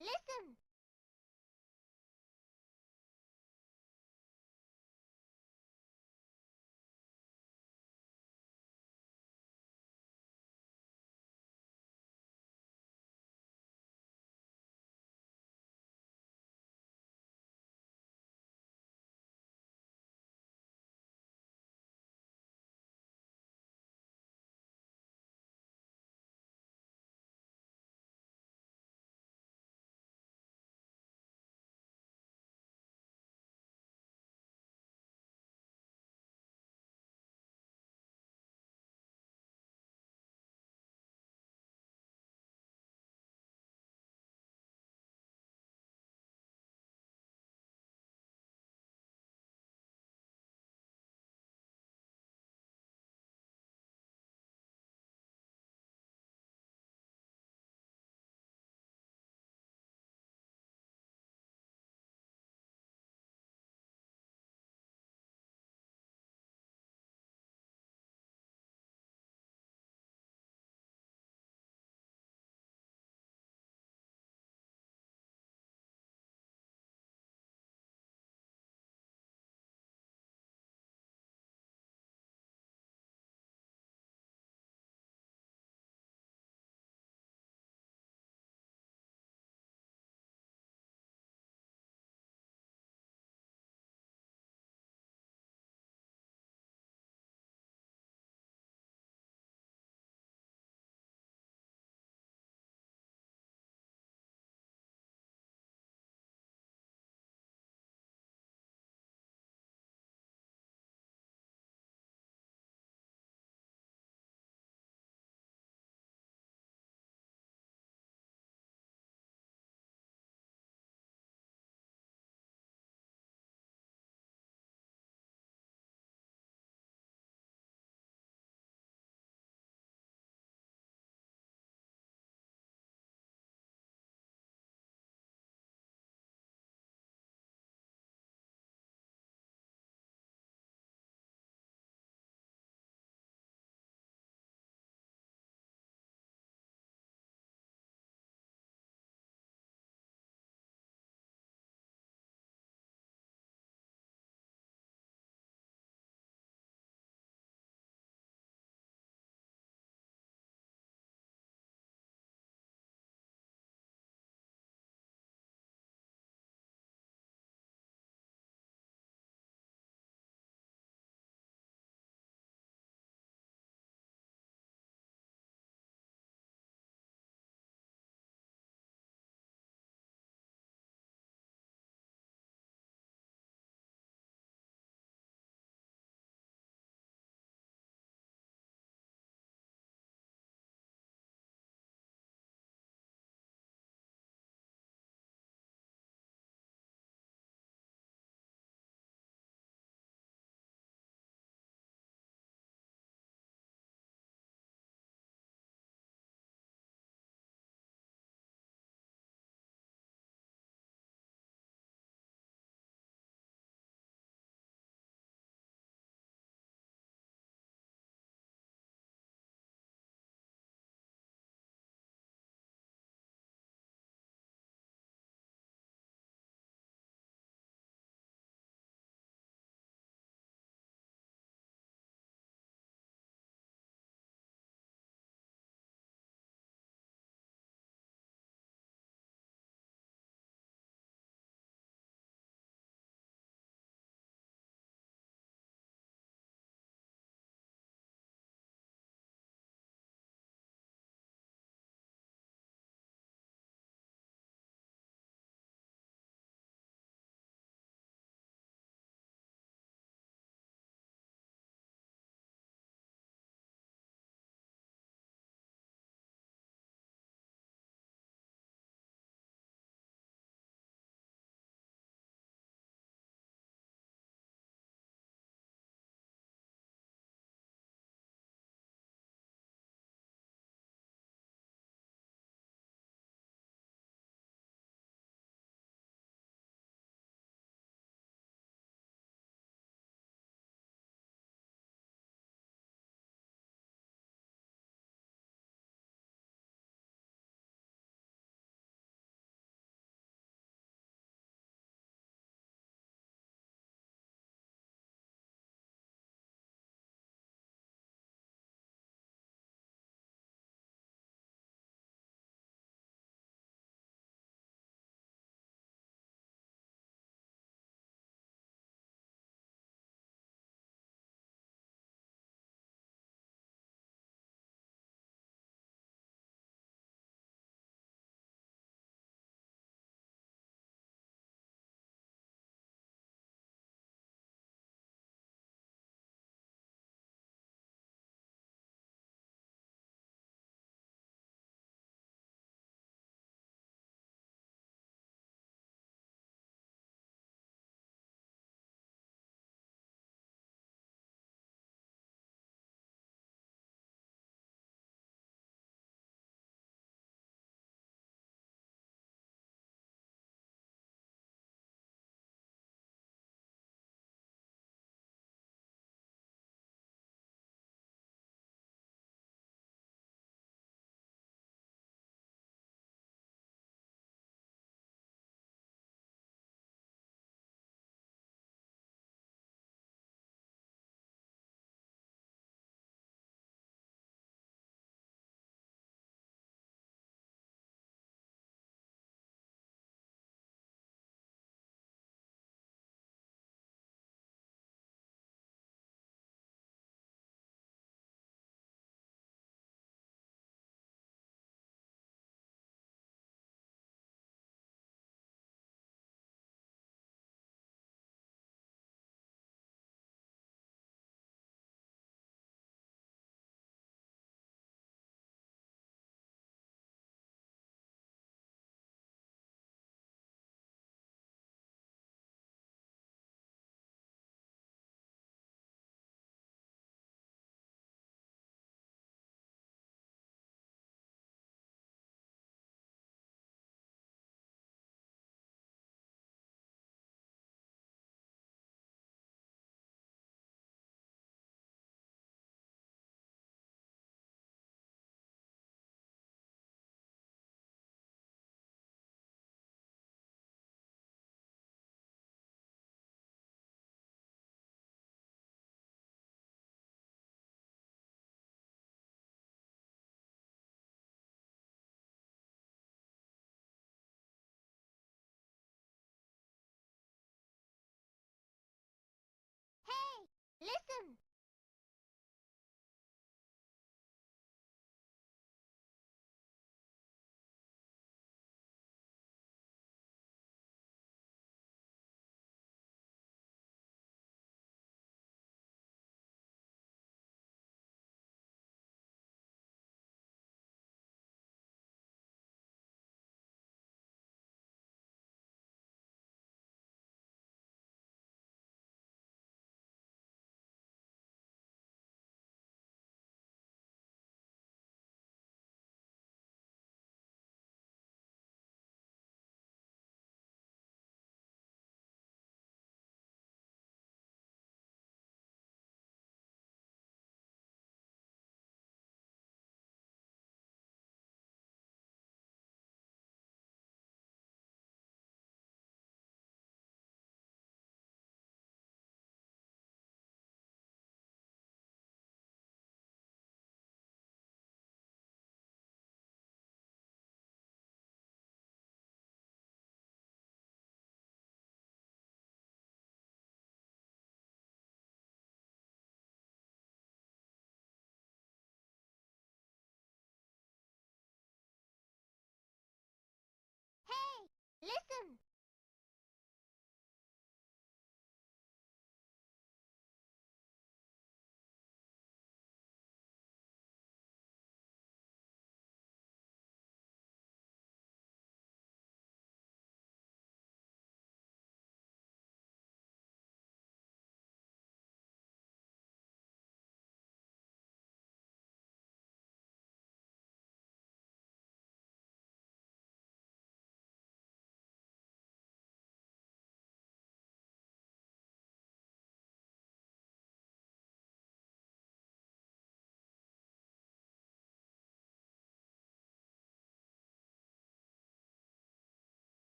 Listen!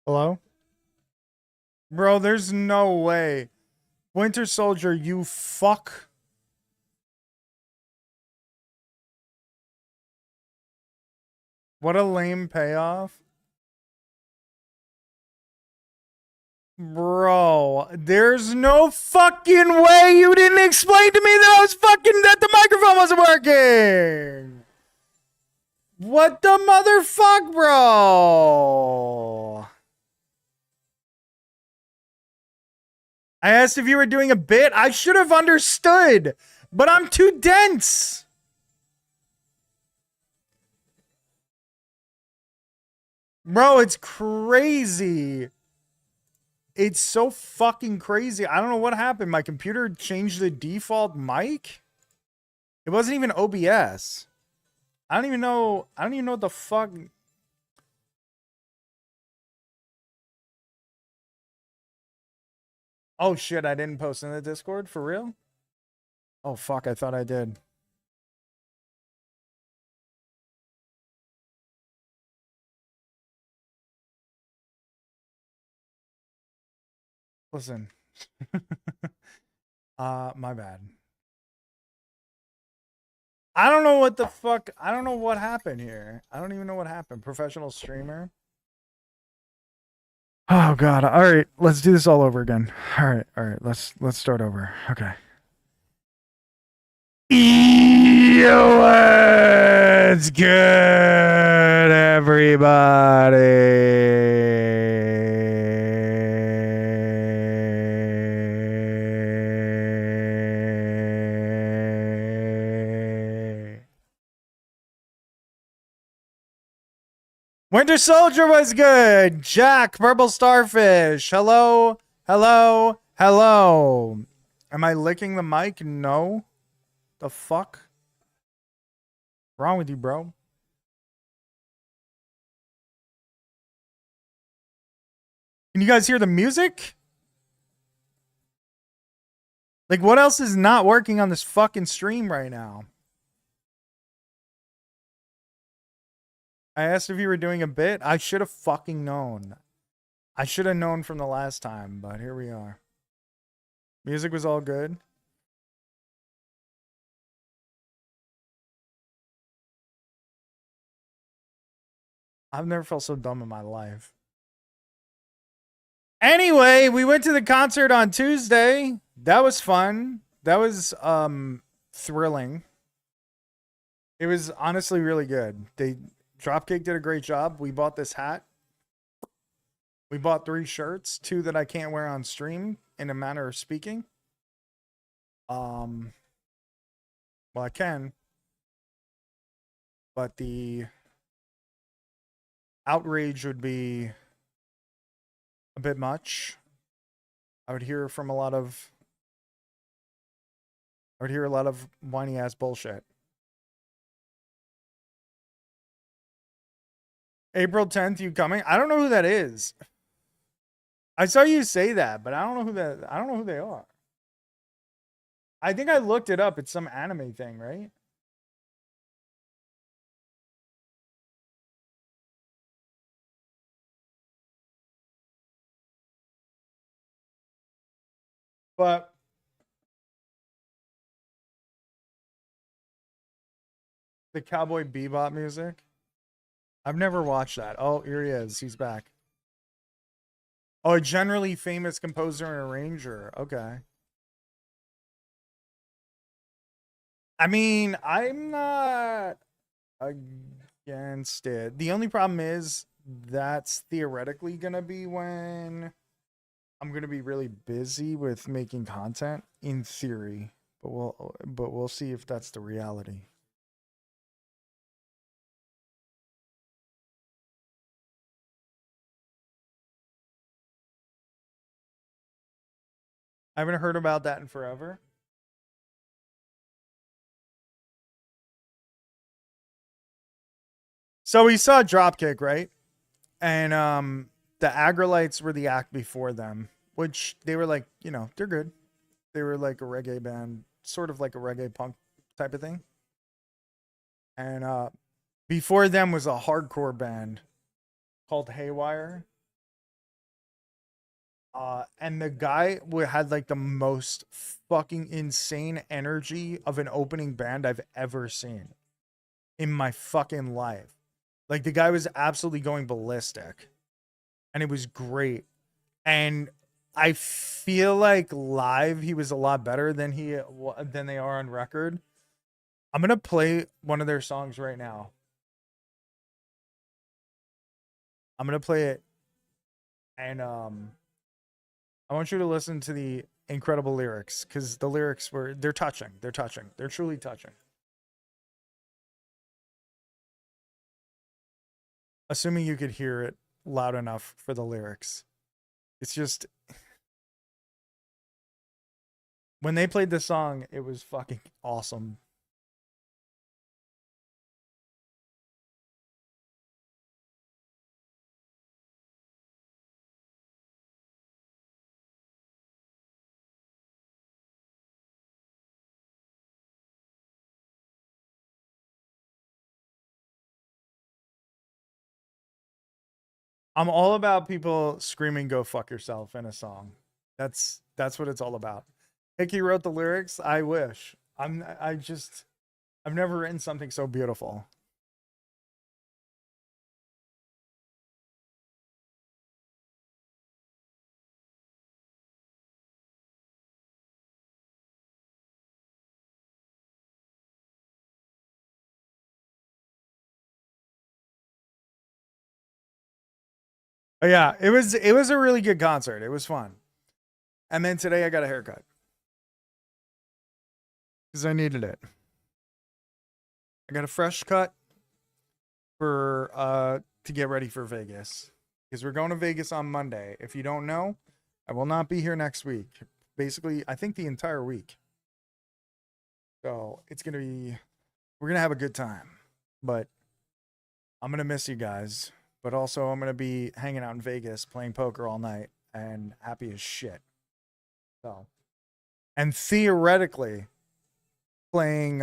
Hello? Bro, there's no way. Winter Soldier, you fuck. What a lame payoff. Bro, there's no fucking way you didn't explain to me that the microphone wasn't working. What the motherfuck, bro? I asked if you were doing a bit. I should have understood, but I'm too dense. Bro, it's crazy. It's so fucking crazy. I don't know what happened. My computer changed the default mic. It wasn't even OBS. I don't even know what the fuck. Oh shit, I didn't post in the Discord for real? Oh fuck, I thought I did. Listen. My bad. I don't know what the fuck. I don't know what happened here. I don't even know what happened. Professional streamer. Oh god. All right, let's do this all over again. All right. Let's start over. Okay. Yo, what's good, everybody? Winter Soldier was good. Jack, Purple Starfish. Hello, hello, hello. Am I licking the mic? No. The fuck? What's wrong with you, bro? Can you guys hear the music? Like, what else is not working on this fucking stream right now? I asked if you were doing a bit. I should have fucking known. I should have known from the last time, but here we are. Music was all good. I've never felt so dumb in my life. Anyway, we went to the concert on Tuesday. That was fun. That was thrilling. It was honestly really good. Dropkick did a great job. We bought this hat. We bought 3 shirts, 2 that I can't wear on stream in a manner of speaking. Well, I can, but the outrage would be a bit much. I would hear a lot of whiny ass bullshit. April 10th, you coming? I don't know who that is. I saw you say that, but I don't know who they are. I think I looked it up. It's some anime thing, right? But the Cowboy Bebop music, I've never watched that. Oh, here he is. He's back. Oh, a generally famous composer and arranger. Okay. I mean, I'm not against it. The only problem is that's theoretically going to be when I'm going to be really busy with making content in theory, but we'll see if that's the reality. I haven't heard about that in forever. So we saw Dropkick, right? And the Agrolites were the act before them, which they were like, they're good. They were like a reggae band, sort of like a reggae punk type of thing. And before them was a hardcore band called Haywire. And the guy had like the most fucking insane energy of an opening band I've ever seen in my fucking life. Like the guy was absolutely going ballistic, and it was great. And I feel like live he was a lot better than they are on record. I'm gonna play one of their songs right now. I'm gonna play it, and I want you to listen to the incredible lyrics because the lyrics they're touching. They're touching. They're truly touching. Assuming you could hear it loud enough for the lyrics. It's just when they played this song, it was fucking awesome. I'm all about people screaming "Go fuck yourself" in a song. That's what it's all about. Hickey wrote the lyrics. I wish. I've never written something so beautiful. But yeah, it was a really good concert. It was fun. And then today I got a haircut because I needed it. I got a fresh cut for to get ready for Vegas because we're going to Vegas on Monday. If you don't know, I will not be here next week. Basically, I think the entire week. So we're gonna have a good time. But I'm gonna miss you guys. But also, I'm gonna be hanging out in Vegas playing poker all night and happy as shit. So, and theoretically playing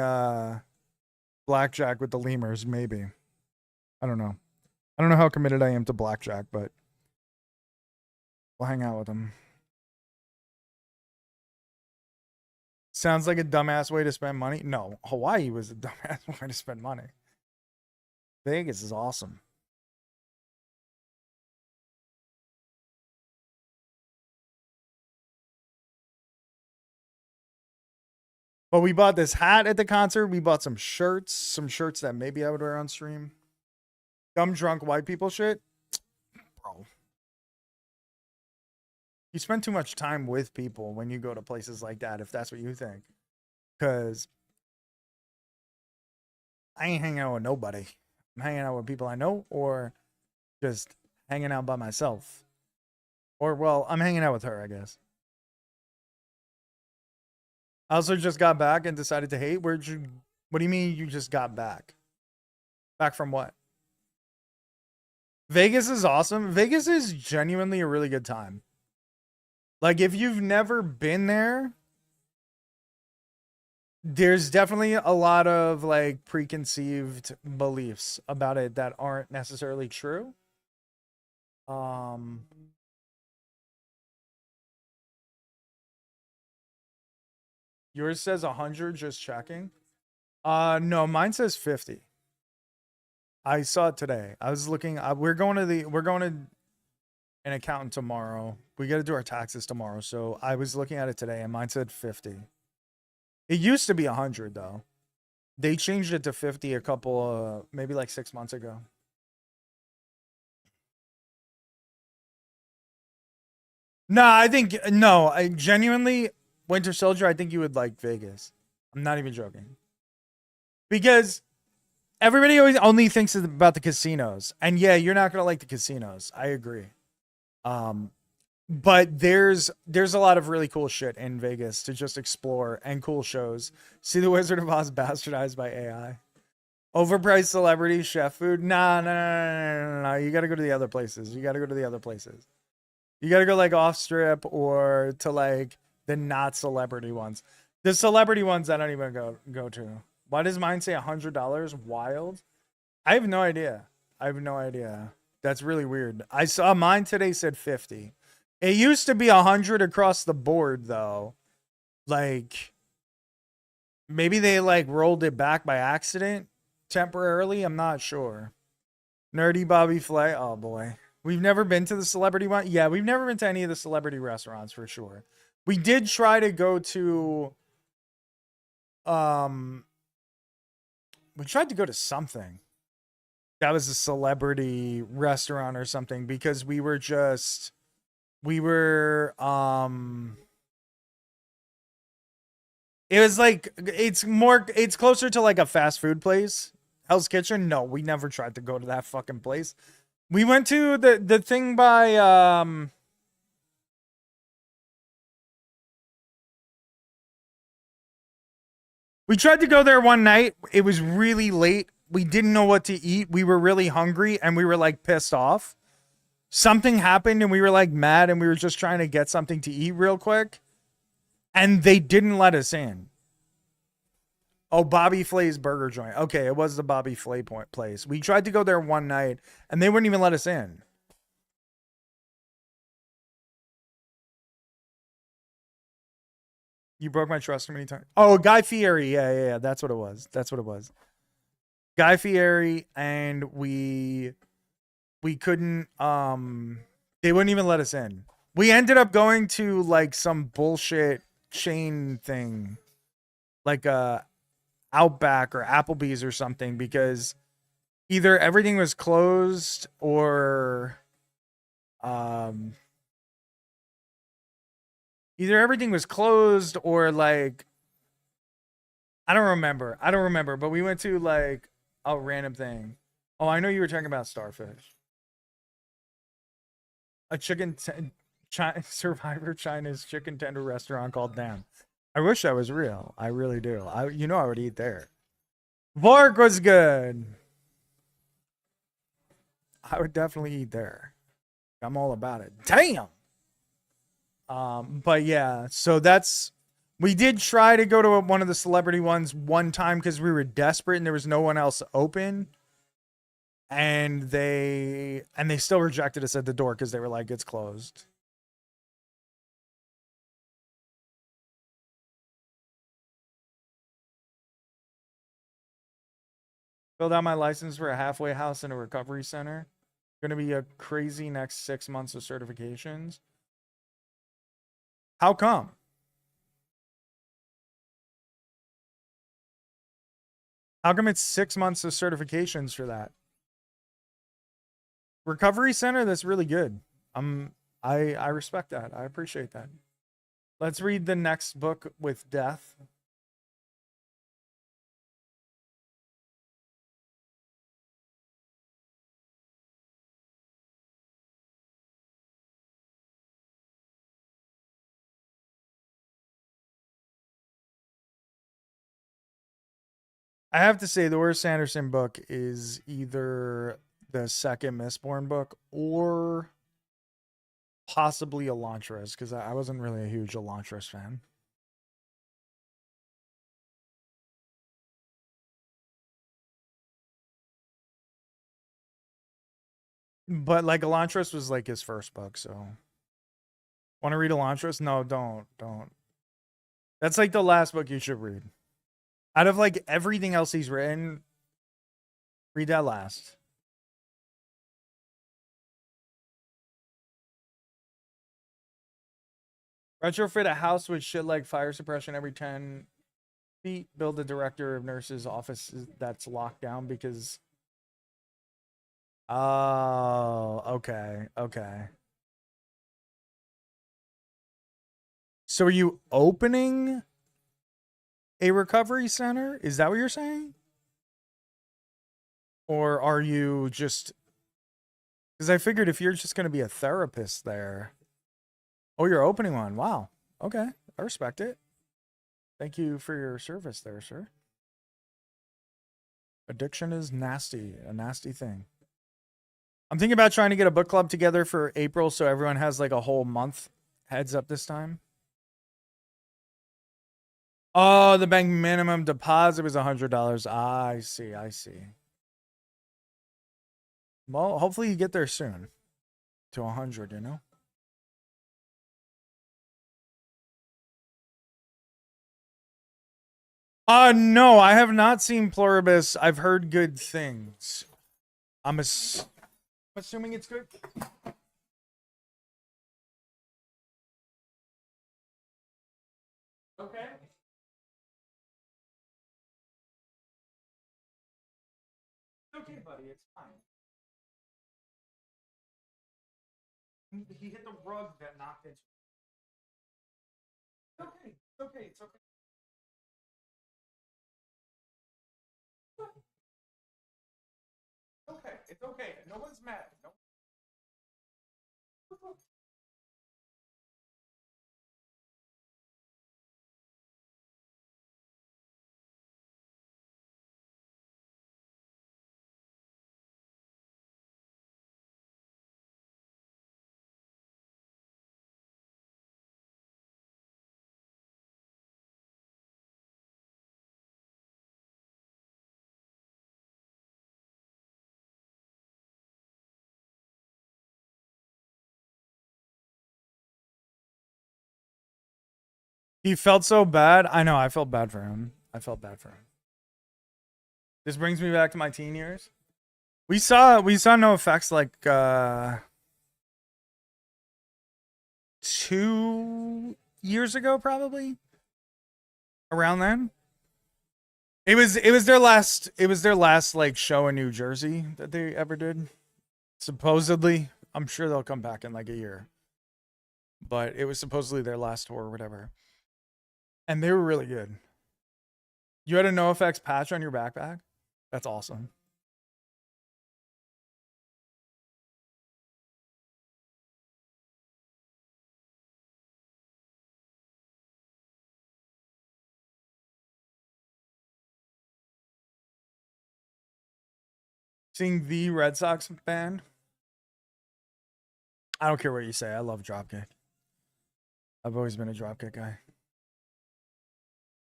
blackjack with the lemurs, maybe. I don't know. I don't know how committed I am to blackjack, but we'll hang out with them. Sounds like a dumbass way to spend money. No, Hawaii was a dumbass way to spend money. Vegas is awesome. But we bought this hat at the concert. We bought some shirts that maybe I would wear on stream. Dumb drunk white people shit. Bro. You spend too much time with people when you go to places like that, if that's what you think. Because I ain't hanging out with nobody. I'm hanging out with people I know or just hanging out by myself. Or, well, I'm hanging out with her, I guess. I also just got back and decided to hate. What do you mean you just got back? Back from what? Vegas is awesome. Vegas is genuinely a really good time. Like, if you've never been there, there's definitely a lot of like preconceived beliefs about it that aren't necessarily true. Um Yours says 100, just checking. No, mine says 50. I saw it today. I was looking we're going to an accountant tomorrow. We got to do our taxes tomorrow. So I was looking at it today and mine said 50. It used to be 100 though. They changed it to 50 a couple maybe like 6 months ago. No, I genuinely Winter Soldier, I think you would like Vegas. I'm not even joking. Because everybody always only thinks about the casinos. And yeah, you're not going to like the casinos. I agree. Um but there's a lot of really cool shit in Vegas to just explore and cool shows. See the Wizard of Oz bastardized by AI. Overpriced celebrity chef food? Nah, no, no, no, no, no, no. You got to go to the other places. You got to go to the other places. You got to go like off strip or to like the not celebrity ones. The celebrity ones I don't even go to. Why does mine say $100? Wild. I have no idea. I have no idea. That's really weird. I saw mine today said 50. It used to be 100 across the board, though. Like, maybe they like rolled it back by accident temporarily. I'm not sure. Nerdy Bobby Flay. Oh boy. We've never been to the celebrity one. Yeah, we've never been to any of the celebrity restaurants for sure. We did try to go to we tried to go to something. That was a celebrity restaurant or something because we were it was like it's closer to like a fast food place. Hell's Kitchen? No, we never tried to go to that fucking place. We went to the thing by we tried to go there one night. It was really late. We didn't know what to eat. We were really hungry and we were like pissed off. Something happened and we were like mad and we were just trying to get something to eat real quick. And they didn't let us in. Oh, Bobby Flay's burger joint. Okay, it was the Bobby Flay place. We tried to go there one night and they wouldn't even let us in. You broke my trust too many times. Oh, Guy Fieri. Yeah. That's what it was. Guy Fieri, and we couldn't they wouldn't even let us in. We ended up going to like some bullshit chain thing. Like Outback or Applebee's or something because either everything was closed or like I don't remember, but we went to like a random thing. Oh, I know you were talking about Starfish. A Survivor China's chicken tender restaurant called Damn. I wish that was real. I really do. I would eat there. Vork was good. I would definitely eat there. I'm all about it. Damn. But yeah, so we did try to go to one of the celebrity ones one time because we were desperate and there was no one else open. And they still rejected us at the door because they were like, it's closed. Filled out my license for a halfway house and a recovery center. Going to be a crazy next 6 months of certifications. How come? How come it's 6 months of certifications for that? Recovery center, that's really good. I respect that. I appreciate that. Let's read the next book with death. I have to say the Wes Anderson book is either the second Mistborn book or possibly Elantris, because I wasn't really a huge Elantris fan. But like Elantris was like his first book, so want to read Elantris? No, don't. That's like the last book you should read. Out of like everything else he's written, read that last. Retrofit a house with shit like fire suppression every 10 feet. Build a director of nurses office that's locked down because. Oh, okay. So are you opening a recovery center? Is that what you're saying? Or are you just. Because I figured if you're just going to be a therapist there. Oh, you're opening one. Wow. Okay. I respect it. Thank you for your service there, sir. Addiction is nasty. A nasty thing. I'm thinking about trying to get a book club together for April so everyone has like a whole month heads up this time. Oh, the bank minimum deposit was $100. I see. Well, hopefully you get there soon to 100, you know? No, I have not seen Pluribus. I've heard good things. I'm assuming it's good. Okay. Okay, buddy, it's fine. He hit the rug that knocked it. It's okay. It's okay. It's okay. It's okay. It's okay. No one's mad. No. He felt so bad. I know. I felt bad for him. I felt bad for him. This brings me back to my teen years. We saw no effects like 2 years ago, probably around then. It was their last like show in New Jersey that they ever did. Supposedly, I'm sure they'll come back in like a year, but it was supposedly their last tour or whatever, and they were really good. You had a NoFX patch on your backpack. That's awesome. Seeing the Red Sox band. I don't care what you say. I love Dropkick. I've always been a Dropkick guy.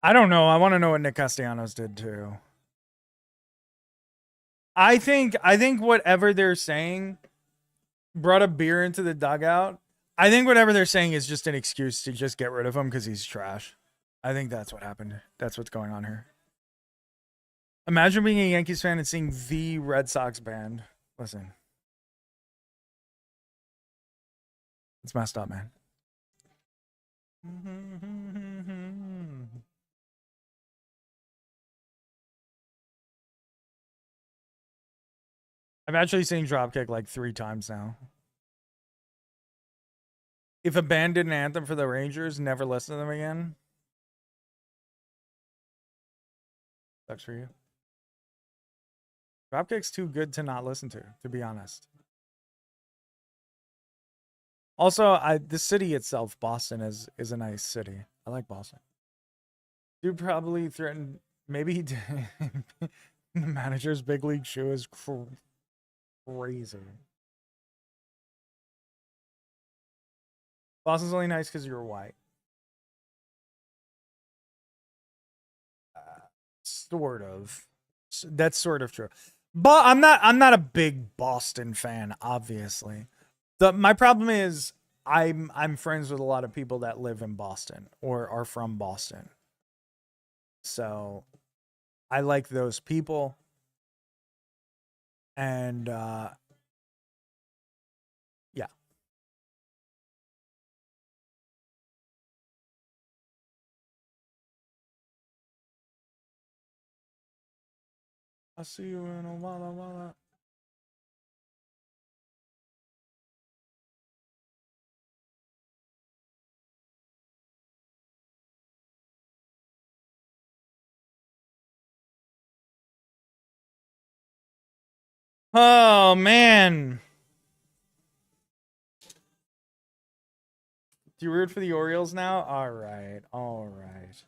I don't know. I want to know what Nick Castellanos did too. I think whatever they're saying brought a beer into the dugout. I think whatever they're saying is just an excuse to just get rid of him because he's trash. I think that's what happened. That's what's going on here. Imagine being a Yankees fan and seeing the Red Sox band. Listen, it's messed up, man. I've actually seen Dropkick like 3 times now. If a band did an anthem for the Rangers, never listen to them again. Sucks for you. Dropkick's too good to not listen to be honest. Also, the city itself, Boston, is a nice city. I like Boston. Dude probably threatened. Maybe he did. The manager's big league shoe is crazy. Boston's only nice because you're white. Sort of. That's sort of true. But I'm not a big Boston fan, obviously. My problem is I'm friends with a lot of people that live in Boston or are from Boston. So I like those people. And yeah. I'll see you in a while. Oh man. Do you root for the Orioles now? All right. All right.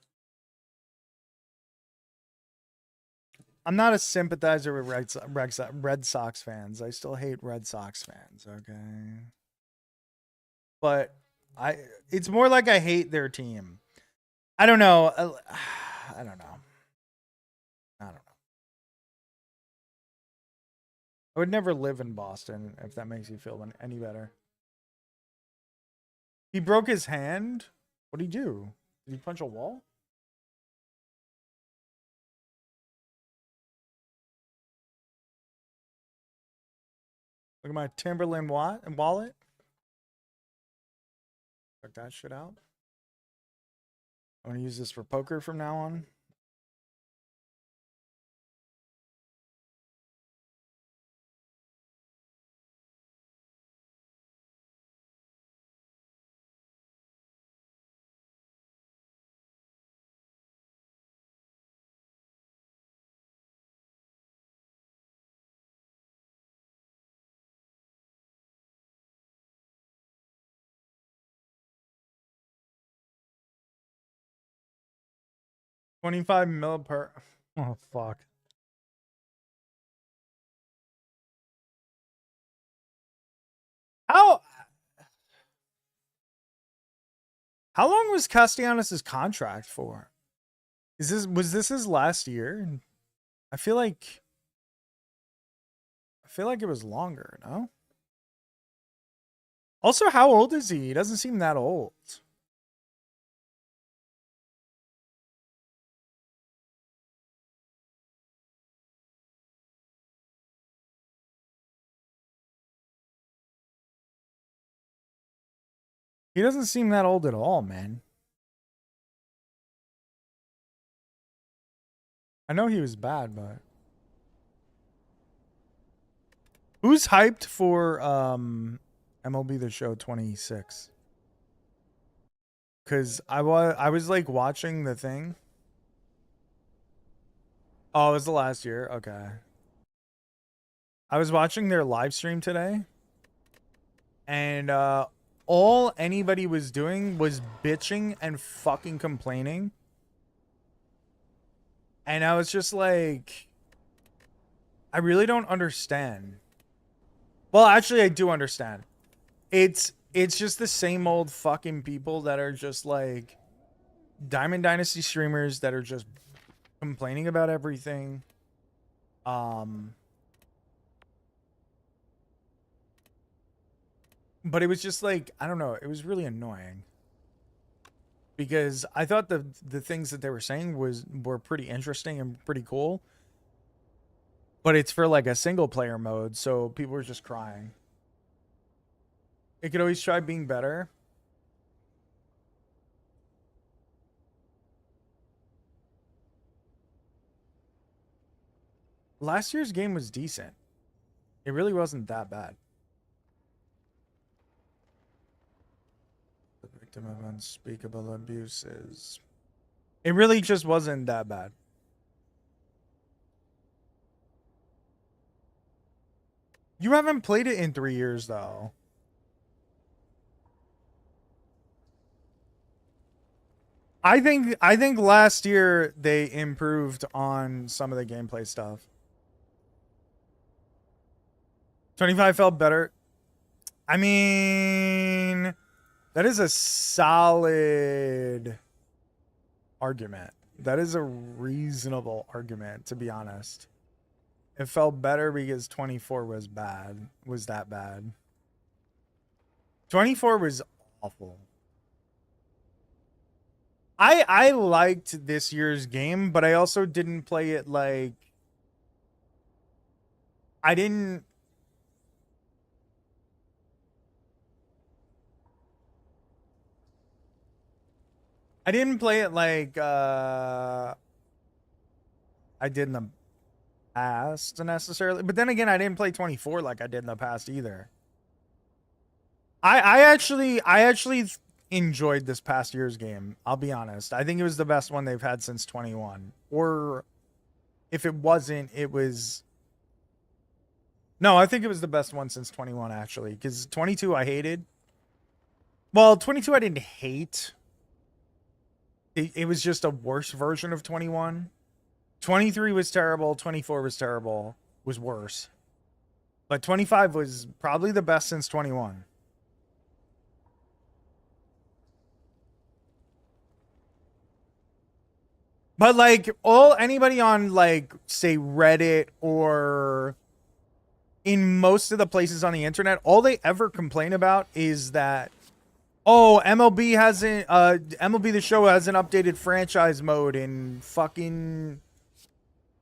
I'm not a sympathizer with Red Sox fans. I still hate Red Sox fans, okay? But I it's more like I hate their team. I don't know. I don't know. I don't know. I would never live in Boston if that makes you feel any better. He broke his hand? What did he do? Did he punch a wall? Look at my Timberland wallet. Check that shit out. I'm gonna use this for poker from now on. $25 per. Oh fuck. How how long was Castellanos' contract for? Was this his last year? I feel like it was longer, no? Also, how old is he? He doesn't seem that old. He doesn't seem that old at all, man. I know he was bad, but who's hyped for MLB The Show 26? Cuz I was like watching the thing. Oh, it was the last year. Okay. I was watching their live stream today, and all anybody was doing was bitching and fucking complaining. And I was just like, I really don't understand. Well, actually, I do understand. It's just the same old fucking people that are just like Diamond Dynasty streamers that are just complaining about everything. But it was just like, I don't know, it was really annoying. Because I thought the things that they were saying were pretty interesting and pretty cool. But it's for like a single player mode, so people were just crying. It could always try being better. Last year's game was decent. It really wasn't that bad. The victim of unspeakable abuses. It really just wasn't that bad. You haven't played it in 3 years, though. I think last year they improved on some of the gameplay stuff. 25 felt better. I mean, that is a solid argument. That is a reasonable argument, to be honest. It felt better because 24 was bad. Was that bad? 24 was awful. I liked this year's game, but I also didn't play it like I didn't play it like I did in the past necessarily. But then again, I didn't play 24 like I did in the past either. I actually enjoyed this past year's game. I'll be honest. I think it was the best one they've had since 21. Or if it wasn't, it was no, I think it was the best one since 21 actually, cuz 22 I hated. Well, 22 I didn't hate. It was just a worse version of 21. 23 was terrible, 24 was terrible, was worse. But 25 was probably the best since 21. But like anybody on like say Reddit or in most of the places on the internet, all they ever complain about is that MLB hasn't MLB The Show hasn't updated franchise mode in fucking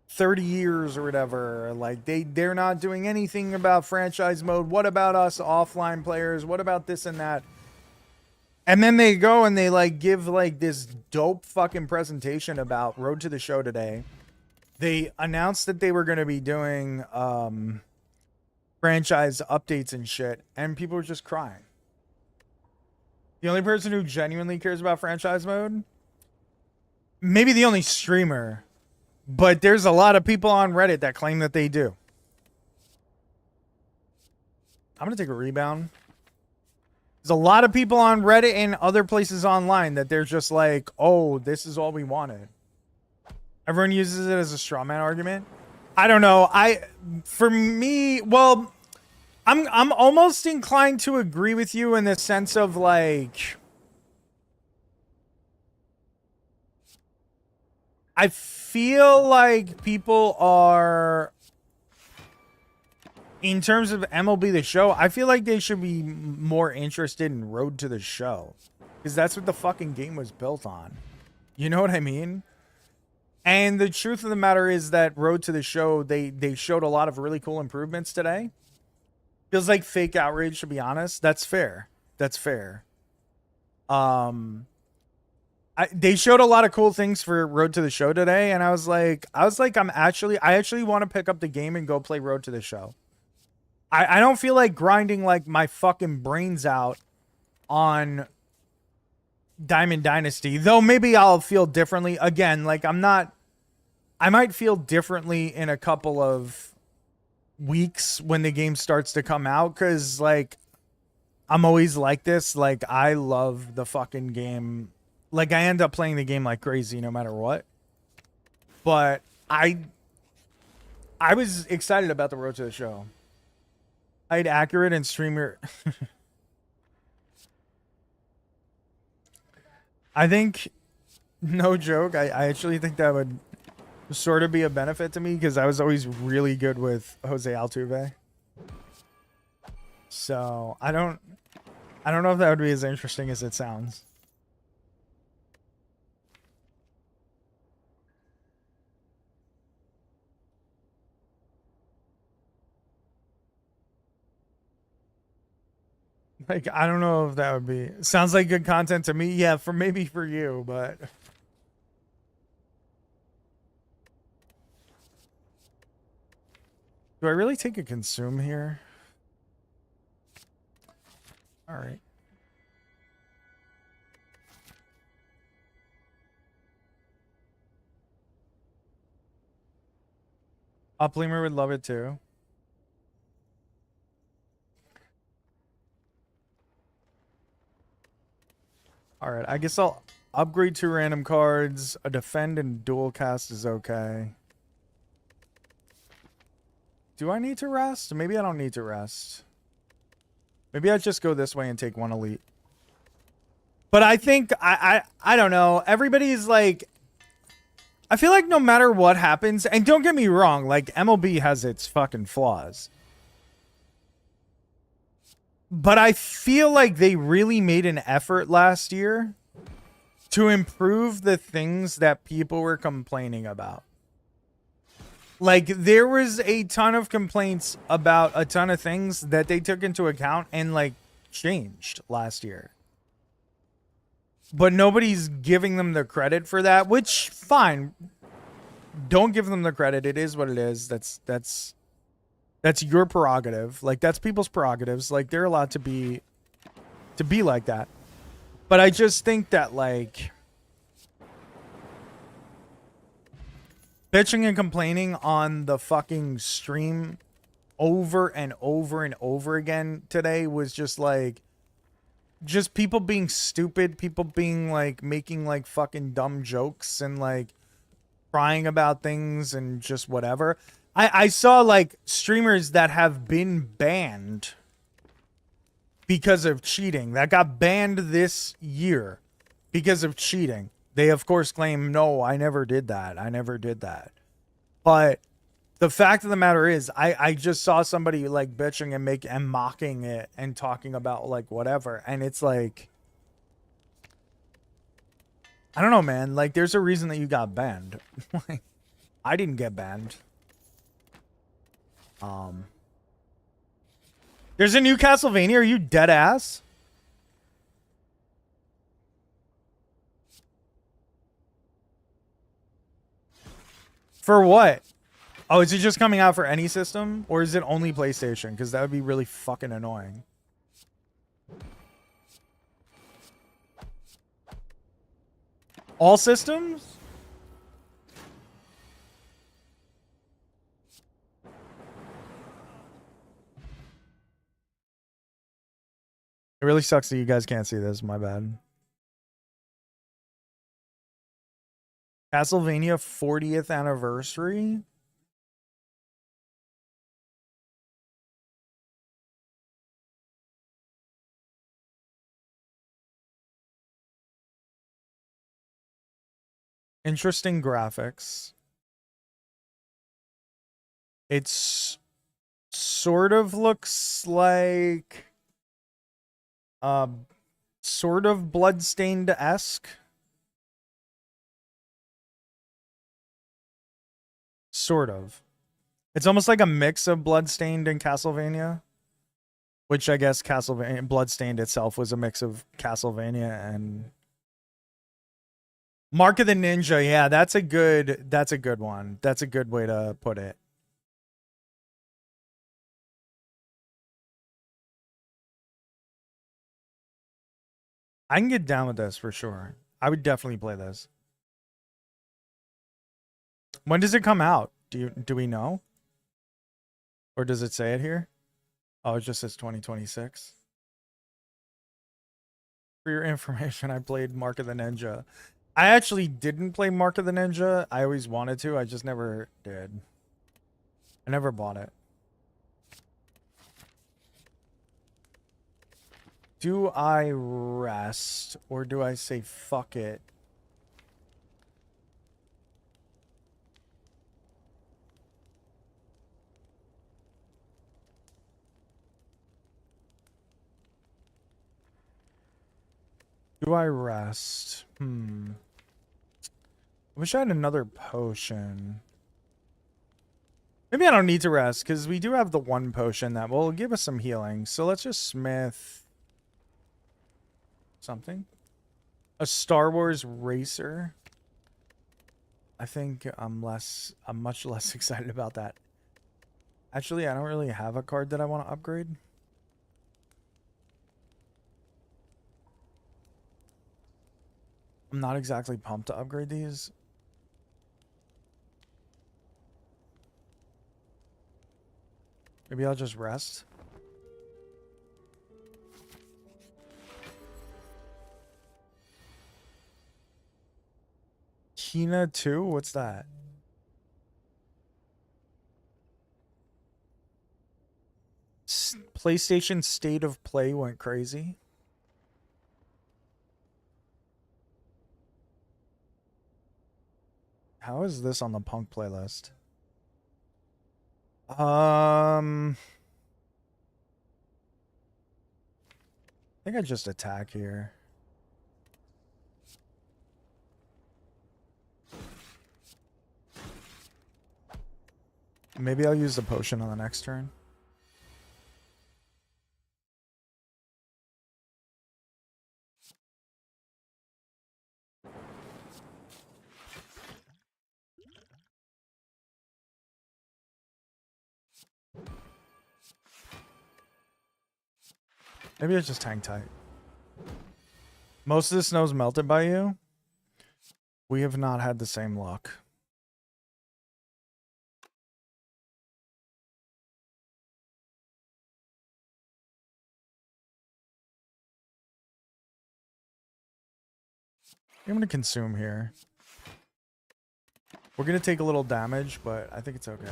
30 years or whatever. Like they're not doing anything about franchise mode. What about us offline players? What about this and that? And then they go and they like give like this dope fucking presentation about Road to the Show today. They announced that they were going to be doing franchise updates and shit, and people were just crying. The only person who genuinely cares about franchise mode, maybe the only streamer, but there's a lot of people on Reddit that claim that they do. I'm going to take a rebound. There's a lot of people on Reddit and other places online that they're just like, oh, this is all we wanted. Everyone uses it as a straw man argument. I don't know. For me, well, I'm almost inclined to agree with you in the sense of like, I feel like people are, in terms of MLB The Show, I feel like they should be more interested in Road to the Show. Because that's what the fucking game was built on. You know what I mean? And the truth of the matter is that Road to the Show, they showed a lot of really cool improvements today. Feels like fake outrage, to be honest. That's fair. That's fair. They showed a lot of cool things for Road to the Show today, and I actually want to pick up the game and go play Road to the Show. I don't feel like grinding like my fucking brains out on Diamond Dynasty, though maybe I'll feel differently. Again, like I might feel differently in a couple of weeks when the game starts to come out, because like I'm always like this. Like I love the fucking game. Like I end up playing the game like crazy no matter what. But I was excited about the Road to the Show. I'd accurate and streamer. I think, no joke, I actually think that would sort of be a benefit to me, because I was always really good with Jose Altuve. So I don't know if that would be as interesting as it sounds. Like, I don't know if that would be... Sounds like good content to me. Yeah, maybe for you, but... Do I really take a consume here? Alright. Uplamer would love it too. Alright, I guess I'll upgrade 2 random cards. A defend and dual cast is okay. Do I need to rest? Maybe I don't need to rest. Maybe I just go this way and take 1 elite. But I think, I don't know. Everybody's like... I feel like no matter what happens, and don't get me wrong, like MLB has its fucking flaws. But I feel like they really made an effort last year to improve the things that people were complaining about. Like, there was a ton of complaints about a ton of things that they took into account and, like, changed last year. But nobody's giving them the credit for that, which, fine. Don't give them the credit. It is what it is. That's your prerogative. Like, that's people's prerogatives. Like, they're allowed to be like that. But I just think that, like, bitching and complaining on the fucking stream over and over and over again today was just like, just people being stupid, people being like making like fucking dumb jokes and like crying about things and just whatever. I saw like streamers that have been banned because of cheating, that got banned this year because of cheating. They of course claim, no, I never did that. I never did that. But the fact of the matter is, I just saw somebody like bitching and mocking it and talking about like whatever. And it's like, I don't know, man. Like, there's a reason that you got banned. I didn't get banned. There's a new Castlevania. Are you dead ass? For what? Oh, is it just coming out for any system? Or is it only PlayStation? Because that would be really fucking annoying. All systems? It really sucks that you guys can't see this. My bad. Castlevania 40th anniversary? Interesting graphics. It's sort of looks like sort of Bloodstained-esque. Sort of. It's almost like a mix of Bloodstained and Castlevania. Which I guess Castlevania Bloodstained itself was a mix of Castlevania and Mark of the Ninja. Yeah, that's a good one. That's a good way to put it. I can get down with this for sure. I would definitely play this. When does it come out? Do we know? Or does it say it here? Oh, it just says 2026. For your information, I played Mark of the Ninja. I actually didn't play Mark of the Ninja. I always wanted to. I just never did. I never bought it. Do I rest or do I say fuck it? Do I rest? I wish I had another potion. Maybe I don't need to rest because we do have the one potion that will give us some healing. So let's just smith something. A Star Wars racer. I think I'm much less excited about that. Actually, I don't really have a card that I want to upgrade. I'm not exactly pumped to upgrade these. Maybe I'll just rest. Kina 2? What's that? PlayStation State of Play went crazy. How is this on the punk playlist? I think I just attack here. Maybe I'll use the potion on the next turn. Maybe I just hang tight. Most of the snow's melted by you. We have not had the same luck. I'm going to consume here. We're going to take a little damage, but I think it's okay.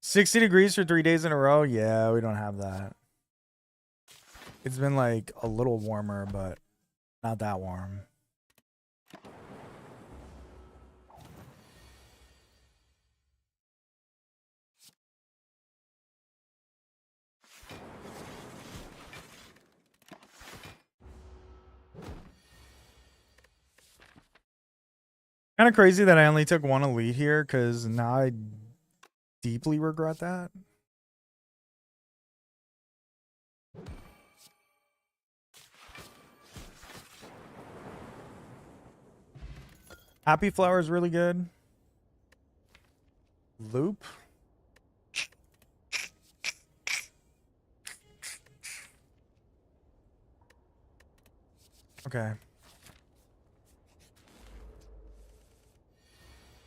60 degrees for 3 days in a row? Yeah, we don't have that. It's been like a little warmer, but not that warm. Kind of crazy that I only took one elite here, because now I deeply regret that. Happy Flower is really good. Loop. Okay.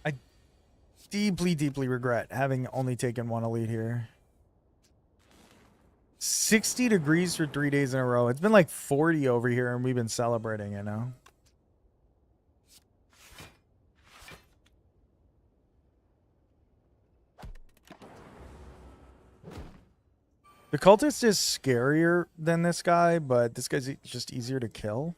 I deeply, deeply regret having only taken one elite here. 60 degrees for 3 days in a row. It's been like 40 over here and we've been celebrating, you know? The cultist is scarier than this guy, but this guy's just easier to kill.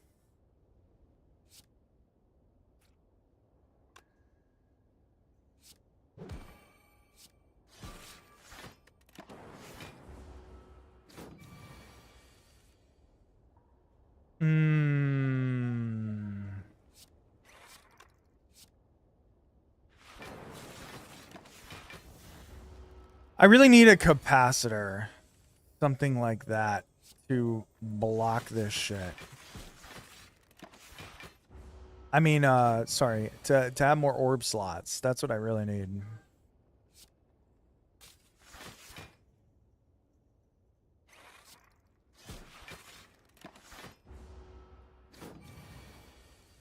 I really need a capacitor. Something like that to block this shit. I mean, sorry, to have more orb slots. That's what I really need.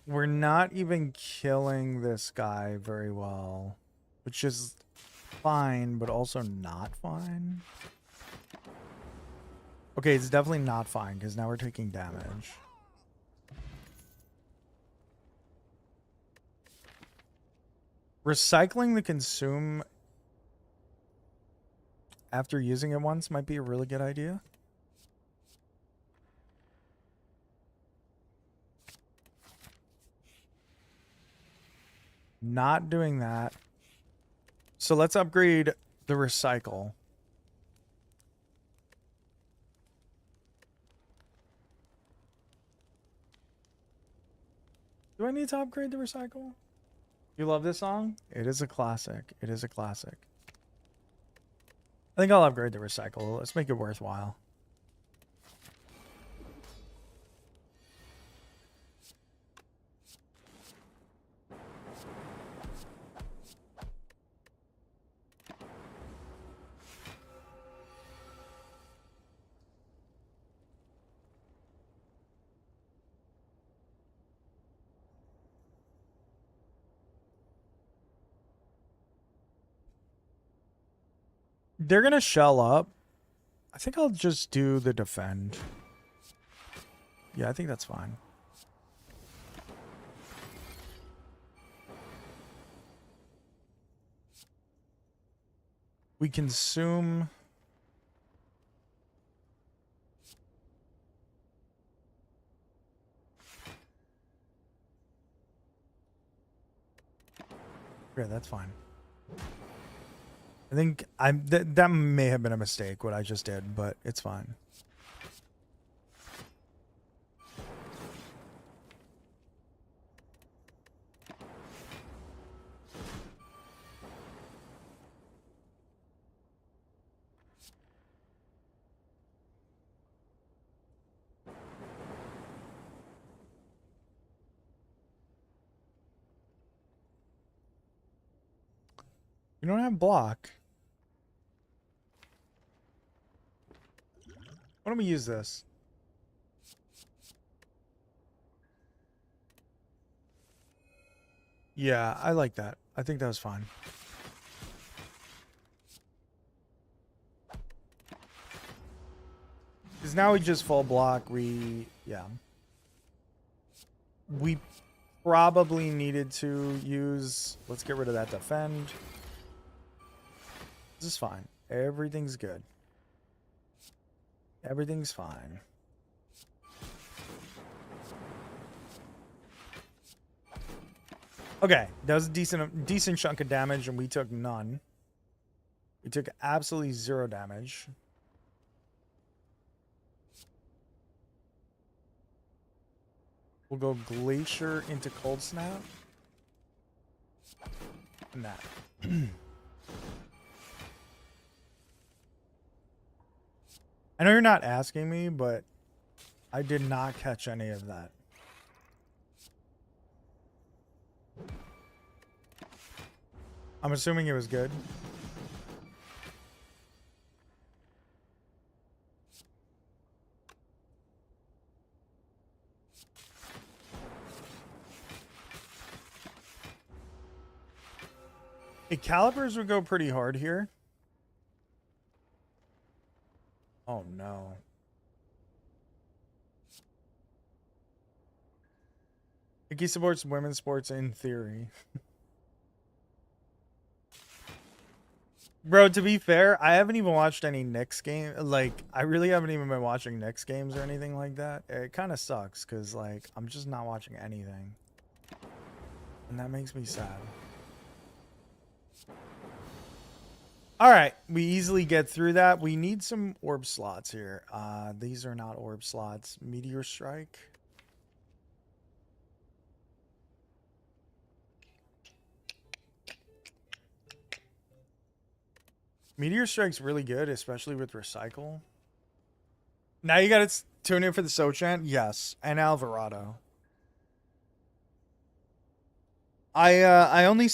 We're not even killing this guy very well, which is fine, but also not fine. Okay, it's definitely not fine because now we're taking damage. Recycling the consume after using it once might be a really good idea. Not doing that. So let's upgrade the recycle. Do I need to upgrade the recycle? You love this song? It is a classic. It is a classic. I think I'll upgrade the recycle. Let's make it worthwhile. They're going to shell up. I think I'll just do the defend. Yeah, I think that's fine. We consume... Yeah, that's fine. I think that may have been a mistake, what I just did, but it's fine. You don't have block. Why don't we use this? Yeah, I like that. I think that was fine. Because now we just full block. Yeah. We probably needed to use... Let's get rid of that defend. This is fine. Everything's good. Everything's fine. Okay, that was a decent chunk of damage, and we took none. We took absolutely 0 damage. We'll go Glacier into Cold Snap. Nah. I know you're not asking me, but I did not catch any of that. I'm assuming it was good. Hey, calipers would go pretty hard here. Oh no. He supports women's sports in theory. Bro, to be fair, I haven't even watched any Knicks game. Like, I really haven't even been watching Knicks games or anything like that. It kind of sucks because, like, I'm just not watching anything. And that makes me sad. All right, we easily get through that. We need some orb slots here. These are not orb slots. Meteor Strike. Meteor Strike's really good, especially with Recycle. Now you gotta tune in for the Sochan. Yes, and Alvarado. I've only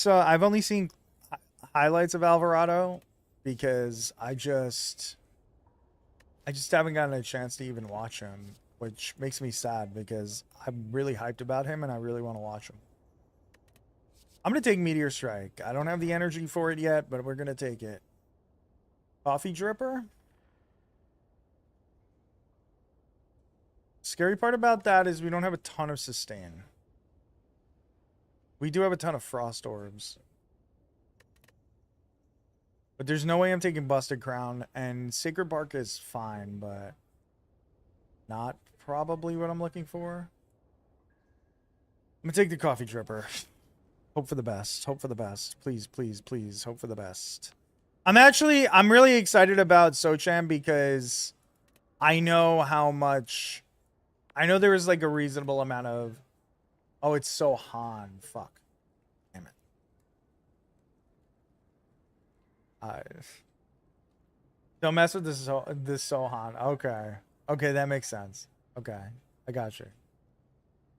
seen highlights of Alvarado because I just haven't gotten a chance to even watch him, which makes me sad because I'm really hyped about him and I really want to watch him. I'm going to take Meteor Strike. I don't have the energy for it yet, but we're going to take it. Coffee Dripper? Scary part about that is we don't have a ton of sustain. We do have a ton of Frost Orbs. But there's no way I'm taking Busted Crown, and Sacred Bark is fine, but not probably what I'm looking for. I'm gonna take the Coffee Dripper. Hope for the best. Hope for the best. Please, please, please. Hope for the best. I'm really excited about Sochan because I know how much... I know there was like a reasonable amount of... Oh, it's Sohan. Fuck. Damn it. Don't mess with this Sohan. Okay. Okay, that makes sense. Okay. I got you.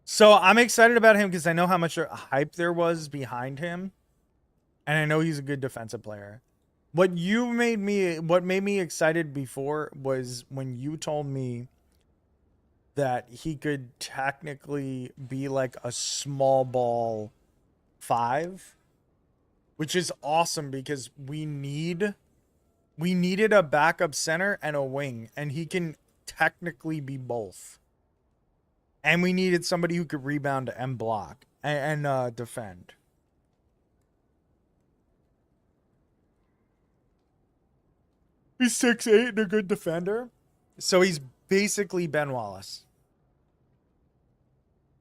So I'm excited about him because I know how much hype there was behind him. And I know he's a good defensive player. What made me excited before was when you told me that he could technically be like a small ball 5, which is awesome because we needed a backup center and a wing, and he can technically be both. And we needed somebody who could rebound and block and defend. He's 6'8" and a good defender. So he's basically Ben Wallace.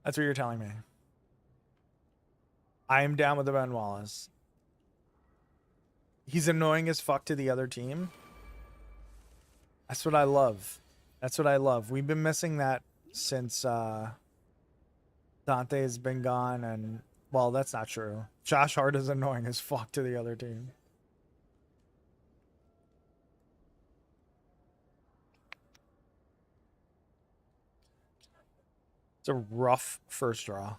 That's what you're telling me. I am down with the Ben Wallace. He's annoying as fuck to the other team. That's what I love. That's what I love. We've been missing that since Dante has been gone. And, well, that's not true. Josh Hart is annoying as fuck to the other team. It's a rough first draw.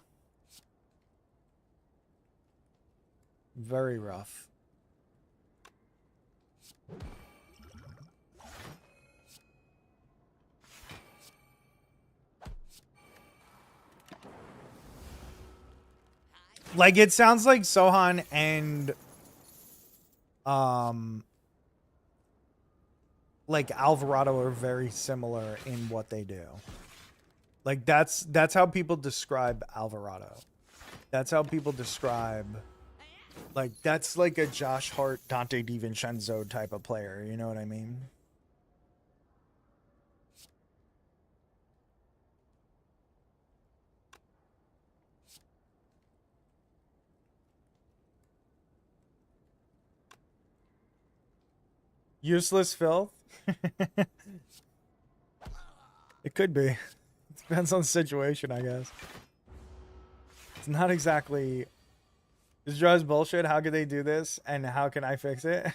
Very rough. Like, it sounds like Sohan and like Alvarado are very similar in what they do. Like, that's how people describe Alvarado. That's how people describe, like, that's like a Josh Hart, Dante DiVincenzo type of player. You know what I mean? Useless filth? It could be. It depends on the situation, I guess. It's not exactly This drives bullshit. How could they do this? And how can I fix it?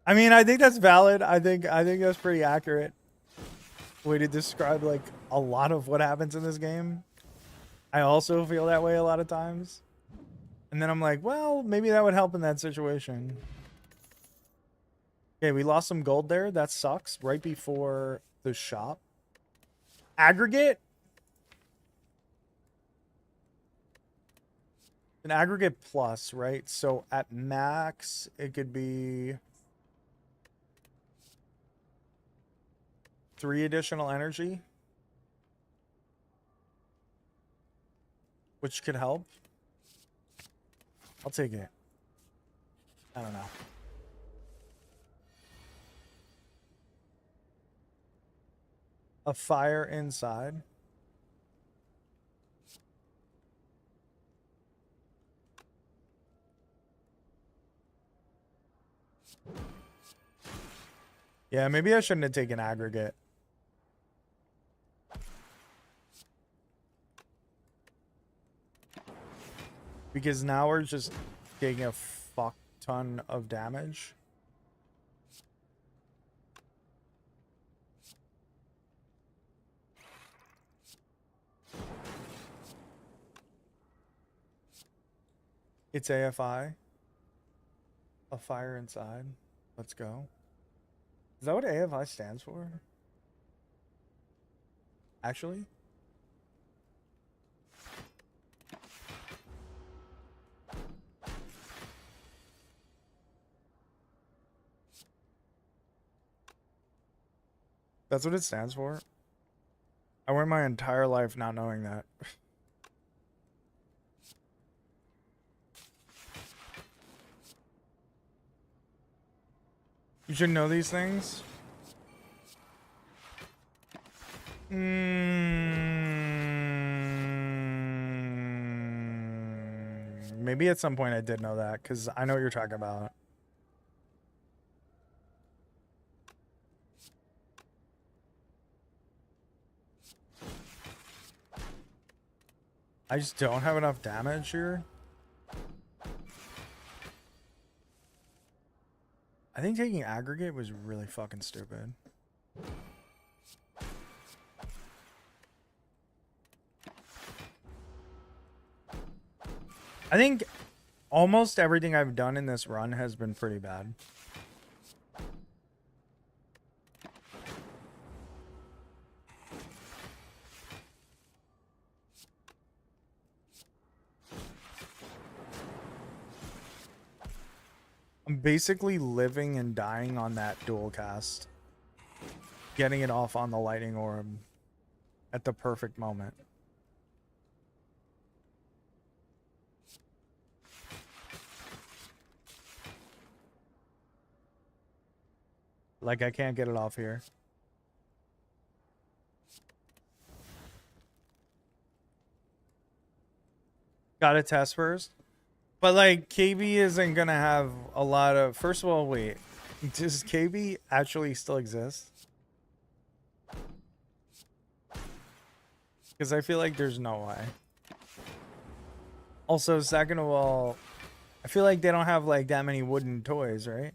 I mean, I think that's valid. I think that's pretty accurate way to describe like a lot of what happens in this game. I also feel that way a lot of times. And then I'm like, well, maybe that would help in that situation. Okay, we lost some gold there. That sucks. Right before the shop. Aggregate? An aggregate plus, right? So at max, it could be 3 additional energy, which could help. I'll take it. I don't know. A fire inside. Yeah, maybe I shouldn't have taken aggregate. Because now we're just taking a fuck ton of damage. It's AFI. A fire inside. Let's go. Is that what AFI stands for? Actually? That's what it stands for? I went my entire life not knowing that. You should know these things. Maybe at some point I did know that, because I know what you're talking about. I just don't have enough damage here. I think taking aggregate was really fucking stupid. I think almost everything I've done in this run has been pretty bad. I'm basically living and dying on that dual cast. Getting it off on the lightning orb at the perfect moment. Like, I can't get it off here. Gotta test first. But, like, KB isn't gonna have a lot of... First of all, wait. Does KB actually still exist? Because I feel like there's no way. Also, second of all, I feel like they don't have, like, that many wooden toys, right?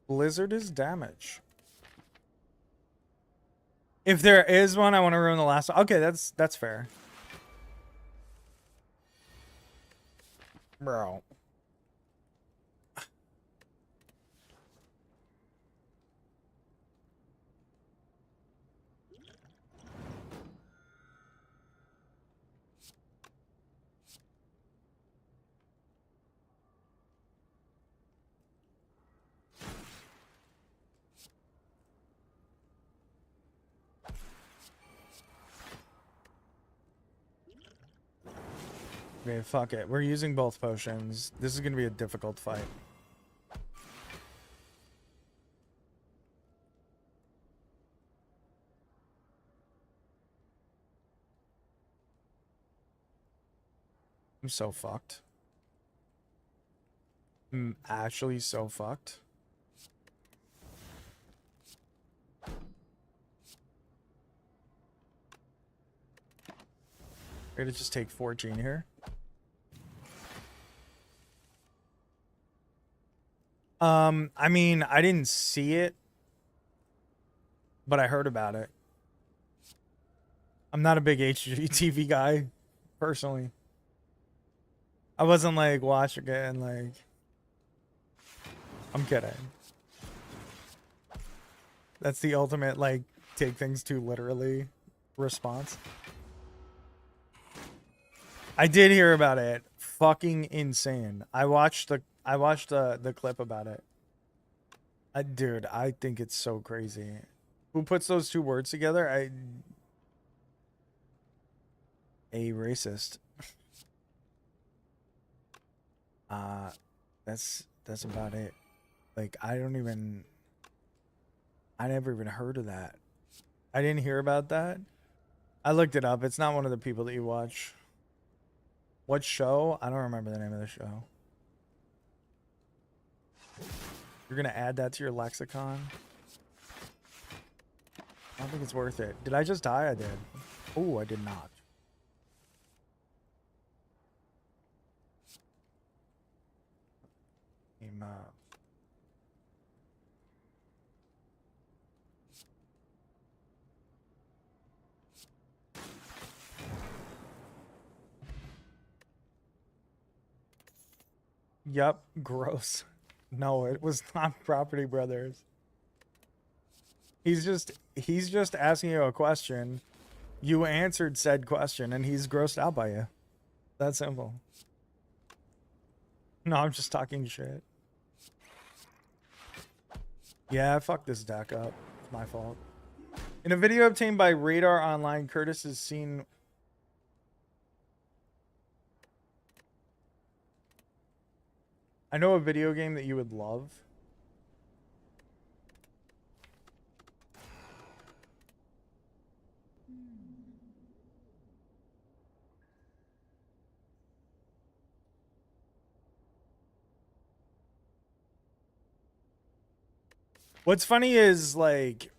Blizzard is damage. If there is one, I want to ruin the last one. Okay, that's fair. Bro. Okay, fuck it. We're using both potions. This is going to be a difficult fight. I'm so fucked. actually so fucked. We're gonna just take 14 here. I mean, I didn't see it, but I heard about it. I'm not a big HGTV guy, personally. I wasn't like watching it and like. I'm kidding. That's the ultimate like take things too literally response. I did hear about it. Fucking insane. I watched the clip about it. Dude, I think it's so crazy. Who puts those two words together? A racist. That's about it. Like I never even heard of that. I didn't hear about that. I looked it up. It's not one of the people that you watch. What show? I don't remember the name of the show. You're gonna add that to your lexicon? I don't think it's worth it. Did I just die? I did. Oh, I did not. Aim up. Yep, gross. No, it was not Property Brothers. He's just asking you a question. You answered said question and he's grossed out by you. That's simple. No, I'm just talking shit. Yeah, fuck this deck up. It's my fault. In a video obtained by Radar Online, Curtis is seen. I know a video game that you would love. What's funny is like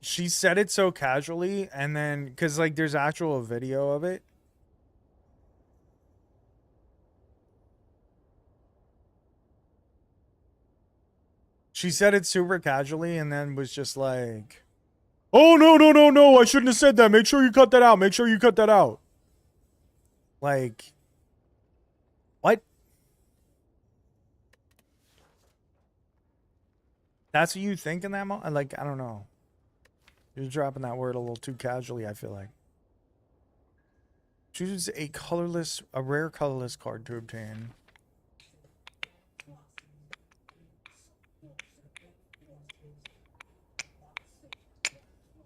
she said it so casually and then because like there's actual video of it. She said it super casually and then was just like, oh, no. I shouldn't have said that. Make sure you cut that out. Make sure you cut that out. Like, what? That's what you think in that moment? Like, I don't know. You're dropping that word a little too casually, I feel like. Choose a rare colorless card to obtain.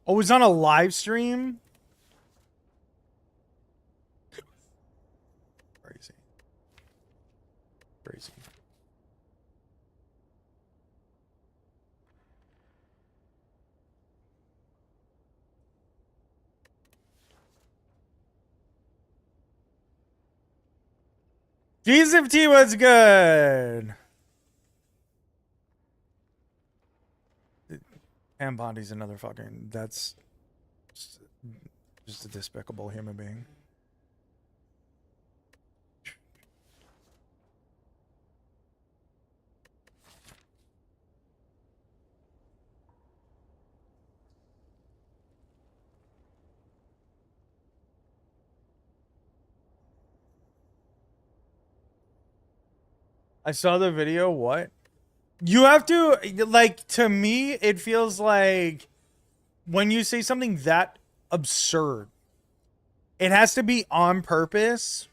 Oh, it's on a live stream? Crazy. GZFT was good. And Bondi's another fucking. That's just a despicable human being. I saw the video. What? You have to, like, to me, it feels like when you say something that absurd, it has to be on purpose.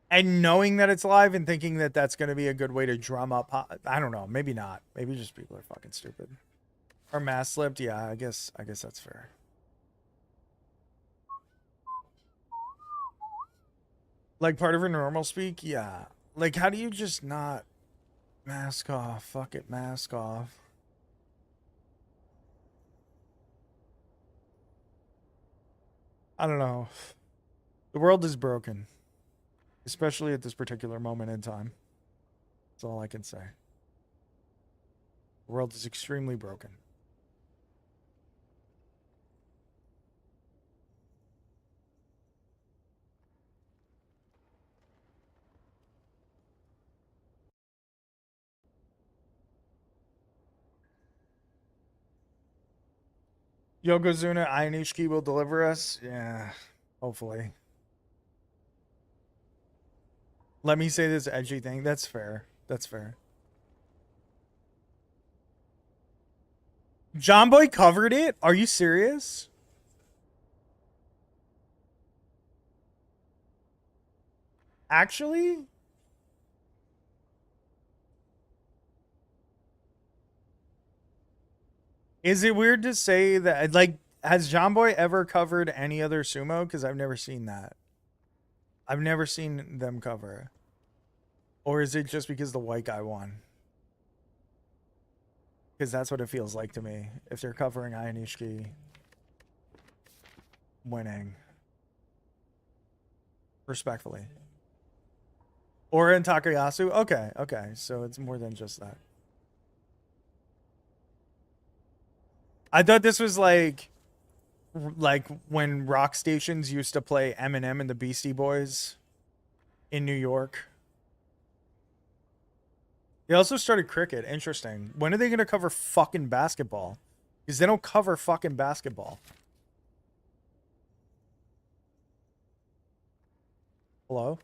And knowing that it's live and thinking that that's going to be a good way to drum up. I don't know. Maybe not. Maybe just people are fucking stupid. Or mass slipped. Yeah, I guess that's fair. Like part of her normal speak? Yeah. Like, how do you just not mask off? Fuck it, mask off. I don't know. The world is broken, especially at this particular moment in time. That's all I can say. The world is extremely broken. Yokozuna Ainishiki will deliver us. Yeah, hopefully. Let me say this edgy thing. That's fair. That's fair. John Boy covered it? Are you serious? Actually? Is it weird to say that, like, has John Boy ever covered any other sumo? Because I've never seen that. I've never seen them cover. Or is it just because the white guy won? Because that's what it feels like to me. If they're covering Ainishiki winning. Respectfully. Or in Takayasu? Okay, okay. So it's more than just that. I thought this was like when rock stations used to play Eminem and the Beastie Boys in New York. They also started cricket. Interesting. When are they going to cover fucking basketball? Because they don't cover fucking basketball. Hello?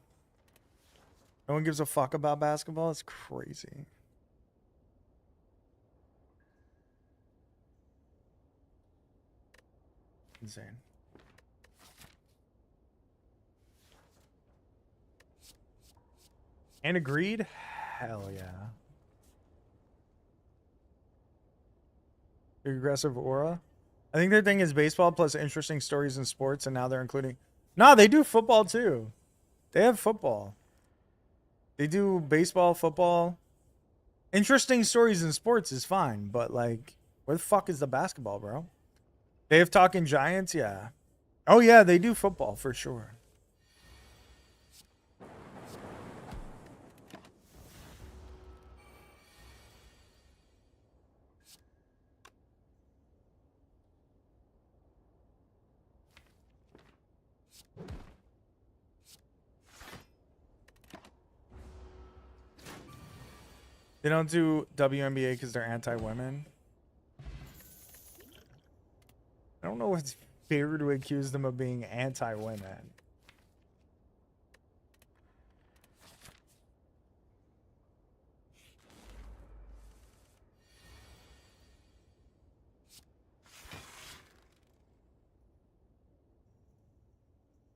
No one gives a fuck about basketball? It's crazy. Insane. And agreed? Hell yeah. The aggressive aura? I think their thing is baseball plus interesting stories in sports, and now they're including... No, they do football too. They have football. They do baseball, football. Interesting stories in sports is fine, but like, where the fuck is the basketball, bro? They have Talking Giants? Yeah. Oh yeah, they do football for sure. They don't do WNBA because they're anti-women. I don't know if it's fair to accuse them of being anti-women.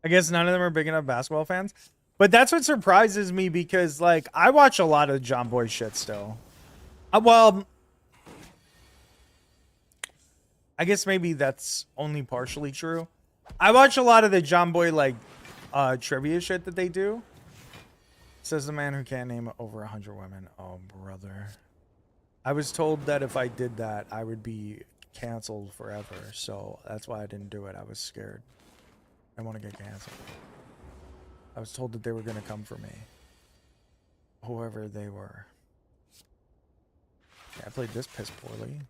I guess none of them are big enough basketball fans. But that's what surprises me because, like, I watch a lot of John Boy shit still. Well, I guess maybe that's only partially true. I watch a lot of the John Boy, like, trivia shit that they do. Says the man who can't name over 100 women. Oh, brother. I was told that if I did that, I would be canceled forever. So that's why I didn't do it. I was scared. I want to get canceled. I was told that they were going to come for me. Whoever they were. Yeah, I played this piss poorly.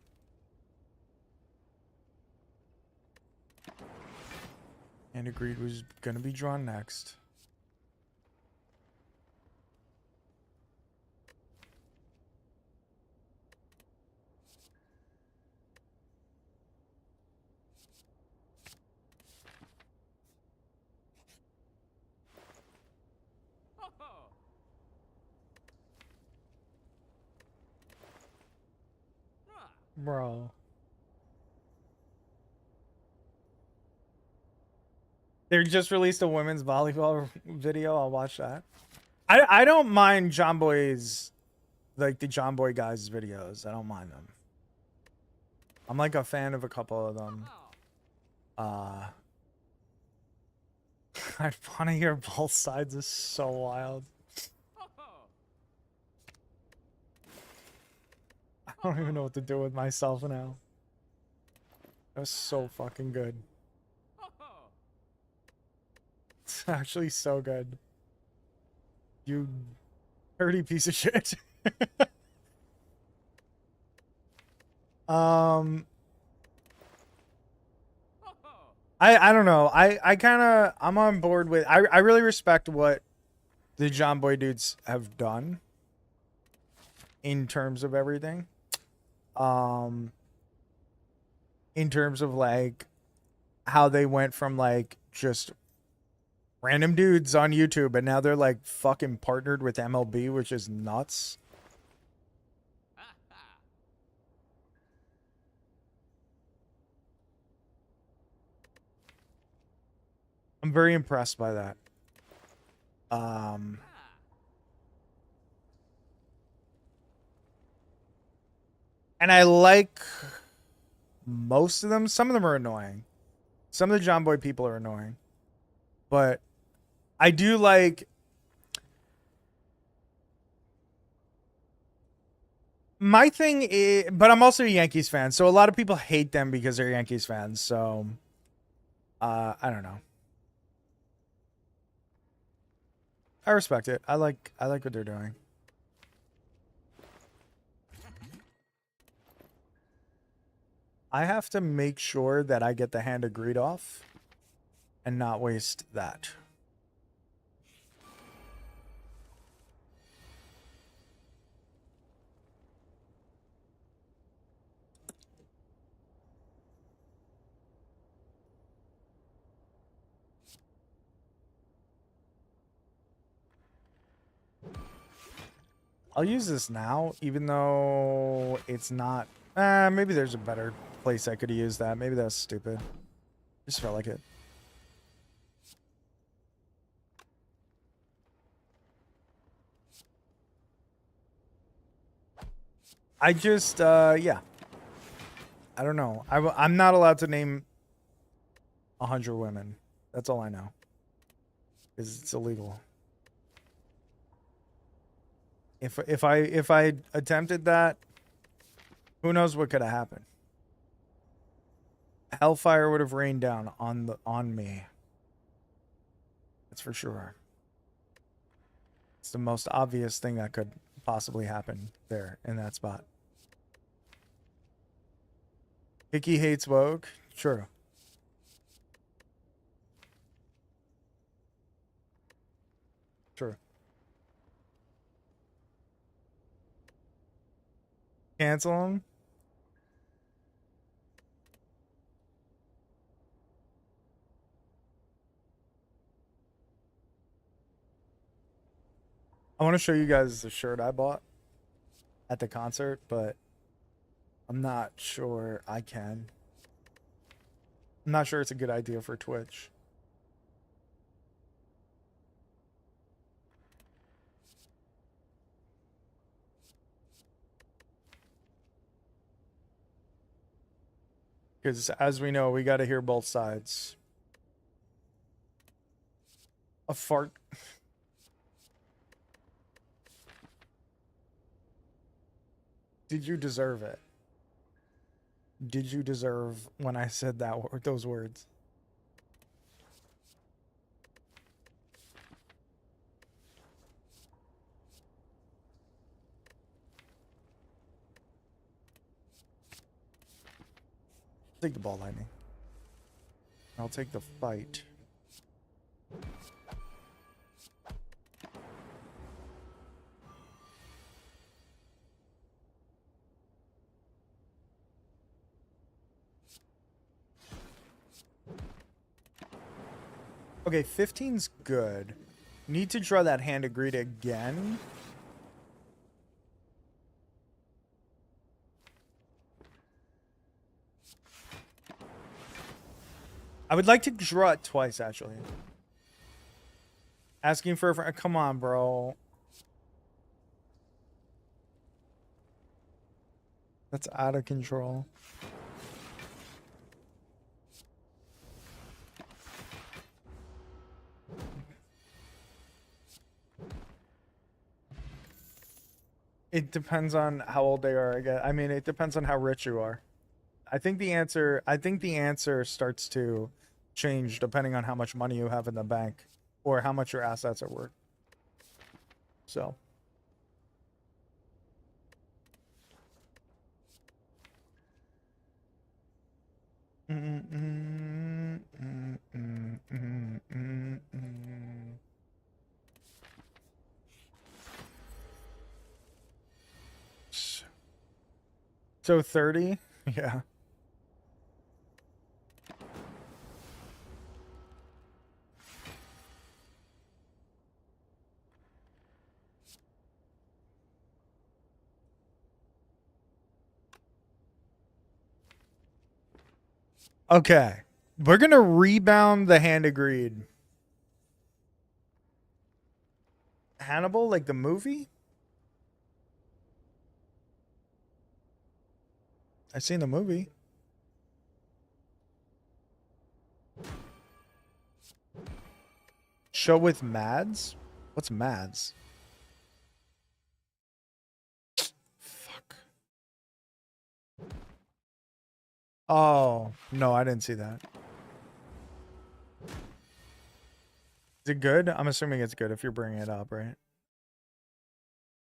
And agreed was going to be drawn next. Bro. They just released a women's volleyball video. I'll watch that. I don't mind John Boy's, like, the John Boy guys' videos. I don't mind them. I'm like a fan of a couple of them. I want to hear both sides. Is so wild. I don't even know what to do with myself now. That was so fucking good. actually so good. You dirty piece of shit. um, I don't know. I kind of I'm on board with. I really respect what the John Boy dudes have done in terms of everything. Um, in terms of like how they went from like just random dudes on YouTube and now they're like fucking partnered with MLB, which is nuts. I'm very impressed by that. And I like most of them. Some of them are annoying. Some of the John Boy people are annoying. But I do like my thing is, but I'm also a Yankees fan, so a lot of people hate them because they're Yankees fans. So I don't know. I respect it. I like what they're doing. I have to make sure that I get the hand of greed off and not waste that. I'll use this now, even though it's not... maybe there's a better place I could use that. Maybe that's stupid. Just felt like it. I just, yeah. I don't know. I'm not allowed to name 100 women. That's all I know. Because it's illegal. If I attempted that, who knows what could have happened? Hellfire would have rained down on me. That's for sure. It's the most obvious thing that could possibly happen there in that spot. Hickey hates woke. True. True. Cancel him. I want to show you guys the shirt I bought at the concert, but I'm not sure I can. I'm not sure it's a good idea for Twitch. Because as we know, we got to hear both sides. A fart. Did you deserve it? Did you deserve when I said those words? Take the ball, Lightning. I'll take the fight. Okay, 15's good. Need to draw that hand of greed again. I would like to draw it twice, actually. Asking for a friend. Come on, bro. That's out of control. It depends on how old they are, I guess. I mean, it depends on how rich you are. I think the answer starts to change depending on how much money you have in the bank. or how much your assets are worth. So. So 30? Yeah. Okay. We're going to rebound the Hand of Greed. Hannibal, like the movie? I've seen the movie. Show with Mads? What's Mads? Fuck. Oh, no, I didn't see that. Is it good? I'm assuming it's good if you're bringing it up, right?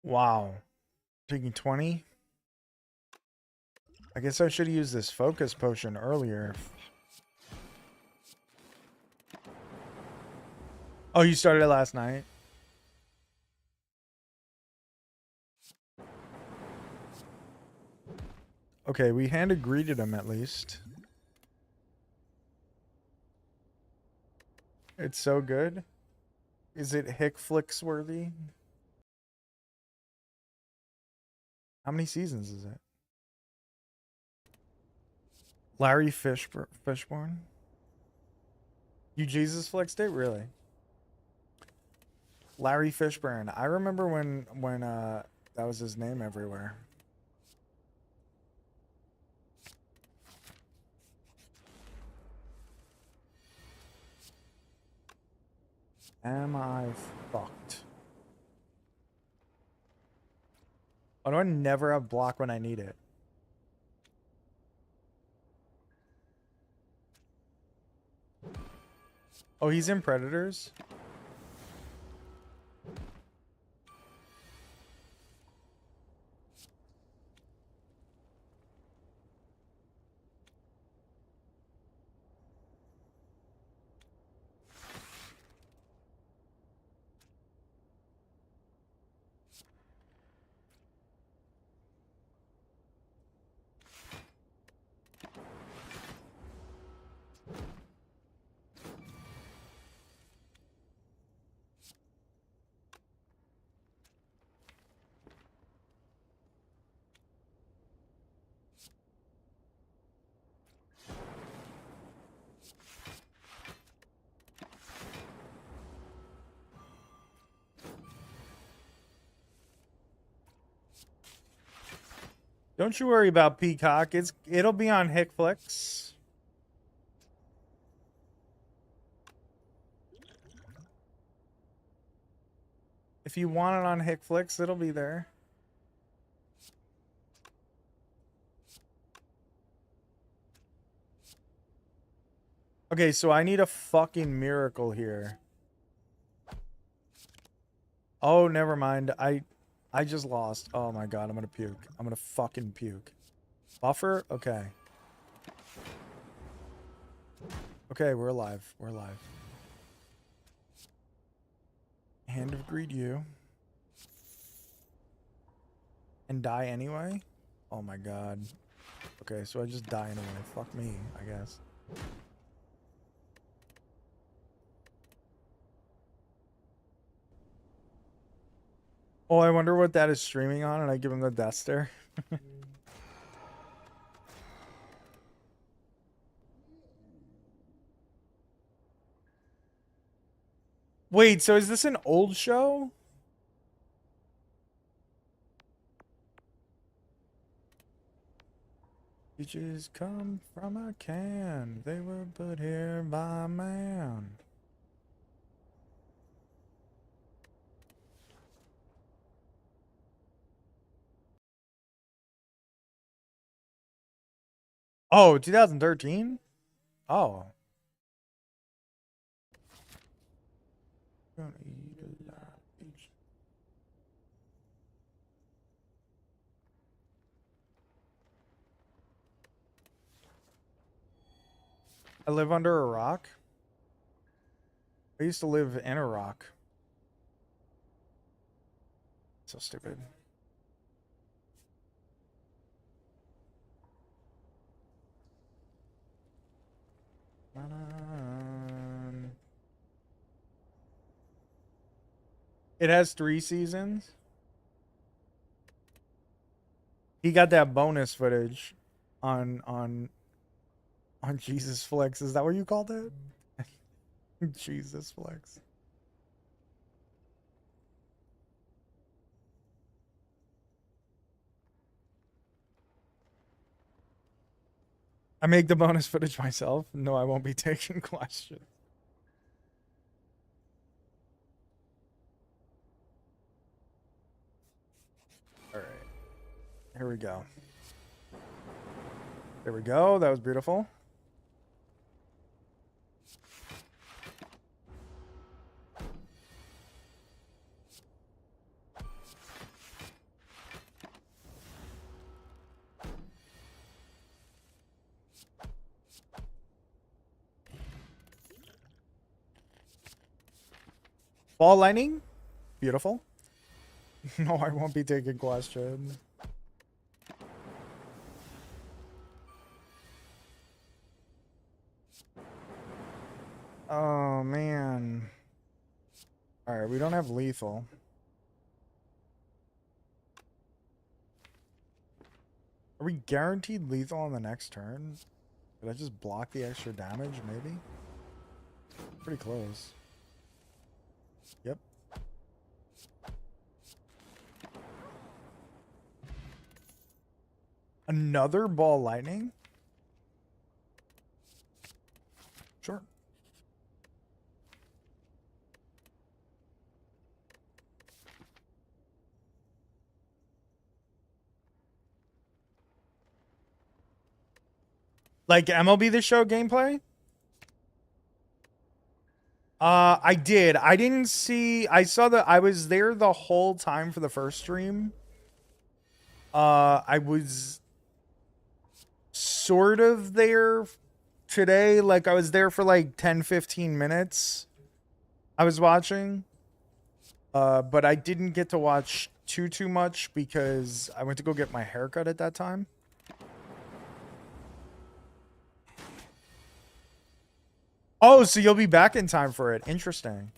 Wow. Taking 20? I guess I should have used this focus potion earlier. Oh, you started it last night? Okay, we Hand of Greeted him at least. It's so good. Is it Hickflix worthy? How many seasons is it? Larry Fishburne? You Jesus flexed it? Really? Larry Fishburne. I remember when that was his name everywhere. Am I fucked? Why do I never have block when I need it? Oh, he's in Predators? Don't you worry about Peacock. It'll be on Hickflix. If you want it on Hickflix, it'll be there. Okay, so I need a fucking miracle here. Oh, never mind. I just lost. Oh my god, I'm gonna puke. I'm gonna fucking puke. Buffer? Okay. Okay, we're alive. We're alive. Hand of Greed you. And die anyway? Oh my god. Okay, so I just die anyway. Fuck me, I guess. Oh, I wonder what that is streaming on, and I give him the death stare. Wait, so is this an old show? Peaches come from a can. They were put here by man. Oh, 2013? Oh. I live under a rock. I used to live in a rock. So stupid. It has 3 seasons. He got that bonus footage on Jesus Flex. Is that what you called it? Jesus Flex. I make the bonus footage myself. No, I won't be taking questions. All right. Here we go. There we go. That was beautiful. Ball lightning. Beautiful. No, I won't be taking questions. Oh, man. All right, we don't have lethal. Are we guaranteed lethal on the next turn? Did I just block the extra damage, maybe? Pretty close. Yep. Another ball lightning? Sure. Like MLB The Show gameplay? I did. I didn't see. I saw that I was there the whole time for the first stream. I was sort of there today. Like I was there for like 10-15 minutes. I was watching. But I didn't get to watch too much because I went to go get my haircut at that time. Oh, so you'll be back in time for it. Interesting.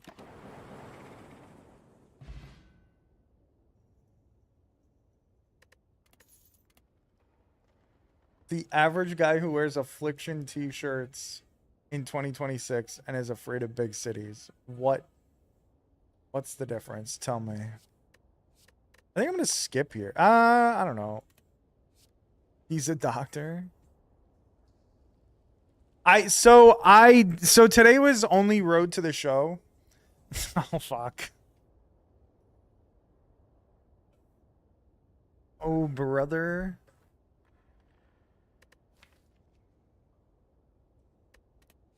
The average guy who wears Affliction t-shirts in 2026 and is afraid of big cities. What's the difference? Tell me. I think I'm gonna skip here. I don't know. He's a doctor. So today was only road to the show. Oh fuck. Oh brother.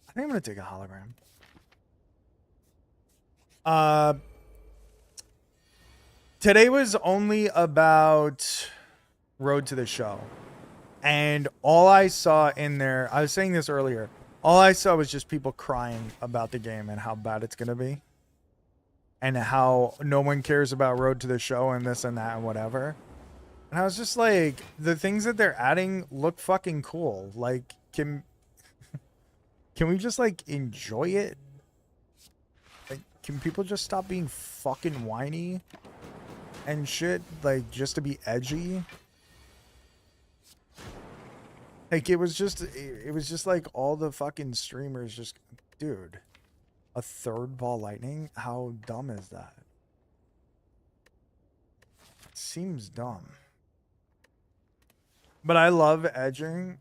I think I'm gonna take a hologram. Today was only about road to the show. And all I saw in there, I was saying this earlier, all I saw was just people crying about the game and how bad it's going to be. And how no one cares about road to the show and this and that and whatever. And I was just like, the things that they're adding look fucking cool. Like, can we just like enjoy it? Like, can people just stop being fucking whiny and shit? Like, just to be edgy? Like, it was just like all the fucking streamers just, dude, a third ball lightning? How dumb is that? It seems dumb. But I love edging.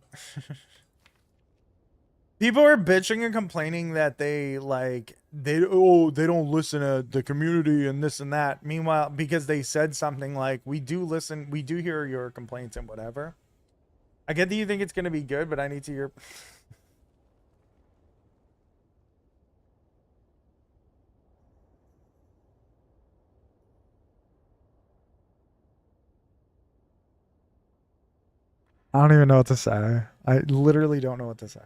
People are bitching and complaining that they don't listen to the community and this and that. Meanwhile, because they said something like, we do listen, we do hear your complaints and whatever. I get that you think it's going to be good, but I need to hear. I don't even know what to say. I literally don't know what to say.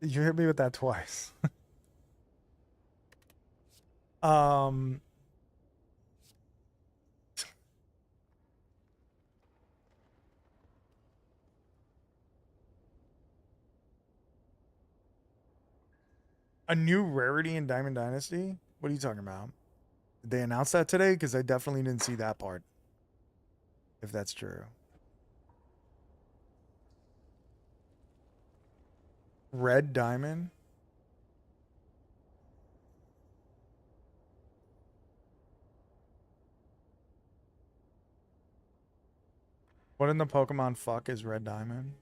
You hit me with that twice. um, a new rarity in Diamond Dynasty? What are you talking about? Did they announce that today? Because I definitely didn't see that part. If that's true. Red Diamond? What in the Pokemon fuck is Red Diamond?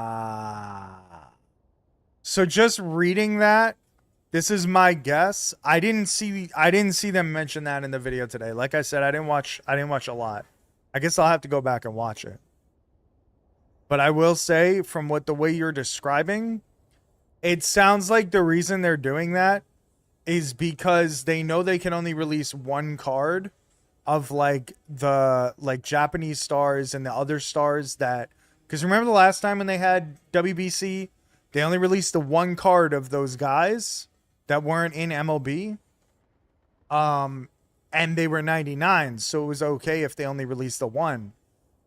Ah. So just reading that, this is my guess. I didn't see them mention that in the video today. Like I said, I didn't watch a lot. I guess I'll have to go back and watch it. But I will say from what the way you're describing, it sounds like the reason they're doing that is because they know they can only release one card of like the like Japanese stars and the other stars that, because remember the last time when they had WBC, they only released the one card of those guys that weren't in MLB. Um and they were 99, so it was okay if they only released the one.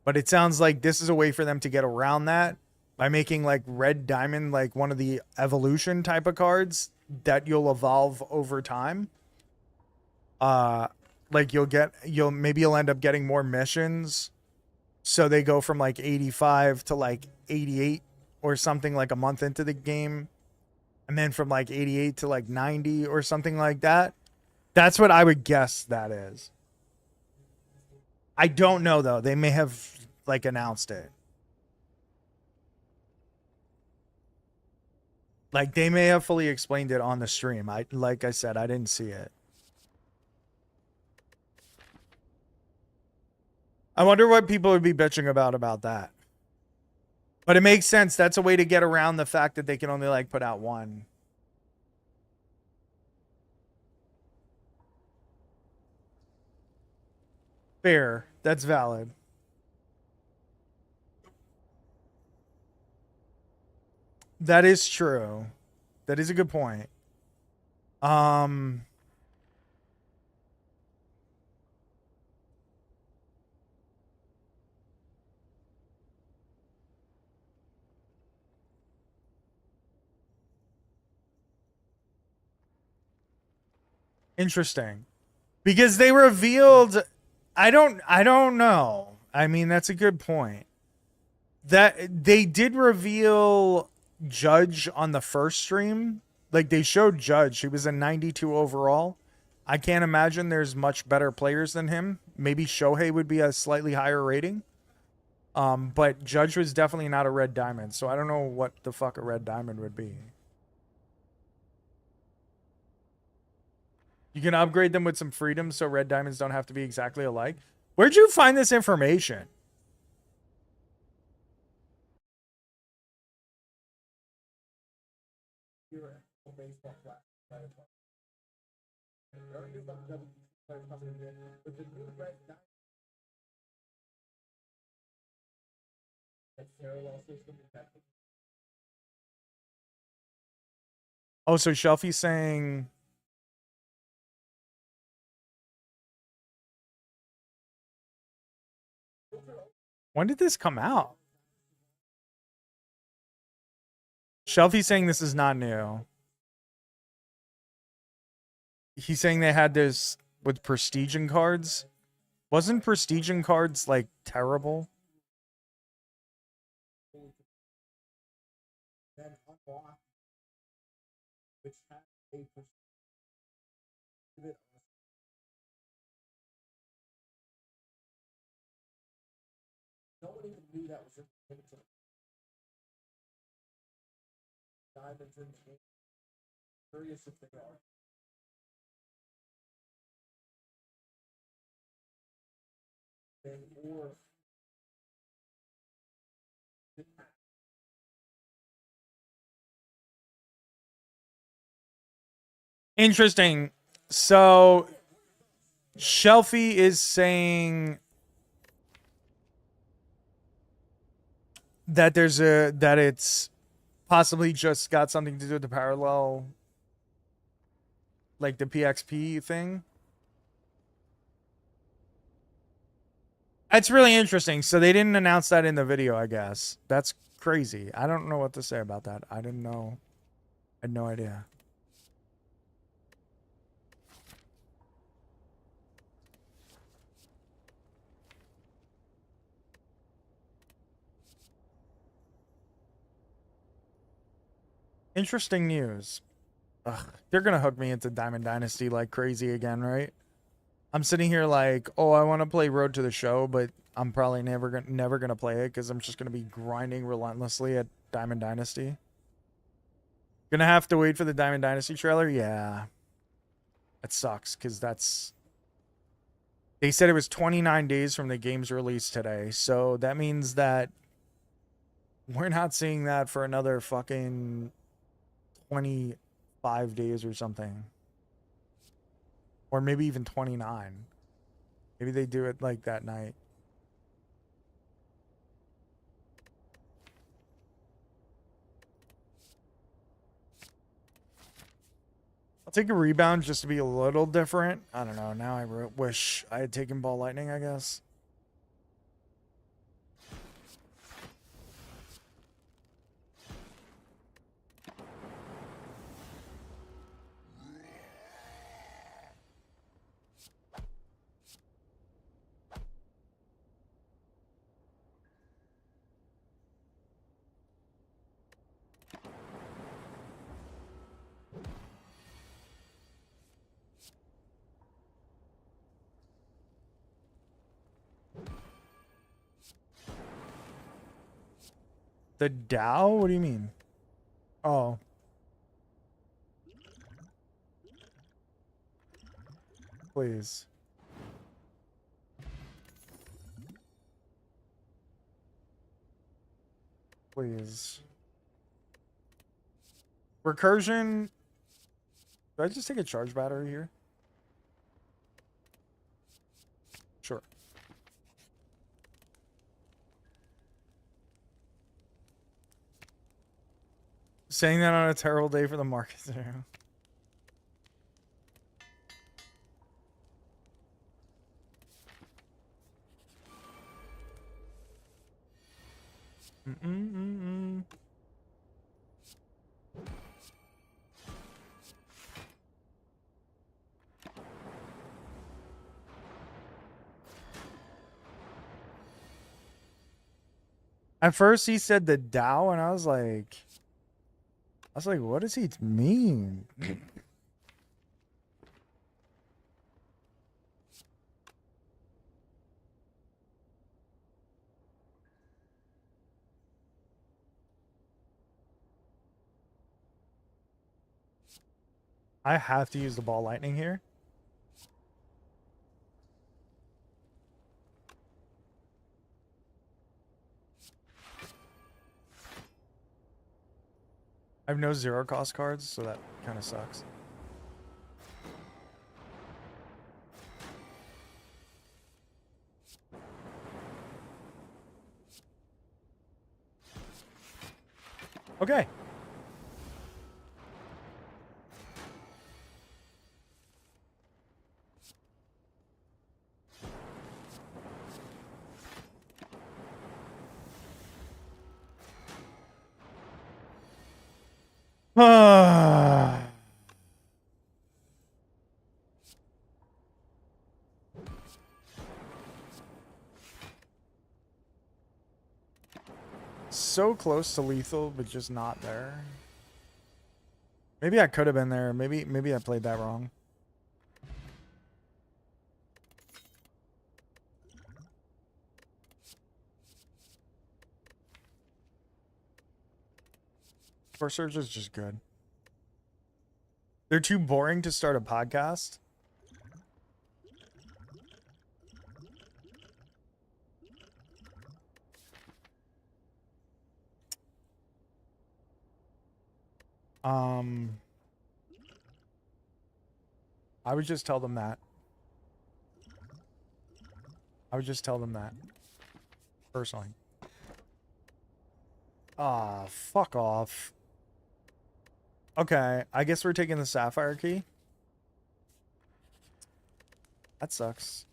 But it sounds like this is a way for them to get around that by making like Red Diamond like one of the evolution type of cards that you'll evolve over time. Uh like you'll end up getting more missions. So they go from like 85 to like 88 or something like a month into the game. And then from like 88 to like 90 or something like that. That's what I would guess that is. I don't know though. They may have like announced it. Like they may have fully explained it on the stream. I like I said, I didn't see it. I wonder what people would be bitching about that. But it makes sense. That's a way to get around the fact that they can only like put out one. Fair. That's valid. That is true. That is a good point. Um Interesting. Because they revealed I don't know. I mean, that's a good point. That they did reveal Judge on the first stream. Like they showed Judge. He was a 92 overall. I can't imagine there's much better players than him. Maybe Shohei would be a slightly higher rating. But Judge was definitely not a red diamond, so I don't know what the fuck a red diamond would be. You can upgrade them with some freedom so red diamonds don't have to be exactly alike. Where'd you find this information? Oh, so Shelfie's saying, when did this come out? Shelfie's saying this is not new. He's saying they had this with prestige and cards. Wasn't prestige and cards like terrible? Interesting. So Shelfie is saying that that it's possibly just got something to do with the parallel, like the PXP thing. It's really interesting. So they didn't announce that in the video, I guess. That's crazy. I don't know what to say about that. I didn't know. I had no idea. Interesting news. Ugh, they're gonna hook me into Diamond Dynasty like crazy again, right? I'm sitting here like, oh, I want to play Road to the Show, but I'm probably never gonna play it because I'm just gonna be grinding relentlessly at Diamond Dynasty. Gonna have to wait for the Diamond Dynasty trailer. Yeah, it sucks because they said it was 29 days from the game's release today, so that means that we're not seeing that for another fucking 25 days or something. Or maybe even 29. Maybe they do it like that night. I'll take a rebound just to be a little different. I don't know. Now I wish I had taken ball lightning, I guess. The Dow? What do you mean? Oh. Please. Please. Recursion. Do I just take a charge battery here? Sure. Saying that on a terrible day for the market. Mm-mm-mm-mm. At first he said the Dow, and I was like, what does he mean? I have to use the ball lightning here. I have no zero cost cards, so that kind of sucks. Okay. So close to lethal, but just not there. Maybe I could have been there. Maybe I played that wrong. Force Surge is just good. They're too boring to start a podcast. Um, I would just tell them that. I would just tell them that. Personally. Ah, fuck off. Okay, I guess we're taking the sapphire key. That sucks.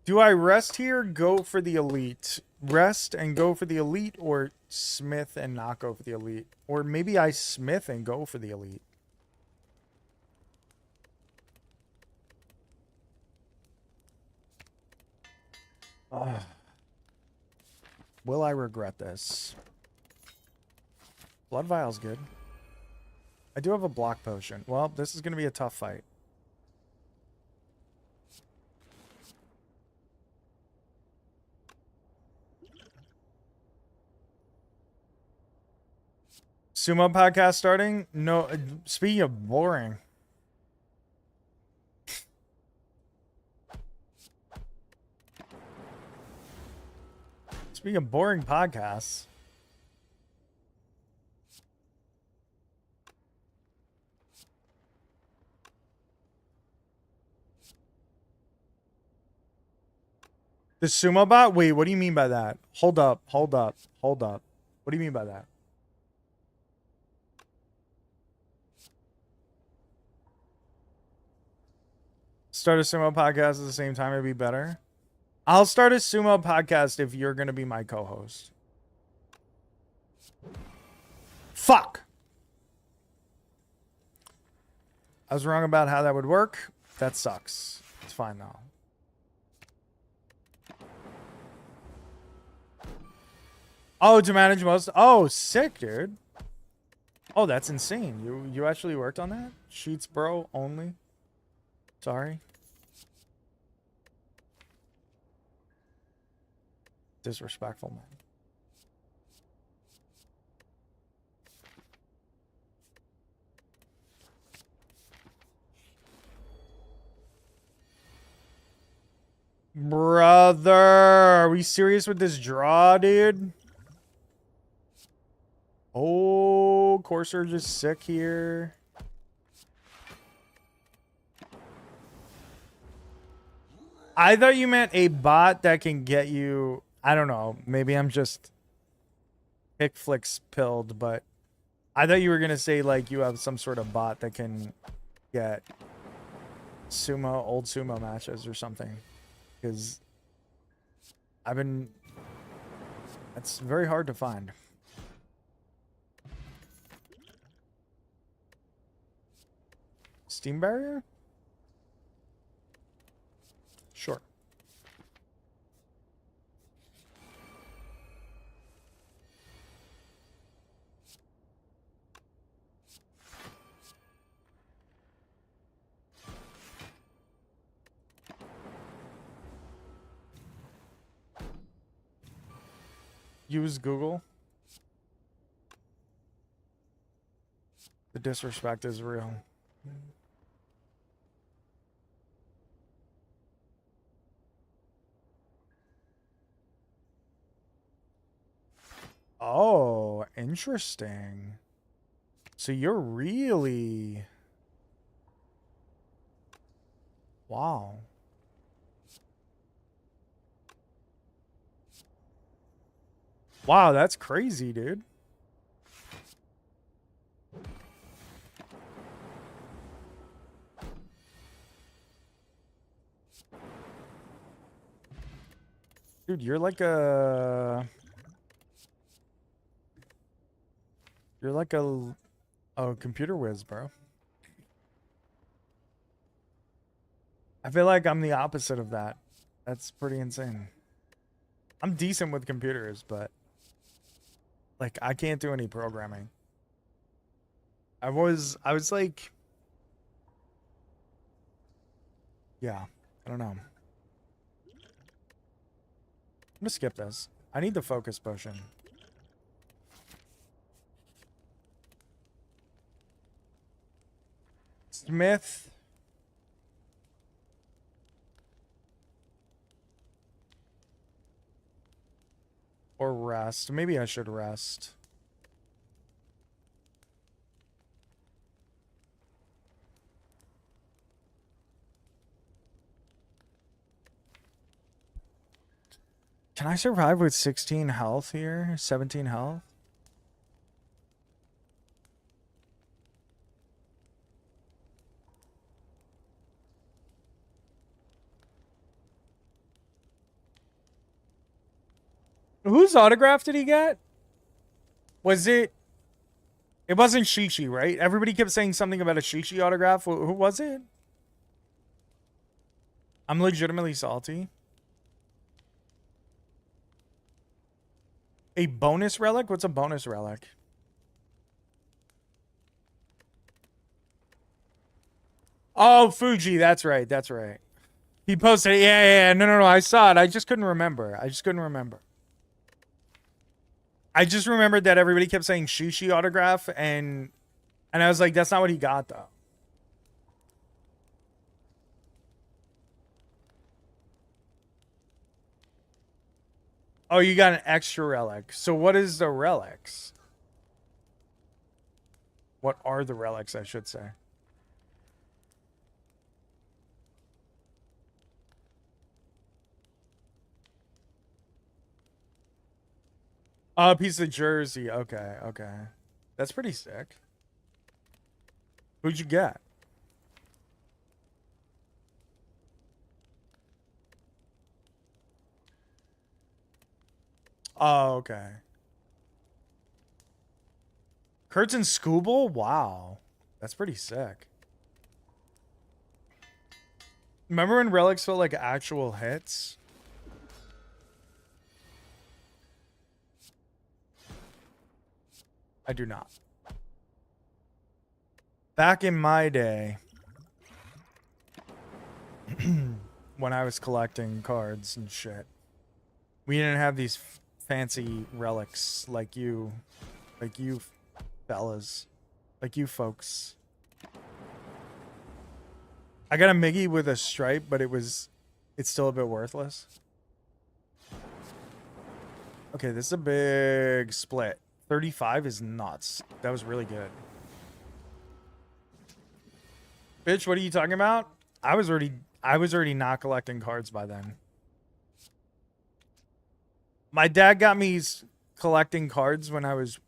Do I rest here, go for the elite? Rest and go for the elite, or smith and not go for the elite? Or maybe I smith and go for the elite. Ugh. Will I regret this? Blood vial's good. I do have a block potion. Well, this is going to be a tough fight. Sumo podcast starting? No, speaking of boring. Speaking of boring podcasts. The sumo bot? Wait, what do you mean by that? Hold up, hold up, hold up. What do you mean by that? Start a sumo podcast at the same time, it'd be better. I'll start a sumo podcast if you're going to be my co-host. Fuck! I was wrong about how that would work. That sucks. It's fine though. Oh, to manage most. Oh, sick, dude. Oh, that's insane. You actually worked on that? Sheets, bro, only. Sorry. Disrespectful, man. Brother, are we serious with this draw, dude? Oh, Core Surge is sick here. I thought you meant a bot that can get you... I don't know. Maybe I'm just pick flicks pilled, but I thought you were going to say, like, you have some sort of bot that can get old sumo matches or something. Because it's very hard to find. Steam barrier? Sure. Use Google. The disrespect is real. Oh, interesting. So you're really... Wow. Wow, that's crazy, dude. Dude, you're like a... You're like a computer whiz, bro. I feel like I'm the opposite of that. That's pretty insane. I'm decent with computers, but like I can't do any programming. I was like, yeah, I don't know. I'm gonna skip this. I need the focus potion. Smith. Or rest. Maybe I should rest. Can I survive with 16 health here? 17 health? Whose autograph did he get? Was it... It wasn't Shishi, right? Everybody kept saying something about a Shishi autograph. Who was it? I'm legitimately salty. A bonus relic? What's a bonus relic? Oh, Fuji. That's right. That's right. He posted it. Yeah. No. I saw it. I just couldn't remember. I just remembered that everybody kept saying Shishi autograph, and I was like, that's not what he got, though. Oh, you got an extra relic. So what is the relics? What are the relics, I should say? Oh, a piece of jersey. Okay. That's pretty sick. Who'd you get? Oh, okay. Kurtz and Scooble? Wow. That's pretty sick. Remember when relics felt like actual hits? I do not. Back in my day, when I was collecting cards and shit, we didn't have these fancy relics like you fellas, like you folks. I got a Miggy with a stripe, but it's still a bit worthless. Okay, this is a big split. 35 is nuts. That was really good. Bitch, what are you talking about? I was already not collecting cards by then. My dad got me collecting cards when I was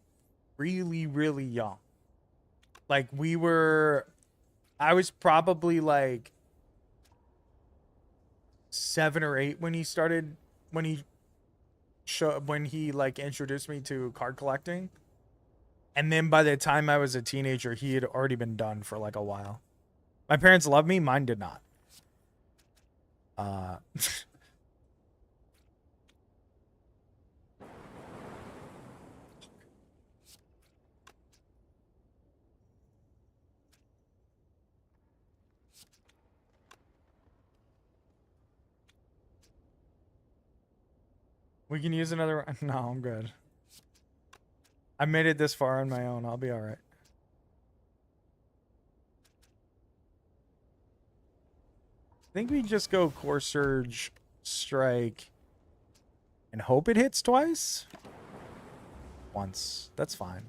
really, really young. Like I was probably like 7 or 8 when he like introduced me to card collecting. And then by the time I was a teenager, he had already been done for like a while. My parents loved me, mine did not. We can use another. No, I'm good. I made it this far on my own. I'll be all right. I think we just go Core Surge, Strike, and hope it hits twice? Once. That's fine.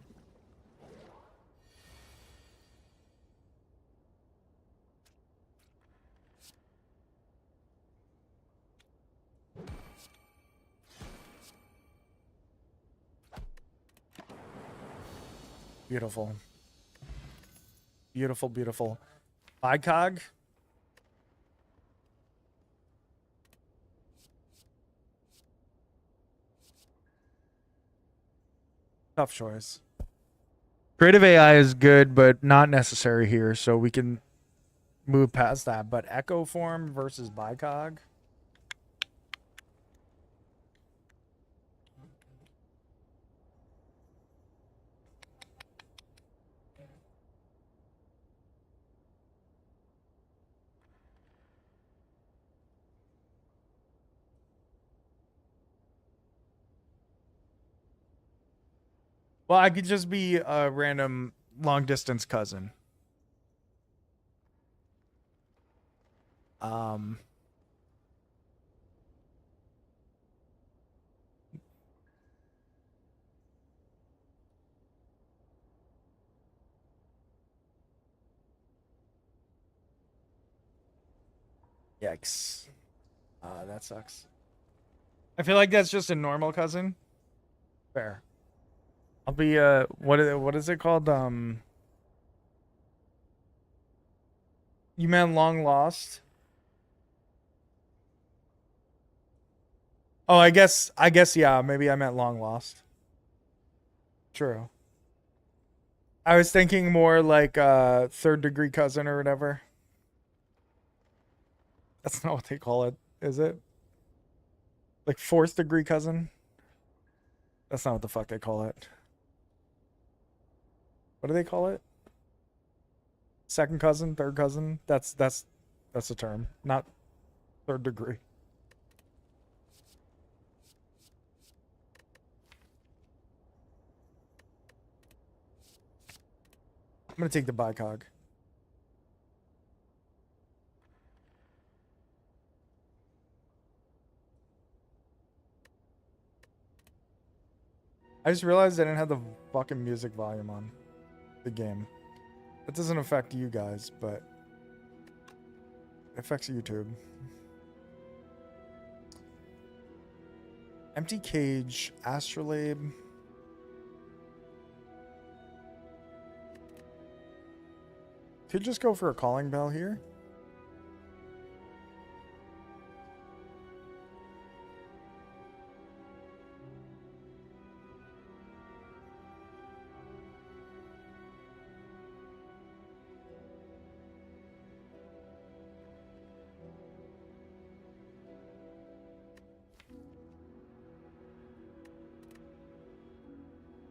Beautiful. Beautiful, beautiful. Bicog? Tough choice. Creative AI is good, but not necessary here, so we can move past that. But Echo Form versus Bicog? Well, I could just be a random long distance cousin. Yikes. That sucks. I feel like that's just a normal cousin. Fair. I'll be what is it called? You meant long lost? Oh, I guess yeah, maybe I meant long lost. True. I was thinking more like third degree cousin or whatever. That's not what they call it, is it? Like fourth degree cousin? That's not what the fuck they call it. What do they call it? Second cousin, third cousin? That's a term, not third degree. I'm gonna take the bicog. I just realized I didn't have the fucking music volume on the game. That doesn't affect you guys, but it affects YouTube. Empty cage, astrolabe. Could just go for a calling bell here.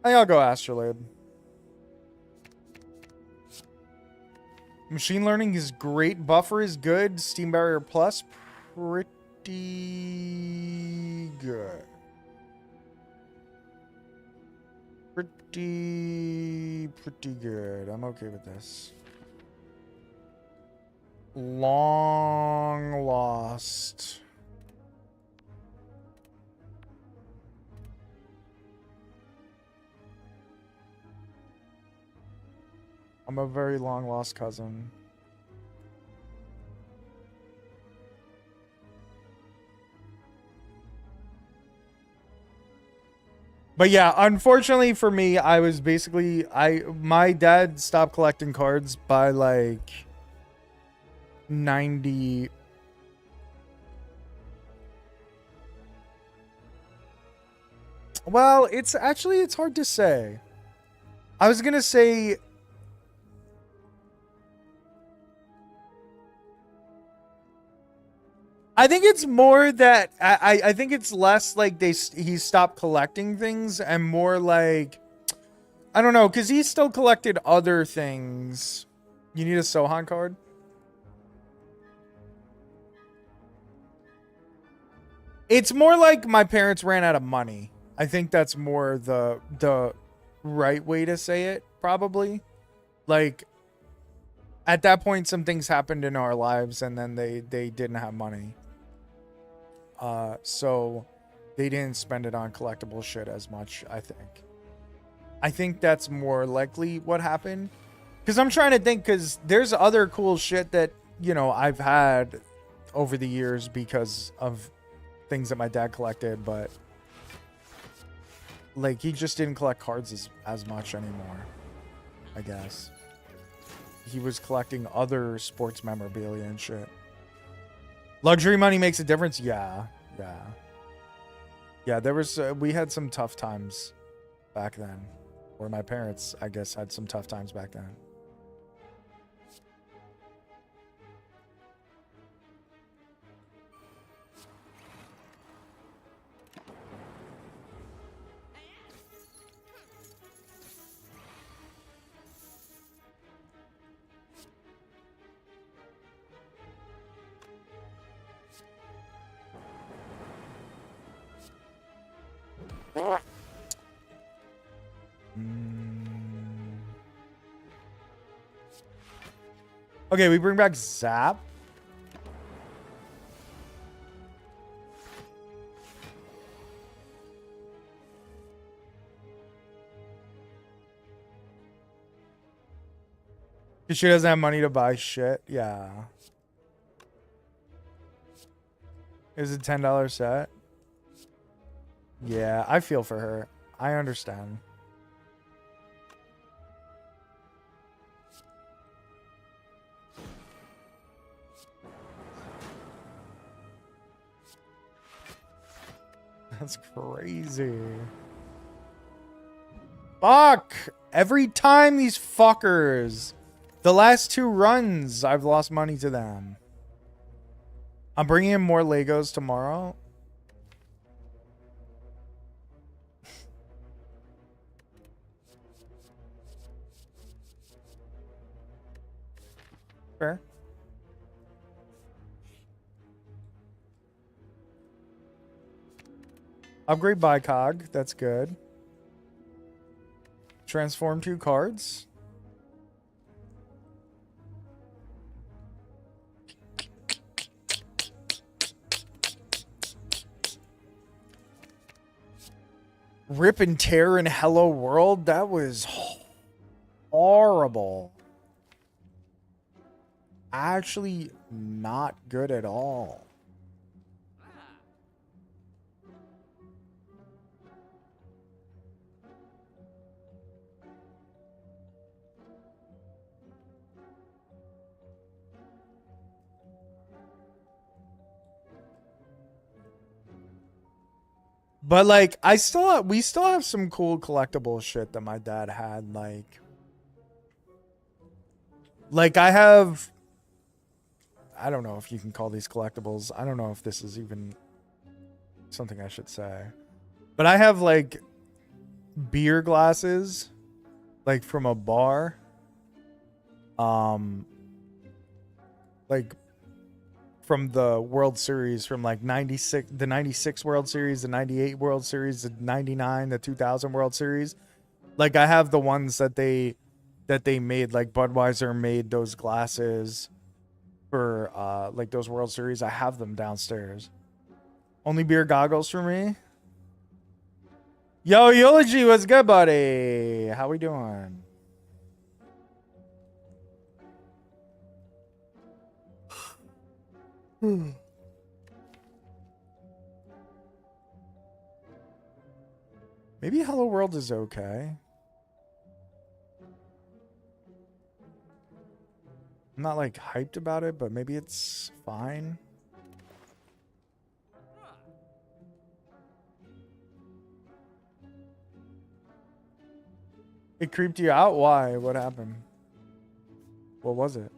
I think I'll go astrolabe. Machine learning is great. Buffer is good. Steam barrier plus, pretty good. Pretty good. I'm okay with this. Long lost. I'm a very long lost cousin. But yeah, unfortunately for me, I was basically my dad stopped collecting cards by like 90. Well, it's hard to say. I was gonna say I think it's more that I think it's less like he stopped collecting things and more like I don't know, because he still collected other things. You need a Sohan card? It's more like my parents ran out of money. I think that's more the right way to say it, probably. Like at that point some things happened in our lives and then they didn't have money. So they didn't spend it on collectible shit as much, I think. I think that's more likely what happened. Because I'm trying to think, because there's other cool shit that, you know, I've had over the years because of things that my dad collected, but like he just didn't collect cards as much anymore, I guess. He was collecting other sports memorabilia and shit. Luxury money makes a difference? Yeah. There was, we had some tough times back then. Or my parents, I guess, had some tough times back then. Okay, we bring back Zap. Because she doesn't have money to buy shit. Yeah. It was a $10 set. Yeah, I feel for her. I understand. That's crazy. Fuck! Every time these fuckers. The last 2 runs, I've lost money to them. I'm bringing in more Legos tomorrow. Fair. Upgrade Bicog. That's good. Transform 2 cards. Rip and tear in Hello World. That was horrible. Actually, not good at all. But like, we still have some cool collectible shit that my dad had. Like I don't know if you can call these collectibles. I don't know if this is even something I should say. But I have like beer glasses, like from a bar. Like from the World Series, from like 96, the 96 World Series, the 98 World Series, the 99, the 2000 World Series. Like I have the ones that they made, like Budweiser made those glasses for like those World Series. I have them downstairs. Only beer goggles for me. Yo, Eulogy, what's good, buddy? How we doing? Maybe Hello World is okay. I'm not like hyped about it, but maybe it's fine. It creeped you out? Why? What happened? What was it?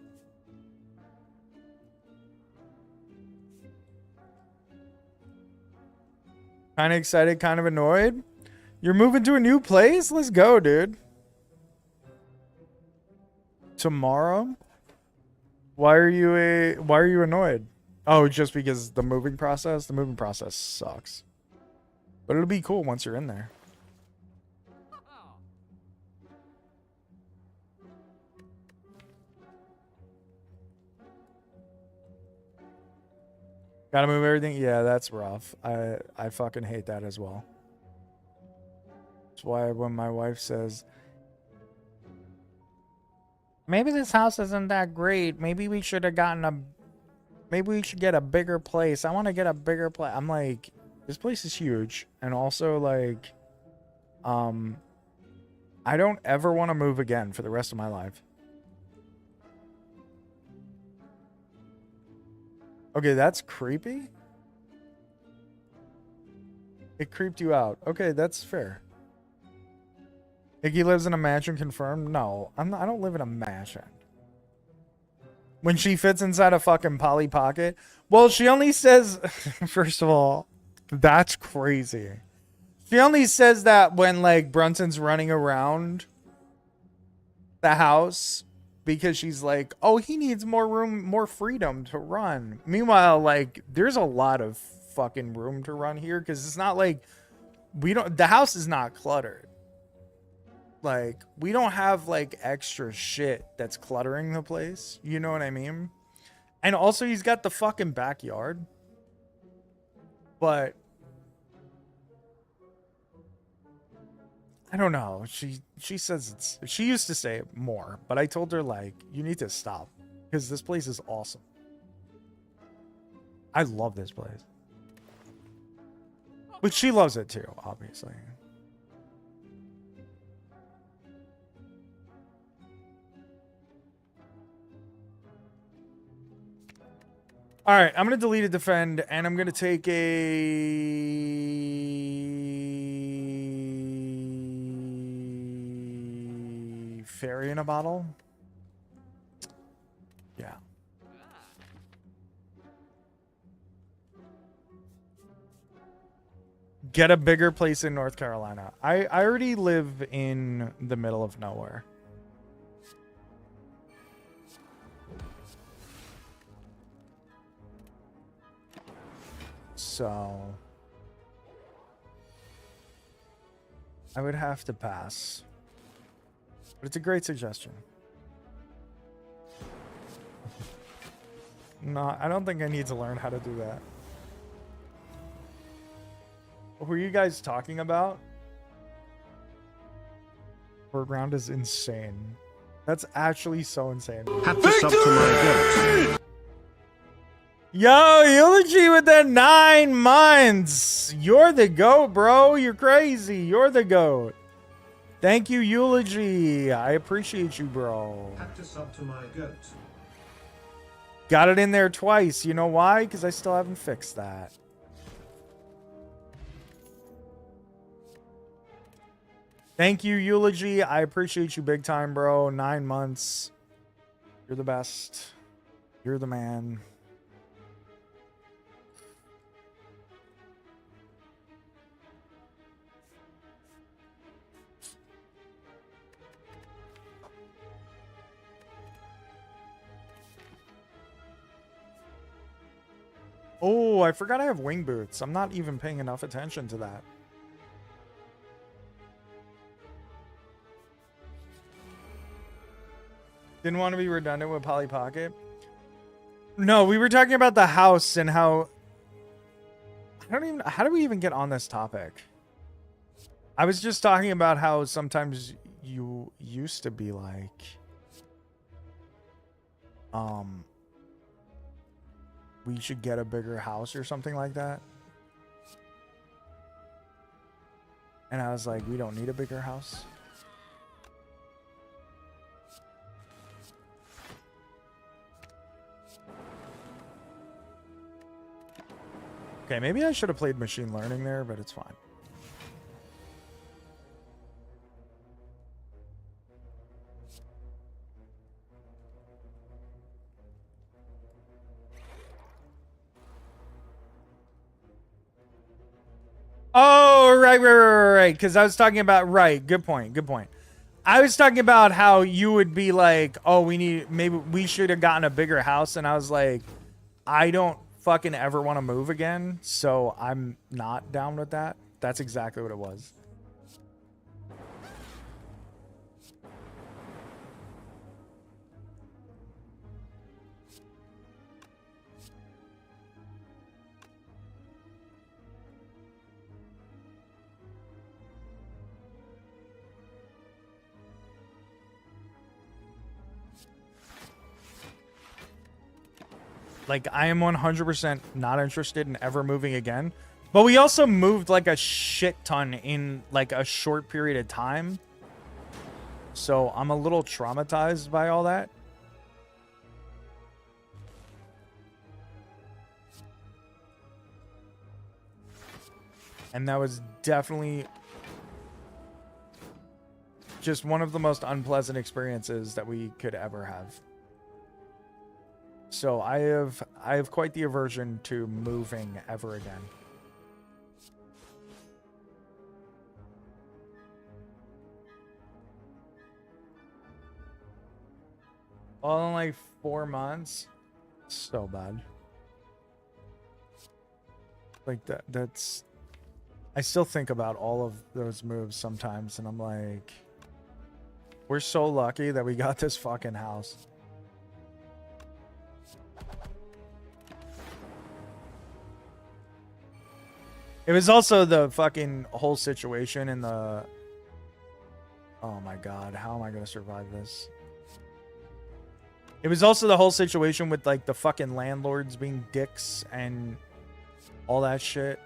Kind of excited, kind of annoyed. You're moving to a new place? Let's go, dude. Tomorrow? Why are you annoyed? Oh, just because the moving process? The moving process sucks. But it'll be cool once you're in there. Gotta move everything? Yeah, that's rough. I fucking hate that as well. That's why when my wife says, maybe this house isn't that great. Maybe we should have maybe we should get a bigger place. I want to get a bigger place. I'm like, this place is huge. And also like, I don't ever want to move again for the rest of my life. Okay, that's creepy. It creeped you out. Okay, that's fair. Iggy lives in a mansion, confirmed? No, I don't live in a mansion. When she fits inside a fucking Polly Pocket? Well, she only says, first of all, that's crazy. She only says that when like Brunson's running around the house, because she's like, oh, he needs more room, more freedom to run. Meanwhile, like, there's a lot of fucking room to run here, because it's not like the house is not cluttered. Like, we don't have like extra shit that's cluttering the place. You know what I mean? And also, he's got the fucking backyard. But I don't know. She says she used to say it more, but I told her like, you need to stop, because this place is awesome. I love this place. But she loves it too, obviously. All right, I'm going to delete a defend, and I'm going to take a fairy in a bottle. Yeah. Get a bigger place in North Carolina. I already live in the middle of nowhere. So I would have to pass. But it's a great suggestion. No, I don't think I need to learn how to do that. What were you guys talking about? Foreground is insane. That's actually so insane. Had to sub to my goat. Yo, Eulogy with the 9 months. You're the GOAT, bro. You're crazy. You're the GOAT. Thank you, Eulogy. I appreciate you, bro. Had to sub to my goat. Got it in there twice. You know why? Because I still haven't fixed that. Thank you, Eulogy. I appreciate you big time, bro. 9 months. You're the best. You're the man. Oh, I forgot I have wing boots. I'm not even paying enough attention to that. Didn't want to be redundant with Polly Pocket. No, we were talking about the house and how... I don't even... How do we even get on this topic? I was just talking about how sometimes you used to be like... we should get a bigger house or something like that. And I was like, we don't need a bigger house. Okay, maybe I should have played machine learning there, but it's fine. Oh, right. Because I was talking about, right. Good point. I was talking about how you would be like, oh, maybe we should have gotten a bigger house. And I was like, I don't fucking ever want to move again. So I'm not down with that. That's exactly what it was. Like, I am 100% not interested in ever moving again. But we also moved like a shit ton in like a short period of time. So I'm a little traumatized by all that. And that was definitely just one of the most unpleasant experiences that we could ever have. So I have quite the aversion to moving ever again. All in like 4 months. So bad. Like that's I still think about all of those moves sometimes and I'm like, we're so lucky that we got this fucking house. It was also the fucking whole situation in the... Oh my god, how am I going to survive this? It was also the whole situation with like the fucking landlords being dicks and all that shit.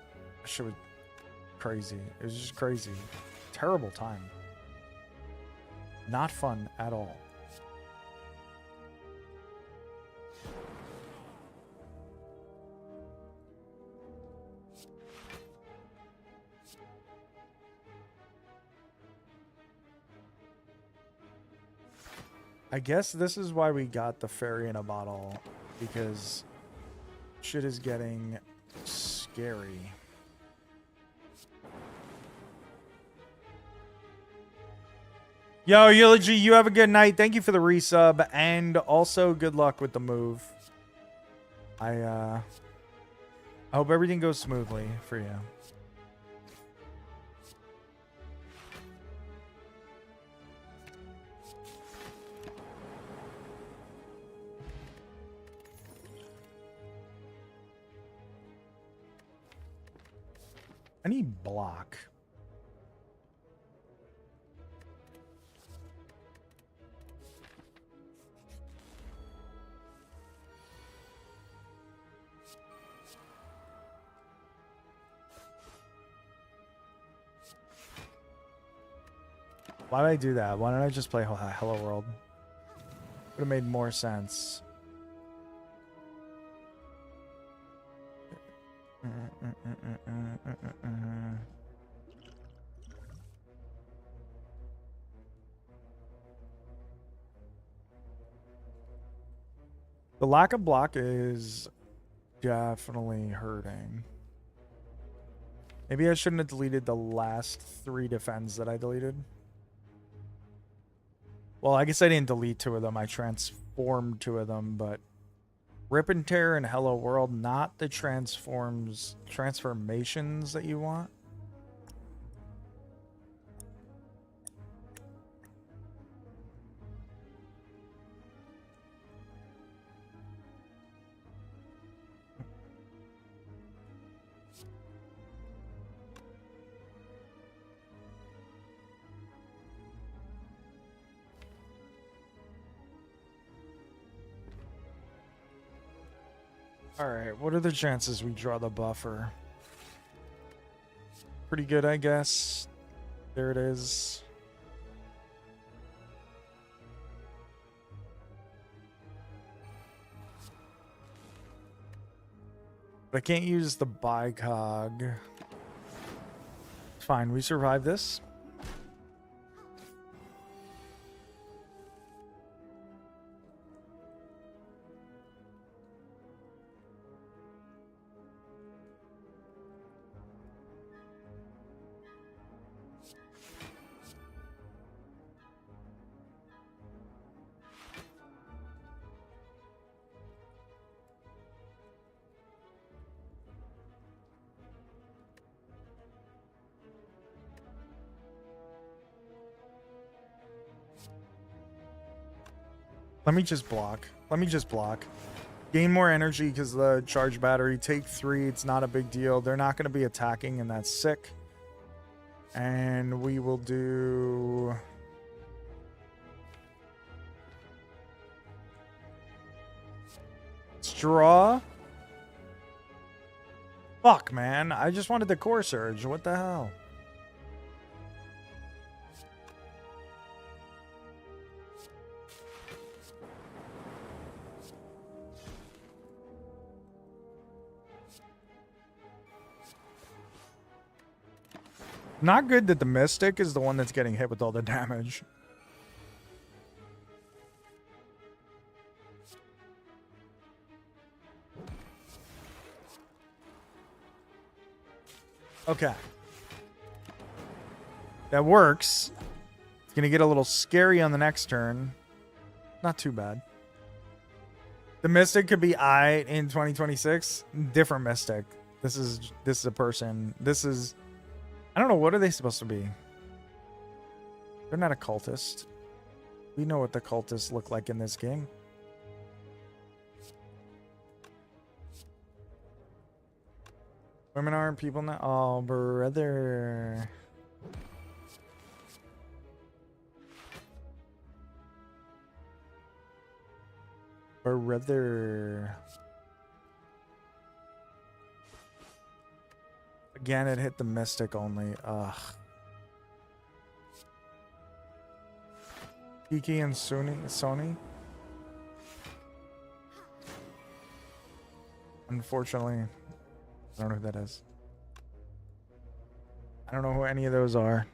crazy. It was just crazy. Terrible time. Not fun at all. I guess this is why we got the fairy in a bottle, because shit is getting scary. Yo, Eulogy, you have a good night. Thank you for the resub, and also good luck with the move. I hope everything goes smoothly for you. I need block. Why did I do that? Why don't I just play Hello World? Would have made more sense. The lack of block is definitely hurting. Maybe I shouldn't have deleted the last 3 defends that I deleted. Well, I guess I didn't delete 2 of them. I transformed 2 of them, but Rip and Tear and Hello World, not the transformations that you want. Alright, what are the chances we draw the buffer? Pretty good, I guess. There it is. But I can't use the bicog. Fine, we survived this. Let me just block. Let me just block. Gain more energy because the charge battery. Take 3. It's not a big deal. They're not going to be attacking, and that's sick. And we will do... Straw. Fuck, man. I just wanted the core surge. What the hell? Not good that the Mystic is the one that's getting hit with all the damage. Okay. That works. It's going to get a little scary on the next turn. Not too bad. The Mystic could be in 2026. Different Mystic. This is a person. This is... I don't know. What are they supposed to be? They're not a cultist. We know what the cultists look like in this game. Women aren't people now. Oh, brother. Brother. Again, it hit the Mystic only. Ugh. Kiki and Sony. Unfortunately, I don't know who that is. I don't know who any of those are.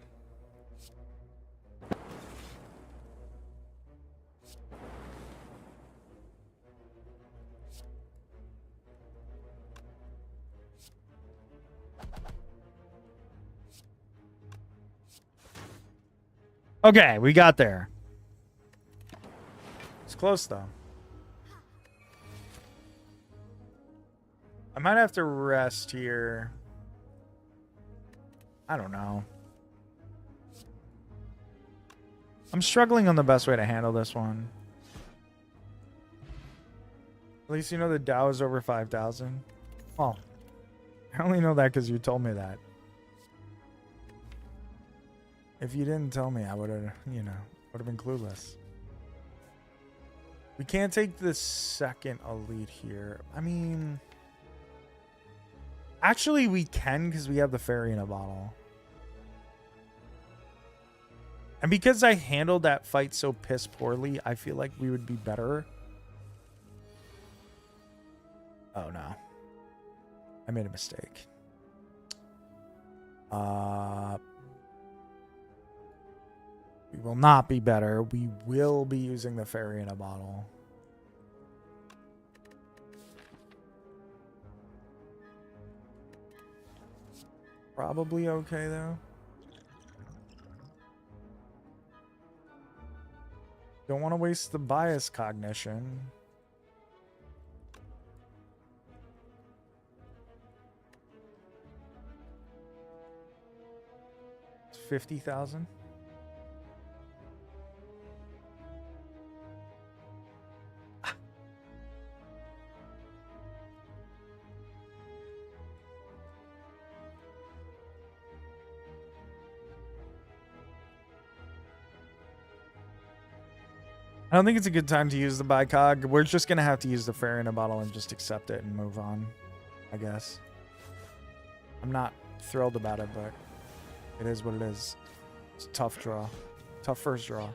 Okay, we got there. It's close though. I might have to rest here. I don't know. I'm struggling on the best way to handle this one. At least you know the Dow is over 5,000. Oh, I only know that because you told me that. If you didn't tell me, I would have, you know, would have been clueless. We can't take the second elite here. I mean, actually we can because we have the fairy in a bottle. And because I handled that fight so piss poorly, I feel like we would be better. Oh no. I made a mistake. We will not be better. We will be using the fairy in a bottle. Probably okay though. Don't want to waste the bias cognition. It's 50,000. I don't think it's a good time to use the bicog. We're just going to have to use the fairy in a bottle and just accept it and move on, I guess. I'm not thrilled about it, but it is what it is. It's a tough draw. Tough first draw.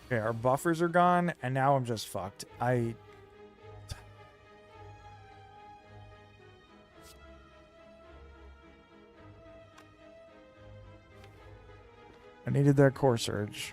Okay, our buffers are gone, and now I'm just fucked. I needed that core surge.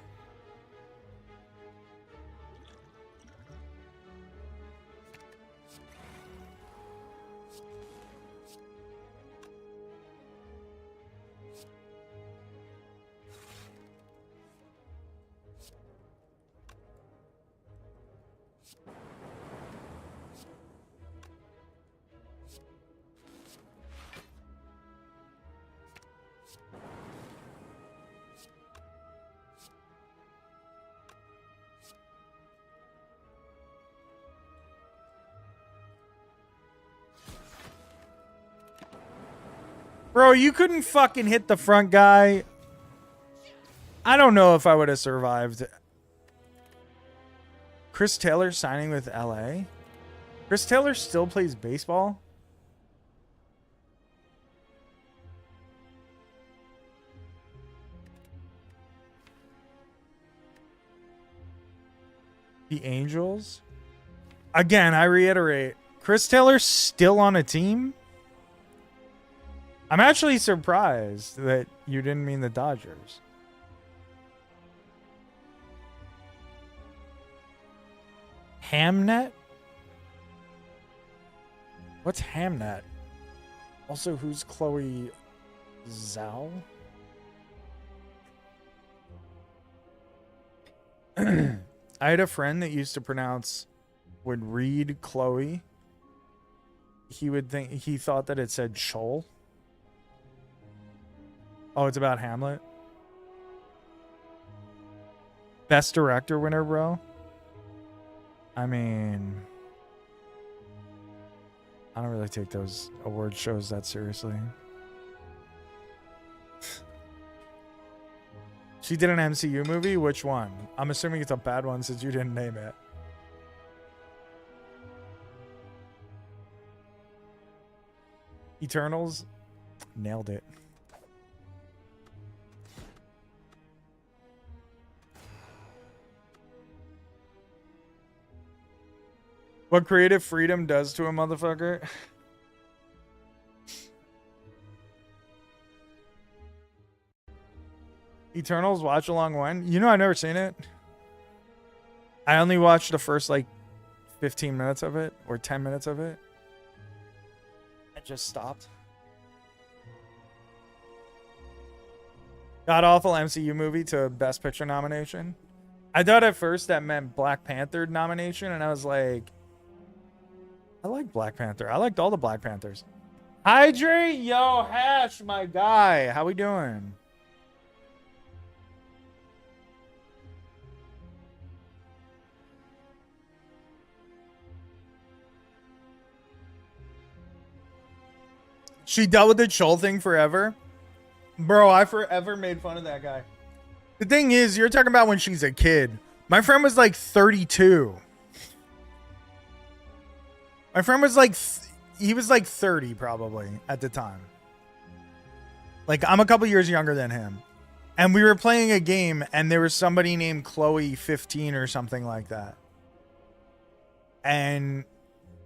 Bro, you couldn't fucking hit the front guy. I don't know if I would have survived. Chris Taylor signing with LA? Chris Taylor still plays baseball? The Angels? Again, I reiterate, Chris Taylor's still on a team? I'm actually surprised that you didn't mean the Dodgers. Hamnet? What's Hamnet? Also, who's Chloe Zhao? I had a friend that used to would read Chloe. He thought that it said Chol. Oh, it's about Hamlet. Best director winner, bro. I mean, I don't really take those award shows that seriously. She did an MCU movie? Which one? I'm assuming it's a bad one since you didn't name it. Eternals? Nailed it. What creative freedom does to a motherfucker? Eternals watch along when? You know, I've never seen it. I only watched the first like 15 minutes of it or 10 minutes of it. I just stopped. God awful MCU movie to Best Picture nomination. I thought at first that meant Black Panther nomination, and I was like, I like Black Panther. I liked all the Black Panthers. Hydrate, yo, Hash, my guy. How we doing? She dealt with the Chol thing forever. Bro, I forever made fun of that guy. The thing is, you're talking about when she's a kid. My friend was like 32. My friend was like, he was like 30 probably at the time. Like, I'm a couple years younger than him. And we were playing a game and there was somebody named Chloe 15 or something like that. And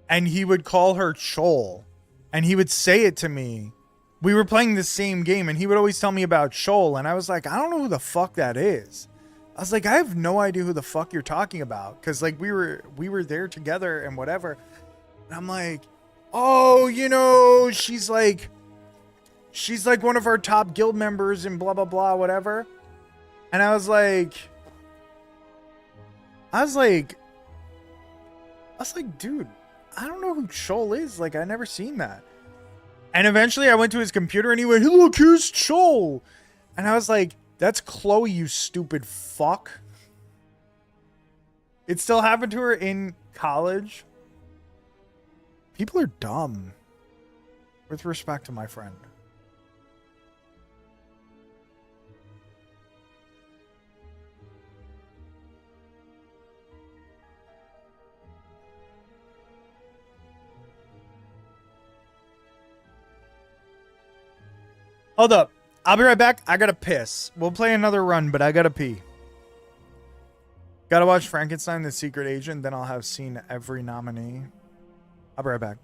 he would call her Chol. And he would say it to me. We were playing the same game and he would always tell me about Chol. And I was like, I don't know who the fuck that is. I was like, I have no idea who the fuck you're talking about. Cause like we were there together and whatever. And I'm like, oh, you know, she's like one of our top guild members and blah, blah, blah, whatever. And I was like, dude, I don't know who Chol is. Like, I never seen that. And eventually I went to his computer and he went, hey, look, here's Chol. And I was like, that's Chloe, you stupid fuck. It still happened to her in college. People are dumb. With respect to my friend. Hold up. I'll be right back. I gotta piss. We'll play another run, but I gotta pee. Gotta watch Frankenstein, the Secret Agent, then I'll have seen every nominee. I'll be right back.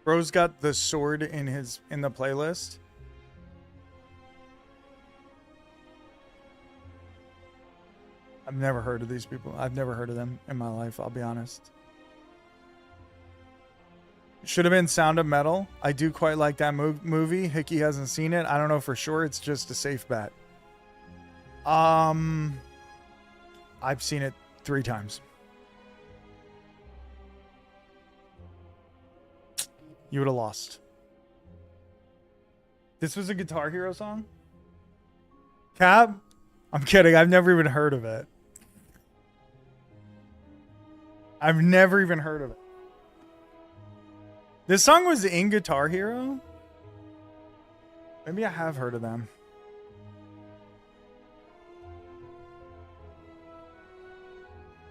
Bro's got the sword in the playlist. I've never heard of these people. I've never heard of them in my life, I'll be honest. Should have been Sound of Metal. I do quite like that movie. Hickey hasn't seen it. I don't know for sure. It's just a safe bet. I've seen it 3 times. You would have lost. This was a Guitar Hero song? Cab? I'm kidding. I've never even heard of it. I've never even heard of it. This song was in Guitar Hero? Maybe I have heard of them.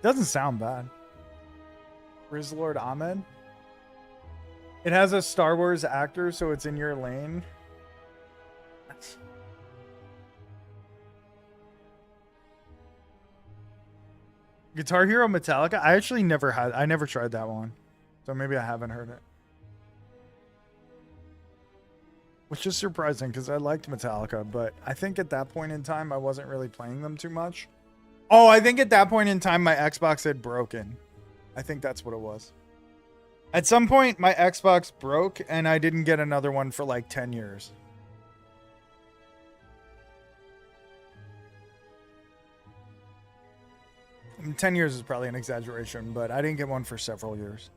Doesn't sound bad. Rizzlord Ahmed? It has a Star Wars actor, so it's in your lane. Guitar Hero Metallica? I actually I never tried that one. So maybe I haven't heard it. Which is surprising because I liked Metallica, but I think at that point in time I wasn't really playing them too much. Oh, I think at that point in time my Xbox had broken. I think that's what it was. At some point my Xbox broke and I didn't get another one for like 10 years. I mean, 10 years is probably an exaggeration, but I didn't get one for several years.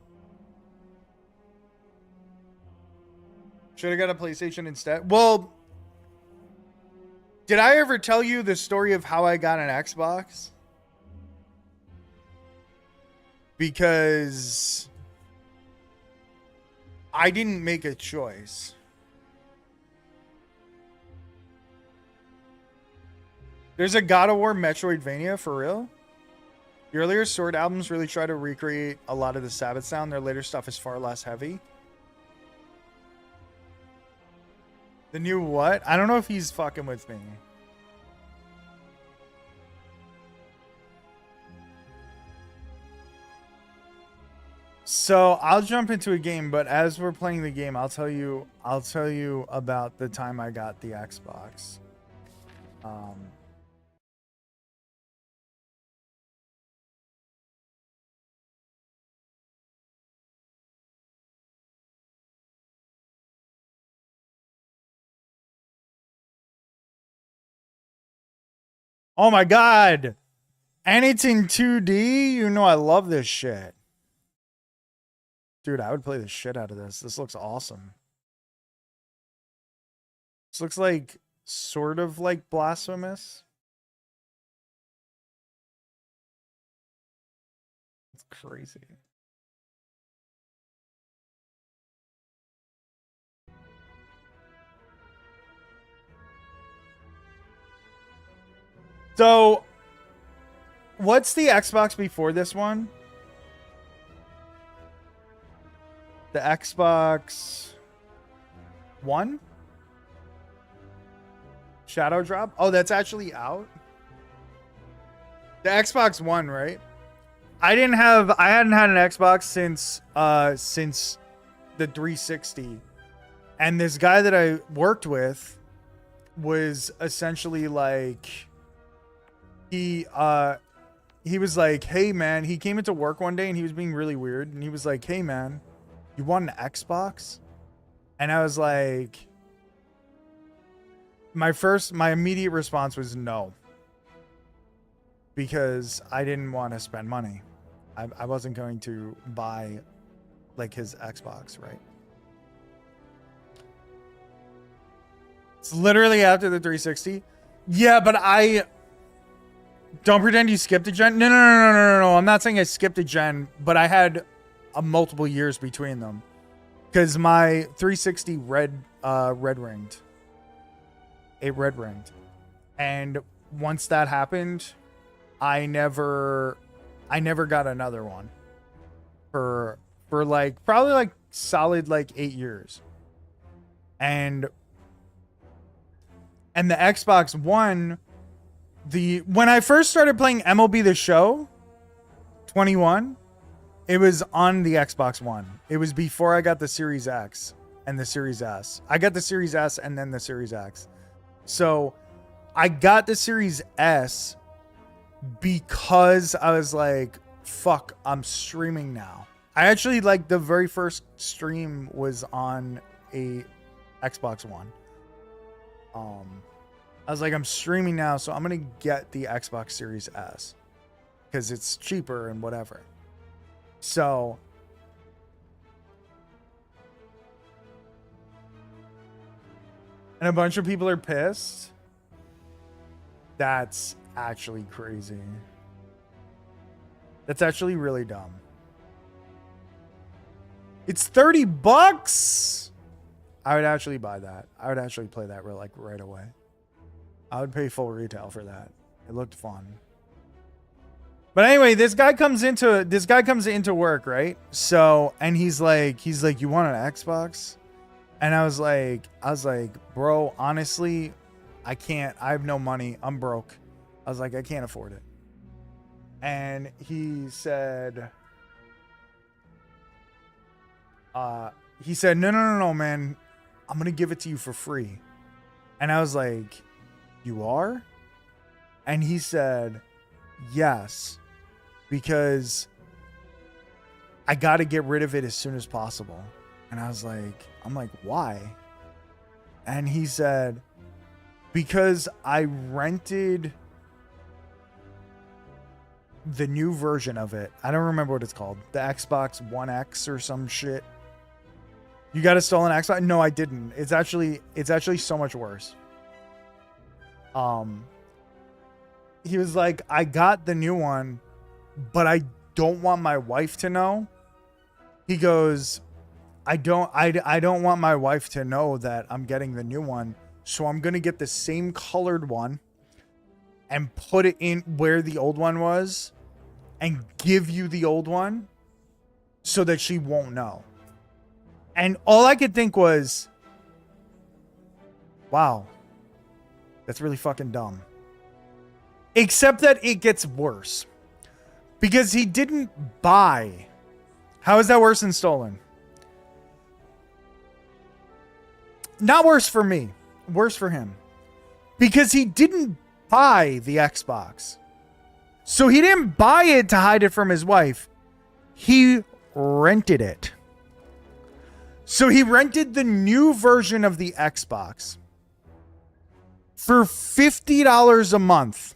Should have got a PlayStation instead. Well, did I ever tell you the story of how I got an Xbox? Because I didn't make a choice. There's a God of War Metroidvania for real? The earlier Sword albums really try to recreate a lot of the Sabbath sound. Their later stuff is far less heavy. The new what? I don't know if he's fucking with me. So I'll jump into a game, but as we're playing the game, I'll tell you about the time I got the Xbox. Oh my god! And it's in 2D? You know I love this shit. Dude, I would play the shit out of this. This looks awesome. This looks like sort of like Blasphemous. It's crazy. So, what's the Xbox before this one? The Xbox One? Shadow Drop? Oh, that's actually out? The Xbox One, right? I hadn't had an Xbox since the 360. And this guy that I worked with was essentially like he was like, "Hey man," he came into work one day and he was being really weird and he was like, "Hey man, you want an Xbox?" And I was like, my immediate response was no. Because I didn't want to spend money. I wasn't going to buy like his Xbox, right? It's literally after the 360. Yeah, but don't pretend you skipped a gen. No. I'm not saying I skipped a gen, but I had multiple years between them because my 360 red ringed. It red ringed, and once that happened, I never got another one for like probably like solid like 8 years, and the Xbox One. When I first started playing MLB The Show 21, It was on the Xbox One. It was before I got the Series X and the Series S. I got the Series S and then the Series X. So I got the Series S because I was like, fuck, I'm streaming now. I actually, like, the very first stream was on a Xbox One. I was like, I'm streaming now, so I'm going to get the Xbox Series S because it's cheaper and whatever. So and a bunch of people are pissed. That's actually crazy. That's actually really dumb. It's $30. I would actually buy that. I would actually play that right away. I would pay full retail for that. It looked fun. But anyway, this guy comes into work, right? So, and he's like, you want an Xbox? And I was like, bro, honestly, I can't. I have no money. I'm broke. I was like, I can't afford it. And he said, no, man. I'm going to give it to you for free. And I was like, you are? And he said, yes, because I got to get rid of it as soon as possible. And I was like, why? And he said, because I rented the new version of it. I don't remember what it's called. The Xbox One X or some shit. You got a stolen Xbox? No, I didn't. It's actually so much worse. He was like, I got the new one, but I don't want my wife to know. He goes, I don't want my wife to know that I'm getting the new one. So I'm going to get the same colored one and put it in where the old one was and give you the old one so that she won't know. And all I could think was, wow, that's really fucking dumb. Except that it gets worse. Because he didn't buy. How is that worse than stolen? Not worse for me. Worse for him. Because he didn't buy the Xbox. So he didn't buy it to hide it from his wife. He rented it. So he rented the new version of the Xbox for $50 a month.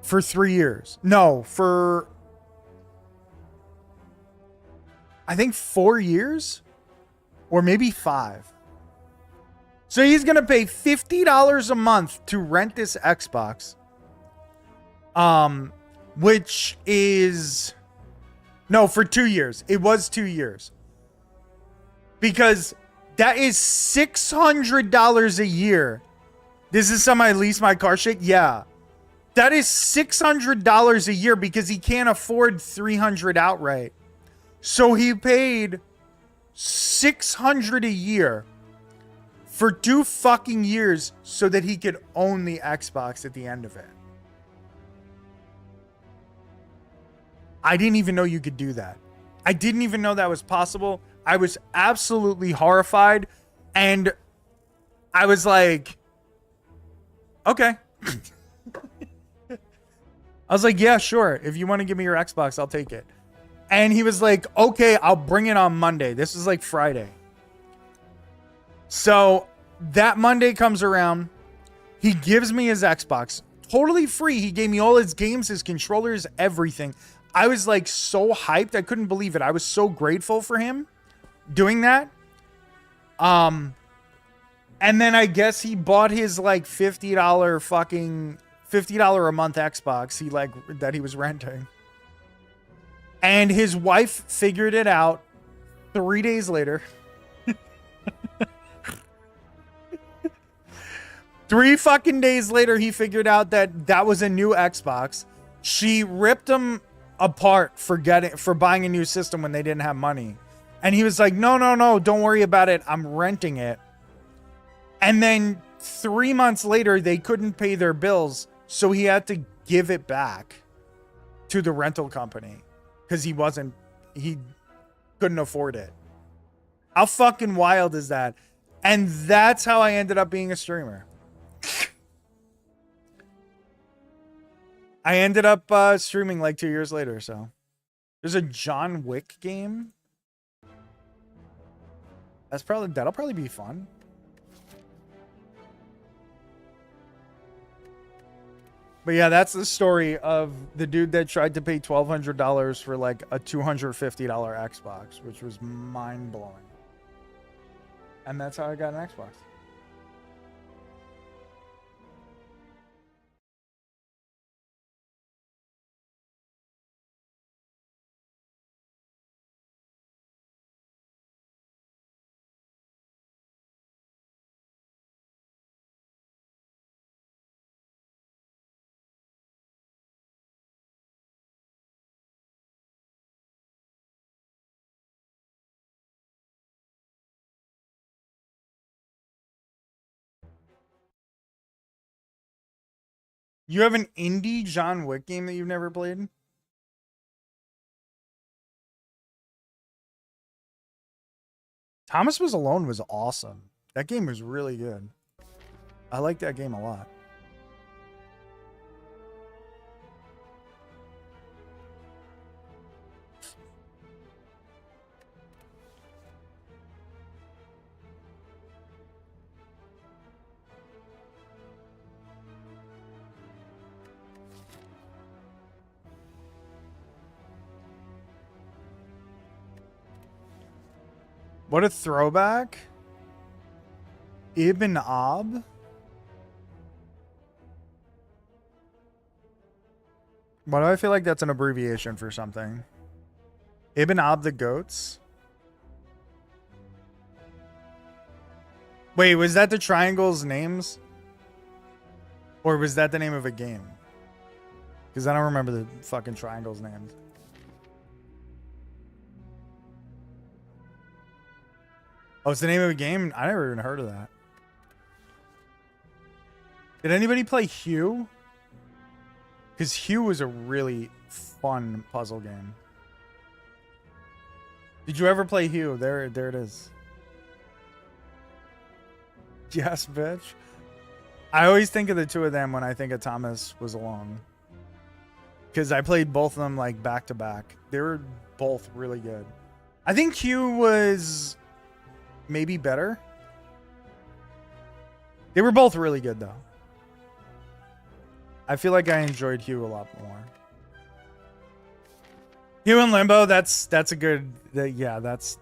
For 3 years. No, for I think 4 years or maybe 5. So he's going to pay $50 a month to rent this Xbox. Which is no, for 2 years. It was 2 years. Because that is $600 a year. This is some I lease my car shit. Yeah. That is $600 a year because he can't afford $300 outright. So he paid $600 a year for 2 fucking years so that he could own the Xbox at the end of it. I didn't even know you could do that. I didn't even know that was possible. I was absolutely horrified. And I was like, okay. I was like, yeah, sure. If you want to give me your Xbox, I'll take it. And he was like, okay, I'll bring it on Monday. This is like Friday. So that Monday comes around. He gives me his Xbox. Totally free. He gave me all his games, his controllers, everything. I was like so hyped. I couldn't believe it. I was so grateful for him doing that. And then I guess he bought his like $50 a month Xbox that he was renting. And his wife figured it out 3 days later. 3 fucking days later, he figured out that was a new Xbox. She ripped him apart for buying a new system when they didn't have money. And he was like, no, don't worry about it. I'm renting it. And then 3 months later, they couldn't pay their bills. So he had to give it back to the rental company because he couldn't afford it. How fucking wild is that? And that's how I ended up being a streamer. I ended up streaming like 2 years later. So there's a John Wick game. That'll probably be fun. But yeah, that's the story of the dude that tried to pay $1,200 for like a $250 Xbox, which was mind blowing. And that's how I got an Xbox. You have an indie John Wick game that you've never played? Thomas Was Alone was awesome. That game was really good. I like that game a lot. What a throwback. Ibn Ab. Why do I feel like that's an abbreviation for something? Ibn Ab the Goats? Wait, was that the triangle's names? Or was that the name of a game? Because I don't remember the fucking triangle's names. Oh, it's the name of a game? I never even heard of that. Did anybody play Hue? Because Hue was a really fun puzzle game. Did you ever play Hue? There it is. Yes, bitch. I always think of the two of them when I think of Thomas Was Alone. Because I played both of them like back to back. They were both really good. I think Hue was maybe better. They were both really good though. I feel like I enjoyed Hue a lot more. Hue and Limbo, that's a good, yeah, that's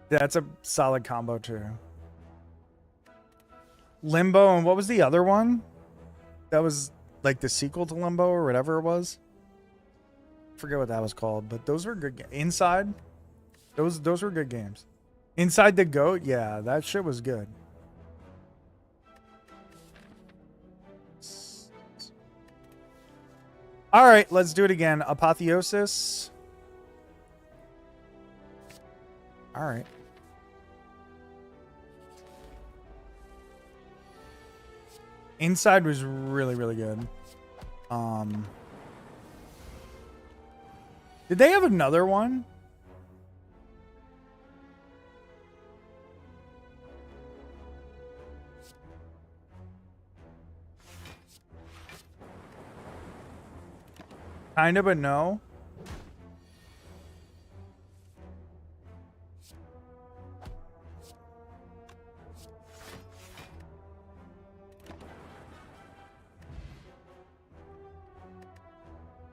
a solid combo too. Limbo, and what was the other one? That was like the sequel to Limbo or whatever it was. I forget what that was called, but those were good. Inside, those were good games. Inside the Goat, yeah, that shit was good. All right, let's do it again. Apotheosis. All right. Inside was really, really good. Did they have another one? Kinda, but no.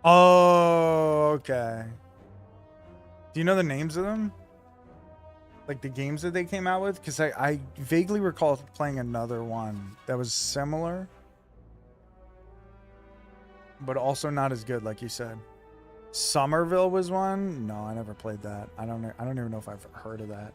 Oh, okay. Do you know the names of them? Like the games that they came out with? Because I vaguely recall playing another one that was similar, but also not as good, like you said. Somerville was one? No, I never played that. I don't even know if I've heard of that.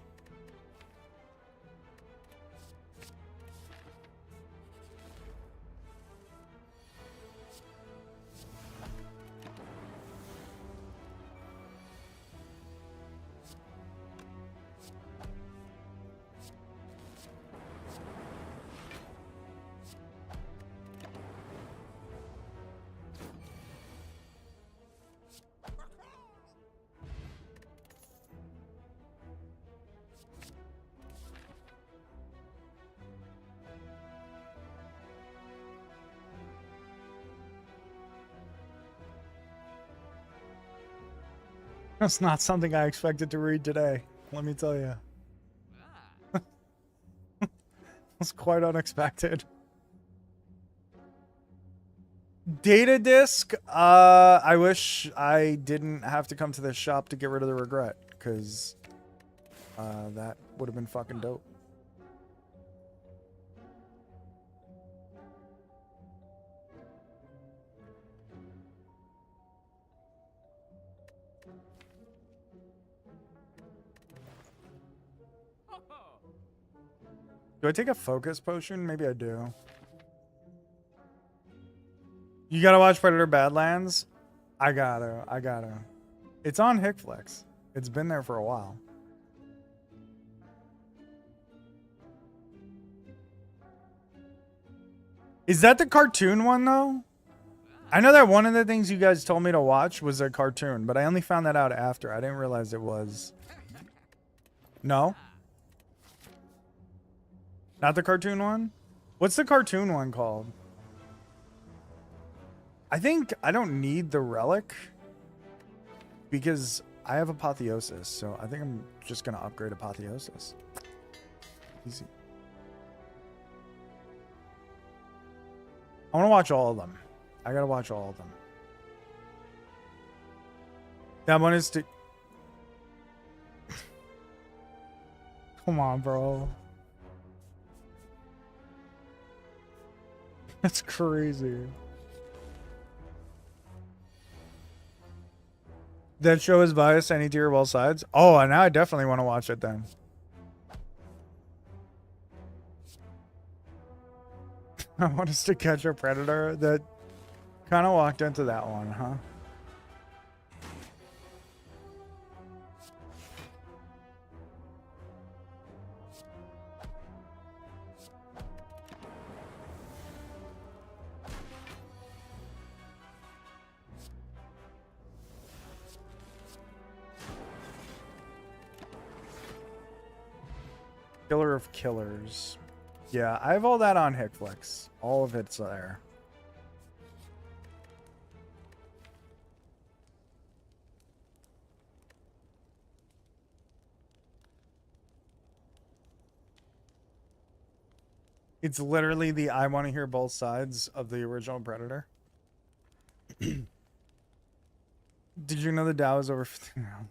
That's not something I expected to read today. Let me tell you. It's quite unexpected. Data disk. I wish I didn't have to come to this shop to get rid of the regret, because that would have been fucking dope. Do I take a focus potion? Maybe I do. You gotta watch Predator Badlands? I gotta. It's on Hickflex. It's been there for a while. Is that the cartoon one, though? I know that one of the things you guys told me to watch was a cartoon, but I only found that out after. I didn't realize it was. No? Not the cartoon one? What's the cartoon one called? I think I don't need the relic because I have apotheosis, so I think I'm just gonna upgrade apotheosis. Easy. I want to watch all of them. I gotta watch all of them. That one is to... Come on, bro. That's crazy. That show is biased. I need to hear both sides. Oh, now I definitely want to watch it then. I want us to catch a predator. That kind of walked into that one, huh? Killer of Killers. Yeah, I have all that on Hickflex. All of it's there. It's literally the I want to hear both sides of the original Predator. Did you know the Dow is over 50 now?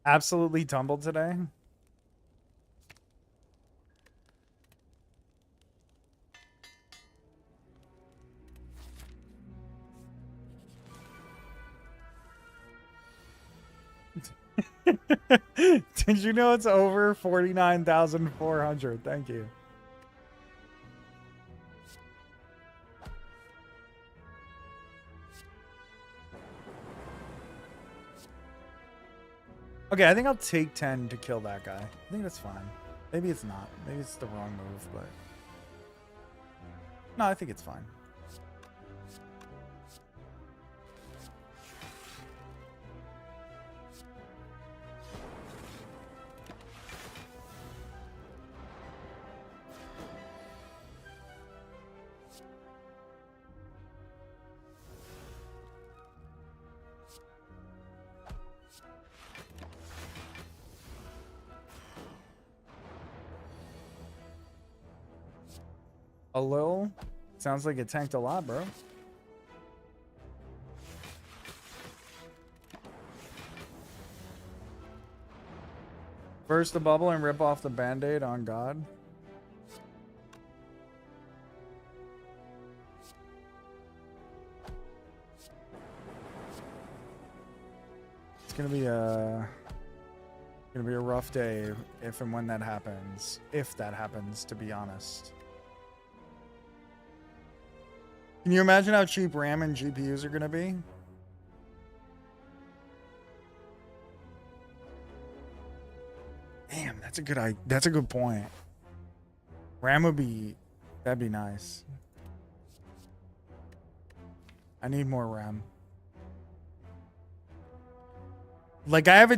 Absolutely tumbled today. Did you know it's over 49,400? Thank you. Okay, I think I'll take 10 to kill that guy. I think that's fine. Maybe it's not. Maybe it's the wrong move, but... No, I think it's fine. A little? Sounds like it tanked a lot, bro. Burst the bubble and rip off the band-aid on God. It's gonna be a rough day if and when that happens. If that happens, to be honest. Can you imagine how cheap RAM and GPUs are going to be? Damn, that's a good point. RAM that'd be nice. I need more RAM. Like I have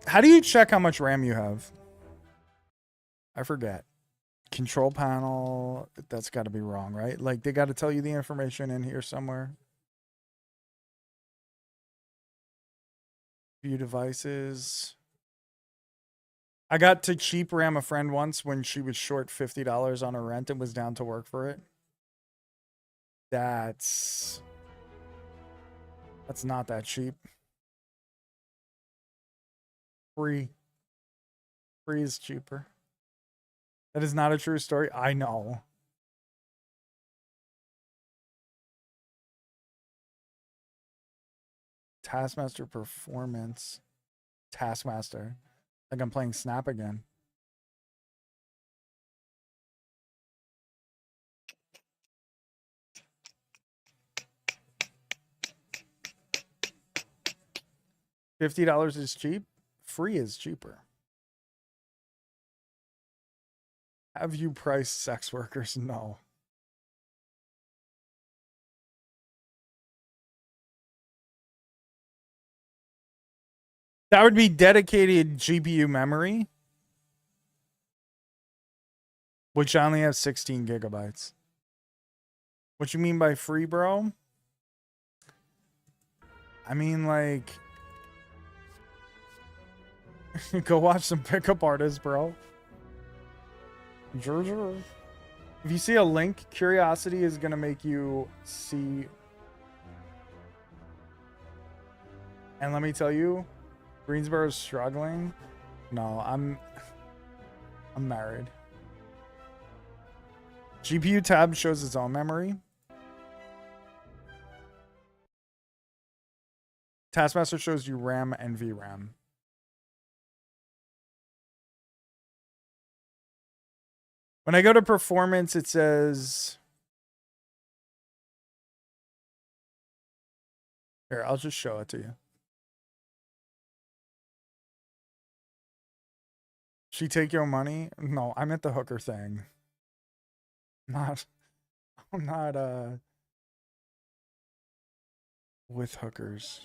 How do you check how much RAM you have? I forget. Control panel. That's got to be wrong, right? Like they got to tell you the information in here somewhere. View devices. I got to cheap RAM a friend once when she was short $50 on her rent and was down to work for it. That's not that cheap. Free is cheaper. That is not a true story. I know. Taskmaster performance. Taskmaster. Like I'm playing Snap again. $50 is cheap. Free is cheaper. Have you priced sex workers? No. That would be dedicated GPU memory, which I only have 16 gigabytes. What you mean by free, bro? I mean, like, go watch some pickup artists, bro. If you see a link, curiosity is going to make you see. And let me tell you, Greensboro is struggling. No, I'm married. GPU tab shows its own memory. Taskmaster shows you RAM and VRAM. When I go to performance, it says... Here, I'll just show it to you. She take your money? No, I'm at the hooker thing. I'm not with hookers.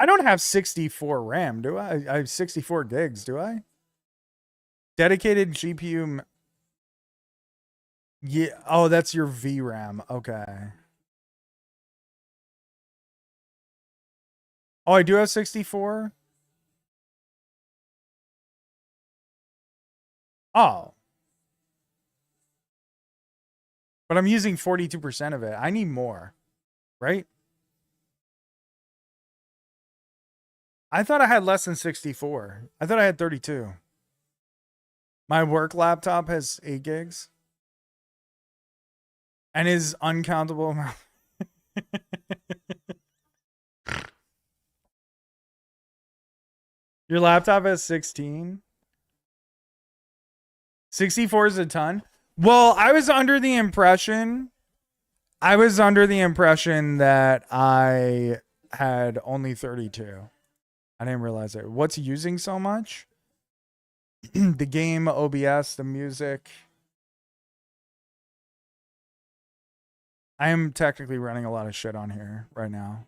I don't have 64 RAM, do I? I have 64 gigs, do I? Dedicated GPU. Yeah. Oh, that's your VRAM. Okay. Oh, I do have 64. Oh. But I'm using 42% of it. I need more, right? I thought I had less than 64. I thought I had 32. My work laptop has 8 gigs. And is uncountable amount. Your laptop has 16. 64 is a ton. Well, I was under the impression that I had only 32. I didn't realize it. What's using so much? The game, OBS, the music. I am technically running a lot of shit on here right now.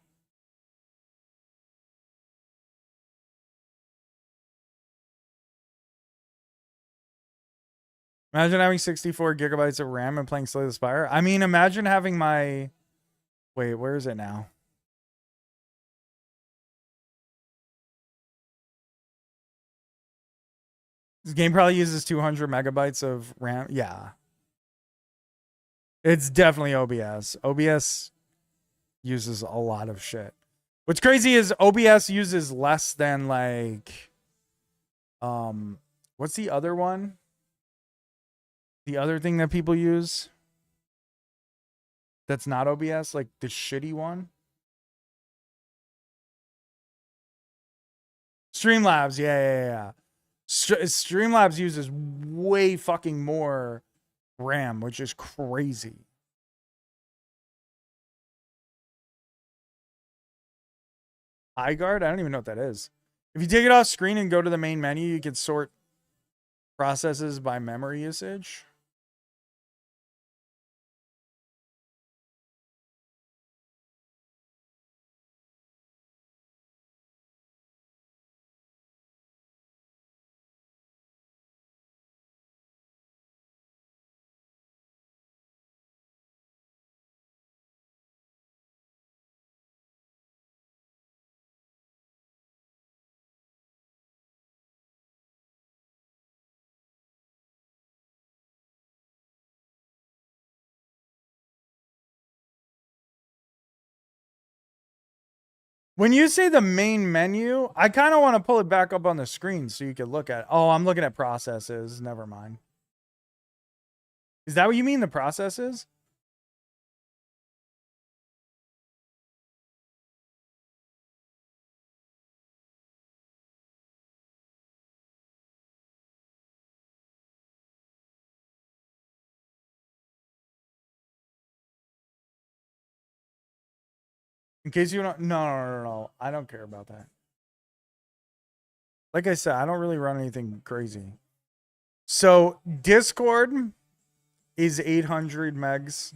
Imagine having 64 gigabytes of RAM and playing Slay the Spire. I mean, imagine having my... Wait, where is it now? This game probably uses 200 megabytes of RAM. Yeah. It's definitely OBS. OBS uses a lot of shit. What's crazy is OBS uses less than like... What's the other one? The other thing that people use that's not OBS, like the shitty one. Streamlabs, yeah. Streamlabs uses way fucking more RAM, which is crazy. iGuard? I don't even know what that is. If you take it off screen and go to the main menu, you can sort processes by memory usage. When you say the main menu, I kind of want to pull it back up on the screen so you can look at it. Oh, I'm looking at processes. Never mind. Is that what you mean, the processes? In case you don't, no. I don't care about that. Like I said, I don't really run anything crazy. So Discord is 800 megs.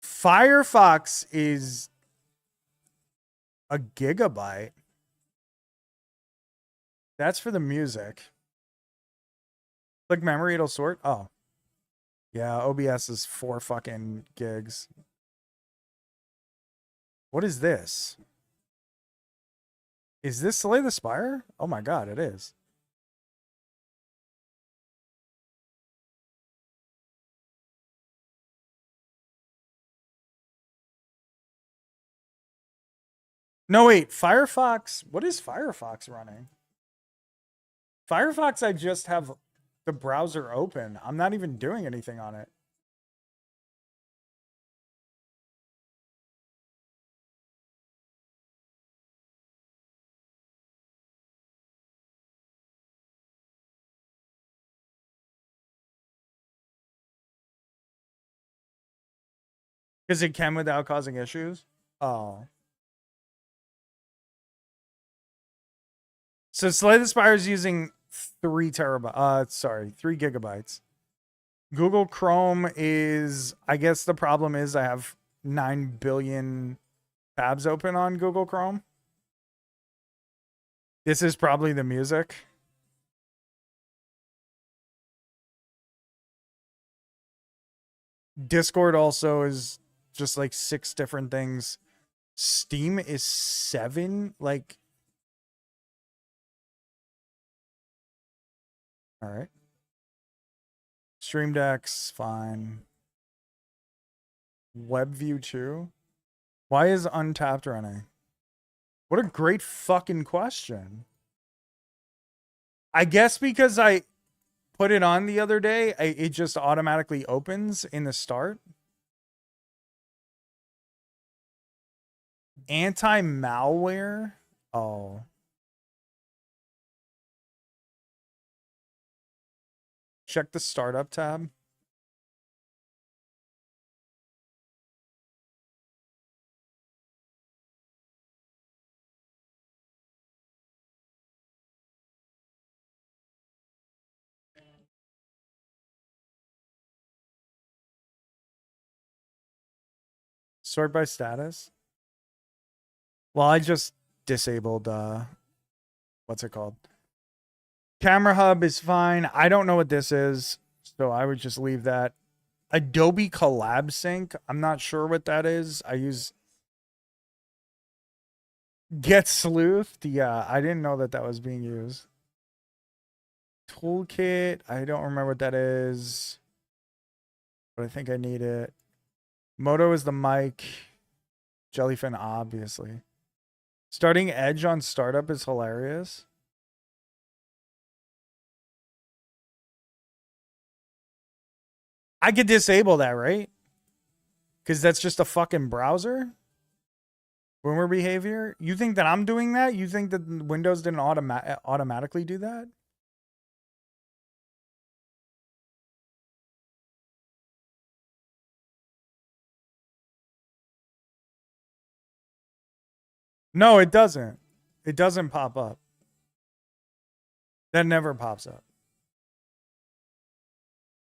Firefox is a gigabyte. That's for the music. Click memory, it'll sort. Oh. Yeah, OBS is 4 fucking gigs. What is this? Is this Slay the Spire? Oh my god, it is. No, wait. Firefox. What is Firefox running? Firefox, I just have the browser open. I'm not even doing anything on it. Because it can without causing issues? Oh. So Slay the Spire is using 3 gigabytes. Google Chrome is, I guess the problem is I have 9 billion tabs open on Google Chrome. This is probably the music. Discord also is just like 6 different things. Steam is 7. Like, all right. Stream Deck's fine. WebView 2. Why is Untapped running? What a great fucking question. I guess because I put it on the other day, it just automatically opens in the start. Anti-malware? Oh. Check the startup tab. Sort by status. Well, I just disabled what's it called? Camera Hub is fine. I don't know what this is, so I would just leave that. Adobe Collab Sync. I'm not sure what that is. I use Get Sleuthed. Yeah, I didn't know that that was being used. Toolkit. I don't remember what that is, but I think I need it. Moto is the mic. Jellyfin, obviously. Starting Edge on startup is hilarious. I could disable that, right? Because that's just a fucking browser. Boomer behavior. You think that I'm doing that? You think that Windows didn't automatically do that? No, it doesn't. It doesn't pop up. That never pops up.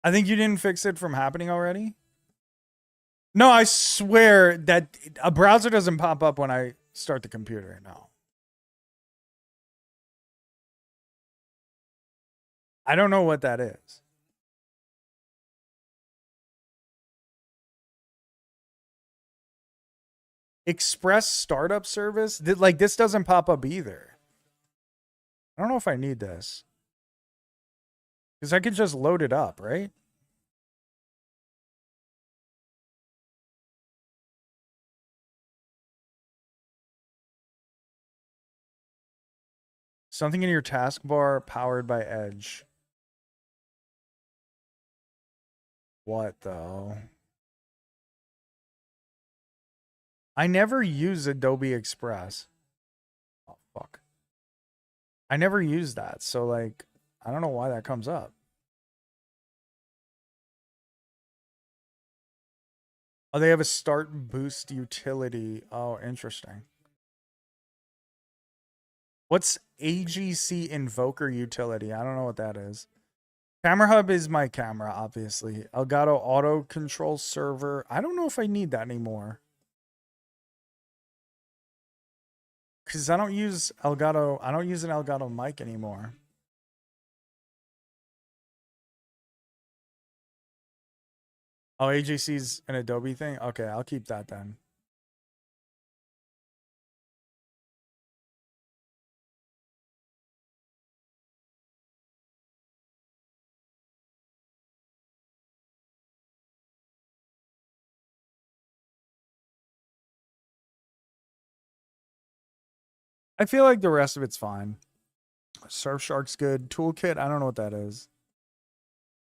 I think you didn't fix it from happening already. No, I swear that a browser doesn't pop up when I start the computer. No. I don't know what that is. Express startup service? Like, this doesn't pop up either. I don't know if I need this. Because I could just load it up, right? Something in your taskbar powered by Edge. What, though? I never use Adobe Express. Oh, fuck. I never use that. So, like, I don't know why that comes up. Oh, they have a start boost utility. Oh, interesting. What's AGC Invoker utility? I don't know what that is. Camera Hub is my camera, obviously. Elgato Auto Control Server. I don't know if I need that anymore. Because I don't use Elgato. I don't use an Elgato mic anymore. Oh, AGC's an Adobe thing? Okay, I'll keep that then. I feel like the rest of it's fine. Surfshark's good. Toolkit, I don't know what that is.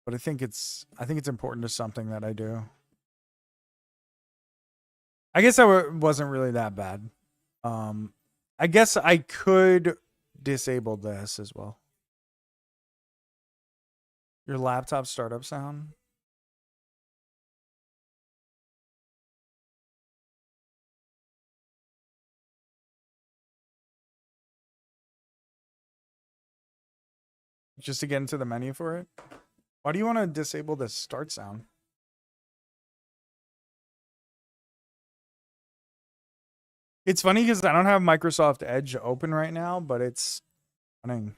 But I think it's important to something that I do. I guess wasn't really that bad. I guess I could disable this as well. Your laptop startup sound. Just to get into the menu for it. Why do you want to disable the start sound? It's funny because I don't have Microsoft Edge open right now, but it's running.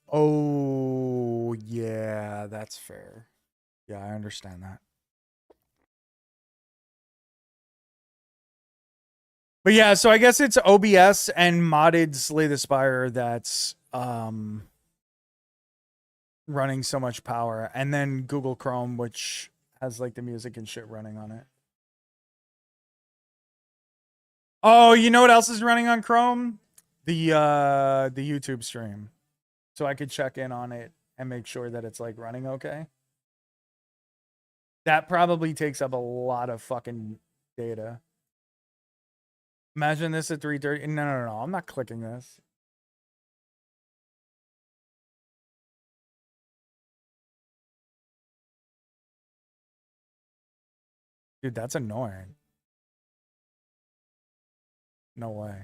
Oh, yeah, that's fair. Yeah, I understand that. But yeah, so I guess it's OBS and modded Slay the Spire that's running so much power, and then Google Chrome, which has like the music and shit running on it. Oh, you know what else is running on Chrome? The YouTube stream. So I could check in on it and make sure that it's like running okay. That probably takes up a lot of fucking data. Imagine this at 3:30. No. I'm not clicking this. Dude, that's annoying. No way.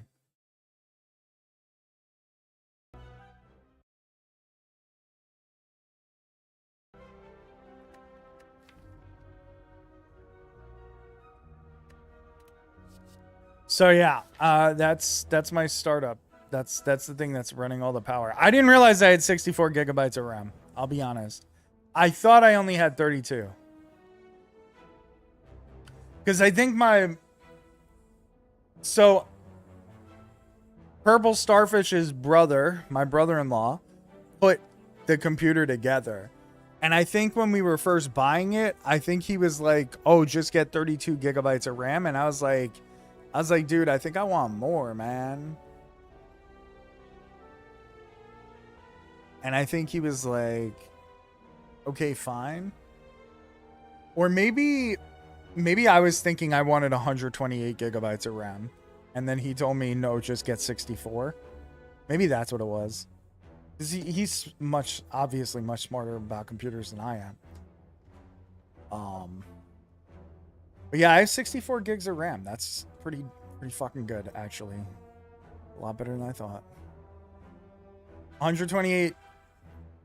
So yeah, that's my startup. That's the thing that's running all the power. I didn't realize I had 64 gigabytes of RAM. I'll be honest. I thought I only had 32. Because I think so Purple Starfish's brother, my brother-in-law, put the computer together. And I think when we were first buying it, I think he was like, "Oh, just get 32 gigabytes of RAM." And I was like, "Dude, I think I want more, man." And I think he was like, "Okay, fine." Or maybe I was thinking I wanted 128 gigabytes of RAM. And then he told me, no, just get 64. Maybe that's what it was. 'Cause he's obviously much smarter about computers than I am. But yeah, I have 64 gigs of RAM. That's pretty fucking good, actually. A lot better than I thought. 128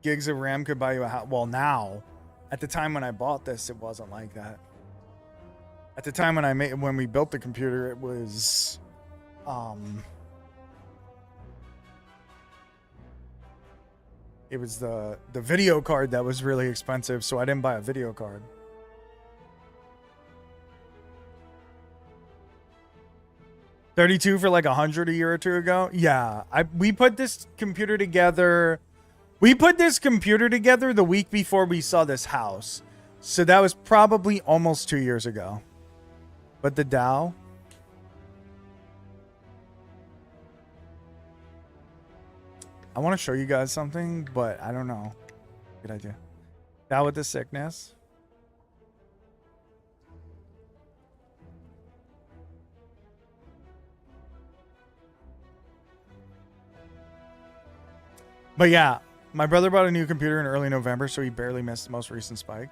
gigs of RAM could buy you a house. Well, now, at the time when I bought this, it wasn't like that. At the time when we built the computer, it was, it was the video card that was really expensive, so I didn't buy a video card. $32 for like $100 a year or two ago. Yeah, we put this computer together. We put this computer together the week before we saw this house, so that was probably almost 2 years ago. But the Dow. I want to show you guys something, but I don't know. Good idea. Dow with the sickness. But yeah, my brother bought a new computer in early November, so he barely missed the most recent spike.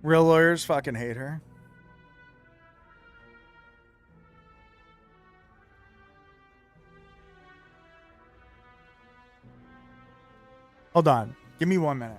Real lawyers fucking hate her. Hold on. Give me 1 minute.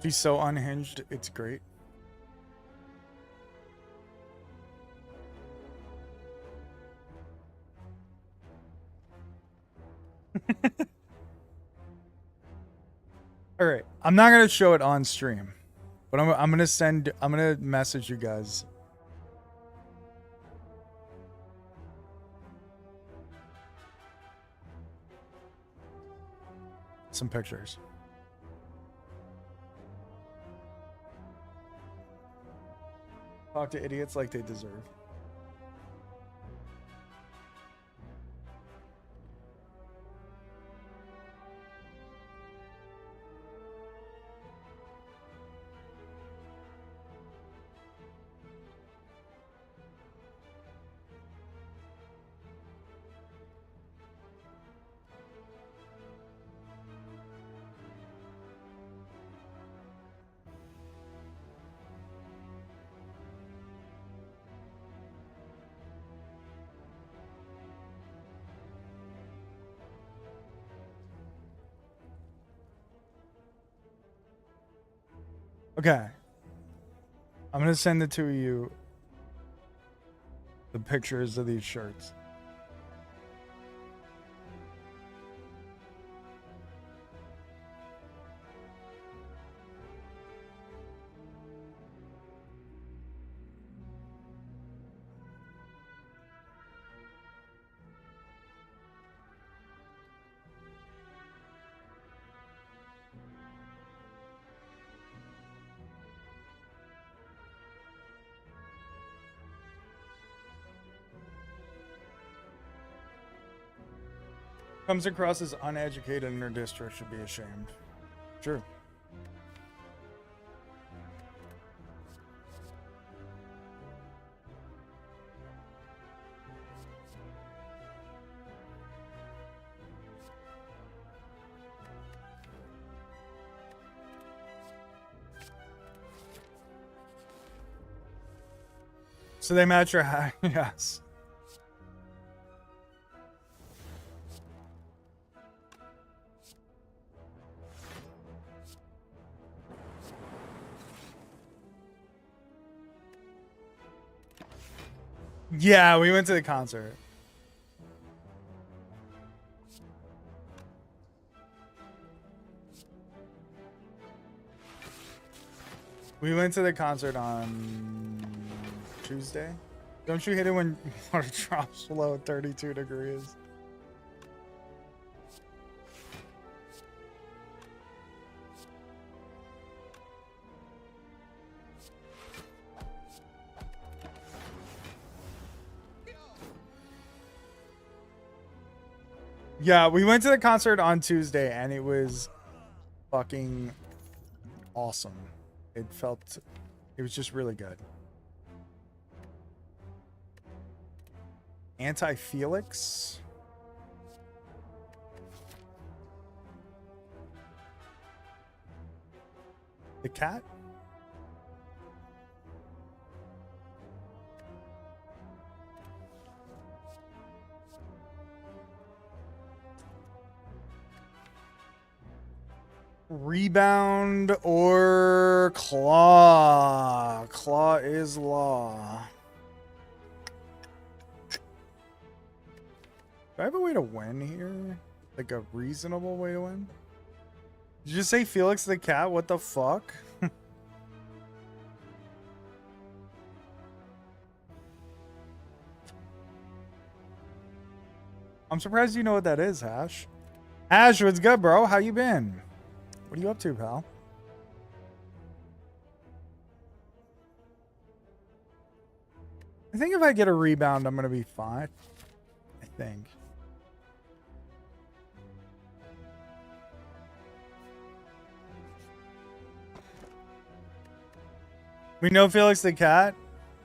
She's so unhinged, it's great. All right, I'm not gonna show it on stream, but I'm gonna message you guys some pictures. Talk to idiots like they deserve. Okay. I'm going to send the two of you the pictures of these shirts. Comes across as uneducated in her district should be ashamed. True. So they match your height. Yes. Yeah, we went to the concert. We went to the concert on Tuesday. Don't you hate it when water drops below 32 degrees? Yeah, we went to the concert on Tuesday and it was fucking awesome. It was just really good. Anti-Felix. The cat? Rebound or claw? Claw is law. Do I have a way to win here? Like a reasonable way to win? Did you just say Felix the cat? What the fuck? I'm surprised you know what that is, Hash. Hash, what's good, bro? How you been? What are you up to, pal? I think if I get a rebound, I'm gonna be fine. I think. We know Felix the cat?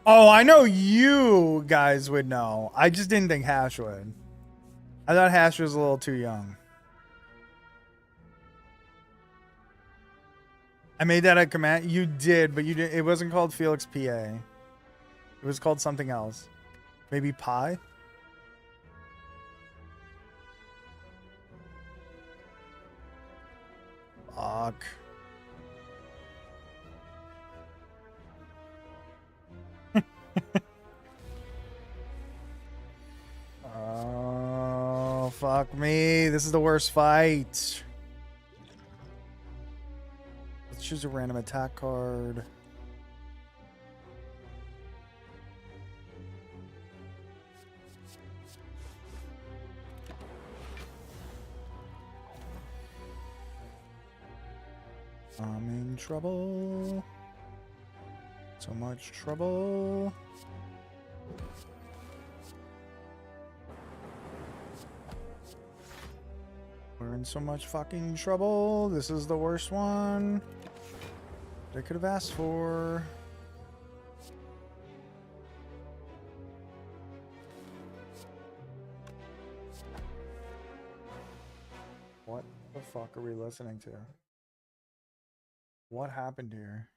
Oh, I know you guys would know. I just didn't think Hash would. I thought Hash was a little too young. I made that a command. You did, but you did. It wasn't called Felix PA. It was called something else. Maybe Pi? Fuck. Oh, fuck me. This is the worst fight. Let's choose a random attack card. I'm in trouble. So much trouble. We're in so much fucking trouble. This is the worst one I could have asked for. What the fuck are we listening to? What happened here?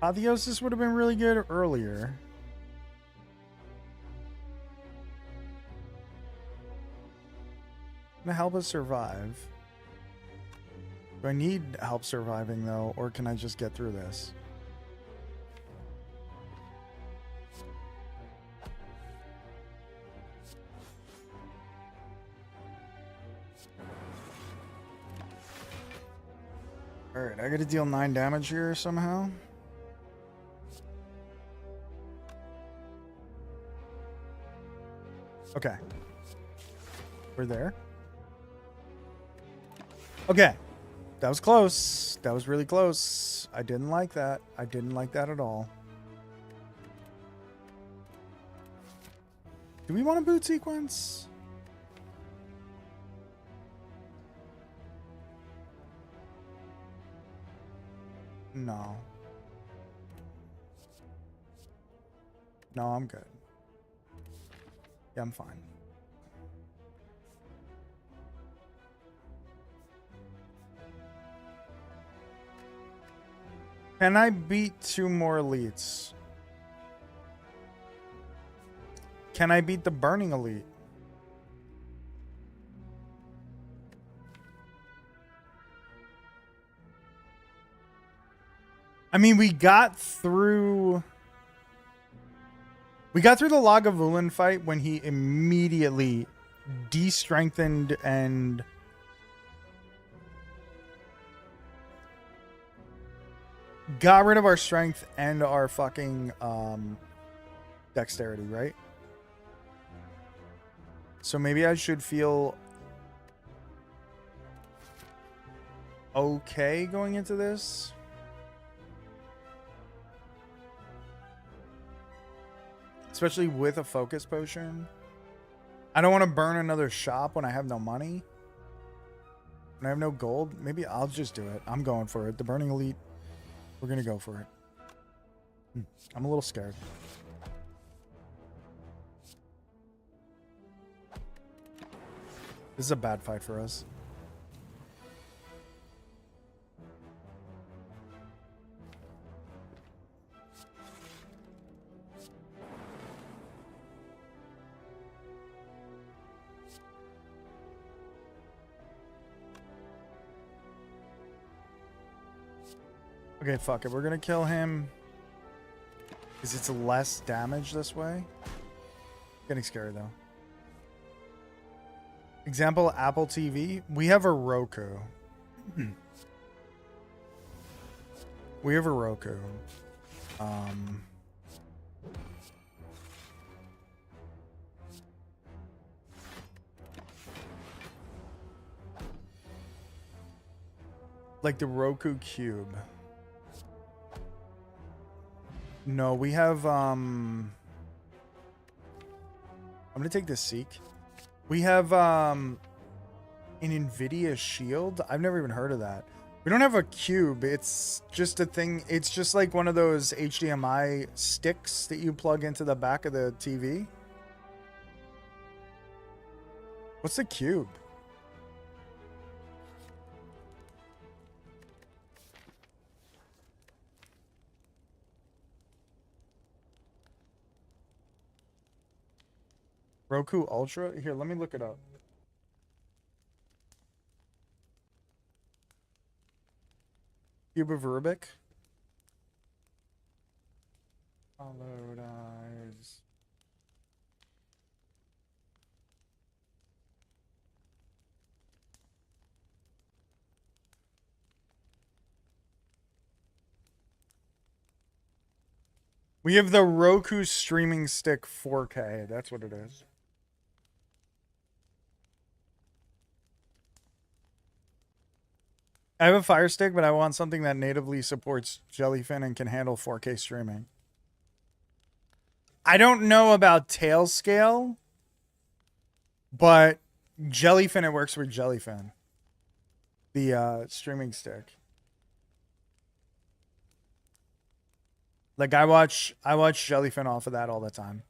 Apotheosis would have been really good earlier. Gonna help us survive. Do I need help surviving though, or can I just get through this? Alright, I gotta deal 9 damage here somehow. Okay. We're there. Okay. That was close. That was really close. I didn't like that. I didn't like that at all. Do we want a boot sequence? No. No, I'm good. Yeah, I'm fine. Can I beat 2 more elites? Can I beat the burning elite? I mean, we got through the Lagavulin fight when he immediately de-strengthened and got rid of our strength and our fucking dexterity, right? So maybe I should feel okay going into this. Especially with a focus potion. I don't want to burn another shop when I have no money. When I have no gold. Maybe I'll just do it. I'm going for it. The Burning Elite. We're going to go for it. I'm a little scared. This is a bad fight for us. Okay, fuck it. We're gonna kill him. Because it's less damage this way. Getting scary though. Example, Apple TV. We have a Roku. We have a Roku. Like the Roku Cube. No, we have I'm gonna take this Seek. We have an Nvidia Shield. I've never even heard of that. We don't have a cube. It's just a thing. It's just like one of those HDMI sticks that you plug into the back of the TV. What's the cube? Roku Ultra? Here, let me look it up. Cube of Rubik. Followed eyes. We have the Roku Streaming Stick 4K. That's what it is. I have a Fire Stick, but I want something that natively supports Jellyfin and can handle 4K streaming. I don't know about Tailscale, but Jellyfin, it works with Jellyfin. The streaming stick. Like I watch Jellyfin off of that all the time.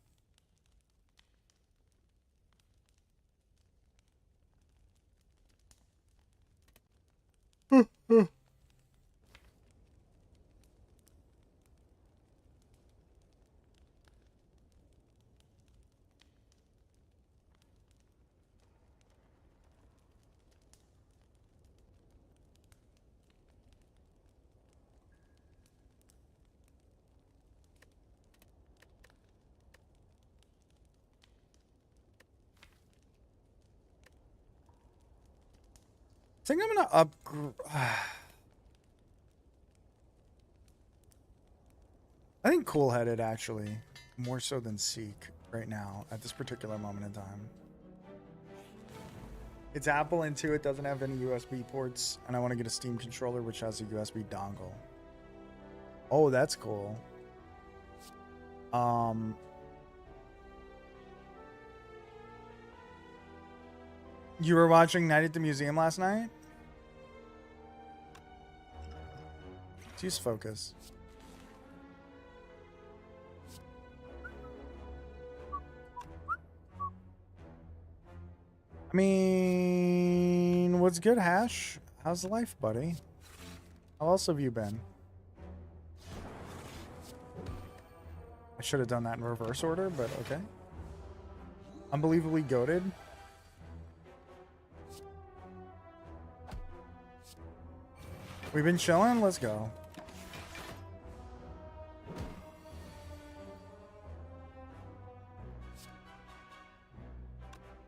I think I'm gonna upgrade. I think cool-headed actually, more so than Seek right now at this particular moment in time. It's Apple and it doesn't have any USB ports, and I want to get a Steam controller which has a USB dongle. Oh, that's cool. You were watching Night at the Museum last night? Let's use focus. I mean, what's good, Hash? How's life, buddy? How else have you been? I should have done that in reverse order, but okay. Unbelievably goated. We've been chilling. Let's go.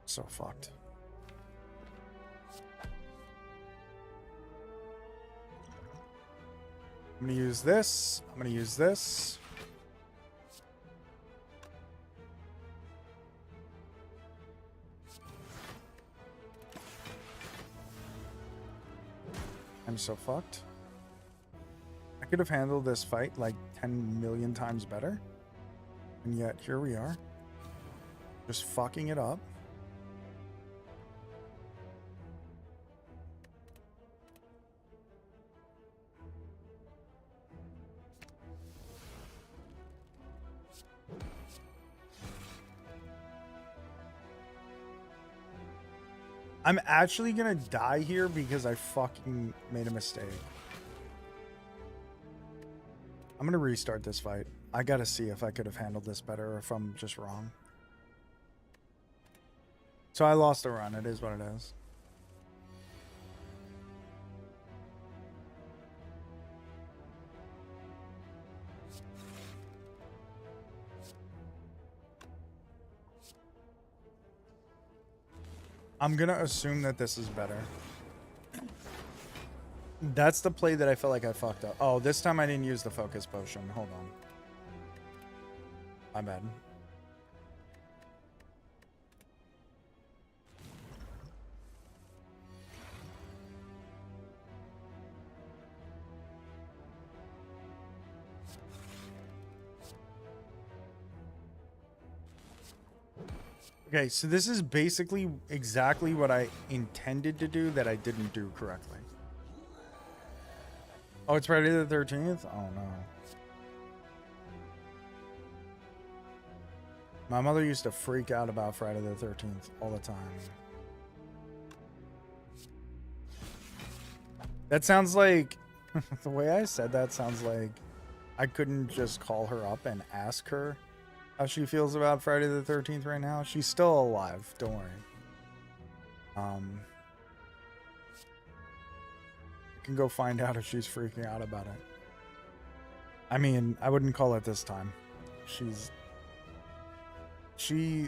So fucked. I'm gonna use this. I'm gonna use this. I'm so fucked. I could have handled this fight like 10 million times better. And yet, here we are. Just fucking it up. I'm actually gonna die here because I fucking made a mistake. I'm gonna restart this fight. I gotta see if I could have handled this better or if I'm just wrong. So I lost a run. It is what it is. I'm gonna assume that this is better. That's the play that I felt like I fucked up. Oh, this time I didn't use the focus potion. Hold on. My bad. Okay, so this is basically exactly what I intended to do that I didn't do correctly. Oh, it's Friday the 13th? Oh, no. My mother used to freak out about Friday the 13th all the time. That sounds like... the way I said that sounds like I couldn't just call her up and ask her how she feels about Friday the 13th right now. She's still alive. Don't worry. I can go find out if she's freaking out about it. I mean, I wouldn't call it this time. She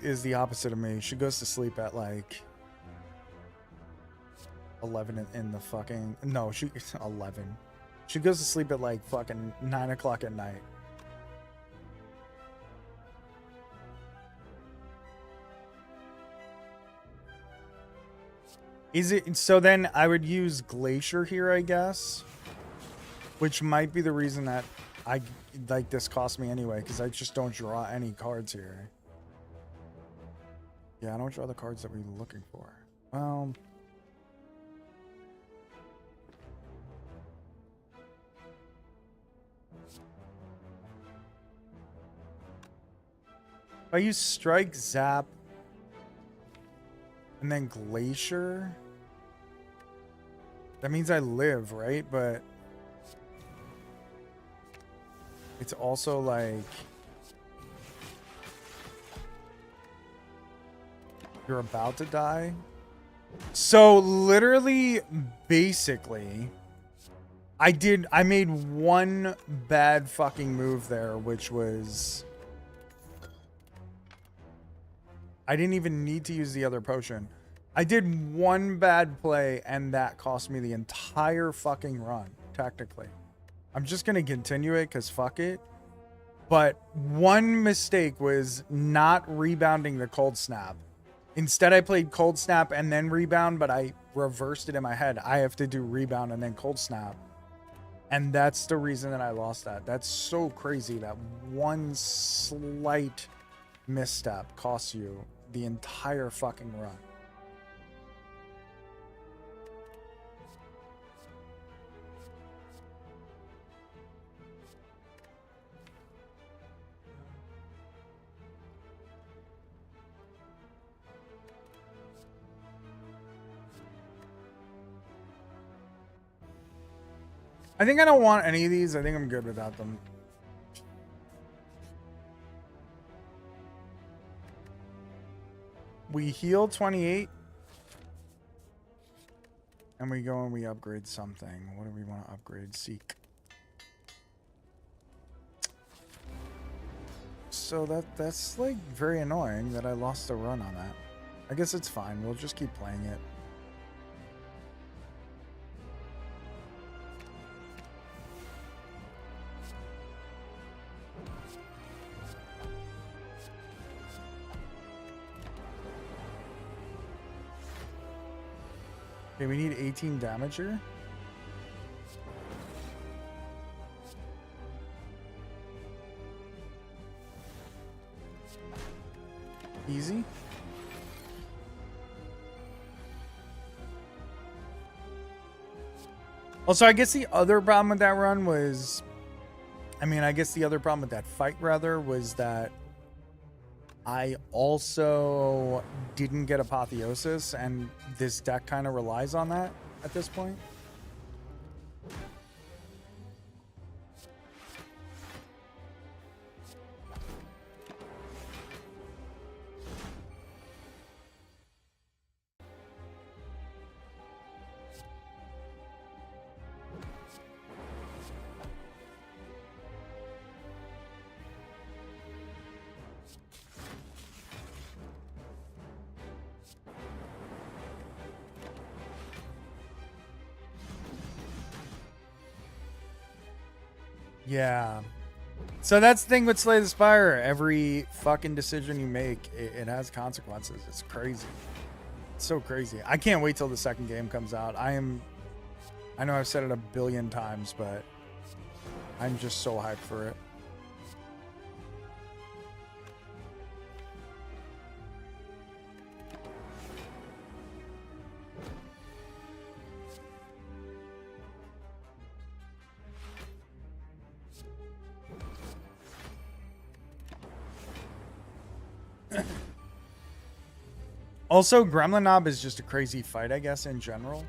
is the opposite of me. She goes to sleep at like 11 in the fucking... No, 11. She goes to sleep at like fucking 9 o'clock at night. Is it... So then I would use Glacier here, I guess. Which might be the reason that I... Like, this cost me anyway. Because I just don't draw any cards here. Yeah, I don't draw the cards that we're looking for. Well... If I use Strike, Zap, and then Glacier, that means I live, right? But it's also like you're about to die. So literally, basically, I made one bad fucking move there, which was... I didn't even need to use the other potion. I did one bad play, and that cost me the entire fucking run, technically. I'm just going to continue it, because fuck it. But one mistake was not rebounding the Cold Snap. Instead, I played Cold Snap and then Rebound, but I reversed it in my head. I have to do Rebound and then Cold Snap. And that's the reason that I lost that. That's so crazy that one slight misstep costs you the entire fucking run. I think I don't want any of these. I think I'm good without them. We heal 28. And we go and we upgrade something. What do we want to upgrade? Seek. So that's like very annoying that I lost a run on that. I guess it's fine. We'll just keep playing it. Okay, we need 18 damage here. Easy. Also, I guess the other problem with that run was... I guess the other problem with that fight, rather, was that I also didn't get Apotheosis, and this deck kind of relies on that at this point. Yeah. So that's the thing with Slay the Spire. Every fucking decision you make, it has consequences. It's crazy. It's so crazy. I can't wait till the second game comes out. I know I've said it a billion times, but I'm just so hyped for it. Also, Gremlin Knob is just a crazy fight, I guess, in general.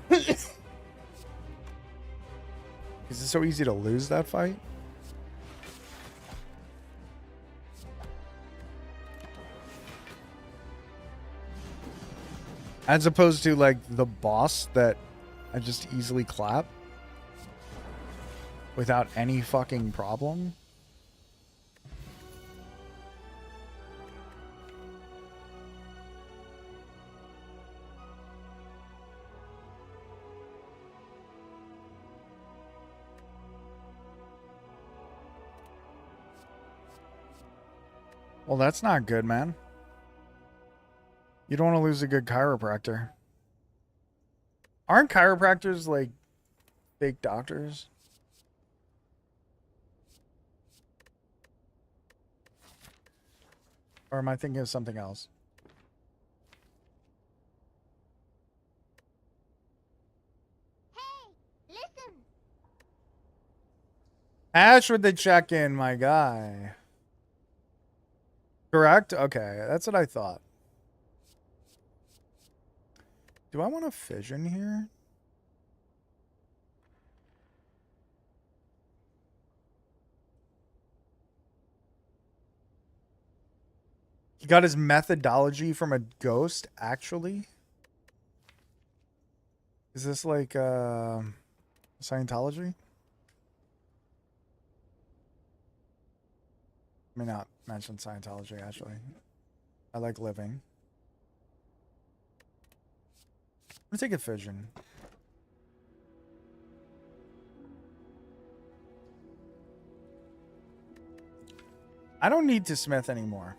Is it so easy to lose that fight? As opposed to, like, the boss that I just easily clap without any fucking problem. Well, that's not good, man. You don't want to lose a good chiropractor. Aren't chiropractors like fake doctors? Or am I thinking of something else? Hey, listen. Ash with the check-in, my guy. Correct? Okay, that's what I thought. Do I want a fission here? He got his methodology from a ghost, actually? Is this like Scientology? I may not mention Scientology, actually. I like living. I'm gonna take a fission. I don't need to smith anymore.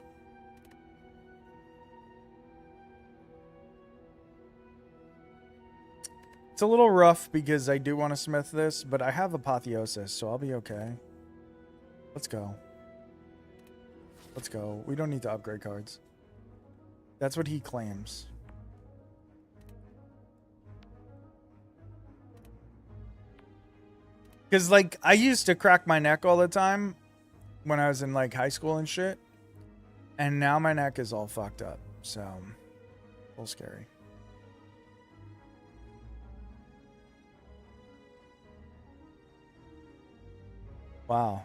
It's a little rough because I do want to smith this, but I have Apotheosis, so I'll be okay. Let's go. Let's go. We don't need to upgrade cards. That's what he claims. Because, like, I used to crack my neck all the time when I was in, like, high school and shit. And now my neck is all fucked up. So, a little scary. Wow.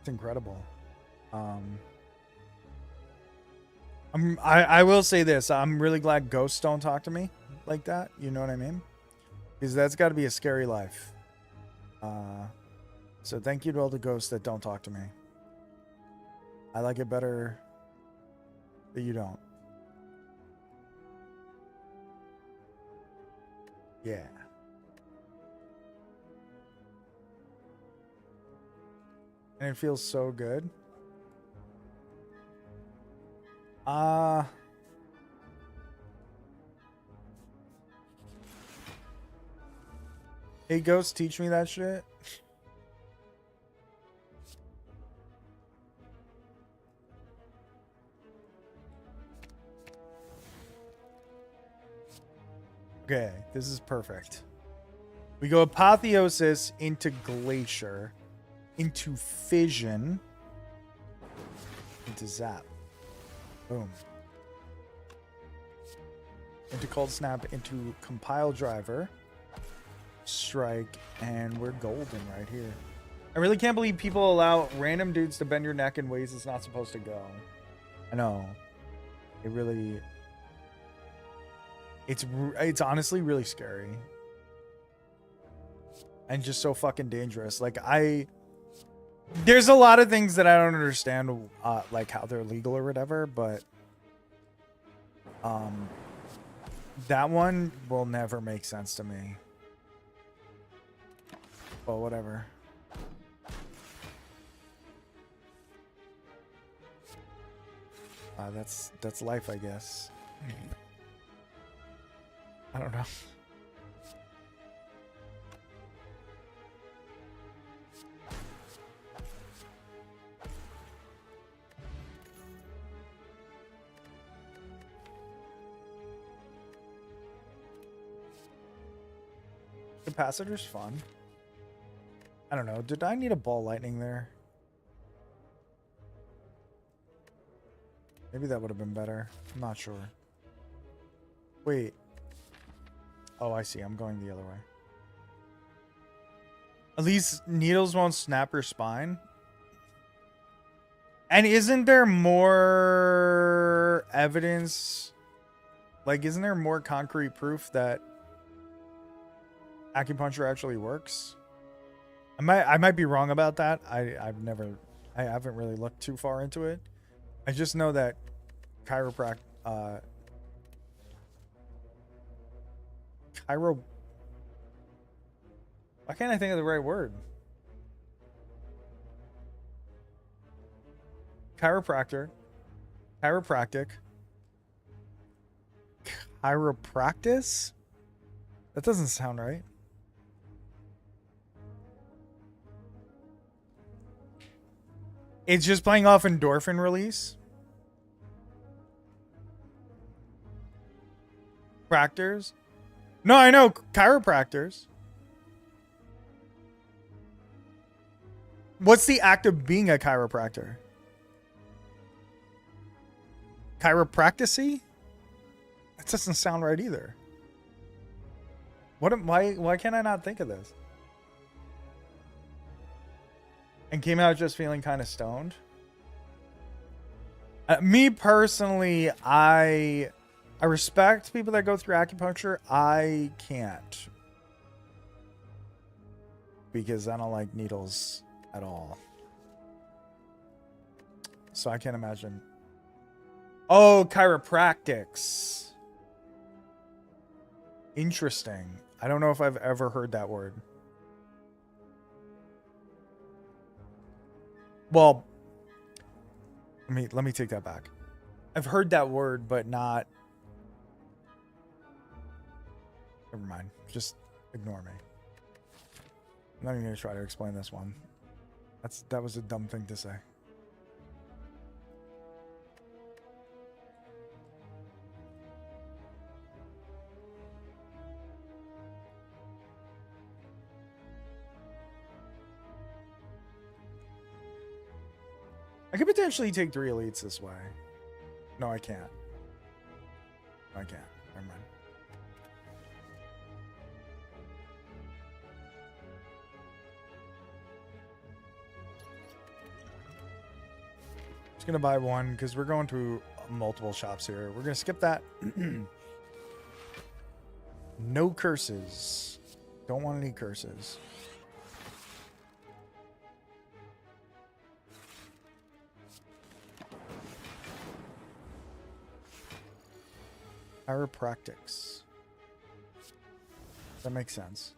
It's incredible. I will say this. I'm really glad ghosts don't talk to me like that. You know what I mean? Because that's got to be a scary life. So thank you to all the ghosts that don't talk to me. I like it better that you don't. Yeah. And it feels so good. Hey, ghost, teach me that shit. Okay, this is perfect. We go Apotheosis into Glacier, into Fission, into Zap. Boom. Into Cold Snap, into Compile Driver, Strike, and we're golden right here. I really can't believe people allow random dudes to bend your neck in ways it's not supposed to go. I know. It really... It's honestly really scary. And just so fucking dangerous. Like, there's a lot of things that I don't understand, like how they're legal or whatever, but that one will never make sense to me. But whatever. That's life, I guess. I don't know. Capacitor's fun. I don't know. Did I need a ball lightning there? Maybe that would have been better. I'm not sure. Wait. Oh, I see. I'm going the other way. At least needles won't snap your spine. And isn't there more evidence? Like, isn't there more concrete proof that acupuncture actually works? I might be wrong about that. I haven't really looked too far into it. I just know that why can't I think of the right word? Chiropractic. Chiropractic? That doesn't sound right. It's just playing off endorphin release. Practors? No, I know chiropractors. What's the act of being a chiropractor? Chiropracticy? That doesn't sound right either. Why can't I not think of this? And came out just feeling kind of stoned. Me personally, I respect people that go through acupuncture. I can't. Because I don't like needles at all. So I can't imagine. Oh, chiropractics. Interesting. I don't know if I've ever heard that word. Well, let me take that back. I've heard that word, but not. Never mind. Just ignore me. I'm not even gonna try to explain this one. That was a dumb thing to say. I could potentially take 3 elites this way. No, I can't. I can't. Never mind. Just gonna buy one because we're going to multiple shops here. We're gonna skip that. No curses. Don't want any curses. Chiropractics. That makes sense.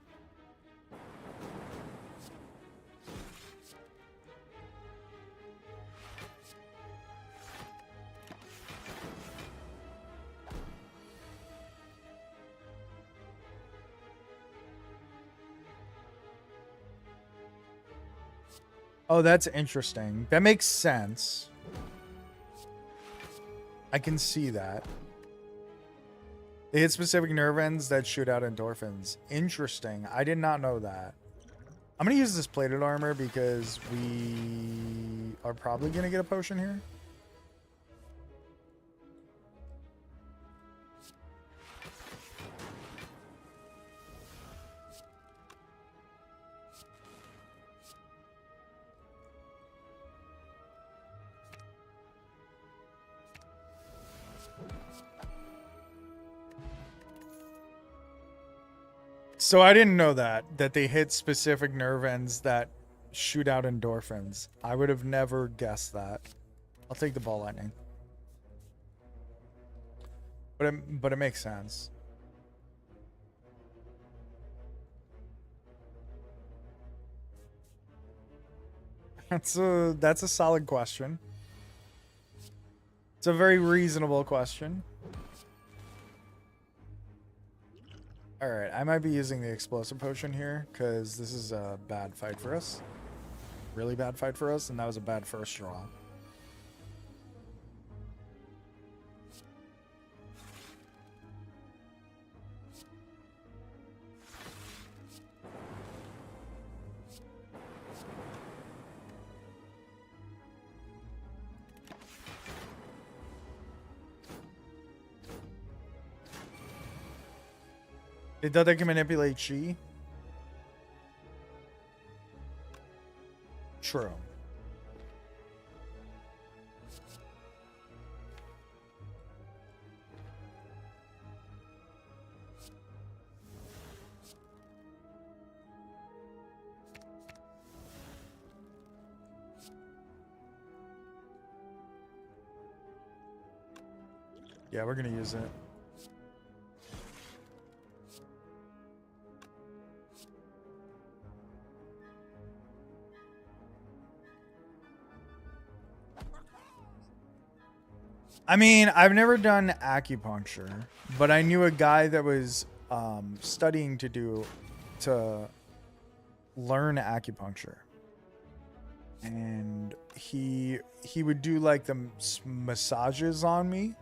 Oh, that's interesting. That makes sense. I can see that. They hit specific nerve ends that shoot out endorphins. Interesting. I did not know that. I'm going to use this plated armor because we are probably going to get a potion here. So I didn't know that they hit specific nerve ends that shoot out endorphins. I would have never guessed that. I'll take the ball lightning. But it makes sense. That's a solid question. It's a very reasonable question. Alright, I might be using the explosive potion here, because this is a bad fight for us. Really bad fight for us, and that was a bad first draw. They thought they can manipulate chi? True. Yeah, we're gonna use it. I mean, I've never done acupuncture, but I knew a guy that was studying to learn acupuncture, and he would do like the massages on me,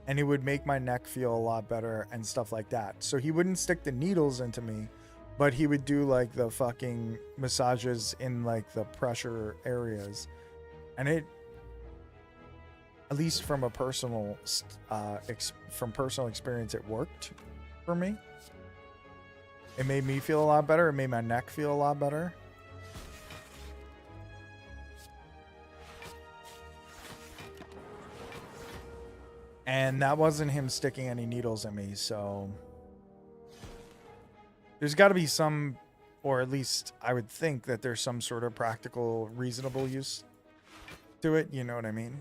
and he would make my neck feel a lot better and stuff like that. So he wouldn't stick the needles into me, but he would do like the fucking massages in like the pressure areas, and it, at least from a personal experience, it worked for me. It made me feel a lot better. It made my neck feel a lot better. And that wasn't him sticking any needles in me, so there's got to be some, or at least I would think that there's some sort of practical, reasonable use to it. You know what I mean?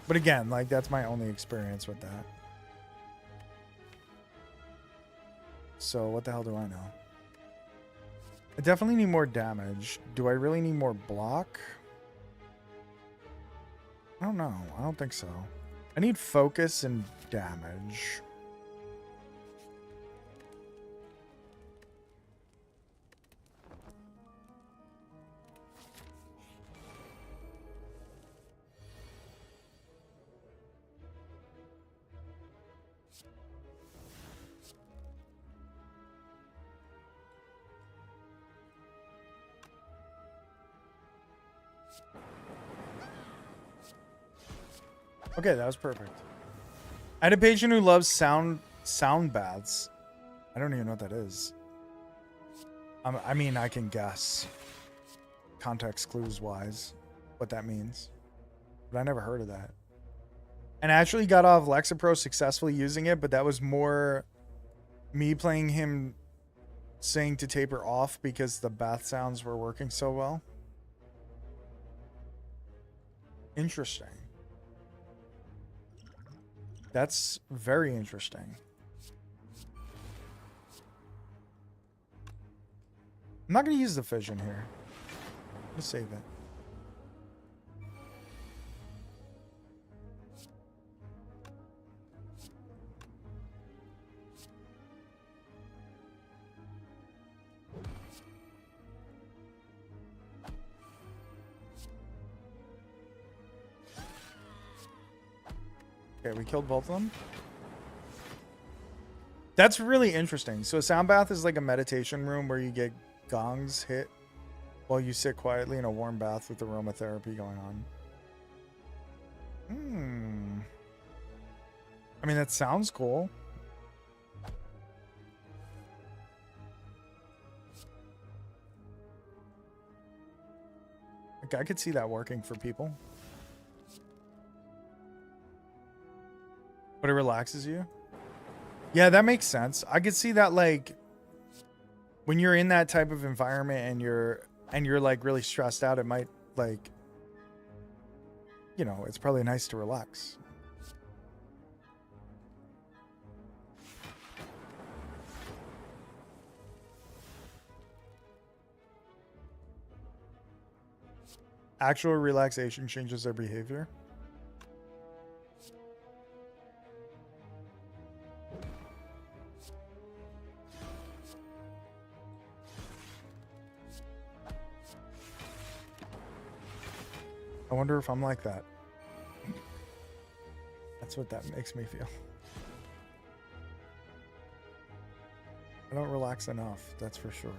But again, like, that's my only experience with that. So what the hell do I know? I definitely need more damage. Do I really need more block? I don't know. I don't think so. I need focus and damage. Okay, that was perfect. I had a patient who loves sound sound baths. I don't even know what that is. I mean, I can guess, context clues wise, what that means, but I never heard of that. And I actually got off Lexapro successfully using it, but that was more me playing him saying to taper off because the bath sounds were working so well. Interesting. That's very interesting. I'm not going to use the fission here. Let's save it. Okay, we killed both of them. That's really interesting. So a sound bath is like a meditation room where you get gongs hit while you sit quietly in a warm bath with aromatherapy going on. I mean, that sounds cool. Like, I could see that working for people. But it relaxes you? Yeah, that makes sense. I could see that, like, when you're in that type of environment and you're like really stressed out, it might, like, you know, it's probably nice to relax. Actual relaxation changes their behavior. I wonder if I'm like that. That's what that makes me feel. I don't relax enough, that's for sure.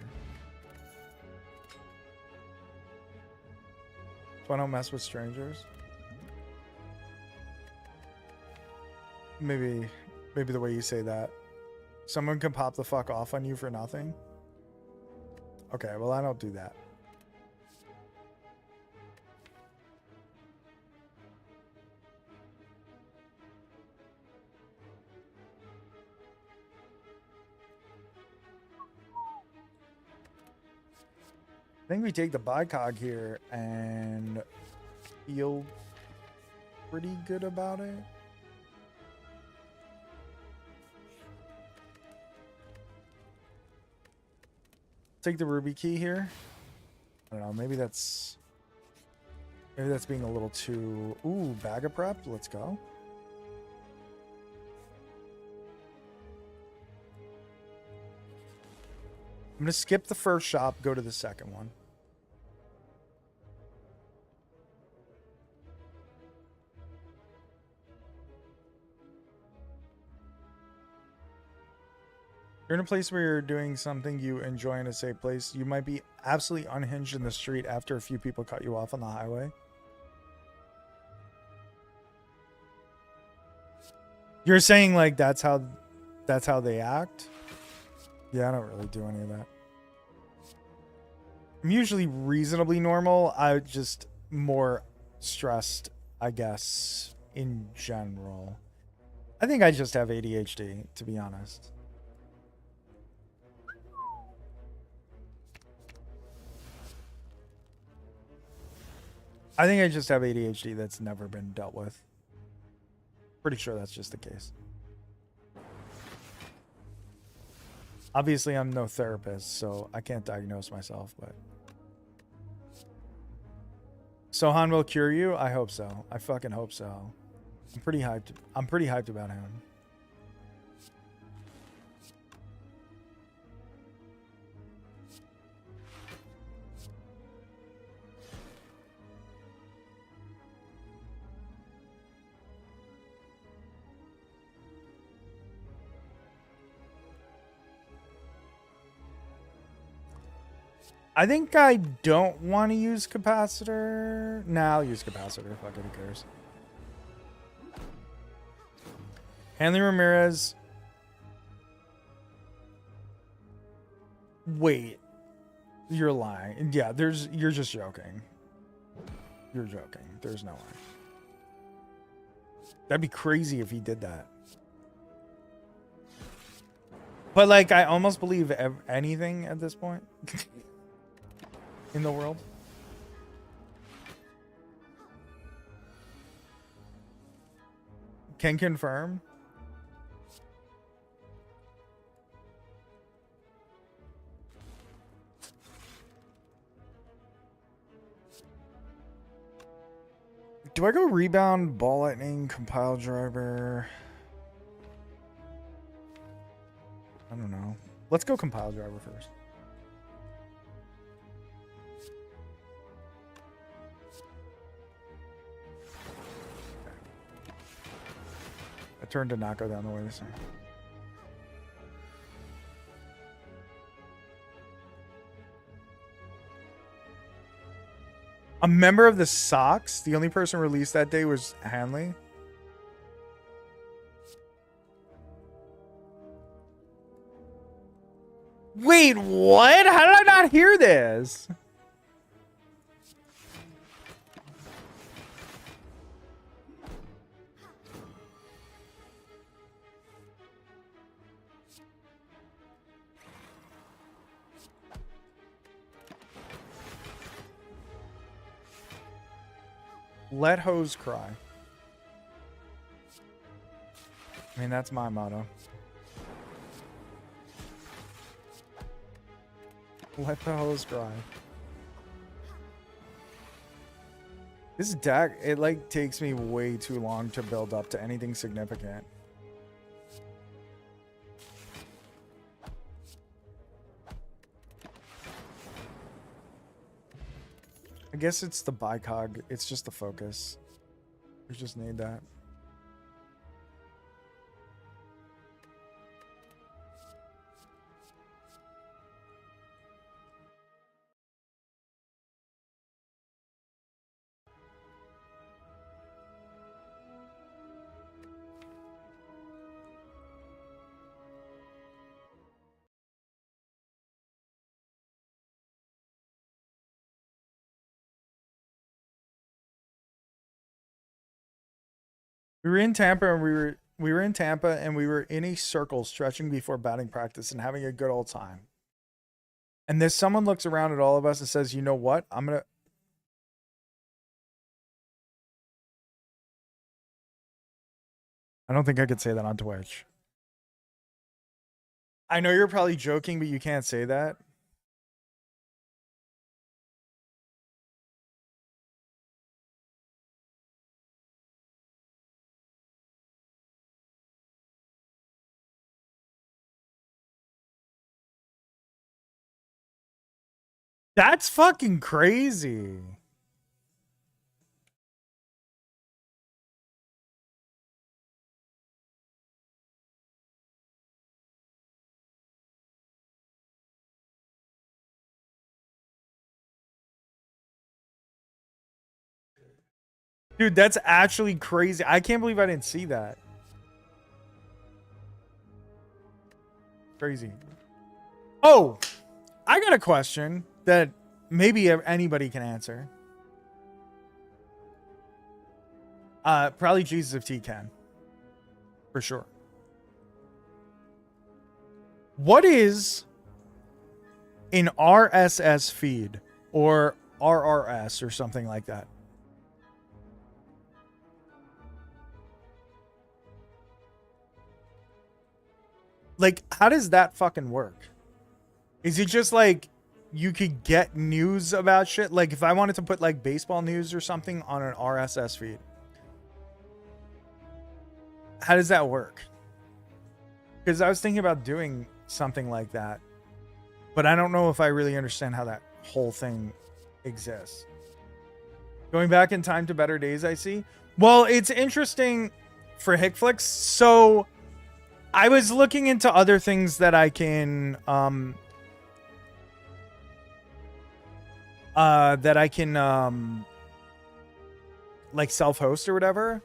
So I don't mess with strangers. Maybe the way you say that. Someone can pop the fuck off on you for nothing. Okay, well, I don't do that. I think we take the bicog here and feel pretty good about it. Take the ruby key here. I don't know, maybe that's being a little too... Ooh, bag of prep, let's go. I'm going to skip the first shop, go to the second one. You're in a place where you're doing something you enjoy in a safe place. You might be absolutely unhinged in the street after a few people cut you off on the highway. You're saying like that's how they act? Yeah, I don't really do any of that. I'm usually reasonably normal. I'm just more stressed, I guess, in general. I think I just have ADHD, to be honest. I think I just have ADHD that's never been dealt with. Pretty sure that's just the case. Obviously, I'm no therapist, so I can't diagnose myself, but... Sohan will cure you? I hope so. I fucking hope so. I'm pretty hyped about him. I think I don't want to use capacitor. Nah, I'll use capacitor. Fuck it, who cares? Hanley Ramirez Wait, you're lying. Yeah, you're just joking. You're joking. There's no way. That'd be crazy if he did that. But like, I almost believe anything at this point in the world. Can confirm. Do I go rebound, ball lightning, compile driver? I don't know. Let's go compile driver first. I turned to not go down the way this time. A member of the Sox? The only person released that day was Hanley? Wait, what? How did I not hear this? Let hoes cry. I mean, that's my motto. Let the hoes cry. This deck, it like takes me way too long to build up to anything significant. I guess it's the bicog. It's just the focus. We just need that. We were in Tampa and we were in Tampa and we were in a circle stretching before batting practice and having a good old time. And then someone looks around at all of us and says, "You know what? I don't think I could say that on Twitch." I know you're probably joking, but you can't say that. That's fucking crazy. Dude, that's actually crazy. I can't believe I didn't see that. Crazy. Oh, I got a question that maybe anybody can answer. Probably Jesus if T can. For sure. What is an RSS feed or RRS or something like that? Like, how does that fucking work? Is it just like you could get news about shit? Like, if I wanted to put like baseball news or something on an RSS feed, how does that work? Because I was thinking about doing something like that, but I don't know if I really understand how that whole thing exists. Going back in time to better days, I see. Well, it's interesting for Hickflix. So I was looking into other things that I can like self-host or whatever.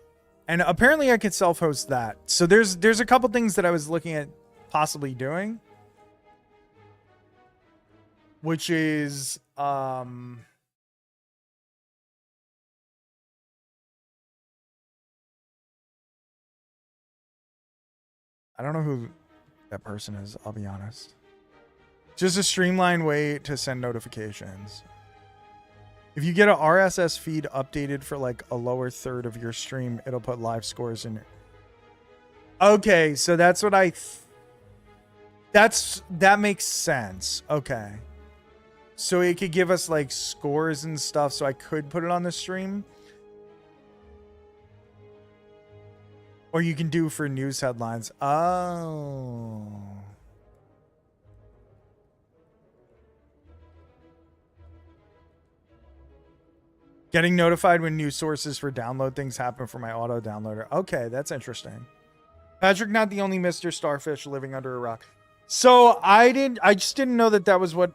And apparently I could self-host that. So there's a couple things that I was looking at possibly doing. which is I don't know who that person is, I'll be honest. Just a streamlined way to send notifications. If you get a RSS feed updated for like a lower third of your stream, it'll put live scores in it. Okay, so that's what that makes sense. Okay. So it could give us like scores and stuff, so I could put it on the stream. Or you can do for news headlines. Oh. Getting notified when new sources for download things happen for my auto downloader. Okay, that's interesting. Patrick, not the only Mr. Starfish living under a rock. So I just didn't know that was what.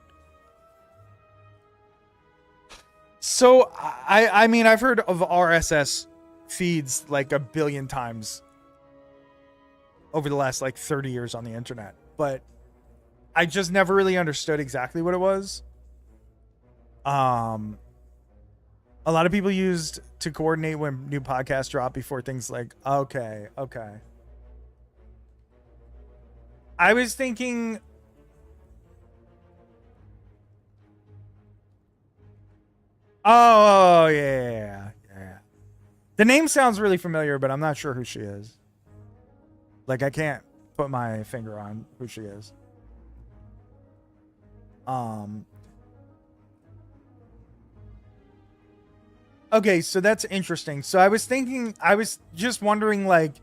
So I mean, I've heard of RSS feeds like a billion times over the last like 30 years on the internet, but I just never really understood exactly what it was. A lot of people used to coordinate when new podcasts drop before things like, okay. I was thinking, oh, yeah. The name sounds really familiar, but I'm not sure who she is. Like, I can't put my finger on who she is. Okay, so that's interesting. So I was just wondering, like,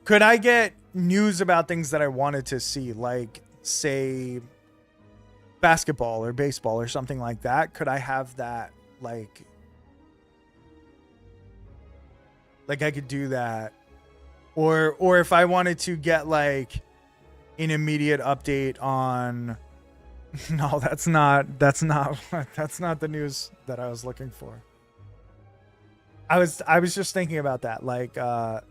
could I get news about things that I wanted to see, like, say, basketball or baseball or something like that? Could I have that, like I could do that? Or if I wanted to get, like, an immediate update on... No, that's not the news that I was looking for. I was just thinking about that. Like, I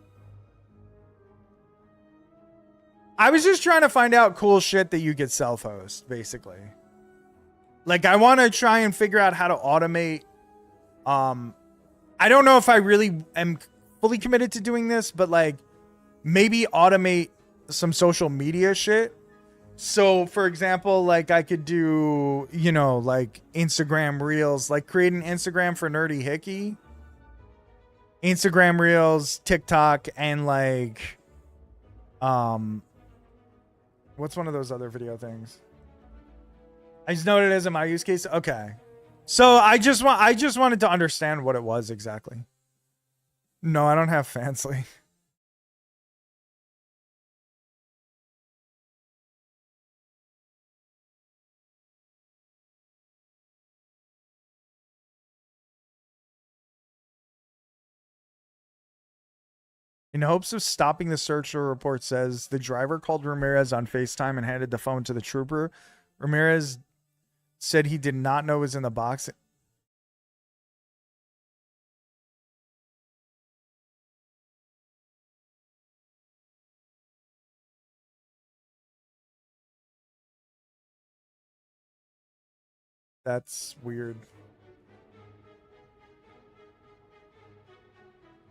was just trying to find out cool shit that you could self-host, basically. Like, I want to try and figure out how to automate. I don't know if I really am fully committed to doing this, but like, maybe automate some social media shit. So, for example, like I could do, you know, like Instagram Reels, like create an Instagram for Nerdy Hickey. Instagram Reels, TikTok, and like, what's one of those other video things? I just know what it is in my use case. Okay. So I just wanted to understand what it was exactly. No, I don't have Fansly. In hopes of stopping the search, the report says the driver called Ramirez on FaceTime and handed the phone to the trooper. Ramirez said he did not know it was in the box. That's weird.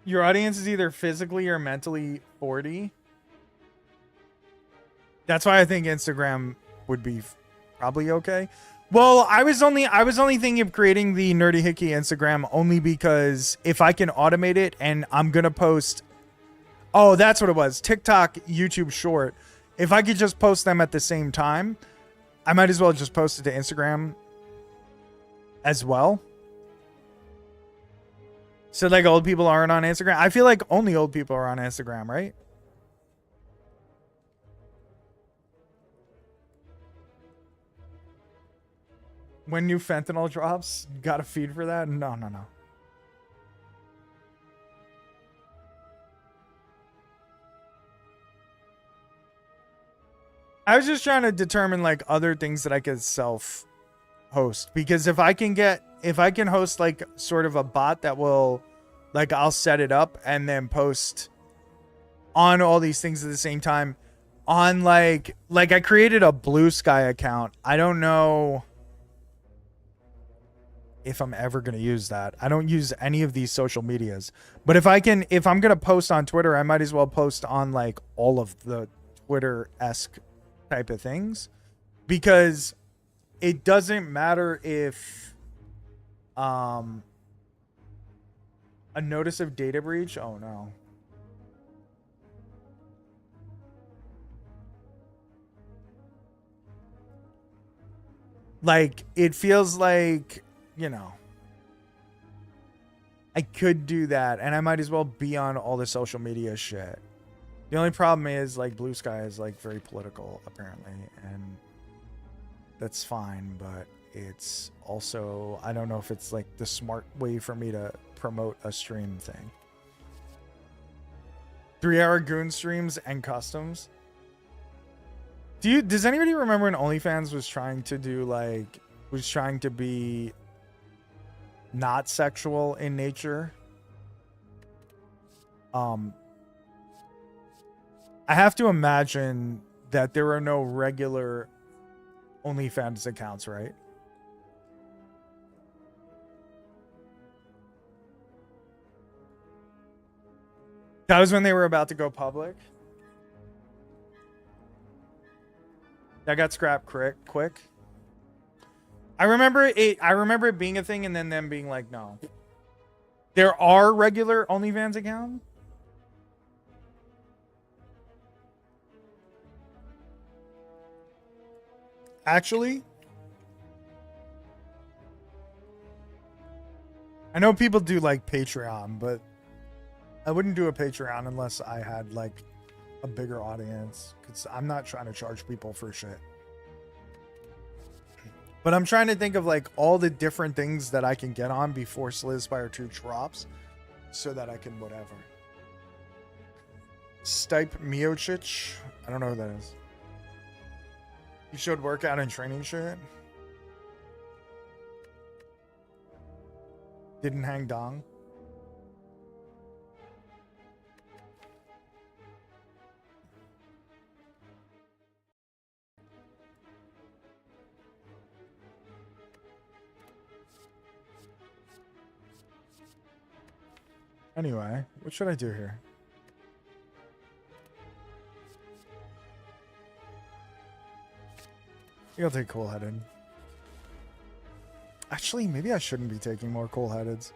Your audience is either physically or mentally 40. That's why I think Instagram would be probably okay. Well, I was only thinking of creating the Nerdy Hickey Instagram only because if I can automate it and I'm gonna post, oh, that's what it was. TikTok, YouTube Short. If I could just post them at the same time, I might as well just post it to Instagram as well. So like old people aren't on Instagram. I feel like only old people are on Instagram, right? When new fentanyl drops, got a feed for that? No. I was just trying to determine like other things that I could self-host, because if I can host like sort of a bot that will, like, I'll set it up and then post on all these things at the same time on like I created a Blue Sky account. I don't know. if I'm ever going to use that. I don't use any of these social medias. But if I'm going to post on Twitter, I might as well post on like all of the Twitter-esque type of things, because it doesn't matter if a notice of data breach. Oh no. Like, it feels like, you know, I could do that, and I might as well be on all the social media shit. The only problem is, like, Blue Sky is, like, very political, apparently, and that's fine, but it's also, I don't know if it's, like, the smart way for me to promote a stream thing. 3-hour goon streams and customs. Does anybody remember when OnlyFans was trying to do, like, was trying to be not sexual in nature? I have to imagine that there are no regular OnlyFans accounts, right? That was when they were about to go public. That got scrapped quick. I remember it being a thing, and then them being like, no. There are regular OnlyFans accounts. Actually, I know people do like Patreon, but I wouldn't do a Patreon unless I had like a bigger audience, because I'm not trying to charge people for shit. But I'm trying to think of like all the different things that I can get on before Slay Spire 2 drops, so that I can whatever. Stipe Miocic, I don't know who that is. You showed workout and training shit. Didn't hang dong. Anyway, what should I do here? I think I'll take cool-headed. Actually, maybe I shouldn't be taking more cool-headeds.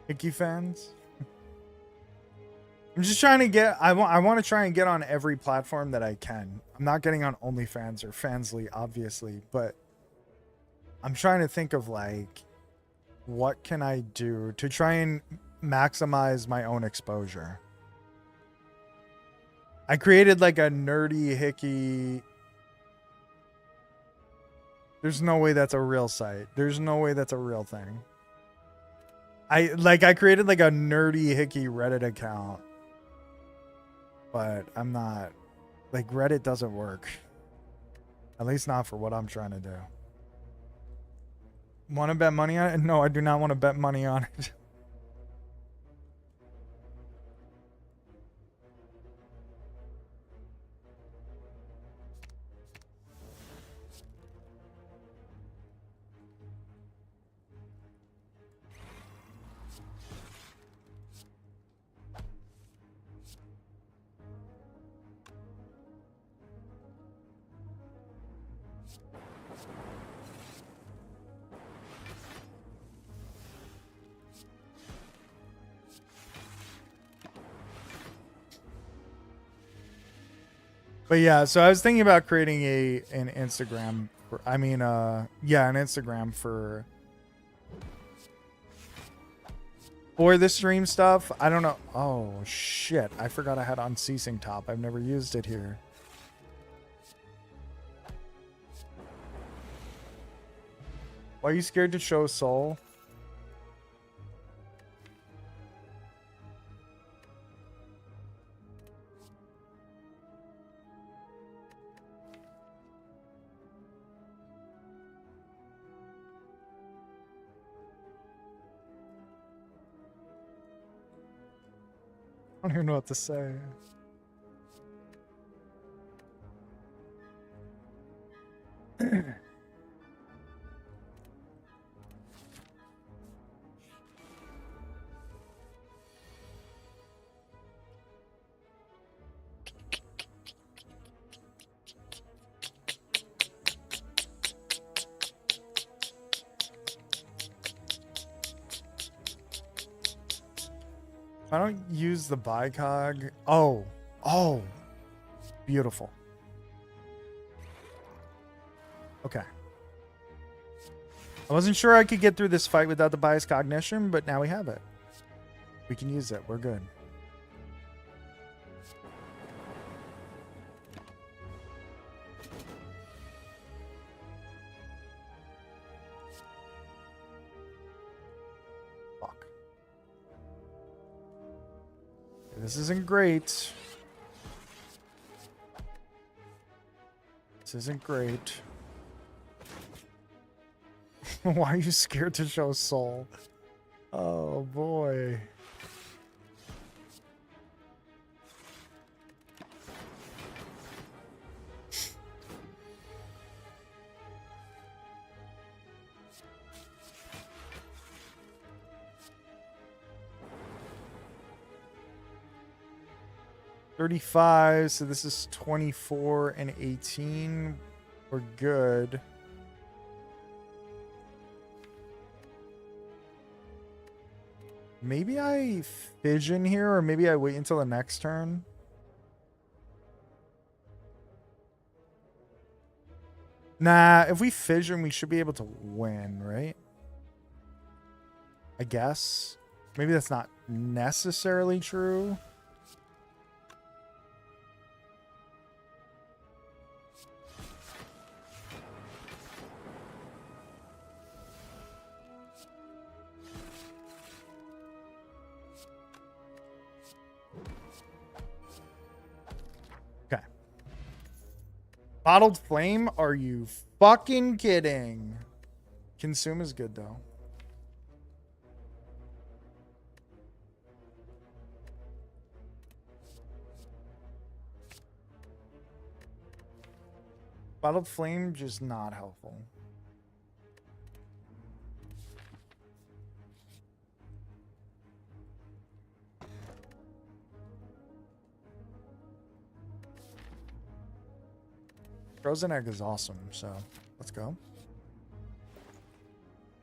Hickey fans? I'm just trying to get, I want to try and get on every platform that I can. I'm not getting on OnlyFans or Fansly, obviously, but I'm trying to think of like, what can I do to try and maximize my own exposure? I created like a nerdy hickey. There's no way that's a real site. There's no way that's a real thing. I created like a nerdy hickey Reddit account, but I'm not, like, Reddit doesn't work. At least not for what I'm trying to do. Want to bet money on it? No, I do not want to bet money on it. But yeah, so I was thinking about creating an Instagram. An Instagram for the stream stuff. I don't know. Oh shit! I forgot I had unceasing top. I've never used it here. Why are you scared to show soul? I don't even know what to say. I don't use the bicog. Oh, beautiful. Okay. I wasn't sure I could get through this fight without the bias cognition, but now we have it. We can use it. We're good. Fuck. This isn't great. This isn't great. Why are you scared to show soul? Oh boy. $35, so this is 24 and 18. We're good. Maybe I fission here, or maybe I wait until the next turn. Nah, if we fission, we should be able to win, right? I guess. Maybe that's not necessarily true. Bottled Flame? Are you fucking kidding? Consume is good though. Bottled Flame just not helpful. Frozen Egg is awesome, so let's go.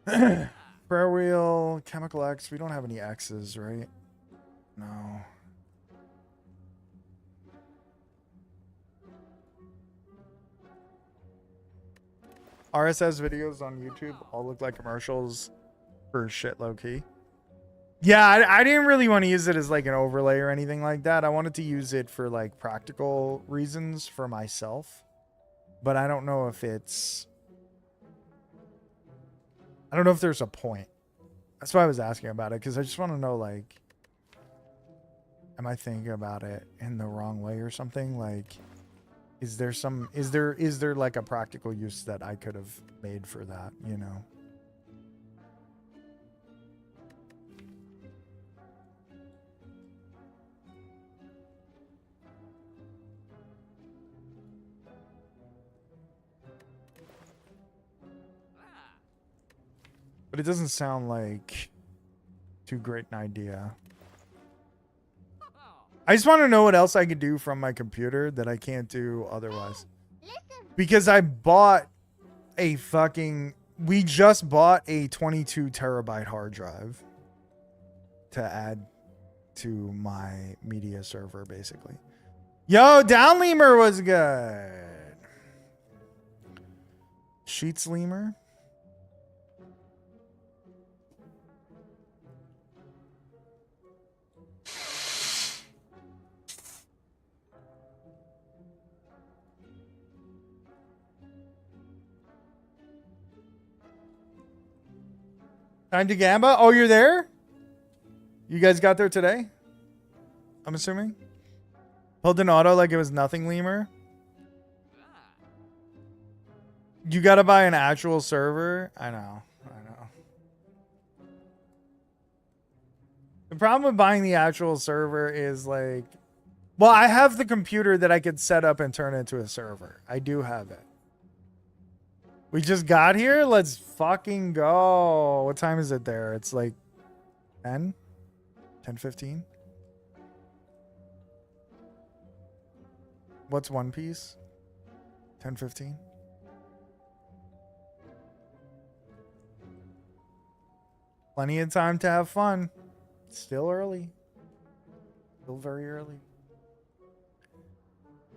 Prayer Wheel, Chemical X. We don't have any X's, right? No. RSS videos on YouTube all look like commercials for shit low key. Yeah, I didn't really want to use it as like an overlay or anything like that. I wanted to use it for like practical reasons for myself. But I don't know if it's... I don't know if there's a point. That's why I was asking about it, because I just want to know, like... Am I thinking about it in the wrong way or something? Like, is there some... Is there like a practical use that I could have made for that, you know? But it doesn't sound like too great an idea. I just want to know what else I could do from my computer that I can't do otherwise. Because I bought a fucking... We just bought a 22 terabyte hard drive to add to my media server, basically. Yo, Down Lemur was good. Sheets Lemur. Time to Gamba. Oh, you're there? You guys got there today? I'm assuming. Pulled an auto like it was nothing, Lemur. You gotta buy an actual server. I know. The problem with buying the actual server is like, well, I have the computer that I could set up and turn into a server. I do have it. We just got here. Let's fucking go. What time is it there? It's like 10, 10:15. What's One Piece? 10:15. Plenty of time to have fun. Still early. Still very early.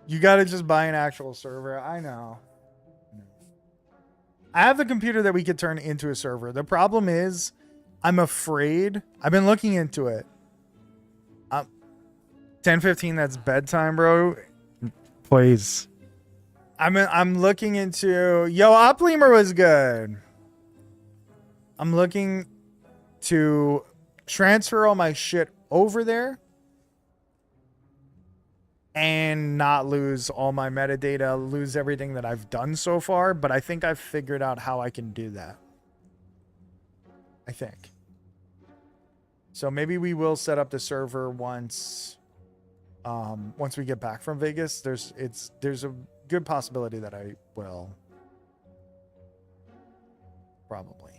You gotta just buy an actual server. I know. I have the computer that we could turn into a server. The problem is, I'm afraid. I've been looking into it. 10:15. That's bedtime, bro. Please. I'm looking into. Yo, Oplemer was good. I'm looking to transfer all my shit over there and not lose all my metadata, lose everything that I've done so far, but I think I've figured out how I can do that. I think. So maybe we will set up the server once we get back from Vegas. There's a good possibility that I will. Probably.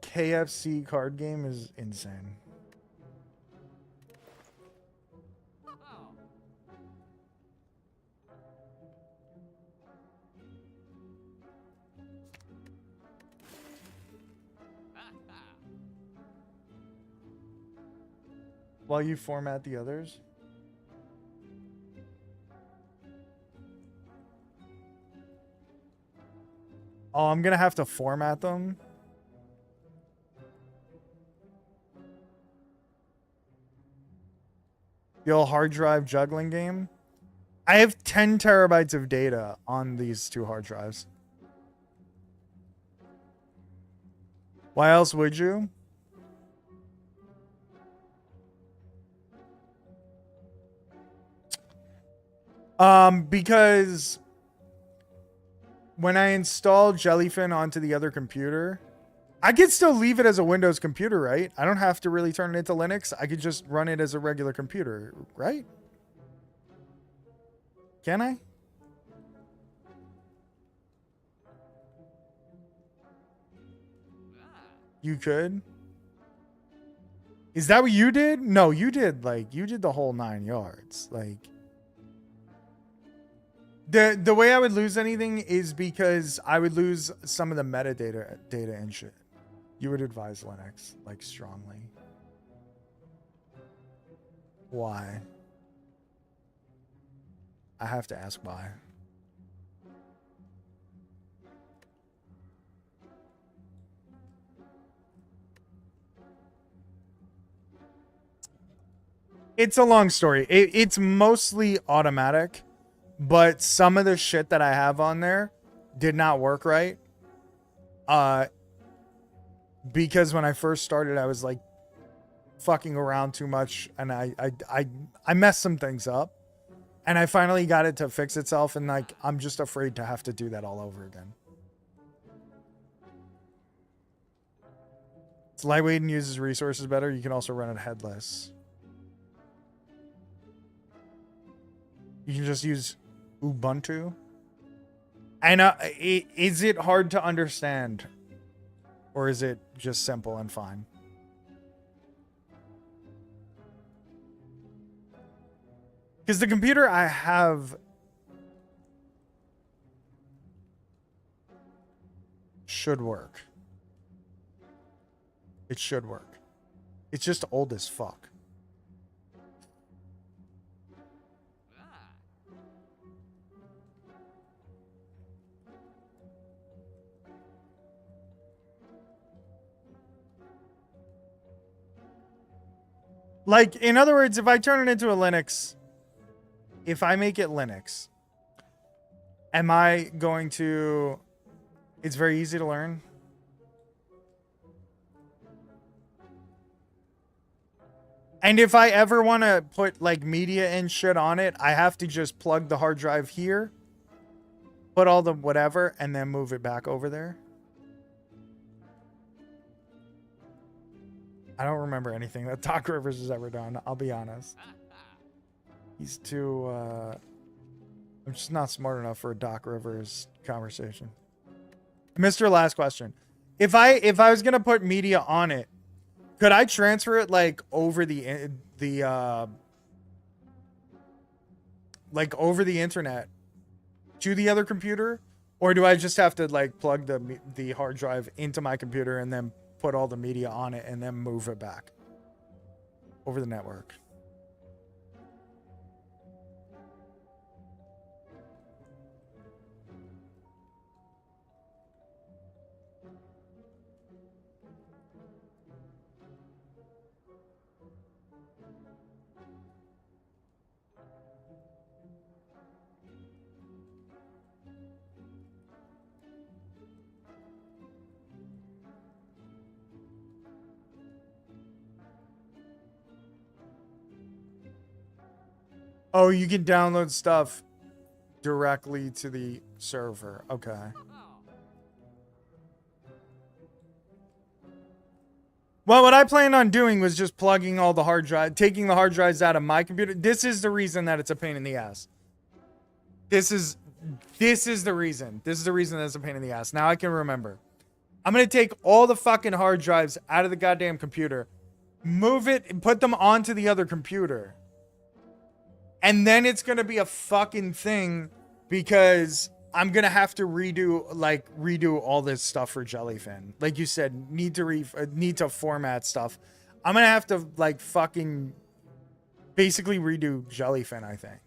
KFC card game is insane. While you format the others. Oh, I'm gonna have to format them. The old hard drive juggling game. I have 10 terabytes of data on these two hard drives. Why else would you? Because when I install Jellyfin onto the other computer, I could still leave it as a Windows computer, right? I don't have to really turn it into Linux. I could just run it as a regular computer, right? Can I? You could? Is that what you did? No, you did the whole 9 yards. Like the way I would lose anything is because I would lose some of the metadata and shit. You would advise Linux, like, strongly. Why? I have to ask why. It's a long story. It's mostly automatic, but some of the shit that I have on there did not work right. Because when I first started, I was like fucking around too much, and I messed some things up, and I finally got it to fix itself, and like I'm just afraid to have to do that all over again. It's lightweight and uses resources better. You can also run it headless. You can just use Ubuntu. And is it hard to understand? Or is it just simple and fine? Because the computer I have should work. It should work. It's just old as fuck. Like, in other words, if I turn it into a Linux, if I make it Linux, am I going to... It's very easy to learn. And if I ever want to put, like, media and shit on it, I have to just plug the hard drive here, put all the whatever, and then move it back over there. I don't remember anything that Doc Rivers has ever done. I'll be honest. He's too. I'm just not smart enough for a Doc Rivers conversation. Mr. Last question. If I was gonna put media on it, could I transfer it like over the like over the internet to the other computer, or do I just have to like plug the hard drive into my computer and then put all the media on it and then move it back over the network? Oh, you can download stuff directly to the server. Okay. Well, what I planned on doing was just plugging all the hard drive, taking the hard drives out of my computer. This is the reason that it's a pain in the ass. This is the reason. This is the reason that it's a pain in the ass. Now I can remember. I'm going to take all the fucking hard drives out of the goddamn computer, move it, and put them onto the other computer. And then it's going to be a fucking thing because I'm going to have to redo all this stuff for Jellyfin. Like you said, need to format stuff. I'm going to have to like fucking basically redo Jellyfin, I think.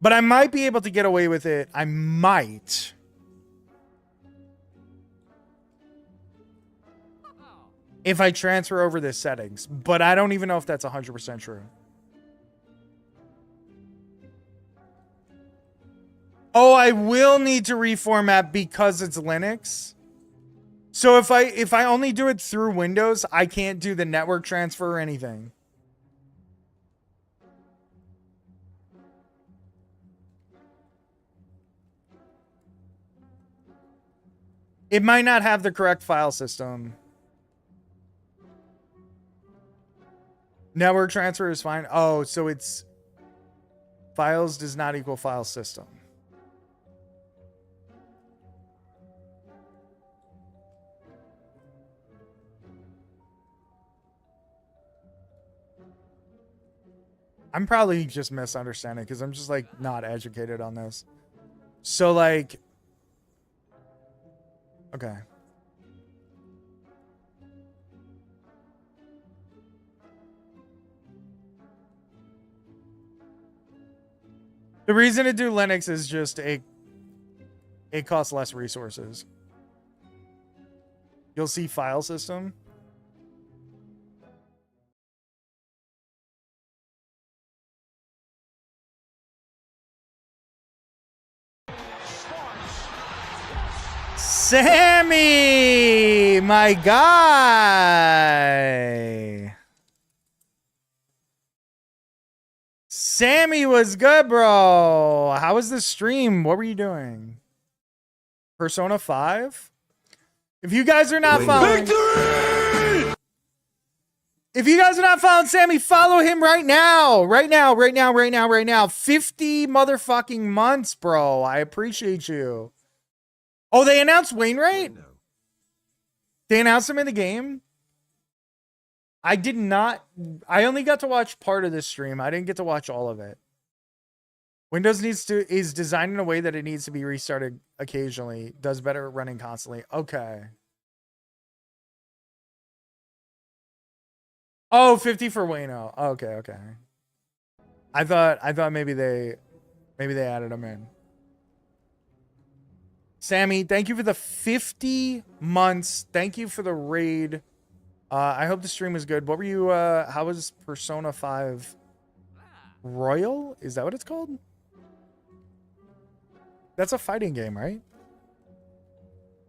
But I might be able to get away with it. I might. If I transfer over the settings. But I don't even know if that's 100% true. Oh, I will need to reformat because it's Linux. So if I only do it through Windows, I can't do the network transfer or anything. It might not have the correct file system. Network transfer is fine. Oh, so it's files does not equal file system. I'm probably just misunderstanding because I'm just like not educated on this. So like, okay. The reason to do Linux is just it costs less resources. You'll see file system. Sammy, my guy. Sammy was good, bro. How was the stream? What were you doing? Persona 5? If you guys are not following... Victory! If you guys are not following Sammy, follow him right now. Right now. 50 motherfucking months, bro. I appreciate you. Oh, they announced Wainwright? They announced him in the game? I did not. I only got to watch part of this stream. I didn't get to watch all of it. Windows is designed in a way that it needs to be restarted occasionally. Does better at running constantly. Okay. Oh, 50 for Wayno. Okay. I thought maybe they added him in. Sammy, thank you for the 50 months. Thank you for the raid. I hope the stream was good. What were you, how was Persona 5 Royal? Is that what it's called? That's a fighting game, right?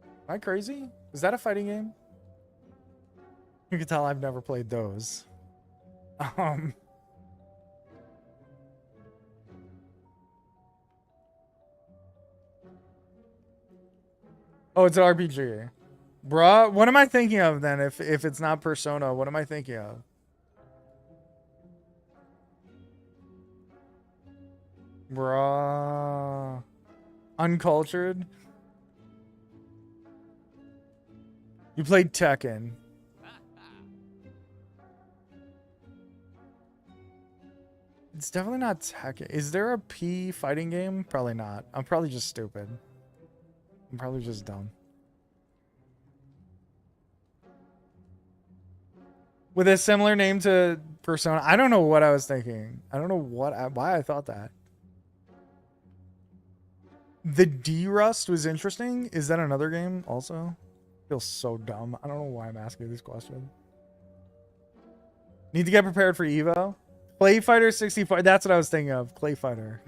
Am I crazy? Is that a fighting game? You can tell I've never played those. Oh, it's an RPG. Bruh, what am I thinking of then if it's not Persona? What am I thinking of? Bruh. Uncultured? You played Tekken. It's definitely not Tekken. Is there a P fighting game? Probably not. I'm probably just stupid. I'm probably just dumb. With a similar name to Persona. I don't know what I was thinking. I don't know why I thought that. The D-Rust was interesting. Is that another game also? Feels so dumb. I don't know why I'm asking this question. Need to get prepared for Evo. Clay Fighter 65. That's what I was thinking of. Clay Fighter.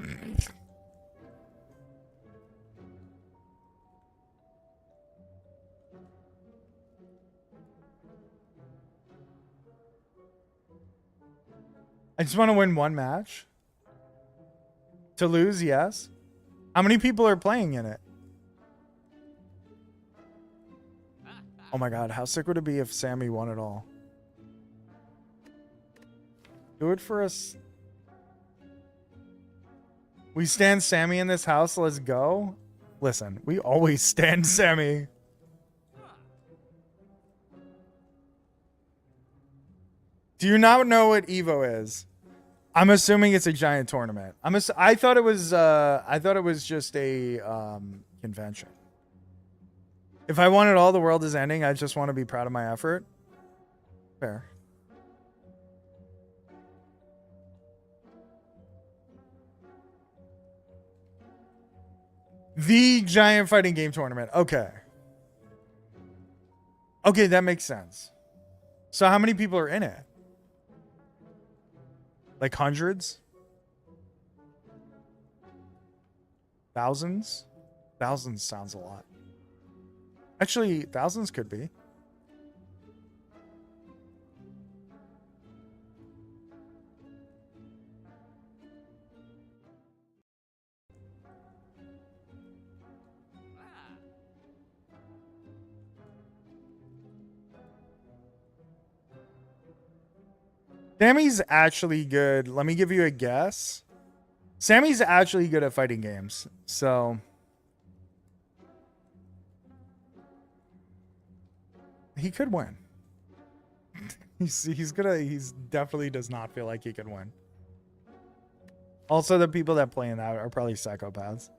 I just want to win one match. To lose, yes. How many people are playing in it? Oh my god, how sick would it be if Sammy won it all? Do it for us. We stand Sammy in this house, let's go. Listen, we always stand Sammy. Do you not know what Evo is? I'm assuming it's a giant tournament. I thought it was just a convention. If I won it all, the world is ending. I just want to be proud of my effort. Fair. The giant fighting game tournament. Okay. Okay, that makes sense. So how many people are in it? Like hundreds? Thousands? Thousands sounds a lot. Actually, thousands could be. Sammy's actually good. Let me give you a guess. Sammy's actually good at fighting games. So he could win. He's definitely does not feel like he could win. Also, the people that play in that are probably psychopaths.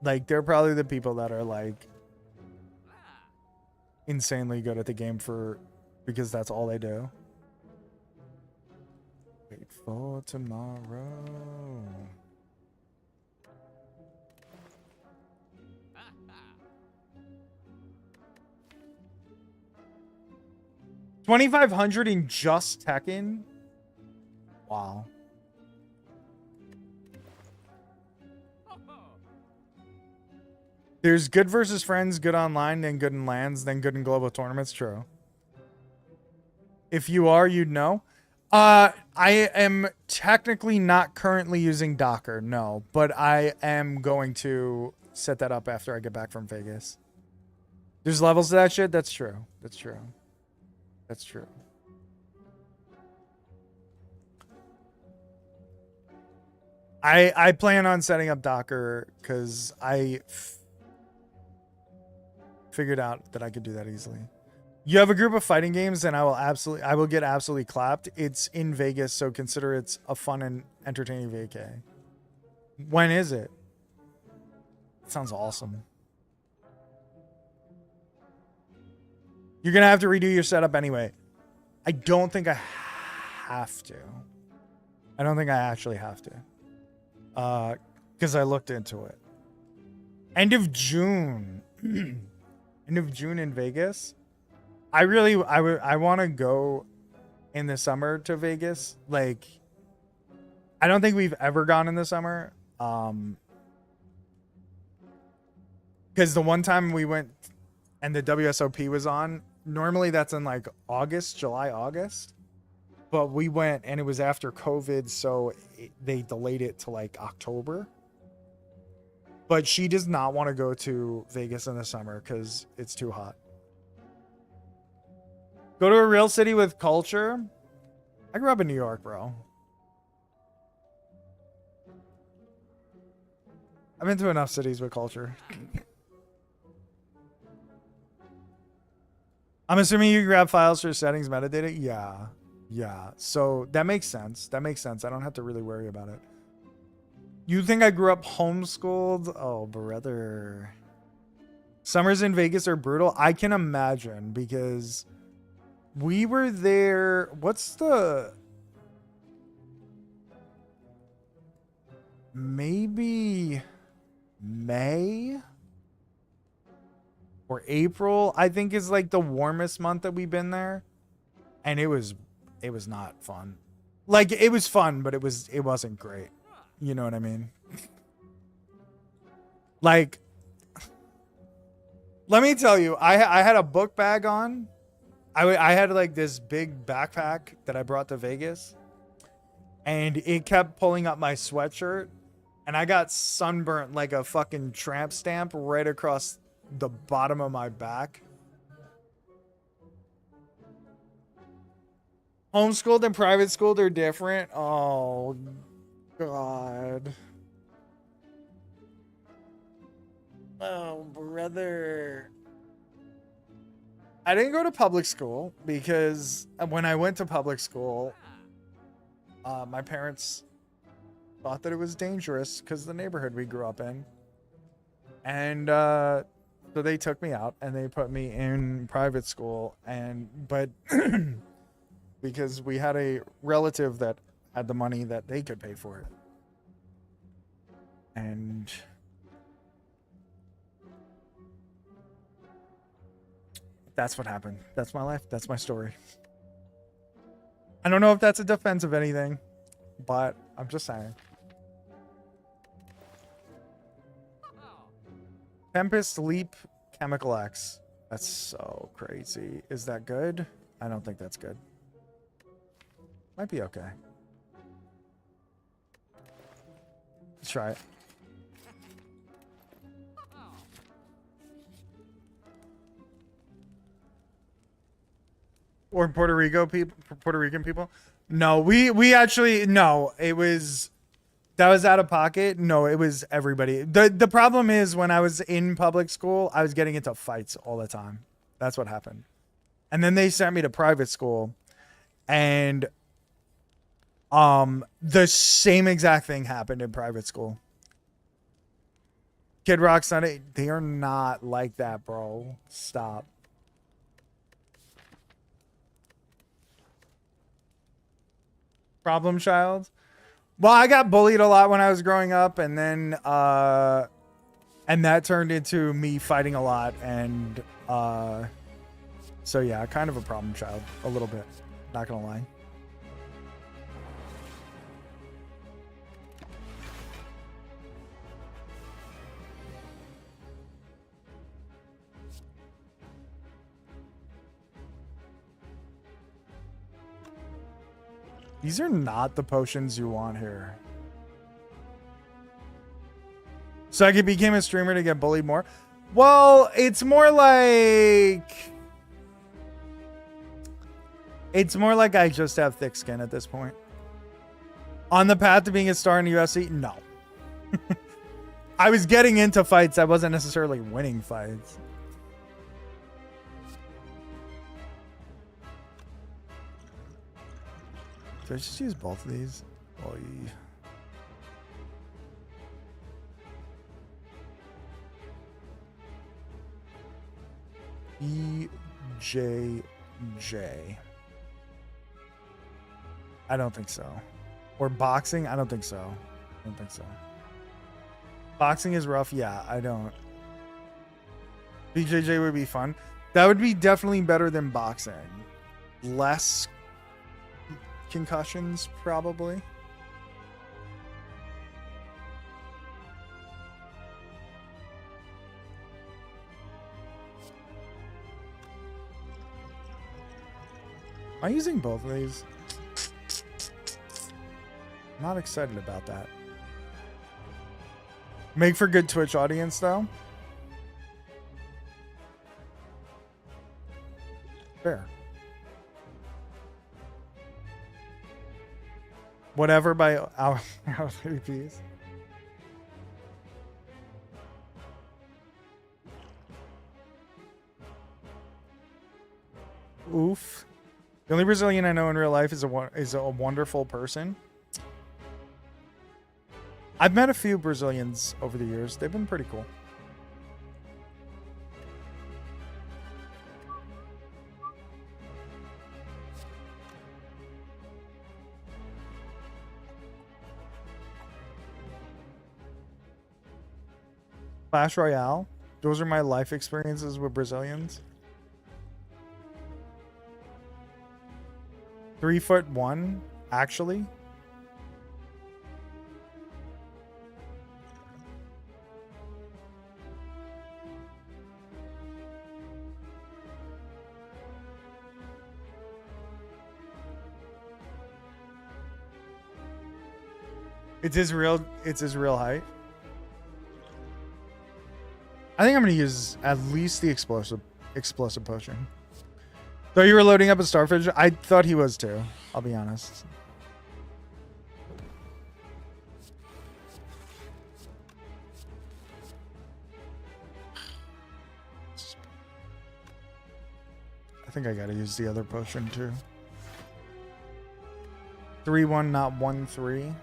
Like, they're probably the people that are like insanely good at the game because that's all they do. Wait for tomorrow. $2,500 in just Tekken? Wow. There's good versus friends, good online, then good in LANs, then good in global tournaments. True. If you are, you'd know. I am technically not currently using Docker, no. But I am going to set that up after I get back from Vegas. There's levels to that shit? That's true. That's true. That's true. I plan on setting up Docker because I figured out that I could do that easily. You have a group of fighting games, and I will get absolutely clapped. It's in Vegas, so consider it's a fun and entertaining vacay. When is it? It sounds awesome. You're gonna have to redo your setup anyway. I don't think I have to. I don't think I actually have to. Because I looked into it. End of June. End of June in Vegas. I want to go in the summer to Vegas. Like, I don't think we've ever gone in the summer. Because the one time we went and the WSOP was on, normally that's in like August, July, August. But we went and it was after COVID, so they delayed it to like October. But she does not want to go to Vegas in the summer because it's too hot. Go to a real city with culture. I grew up in New York, bro. I've been to enough cities with culture. I'm assuming you grab files for settings metadata? Yeah. Yeah. So that makes sense. That makes sense. I don't have to really worry about it. You think I grew up homeschooled? Oh, brother. Summers in Vegas are brutal. I can imagine because we were there. What's the... Maybe May or April, I think, is like the warmest month that we've been there. And it was not fun. Like, it was fun, but it wasn't great. You know what I mean? Like, let me tell you, I had a book bag on. I had like this big backpack that I brought to Vegas, and it kept pulling up my sweatshirt, and I got sunburnt like a fucking tramp stamp right across the bottom of my back. Homeschooled and private schooled are different. Oh, God. Oh, brother. I didn't go to public school because when I went to public school, my parents thought that it was dangerous because of the neighborhood we grew up in. And so they took me out and they put me in private school. But because we had a relative that had the money that they could pay for it. And that's what happened. That's my life. That's my story. I don't know if that's a defense of anything, but I'm just saying. Tempest Leap Chemical X. That's so crazy. Is that good? I don't think that's good. Might be okay. Let's try it. Or Puerto Rican people? No, we actually no. It was that was out of pocket. No, it was everybody. The problem is when I was in public school, I was getting into fights all the time. That's what happened. And then they sent me to private school, and the same exact thing happened in private school. Kid Rock Sunday, they are not like that, bro. Stop. Problem child. Well, I got bullied a lot when I was growing up, and then and that turned into me fighting a lot, and so yeah, kind of a problem child, a little bit. Not gonna lie. These are not the potions you want here. So I became a streamer to get bullied more? Well, it's more like... It's more like I just have thick skin at this point. On the path to being a star in the UFC? No. I was getting into fights. I wasn't necessarily winning fights. Did I just use both of these? Oh, EJJ. I don't think so. Or boxing? I don't think so. I don't think so. Boxing is rough. Yeah, I don't. BJJ would be fun. That would be definitely better than boxing. Less concussions, probably. Am I using both of these? I'm not excited about that. Make for good Twitch audience, though. Fair. Whatever by our piece. Oof. The only Brazilian I know in real life is a wonderful person. I've met a few Brazilians over the years. They've been pretty cool. Clash Royale. Those are my life experiences with Brazilians. 3'1", actually. It's his real height. I think I'm gonna use at least the explosive potion. Though you were loading up a starfish, I thought he was too. I'll be honest. I think I gotta use the other potion too. 3-1, not 1-3.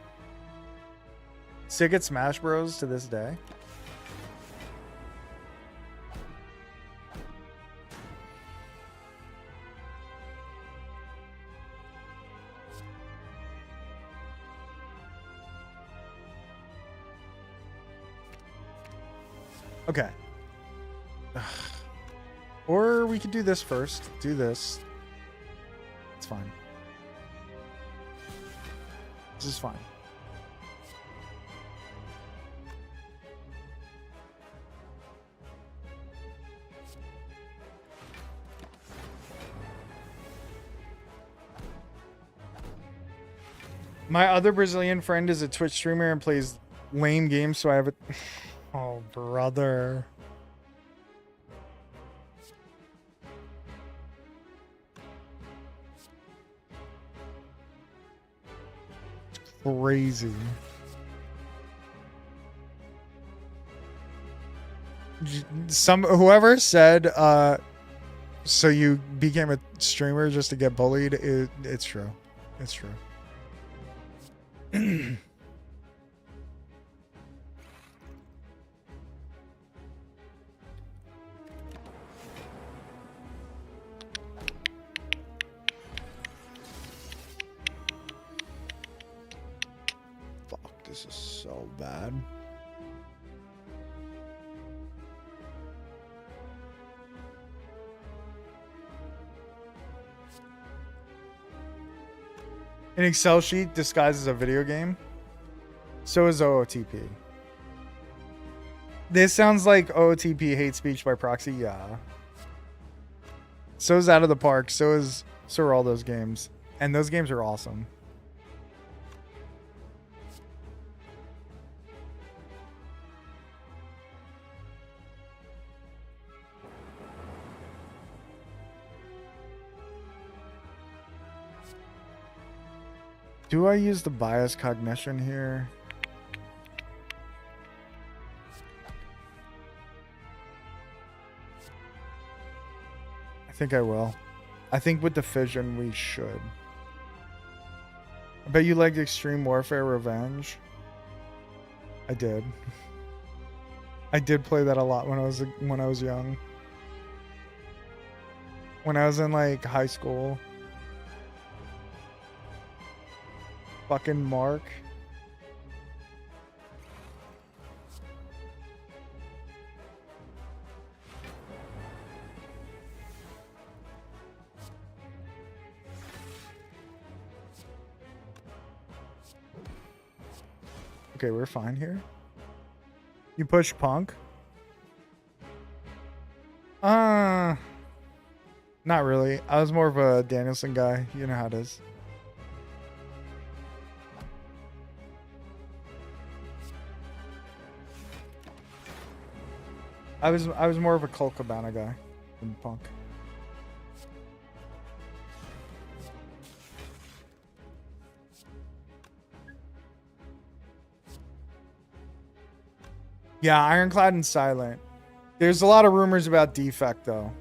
Sick at Smash Bros to this day. Okay. Or we could do this first. Do this. It's fine. This is fine. My other Brazilian friend is a Twitch streamer and plays lame games, so I have it. Oh, brother. Crazy. Whoever said so you became a streamer just to get bullied, it's true. It's true. Fuck, this is so bad. An Excel sheet disguised as a video game. So is OOTP. This sounds like OOTP hate speech by proxy. Yeah. So is Out of the Park. So are all those games. And those games are awesome. Do I use the bias cognition here? I think I will. I think with the fission we should. I bet you liked Extreme Warfare Revenge. I did. I did play that a lot when I was young. When I was in like high school. Fucking Mark. Okay, we're fine here. You push Punk? Not really. I was more of a Danielson guy. You know how it is. I was more of a Colt Cabana guy than Punk. Yeah, Ironclad and Silent. There's a lot of rumors about Defect though.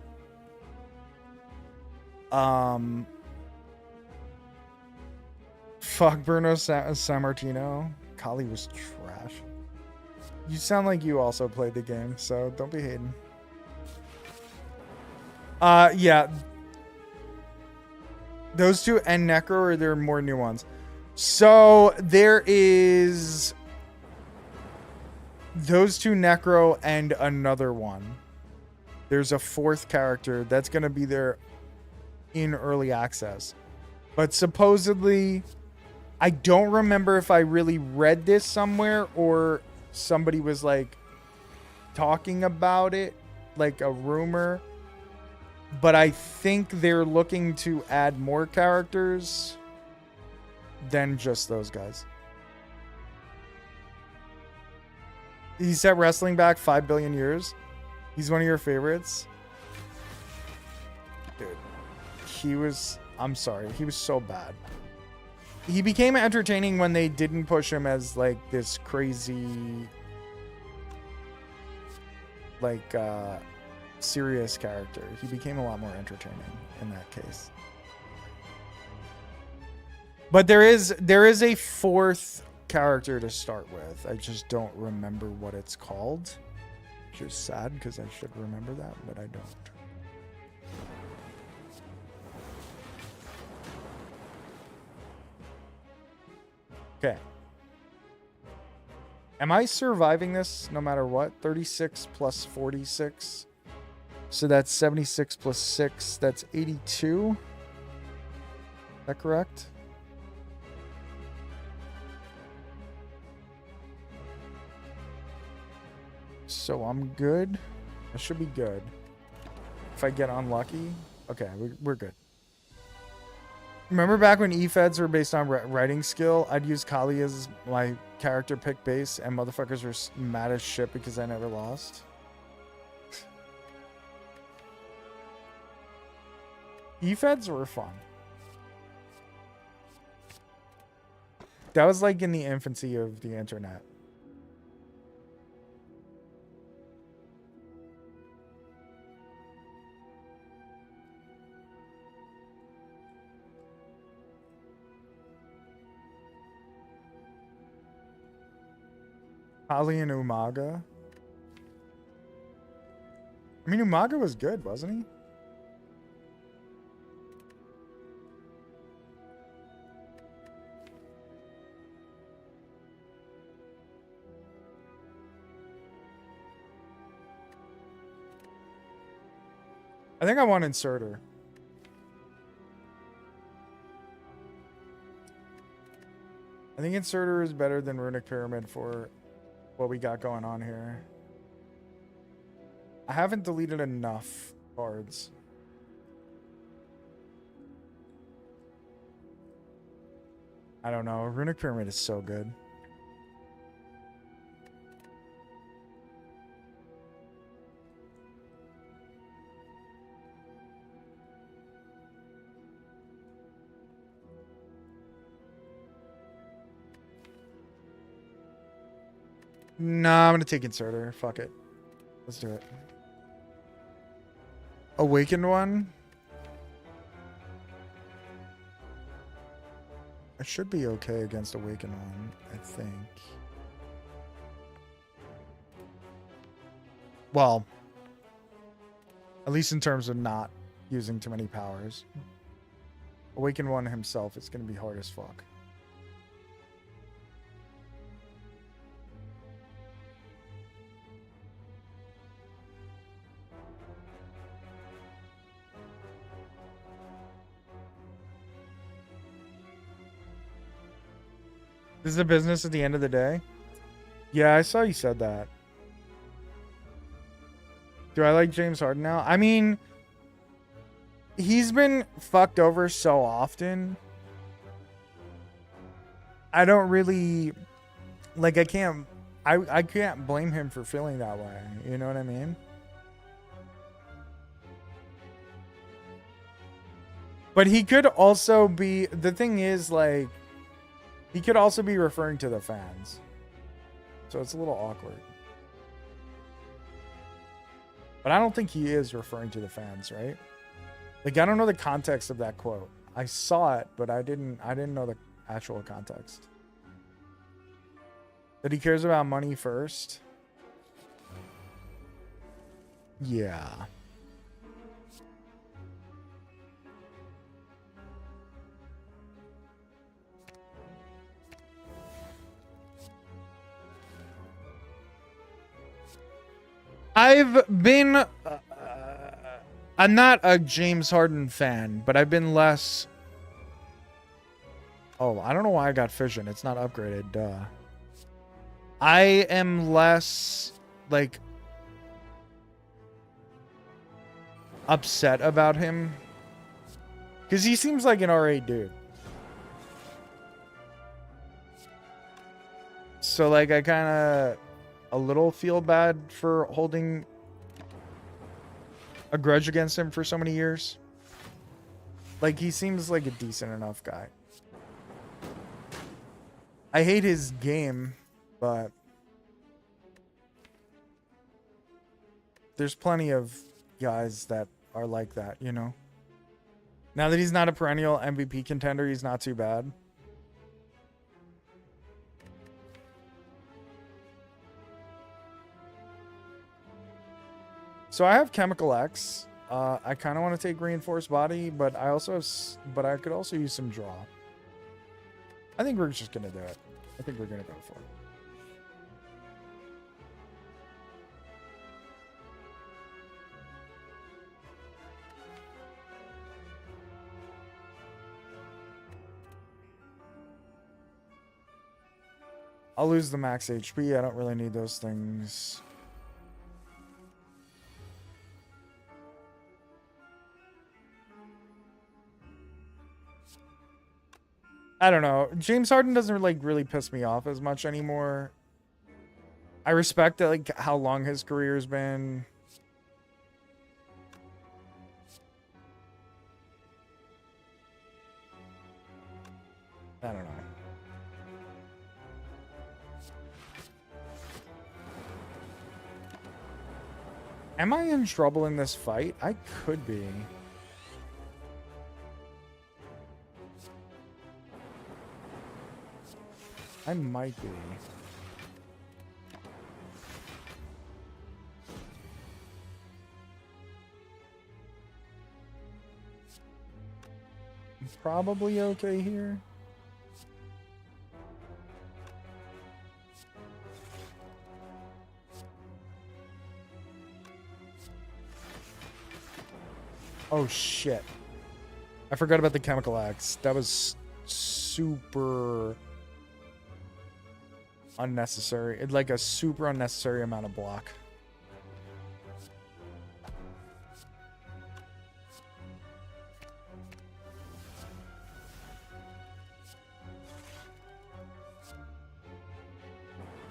Fuck Bruno Sammartino. Kali was trash. You sound like you also played the game, so don't be hating. Yeah. Those two and Necro, or there are more new ones? So there is those two, Necro, and another one. There's a fourth character that's going to be there in early access. But supposedly, I don't remember if I really read this somewhere or somebody was like talking about it, like a rumor. But I think they're looking to add more characters than just those guys. He set wrestling back 5 billion years. He's one of your favorites. Dude, he was, I'm sorry, he was so bad. He became entertaining when they didn't push him as like this crazy, like, serious character. He became a lot more entertaining in that case. But there is a fourth character to start with. I just don't remember what it's called. Which is sad because I should remember that, but I don't. Okay. Am I surviving this no matter what? 36 plus 46. So that's 76 plus 6. That's 82. Is that correct? So I'm good. I should be good. If I get unlucky. Okay, we're good. Remember back when E-Feds were based on writing skill? I'd use Kali as my character pick base, and motherfuckers were mad as shit because I never lost. E-Feds were fun. That was like in the infancy of the internet. Kali and Umaga. I mean, Umaga was good, wasn't he? I think I want Inserter. I think Inserter is better than Runic Pyramid for what we got going on here. I haven't deleted enough cards. I don't know. Runic Pyramid is so good. Nah, I'm gonna take Inserter. Fuck it. Let's do it. Awakened one? I should be okay against Awakened one, I think. Well, at least in terms of not using too many powers. Awakened one himself is gonna be hard as fuck. This is a business at the end of the day? Yeah, I saw you said that. Do I like James Harden now? I mean, he's been fucked over so often. I don't really... Like, I can't blame him for feeling that way. You know what I mean? But he could also be, the thing is, like, he could also be referring to the fans. So it's a little awkward. But I don't think he is referring to the fans, right? Like, I don't know the context of that quote. I saw it, but I didn't know the actual context. That he cares about money first. Yeah. I've been I'm not a James Harden fan, but I've been less. Oh, I don't know why I got fission. It's not upgraded. Duh. I am less like upset about him because he seems like an alright dude. So like I kind of a little feel bad for holding a grudge against him for so many years. Like he seems like a decent enough guy. I hate his game, but there's plenty of guys that are like that, you know? Now that he's not a perennial MVP contender, he's not too bad. So I have Chemical X. I kind of want to take Reinforced Body, but I also have, but I could also use some draw. I think we're just gonna do it. I think we're gonna go for it. I'll lose the max HP. I don't really need those things. I don't know. James Harden doesn't like really piss me off as much anymore. I respect that, like how long his career's been. I don't know. Am I in trouble in this fight? I could be. I might be. I'm probably okay here. Oh shit. I forgot about the Chemical X. That was super unnecessary. It's like a super unnecessary amount of block.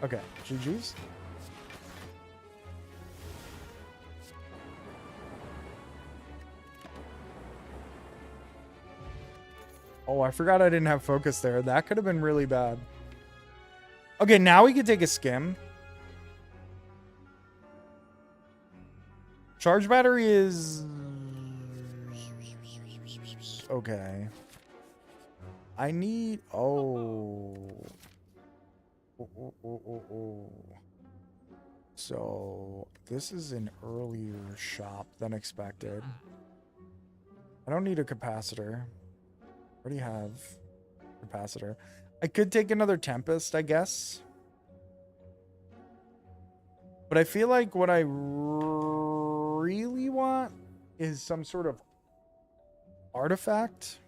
Okay, GG's. Oh, I forgot I didn't have focus there. That could have been really bad. Okay, now we can take a skim. Charge battery is... okay. I need... oh. Oh. So, this is an earlier shop than expected. I don't need a capacitor. Already have capacitor. I could take another Tempest, I guess. But I feel like what I really want is some sort of artifact.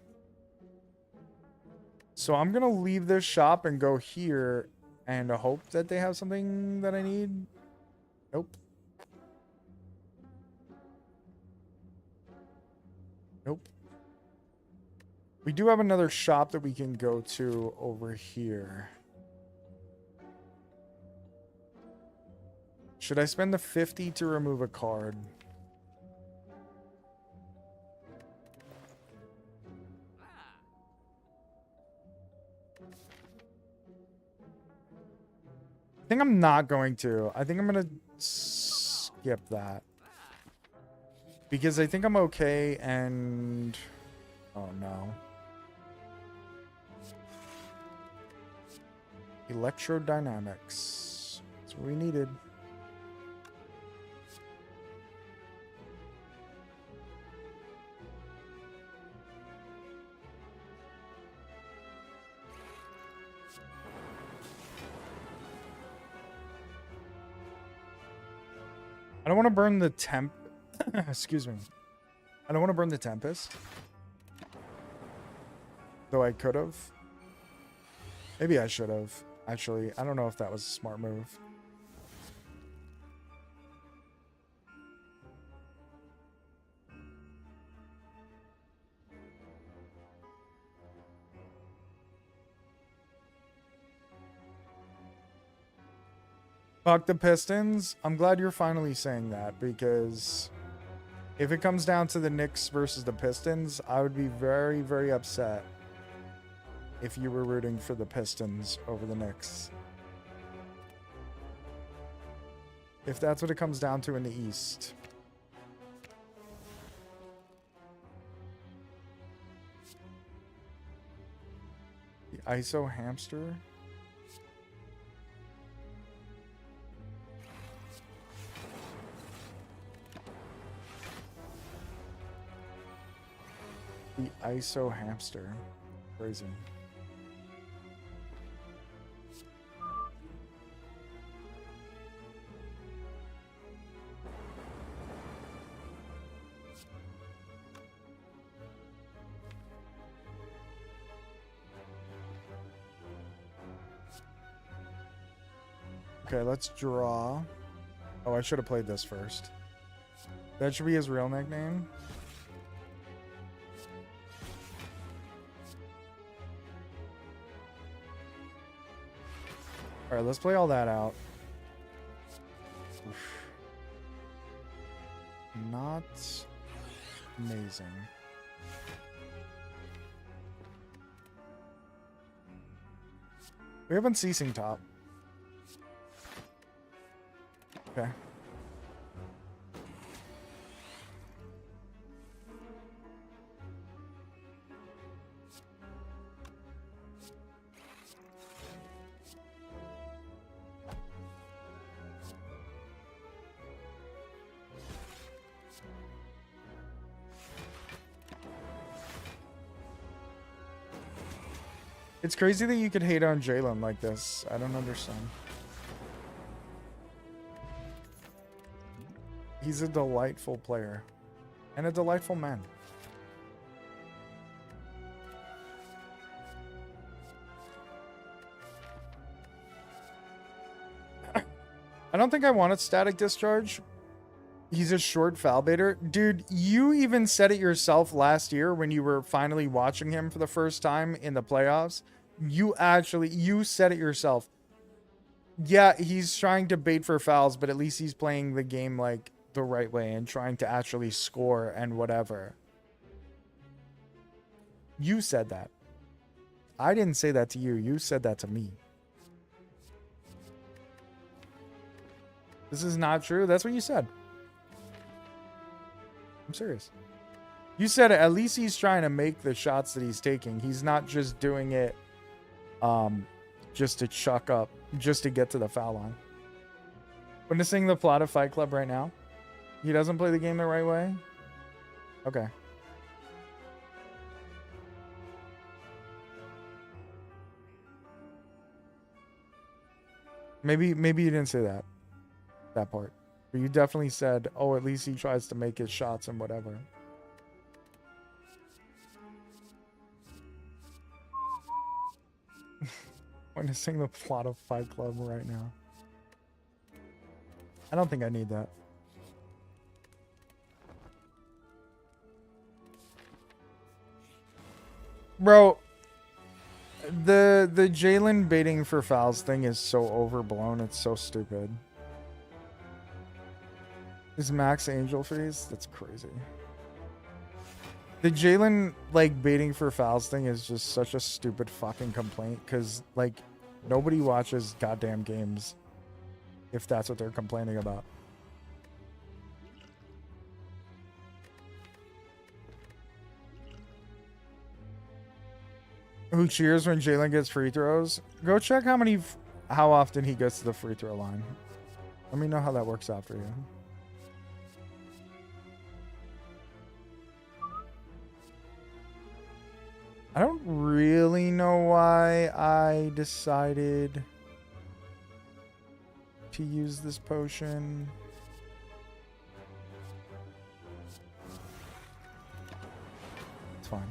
So I'm going to leave this shop and go here and hope that they have something that I need. Nope. Nope. We do have another shop that we can go to over here. Should I spend the 50 to remove a card? think I'm not going to. I think I'm gonna skip that. Because I think I'm okay and... Oh no. Electrodynamics. That's what we needed. I don't want to burn the temp... Excuse me. I don't want to burn the Tempest. Though I could have. Maybe I should have. Actually, I don't know if that was a smart move. Fuck the Pistons. I'm glad you're finally saying that, because if it comes down to the Knicks versus the Pistons, I would be very, very upset if you were rooting for the Pistons over the Knicks. If that's what it comes down to in the East. The ISO hamster. The ISO hamster. Crazy. Okay, let's draw. Oh, I should have played this first. That should be his real nickname. Alright, let's play all that out. Oof. Not amazing. We have Unceasing top. Okay. It's crazy that you could hate on Jalen like this. I don't understand. He's a delightful player. And a delightful man. I don't think I wanted Static Discharge. He's a short foul baiter. Dude, you even said it yourself last year when you were finally watching him for the first time in the playoffs. You said it yourself. Yeah, he's trying to bait for fouls, but at least he's playing the game like the right way and trying to actually score and whatever. You said that. I didn't say that to you. You said that to me. This is not true. That's what you said. I'm serious. You said it. At least he's trying to make the shots that he's taking. He's not just doing it just to chuck up, just to get to the foul line. Witnessing the plot of Fight Club right now. He doesn't play the game the right way? Okay. Maybe you didn't say that part. But you definitely said, oh, at least he tries to make his shots and whatever. Witnessing the plot of Fight Club right now. I don't think I need that. Bro, the Jalen baiting for fouls thing is so overblown. It's so stupid. Is Max Angel face? That's crazy. The Jalen, like, baiting for fouls thing is just such a stupid fucking complaint. Because, like, nobody watches goddamn games. if that's what they're complaining about. Who cheers when Jalen gets free throws? Go check how often he gets to the free throw line. Let me know how that works out for you. I don't really know why I decided to use this potion. It's fine.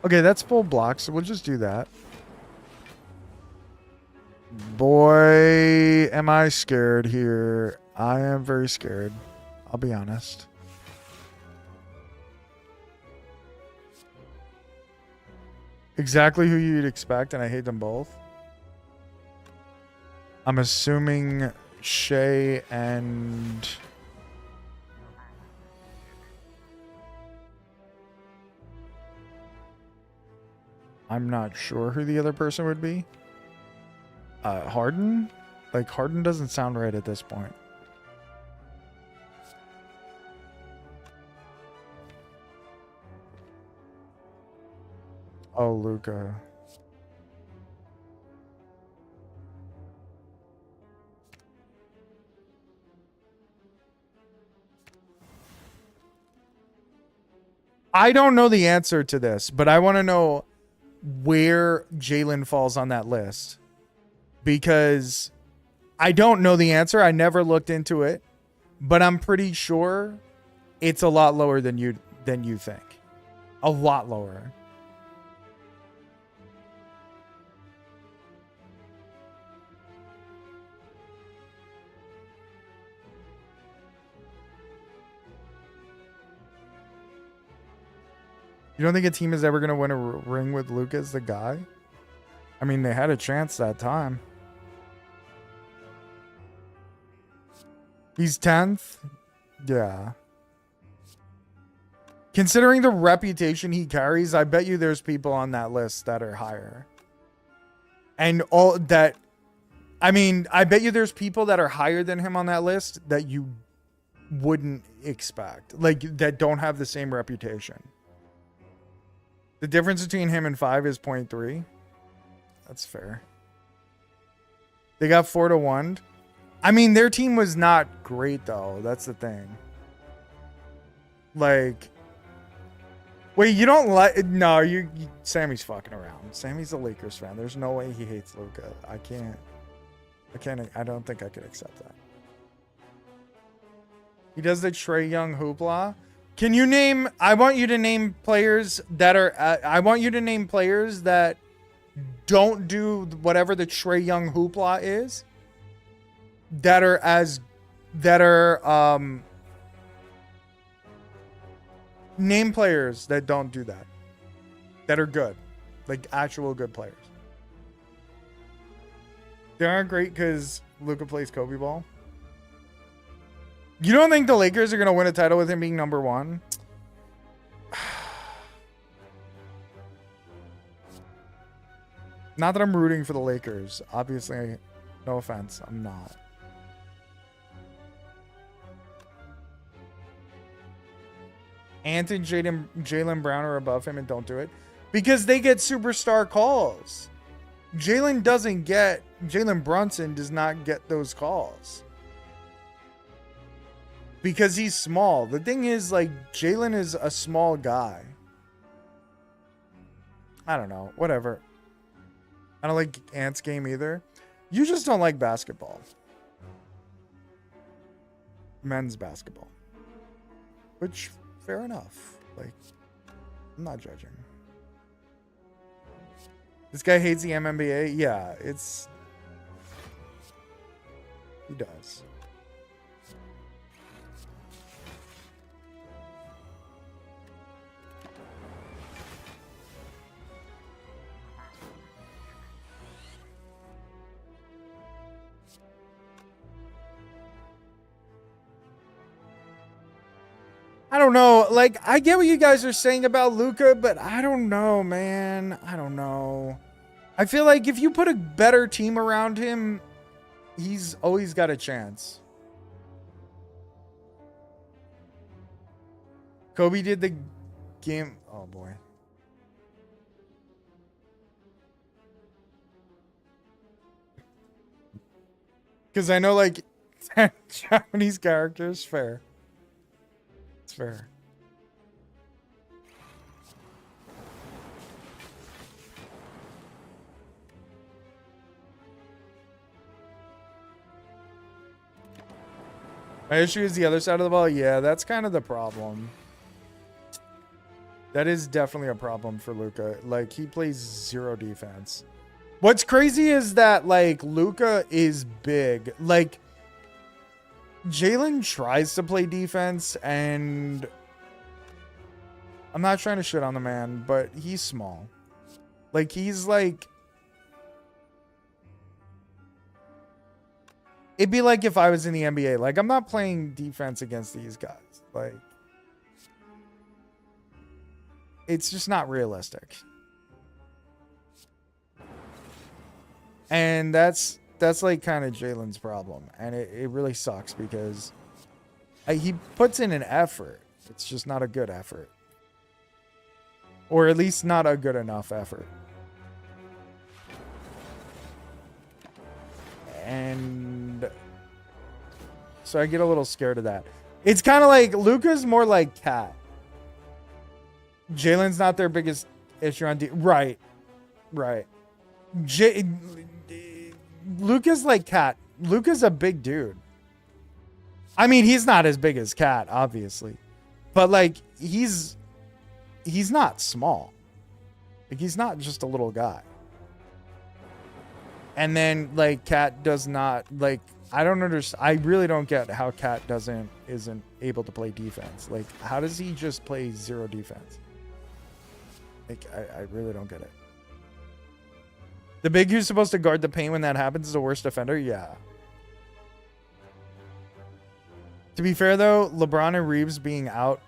Okay, that's full block, so we'll just do that. Boy, am I scared here. I am very scared. I'll be honest. Exactly who you'd expect, and I hate them both. I'm assuming Shay and... I'm not sure who the other person would be. Harden? Like, Harden doesn't sound right at this point. Oh, Luka. I don't know the answer to this, but I want to know where Jalen falls on that list, because I don't know the answer. I never looked into it, but I'm pretty sure it's a lot lower than you think. A lot lower. You don't think a team is ever going to win a ring with Luka as the guy? I mean, they had a chance that time. He's 10th? Yeah. Considering the reputation he carries, I bet you there's people on that list that are higher. And all that... I mean, I bet you there's people that are higher than him on that list that you wouldn't expect. Like, that don't have the same reputation. The difference between him and 5 is 0.3. That's fair. They got 4-1. I mean, their team was not great, though. That's the thing. Like... Wait, you don't like... No, you Sammy's fucking around. Sammy's a Lakers fan. There's no way he hates Luka. I don't think I could accept that. He does the Trae Young hoopla. Can you name... I want you to name players that are... I want you to name players that don't do whatever the Trae Young hoopla is. That are... Name players that don't do that. That are good. Like, actual good players. They aren't great because Luka plays Kobe ball. You don't think the Lakers are going to win a title with him being number 1? Not that I'm rooting for the Lakers. Obviously, no offense. I'm not. Ant and Jaylen Brown are above him and don't do it. Because they get superstar calls. Jalen Brunson does not get those calls. Because he's small. The thing is, like, Jalen is a small guy. I don't know. Whatever. I don't like Ant's game either. You just don't like basketball. Men's basketball. Which, fair enough. Like, I'm not judging. This guy hates the MNBA. Yeah, he does. I don't know. Like, I get what you guys are saying about Luka, but I don't know, man. I don't know. I feel like if you put a better team around him, he's always got a chance. Kobe did the game. Oh, boy. Because I know, like, Japanese characters. Fair. It's fair. My issue is the other side of the ball. Yeah, that's kind of the problem. That is definitely a problem for Luka. Like, he plays zero defense. What's crazy is that, like, Luka is big. Like, Jalen tries to play defense, and I'm not trying to shit on the man, but he's small. Like, he's like... It'd be like if I was in the NBA. Like, I'm not playing defense against these guys. Like, it's just not realistic. And that's like kind of Jalen's problem. And it really sucks because he puts in an effort. It's just not a good effort. Or at least not a good enough effort. And so I get a little scared of that. It's kind of like Luka's more like Cat. Jalen's not their biggest issue on right. Luka's like Cat. Luka's a big dude. I mean, he's not as big as Cat, obviously, but like he's not small. Like, he's not just a little guy. And then, like, Cat does not, like, I don't understand. I really don't get how Cat isn't able to play defense. Like, how does he just play zero defense? Like, I really don't get it. The big who's supposed to guard the paint when that happens is the worst defender? Yeah. To be fair, though, LeBron and Reeves being out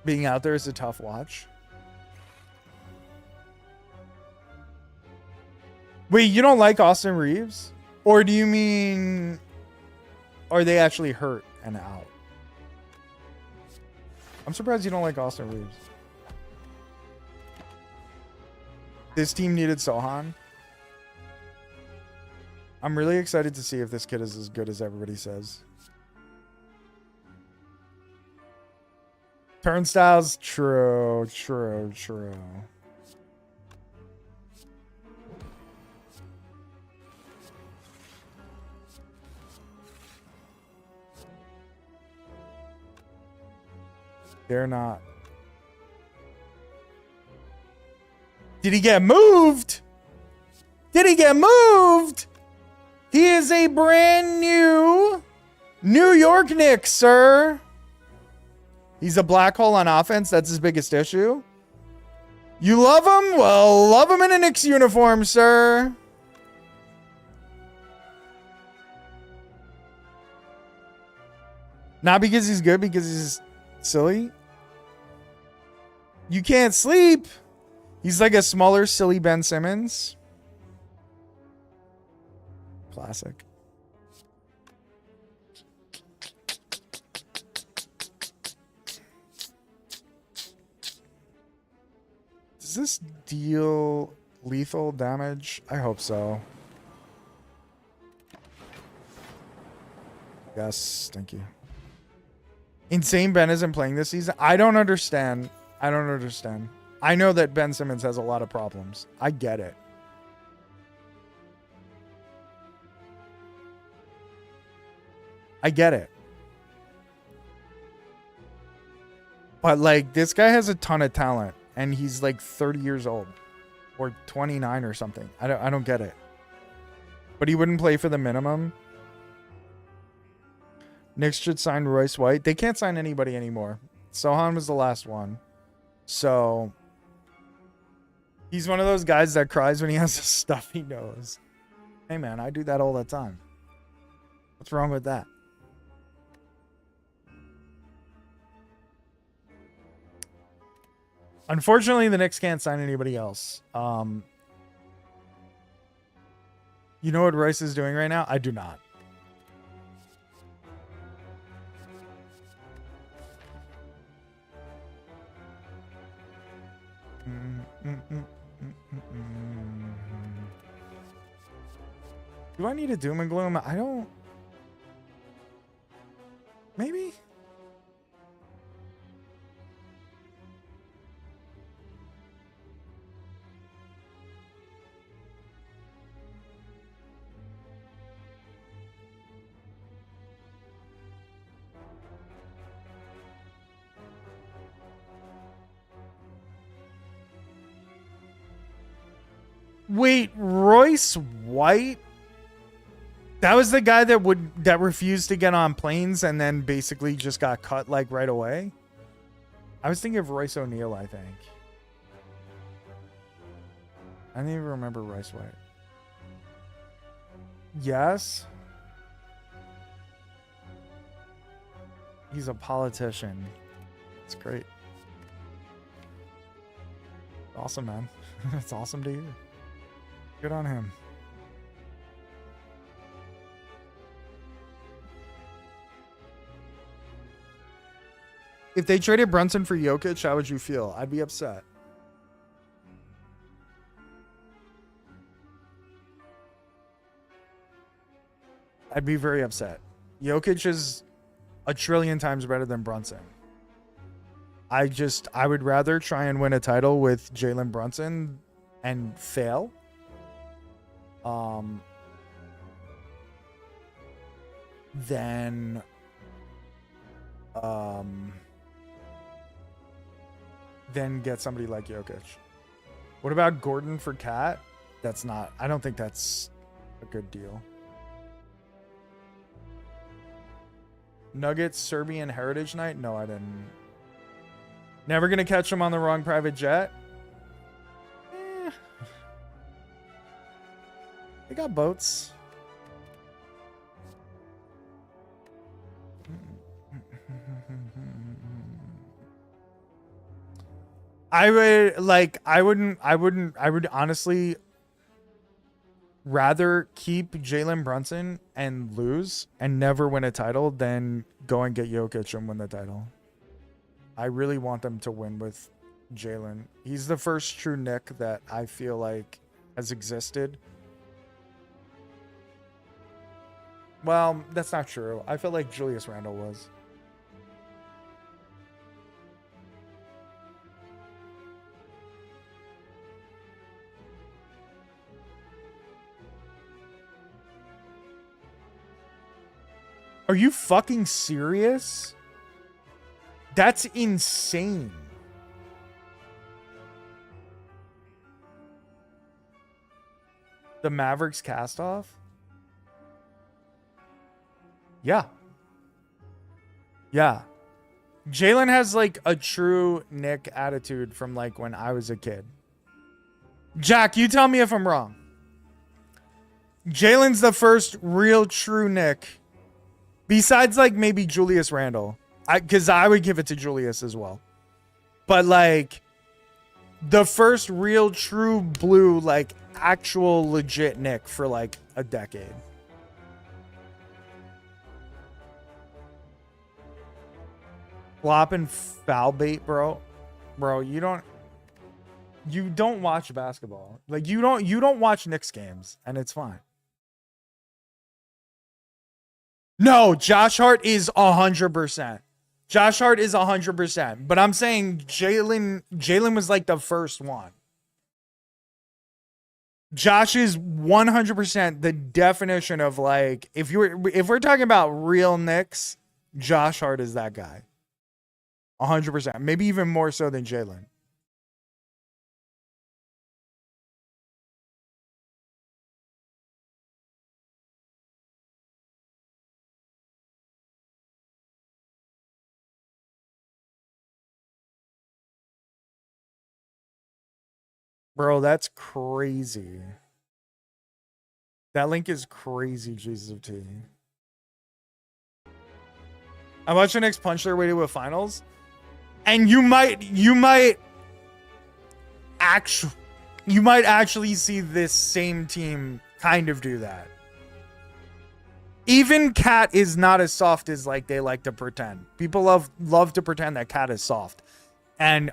there is a tough watch. Wait, you don't like Austin Reeves? Or do you mean, are they actually hurt and out? I'm surprised you don't like Austin Reeves. This team needed Sohan. I'm really excited to see if this kid is as good as everybody says. Turnstiles, true. They're not. Did he get moved? He is a brand new New York Knicks, sir. He's a black hole on offense. That's his biggest issue. You love him? Well, love him in a Knicks uniform, sir. Not because he's good, because he's silly. You can't sleep. He's like a smaller, silly Ben Simmons. Classic. Does this deal lethal damage? I hope so. Yes, thank you. Insane Ben isn't playing this season. I don't understand. I know that Ben Simmons has a lot of problems. I get it. But, like, this guy has a ton of talent. And he's, like, 30 years old. or 29 or something. I don't get it. But he wouldn't play for the minimum. Knicks should sign Royce White. They can't sign anybody anymore. Sohan was the last one. So he's one of those guys that cries when he has a stuffy nose. Hey man, I do that all the time. What's wrong with that? Unfortunately, the Knicks can't sign anybody else. You know what Royce is doing right now? I do not. Do I need a doom and gloom? I don't. Maybe. Wait, Royce White? That was the guy that refused to get on planes and then basically just got cut like right away? I was thinking of Royce O'Neal, I think. I don't even remember Royce White. Yes. He's a politician. It's great. Awesome, man. It's awesome to hear. Good on him. If they traded Brunson for Jokic, how would you feel? I'd be upset. I'd be very upset. Jokic is a trillion times better than Brunson. I would rather try and win a title with Jalen Brunson and fail. Then get somebody like Jokic. What about Gordon for Cat? I don't think that's a good deal. Nuggets Serbian Heritage Night? No, I didn't. Never gonna catch him on the wrong private jet? They got boats. I would honestly rather keep Jalen Brunson and lose and never win a title than go and get Jokic and win the title. I really want them to win with Jalen. He's the first true Knick that I feel like has existed. Well, that's not true. I feel like Julius Randle was. Are you fucking serious? That's insane. The Mavericks cast off? Yeah. Yeah. Jalen has like a true Knick attitude from like when I was a kid. Jack, you tell me if I'm wrong. Jalen's the first real true Knick. Besides like maybe Julius Randle. Because I would give it to Julius as well. But like the first real true blue, like actual legit Knick for like a decade. Flop and foul bait, bro. Bro, you don't watch basketball. Like you don't watch Knicks games, and it's fine. No, Josh Hart is 100%. Josh Hart is 100%. But I'm saying Jalen was like the first one. Josh is 100% the definition of like if we're talking about real Knicks, Josh Hart is that guy. 100%. Maybe even more so than Jalen. Bro, that's crazy. That link is crazy, Jesus of T. I watched the next punch their way to a finals. And you might actually see this same team kind of do that. Even Cat is not as soft as like they like to pretend. People love to pretend that Cat is soft. And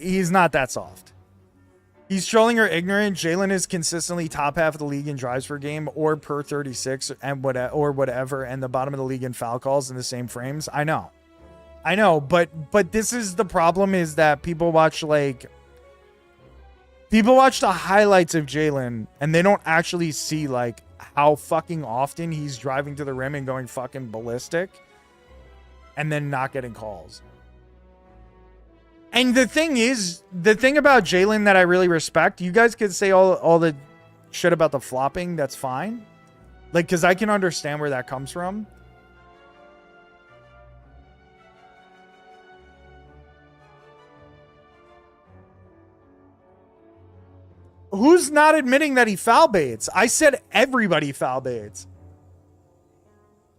he's not that soft. He's trolling or ignorant. Jalen is consistently top half of the league in drives per game or per 36 and whatever, and the bottom of the league in foul calls in the same frames. I know, but this is the problem, is that people watch the highlights of Jalen and they don't actually see like how fucking often he's driving to the rim and going fucking ballistic and then not getting calls. And the thing about Jalen that I really respect, you guys could say all the shit about the flopping, that's fine. Like, because I can understand where that comes from. Who's not admitting that he foul baits? I said everybody foul baits.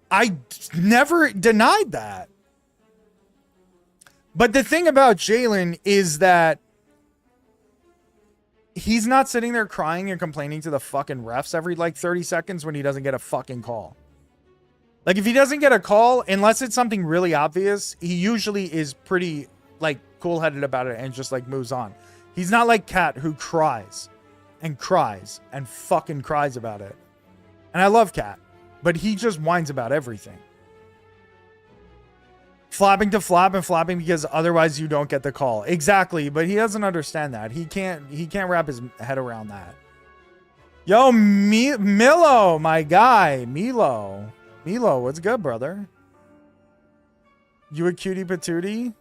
I never denied that. But the thing about Jalen is that he's not sitting there crying and complaining to the fucking refs every like 30 seconds when he doesn't get a fucking call. Like, if he doesn't get a call, unless it's something really obvious, he usually is pretty like cool-headed about it and just like moves on. He's not like Cat, who cries and fucking cries about it. And I love Cat, but he just whines about everything. Flopping to flop and flopping because otherwise you don't get the call. Exactly, but he doesn't understand that. He can't wrap his head around that. Yo, Milo, my guy. Milo, what's good, brother? You a cutie patootie?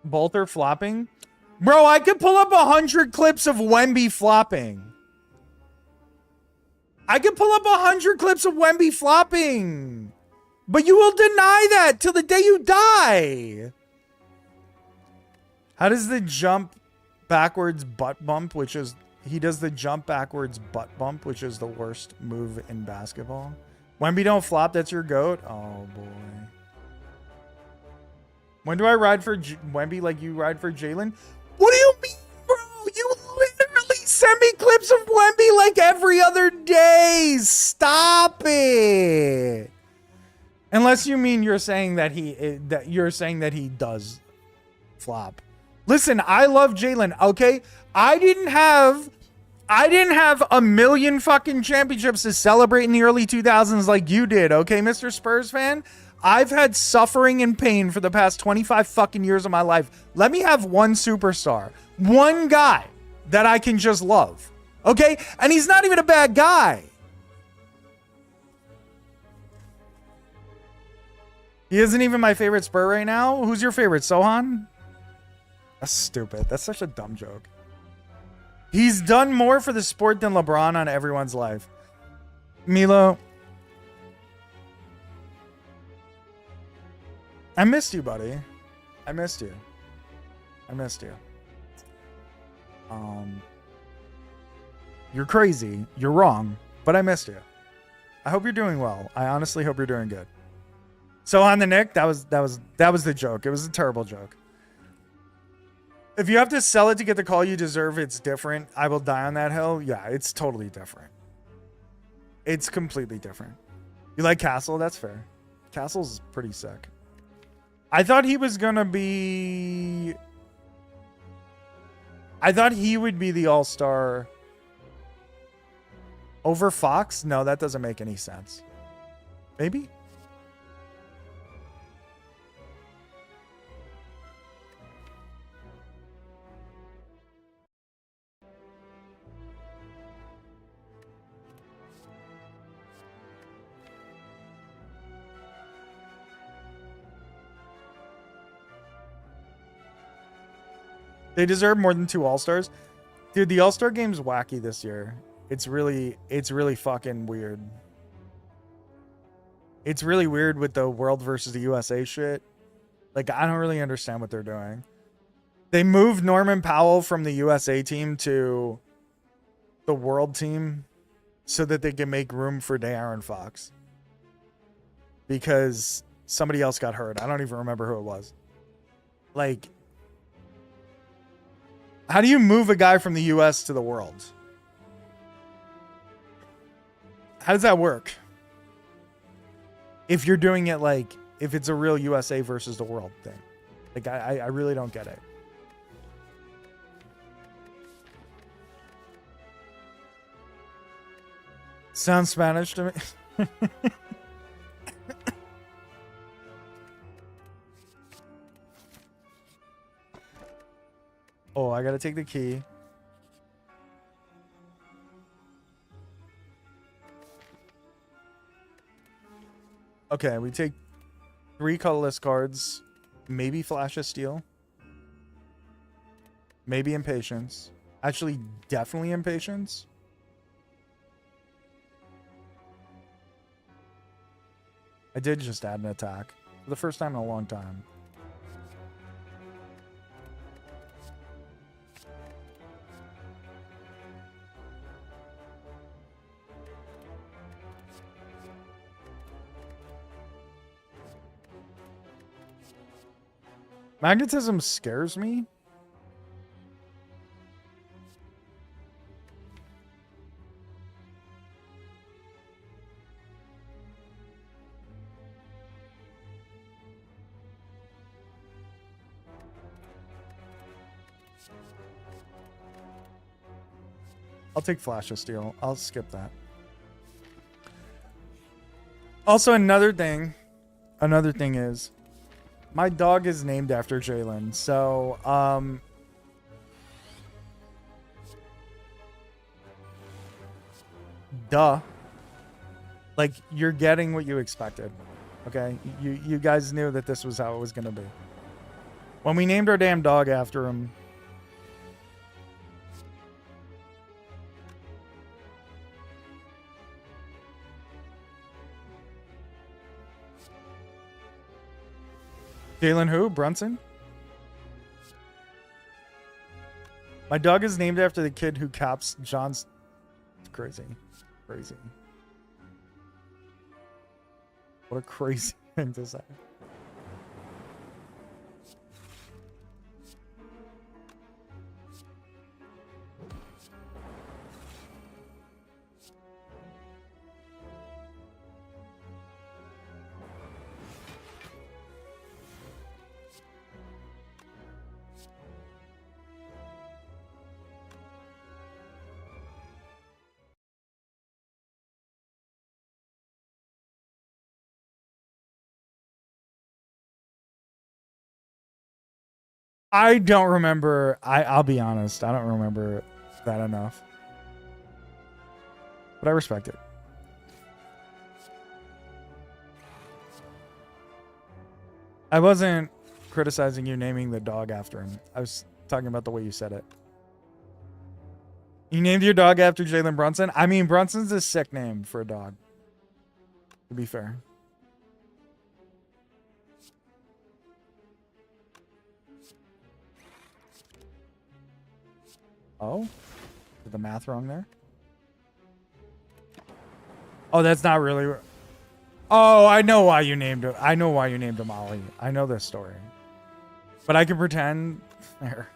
Bolter flopping? Bro, I could pull up 100 clips of Wemby flopping. I can pull up 100 clips of Wemby flopping. But you will deny that till the day you die. How does the jump backwards butt bump, which is... He does the jump backwards butt bump, which is the worst move in basketball. Wemby don't flop, that's your GOAT? Oh, boy. When do I ride for Wemby like you ride for Jalen? What do you mean, bro? You literally send me clips of Wemby like every other day. Stop it. Unless you mean you're saying that he does flop. Listen, I love Jalen, okay? I didn't have a million fucking championships to celebrate in the early 2000s like you did, okay, Mr. Spurs fan? I've had suffering and pain for the past 25 fucking years of my life. Let me have one superstar. One guy that I can just love. Okay? And he's not even a bad guy. He isn't even my favorite Spur right now. Who's your favorite, Sohan? That's stupid. That's such a dumb joke. He's done more for the sport than LeBron on everyone's life. Milo. I missed you, buddy. I missed you. You're crazy. You're wrong, but I missed you. I hope you're doing well. I honestly hope you're doing good. So on the Nick, that was the joke. It was a terrible joke. If you have to sell it to get the call you deserve, it's different. I will die on that hill. Yeah, it's totally different. It's completely different. You like Castle? That's fair. Castle's pretty sick. I thought he was gonna be... I thought he would be the all-star over Fox. No, that doesn't make any sense. Maybe? They deserve more than 2 All-Stars. Dude, the All-Star game's wacky this year. It's really fucking weird. It's really weird with the world versus the USA shit. Like, I don't really understand what they're doing. They moved Norman Powell from the USA team to the world team so that they can make room for De'Aaron Fox. Because somebody else got hurt. I don't even remember who it was. Like, how do you move a guy from the US to the world? How does that work? If you're doing it like, if it's a real USA versus the world thing. Like, I really don't get it. Sounds Spanish to me. Oh, I gotta take the key. Okay, we take 3 colorless cards. Maybe Flash of Steel. Maybe Impatience. Actually, definitely Impatience. I did just add an attack. For the first time in a long time. Magnetism scares me. I'll take Flash of Steel. I'll skip that. Also, another thing is my dog is named after Jalen. So, duh. Like, you're getting what you expected. Okay? You guys knew that this was how it was going to be. When we named our damn dog after him, Jalen who? Brunson? My dog is named after the kid who caps John's... It's crazy. Crazy. What a crazy thing to say. I don't remember. I'll be honest. I don't remember that enough. But I respect it. I wasn't criticizing you naming the dog after him. I was talking about the way you said it. You named your dog after Jalen Brunson? I mean, Brunson's a sick name for a dog. To be fair. Oh? Did the math wrong there? Oh, that's not really... Oh, I know why you named him. I know why you named him Ollie. I know this story. But I can pretend... There.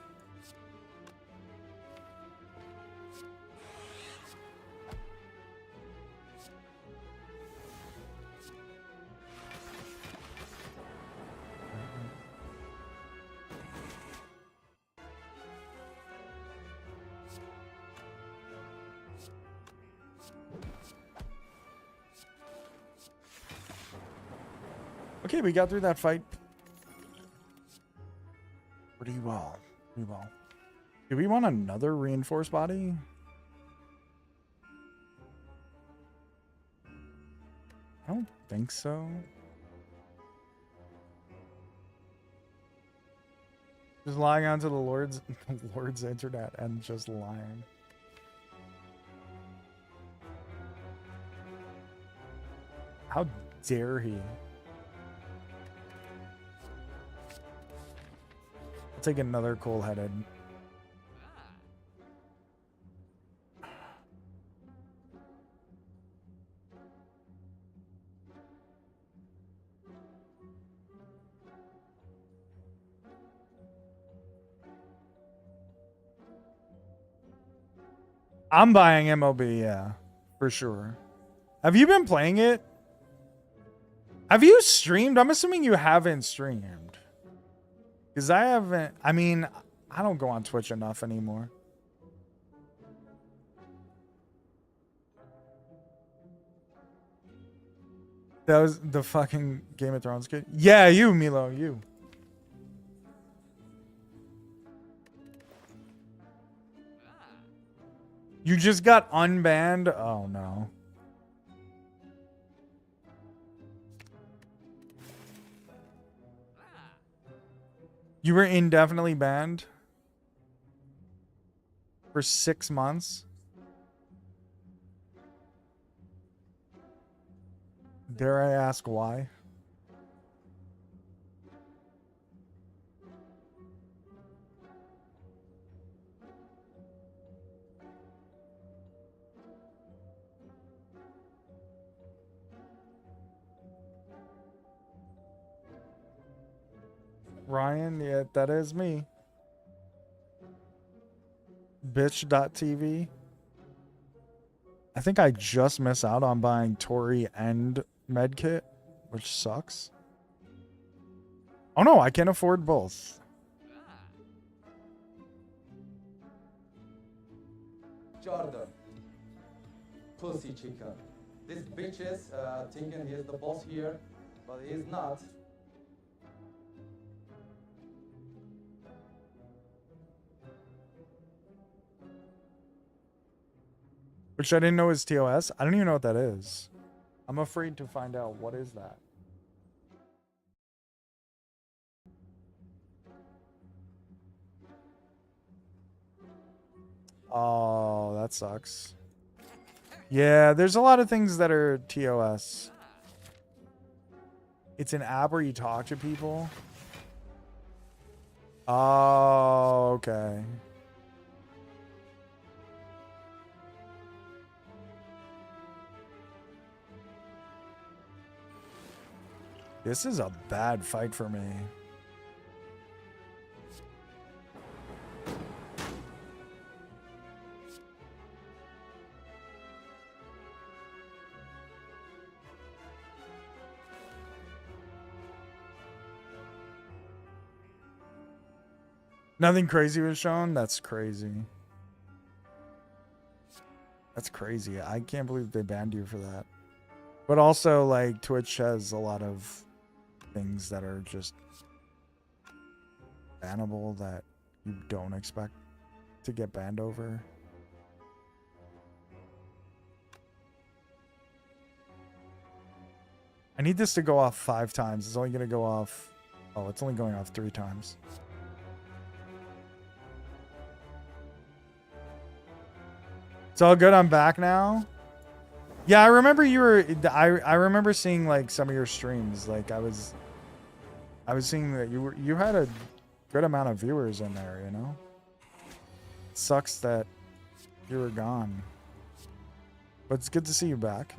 Okay, we got through that fight pretty well. Pretty well. Do we want another reinforced body? I don't think so. Just lying onto the Lord's internet and just lying. How dare he? I'll take another cool-headed. I'm buying MLB, yeah, for sure. Have you been playing it? Have you streamed? I'm assuming you haven't streamed. Because I haven't, I mean, I don't go on Twitch enough anymore. That was the fucking Game of Thrones kid? Yeah, you, Milo, you. You just got unbanned? Oh, no. You were indefinitely banned? For 6 months? Dare I ask why? Ryan, yeah, that is me. Bitch.tv. I think I just miss out on buying Tori and Medkit, which sucks. Oh no, I can afford both. Jordan, pussy chicken. This bitch is thinking he's the boss here, but he's not. Which I didn't know is TOS. I don't even know what that is. I'm afraid to find out. What is that? Oh, that sucks. Yeah, there's a lot of things that are TOS. It's an app where you talk to people. Oh, okay. This is a bad fight for me. Nothing crazy was shown? That's crazy. That's crazy. I can't believe they banned you for that. But also, like, Twitch has a lot of things that are just bannable that you don't expect to get banned over. I need this to go off 5 times. It's only going to go off... Oh, it's only going off 3 times. It's all good. I'm back now. Yeah, I remember you were... I remember seeing, like, some of your streams. Like, I was seeing that you had a good amount of viewers in there, you know? It sucks that you were gone. But it's good to see you back.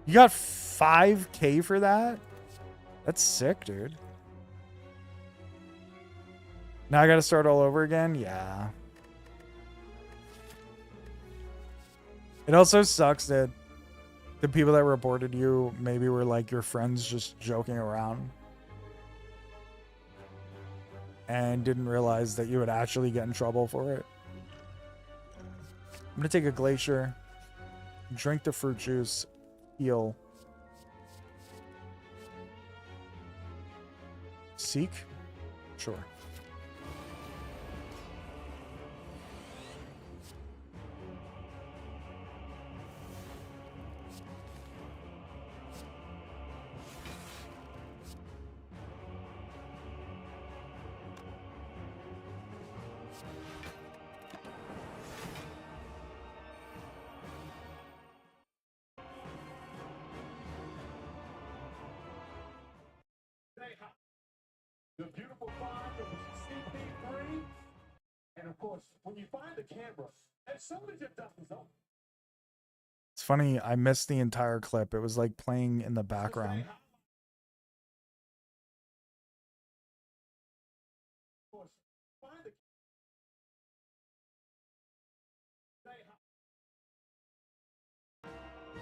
You got 5K for that? That's sick, dude. Now I gotta start all over again? Yeah. It also sucks that the people that reported you maybe were like your friends just joking around and didn't realize that you would actually get in trouble for it. I'm gonna take a glacier, drink the fruit juice, heal. Seek? Sure. And of course, when you find the camera, as soon as your duck is over, It's funny, I missed the entire clip. It was like playing in the background.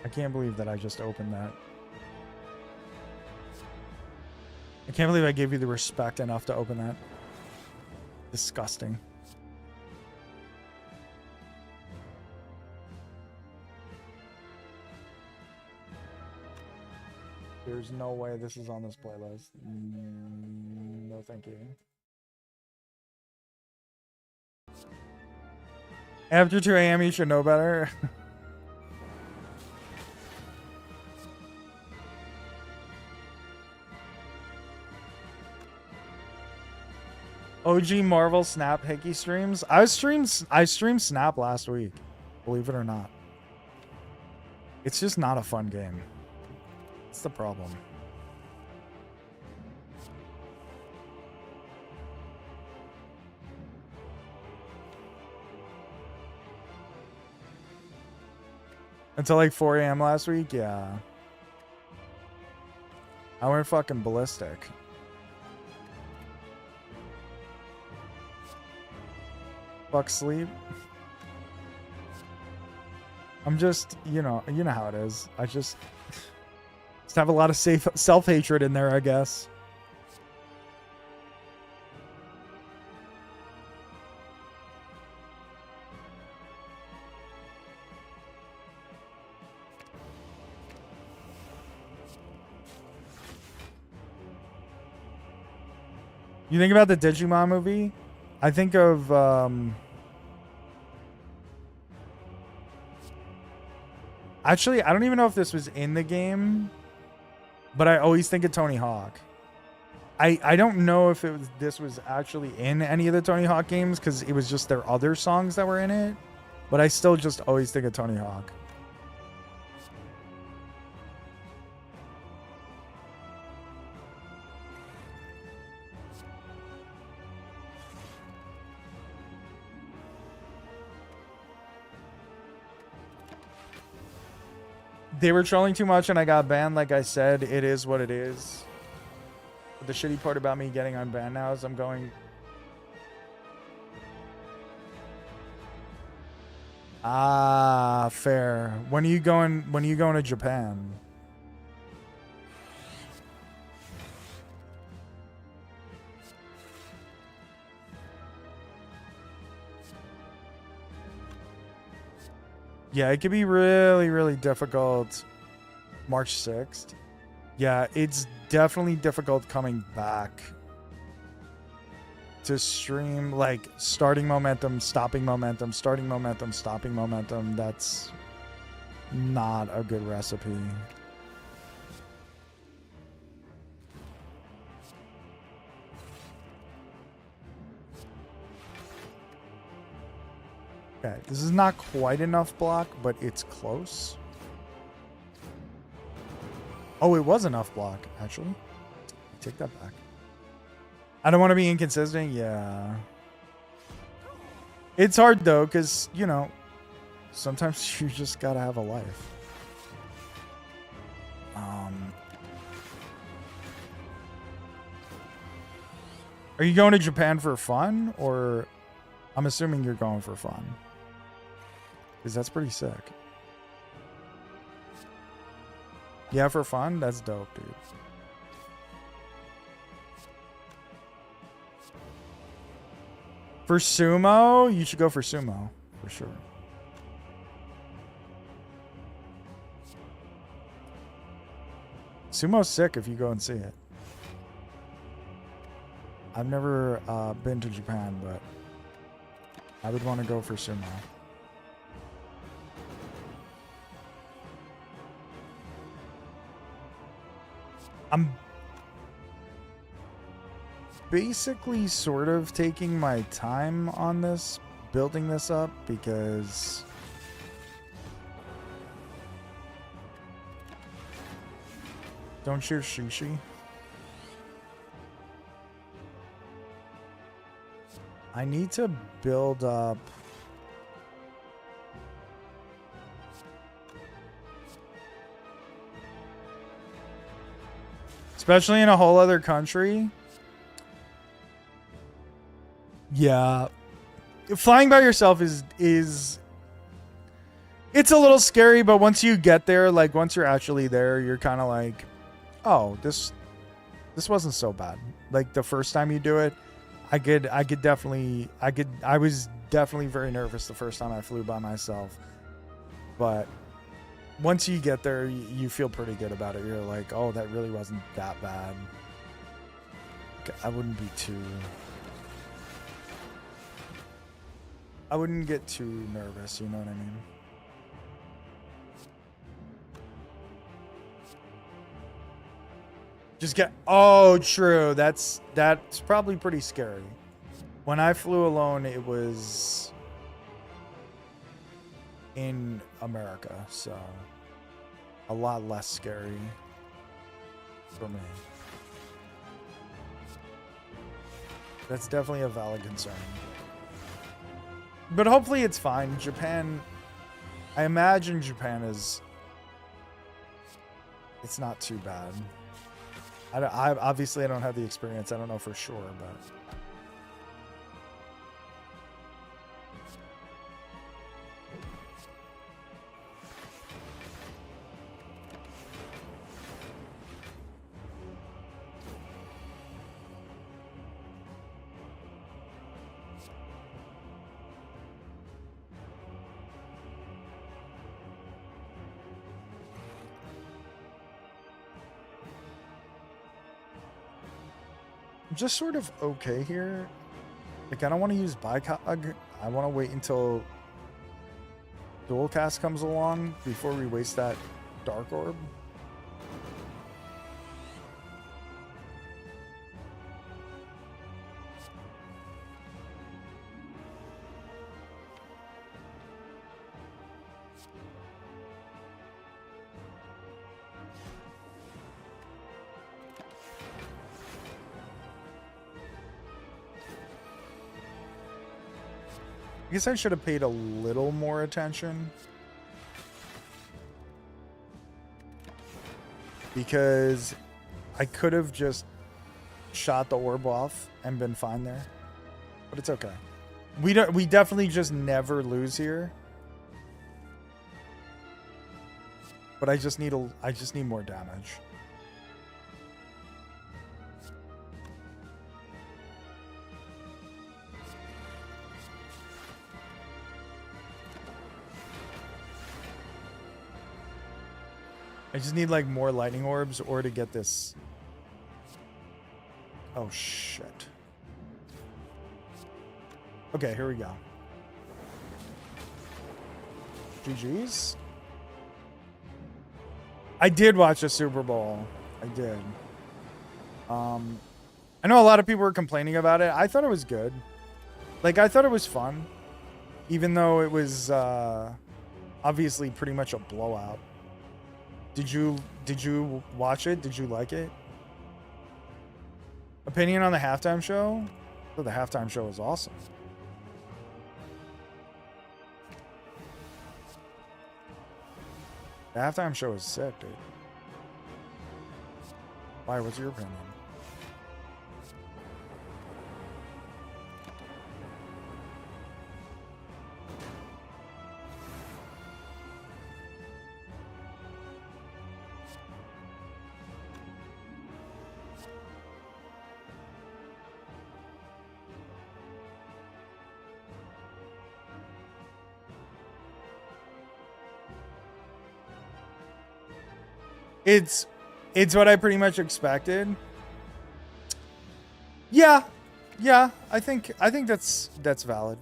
I can't believe that I just opened that. I can't believe I gave you the respect enough to open that. Disgusting. There's no way this is on this playlist. No, thank you. After 2 a.m., you should know better. OG Marvel Snap Hickey streams. I streamed Snap last week. Believe it or not. It's just not a fun game. That's the problem. Until like 4 a.m. last week, yeah. I went fucking ballistic. Fuck sleep. I'm just, you know how it is. I just have a lot of self-hatred in there, I guess. You think about the Digimon movie? I think of actually, I don't even know if this was in the game, but I always think of Tony Hawk. I don't know if this was actually in any of the Tony Hawk games because it was just their other songs that were in it, but I still just always think of Tony Hawk. They were trolling too much and I got banned. Like I said, it is what it is. But the shitty part about me getting unbanned now is I'm going... Ah, fair. When are you going to Japan? Yeah, it could be really, really difficult March 6th. Yeah, it's definitely difficult coming back to stream, like starting momentum, stopping momentum, starting momentum, stopping momentum. That's not a good recipe. Okay, this is not quite enough block, but it's close. Oh, it was enough block, actually. Take that back. I don't want to be inconsistent. Yeah. It's hard, though, because, you know, sometimes you just gotta have a life. Are you going to Japan for fun, or... I'm assuming you're going for fun. Because that's pretty sick. Yeah, for fun? That's dope, dude. For sumo? You should go for sumo. For sure. Sumo's sick if you go and see it. I've never been to Japan, but I would want to go for sumo. I'm basically sort of taking my time on this, building this up, because don't cheer Shishi. I need to build up. Especially in a whole other country. Yeah. Flying by yourself is it's a little scary, but once you get there, like once you're actually there, you're kind of like, oh, this wasn't so bad. Like the first time you do it, I was definitely very nervous the first time I flew by myself. But once you get there, you feel pretty good about it. You're like, oh, that really wasn't that bad. I wouldn't get too nervous, you know what I mean? Oh, true. That's probably pretty scary. When I flew alone, it was in America, so a lot less scary for me. That's definitely a valid concern. But hopefully it's fine. Japan, I imagine Japan it's not too bad. I obviously I don't have the experience. I don't know for sure, but just sort of okay here. Like, I don't want to use Bicog. I want to wait until Dual Cast comes along before we waste that Dark Orb. I guess I should have paid a little more attention. Because I could have just shot the orb off and been fine there. But it's okay. We definitely just never lose here. But I just need more damage. I just need like more lightning orbs or to get this. Oh shit. Okay, here we go. GG's. I did watch the Super Bowl. I did. I know a lot of people were complaining about it. I thought it was good. Like, I thought it was fun. Even though it was obviously pretty much a blowout. Did you watch it? Did you like it? Opinion on the halftime show? Oh, the halftime show was awesome. The halftime show was sick, dude. Why? What's your opinion? It's what I pretty much expected. Yeah. I think that's valid.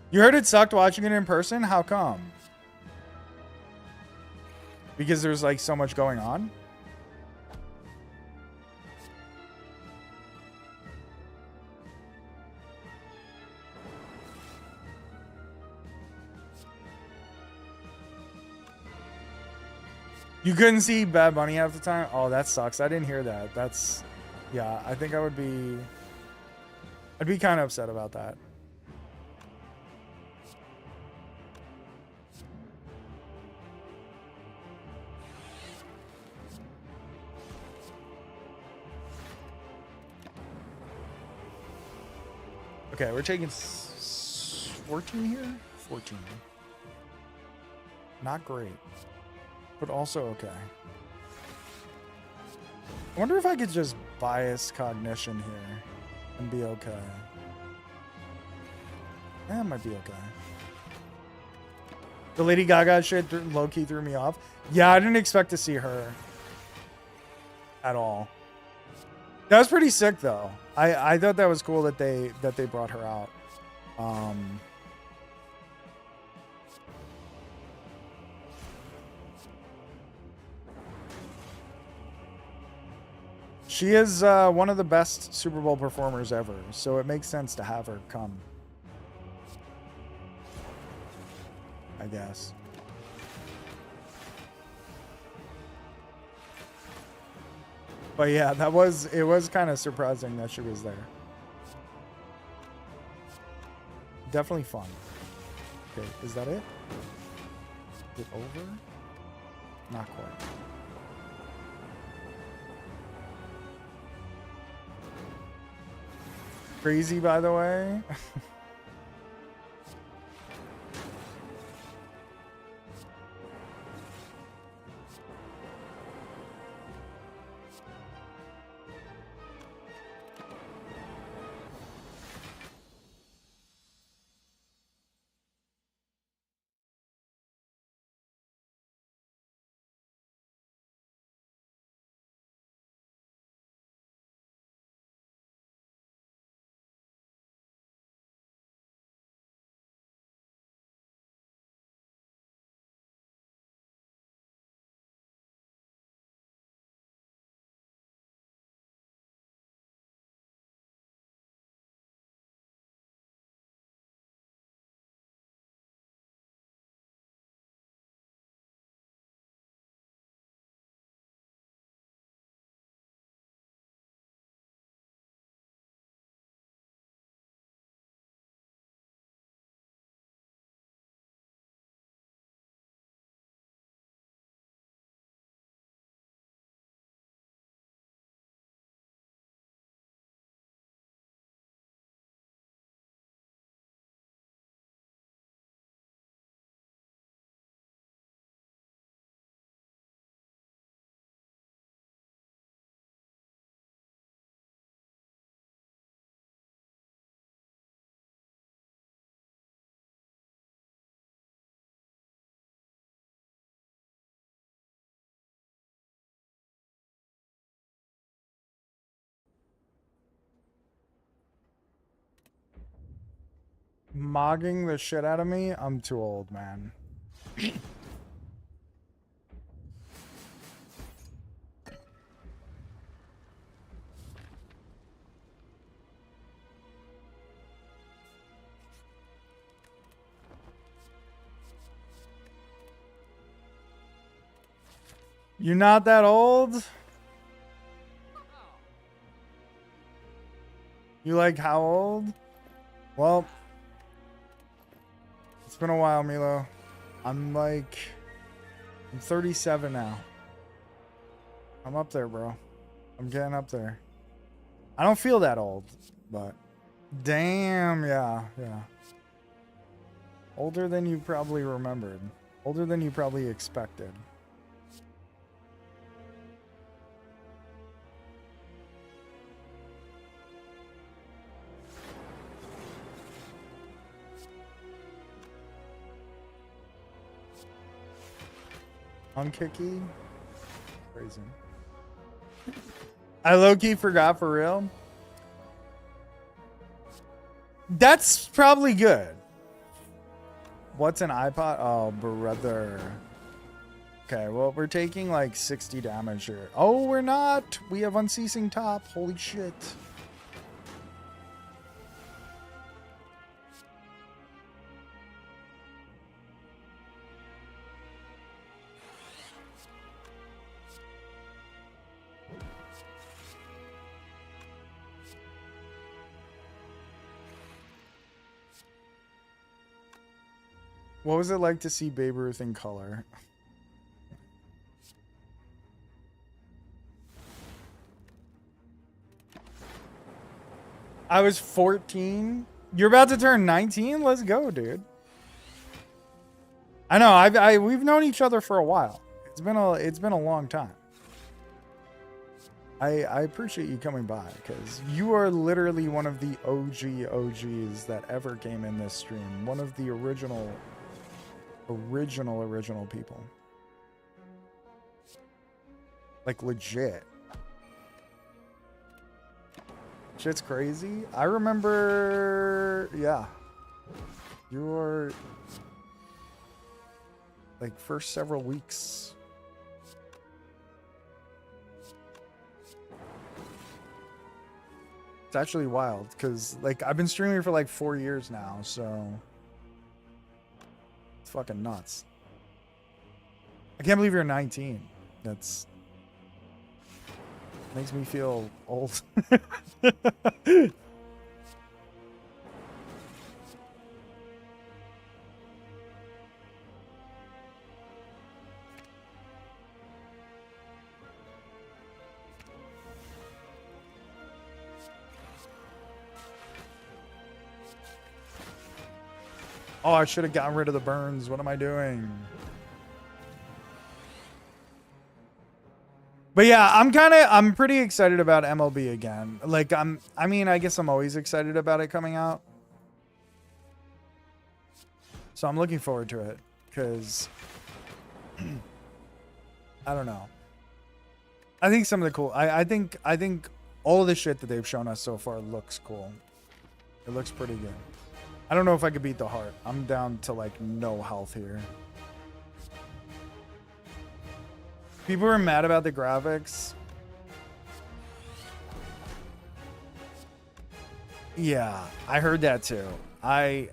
You heard it sucked watching it in person? How come? Because there's like so much going on? You couldn't see Bad Bunny half the time? Oh, that sucks. I didn't hear that. Yeah, I think I'd be kind of upset about that. Okay, we're taking 14 here? 14. Not great, but also okay. I wonder if I could just bias cognition here and be okay. That might be okay. The Lady Gaga shit low-key threw me off. Yeah, I didn't expect to see her at all. That was pretty sick though. I thought that was cool that they brought her out. She is one of the best Super Bowl performers ever, so it makes sense to have her come. I guess. But yeah, it was kind of surprising that she was there. Definitely fun. Okay, is that it? Is it over? Not quite. Crazy, by the way. Mogging the shit out of me? I'm too old, man. You're not that old? You like how old? Well, it's been a while, Milo. I'm 37 now. I'm up there, bro. I'm getting up there. I don't feel that old, but damn, yeah. Older than you probably remembered. Older than you probably expected. Unkicky? Crazy. I low-key forgot for real. That's probably good. What's an iPod? Oh, brother. Okay, well, we're taking like 60 damage here. Oh, we're not. We have Unceasing Top. Holy shit. What was it like to see Babe Ruth in color? I was 14. You're about to turn 19? Let's go, dude. I know. We've known each other for a while. It's been a long time. I appreciate you coming by because you are literally one of the OGs that ever came in this stream. One of the original people. Like legit. Shit's crazy. I remember, yeah. You were like first several weeks. It's actually wild because like I've been streaming for like 4 years now, so it's fucking nuts. I can't believe you're 19. That's makes me feel old. Oh, I should have gotten rid of the burns. What am I doing? But yeah, I'm pretty excited about MLB again. Like I guess I'm always excited about it coming out. So I'm looking forward to it because I don't know. I think some of the cool I think all of the shit that they've shown us so far looks cool. It looks pretty good. I don't know if I could beat the heart. I'm down to like no health here. People are mad about the graphics. Yeah, I heard that too. I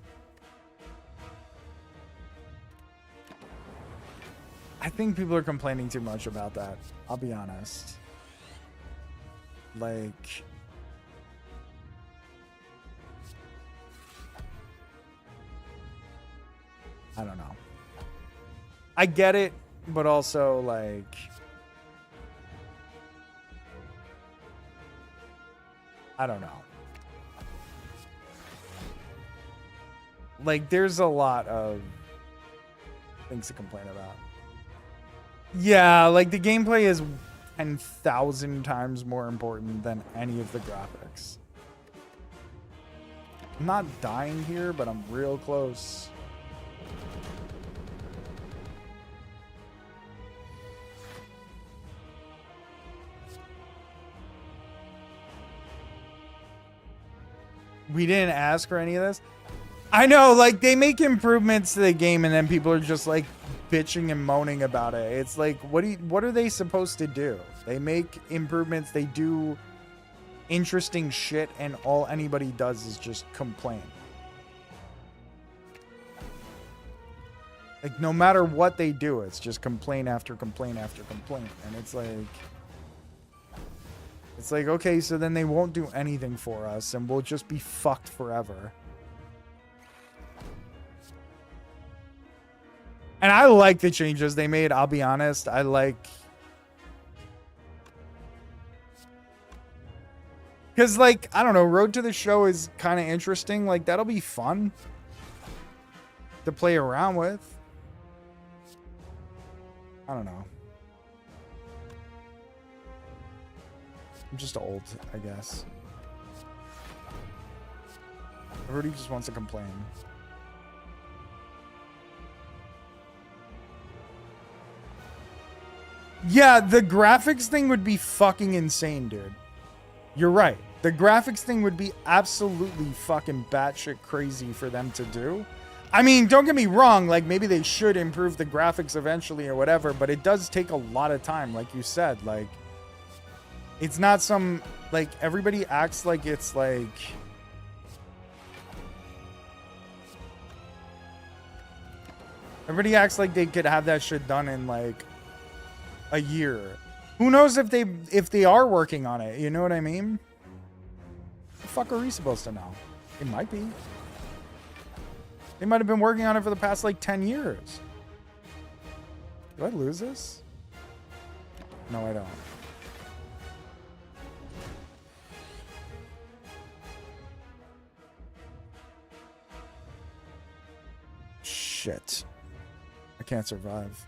think people are complaining too much about that. I'll be honest. Like, I don't know. I get it, but also like I don't know. Like there's a lot of things to complain about. Yeah, like the gameplay is 10,000 times more important than any of the graphics. I'm not dying here, but I'm real close. We didn't ask for any of this. I know, like, they make improvements to the game and then people are just, like, bitching and moaning about it. It's like, what are they supposed to do? They make improvements, they do interesting shit, and all anybody does is just complain. Like, no matter what they do, it's just complaint after complaint after complaint. And it's like, okay, so then they won't do anything for us and we'll just be fucked forever. And I like the changes they made, I'll be honest. I like... Because, like, I don't know, Road to the Show is kind of interesting. Like, that'll be fun to play around with. I don't know. I'm just old, I guess. Everybody just wants to complain. Yeah, the graphics thing would be fucking insane, dude. You're right. The graphics thing would be absolutely fucking batshit crazy for them to do. I mean, don't get me wrong, like, maybe they should improve the graphics eventually or whatever, but it does take a lot of time, like you said. Like, it's not some, like, everybody acts like it's, like... Everybody acts like they could have that shit done in, like, a year. Who knows if they are working on it, you know what I mean? The fuck are we supposed to know? It might be. They might have been working on it for the past like 10 years. Do I lose this? No, I don't. Shit. I can't survive.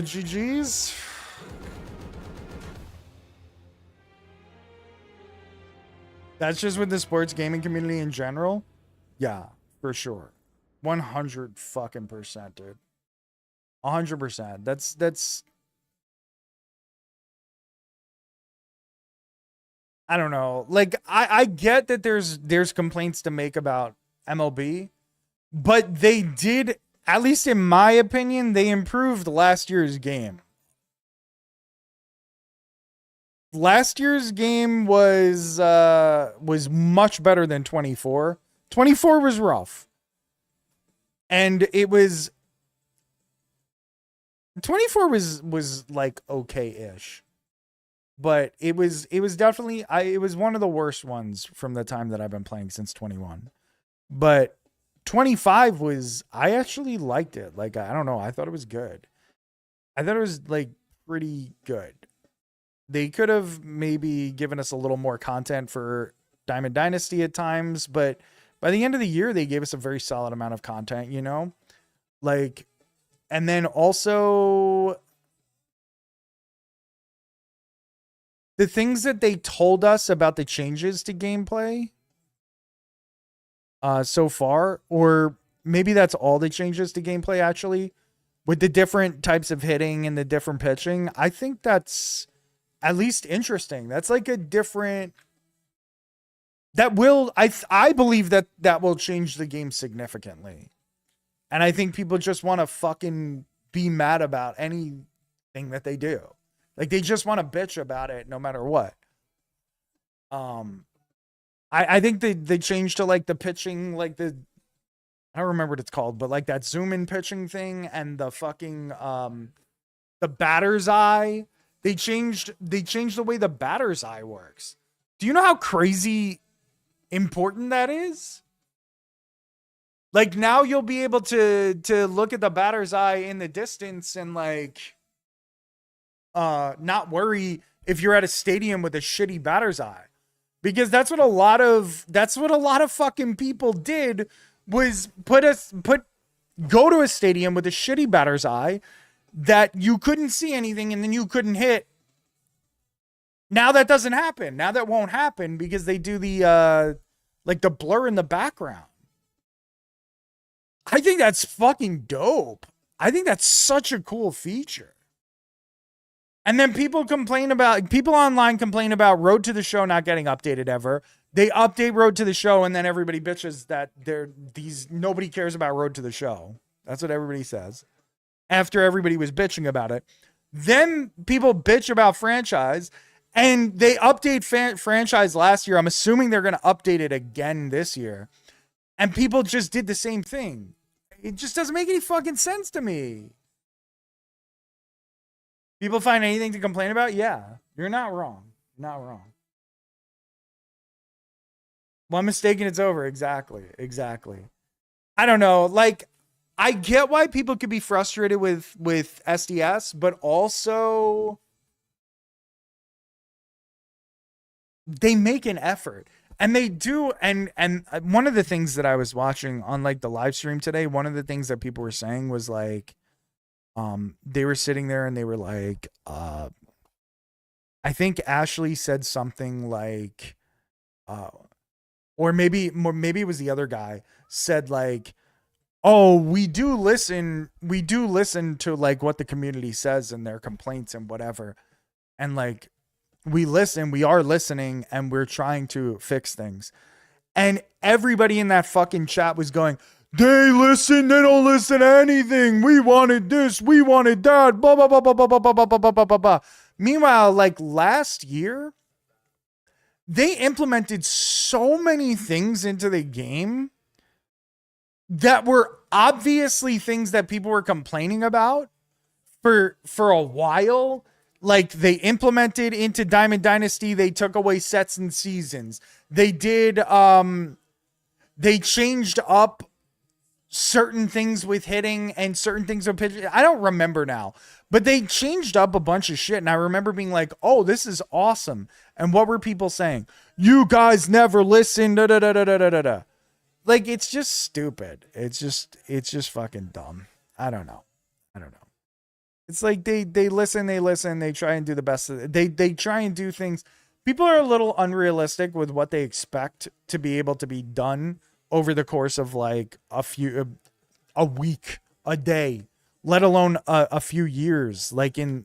GG's. That's just with the sports gaming community in general. Yeah, for sure. 100 fucking percent, dude. 100%. That's I don't know. Like I get that there's complaints to make about MLB, but they did, at least in my opinion, they improved last year's game. Last year's game was much better than 24. 24 was rough. And it was 24 was like okay-ish. But it was definitely it was one of the worst ones from the time that I've been playing since 21. But 25 was, I actually liked it. Like, I don't know, I thought it was good. I thought it was like pretty good. They could have maybe given us a little more content for Diamond Dynasty at times, but by the end of the year, they gave us a very solid amount of content, you know? Like, and then also the things that they told us about the changes to gameplay so far, or maybe that's all the changes to gameplay actually, with the different types of hitting and the different pitching. I think that's at least interesting. That's like a different, that will, I believe that will change the game significantly. And I think people just want to fucking be mad about anything that they do. Like, they just want to bitch about it no matter what. I think they changed to like the pitching, like the, I don't remember what it's called, but like that zoom in pitching thing and the fucking, the batter's eye. They changed the way the batter's eye works. Do you know how crazy important that is? Like, now you'll be able to look at the batter's eye in the distance and like not worry if you're at a stadium with a shitty batter's eye. Because that's what a lot of fucking people did, was go to a stadium with a shitty batter's eye that you couldn't see anything and then you couldn't hit. Now that doesn't happen. Now that won't happen because they do the like the blur in the background. I think that's fucking dope. I think that's such a cool feature. And then people online complain about Road to the Show not getting updated ever. They update Road to the Show and then everybody bitches that nobody cares about Road to the Show. That's what everybody says. After everybody was bitching about it. Then people bitch about franchise, and they update franchise last year. I'm assuming they're going to update it again this year. And people just did the same thing. It just doesn't make any fucking sense to me. People find anything to complain about? Yeah, you're not wrong. You're not wrong. One mistake and it's over. Exactly. I don't know. Like, I get why people could be frustrated with SDS, but also they make an effort. And they do, and one of the things that I was watching on like the live stream today, one of the things that people were saying was like, they were sitting there and they were like, I think Ashley said something like, or maybe it was the other guy said like, oh, we do listen to like what the community says and their complaints and whatever. And like, we are listening and we're trying to fix things. And everybody in that fucking chat was going, they don't listen to anything. We wanted this, we wanted that, blah, blah, blah, blah, blah, blah, blah, blah, blah, blah, blah, blah. Meanwhile, like last year, they implemented so many things into the game that were obviously things that people were complaining about for a while. Like they implemented into Diamond Dynasty, they took away sets and seasons. They did they changed up certain things with hitting and certain things with pitching. I don't remember now, but they changed up a bunch of shit. And I remember being like, oh, this is awesome. And what were people saying? You guys never listen. Da, da, da, da, da, da, da. Like, it's just stupid. It's just fucking dumb. I don't know. It's like they listen, they try and do the best. They try and do things. People are a little unrealistic with what they expect to be able to be done over the course of like a week, a day, let alone a few years, like in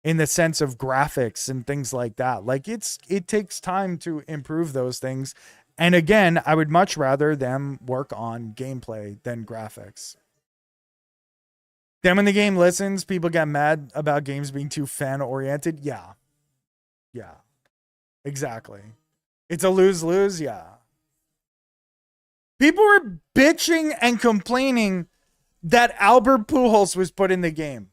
the sense of graphics and things like that. Like it takes time to improve those things. And again, I would much rather them work on gameplay than graphics. Then when the game listens, people get mad about games being too fan-oriented. Yeah. Exactly. It's a lose-lose. Yeah. People were bitching and complaining that Albert Pujols was put in the game.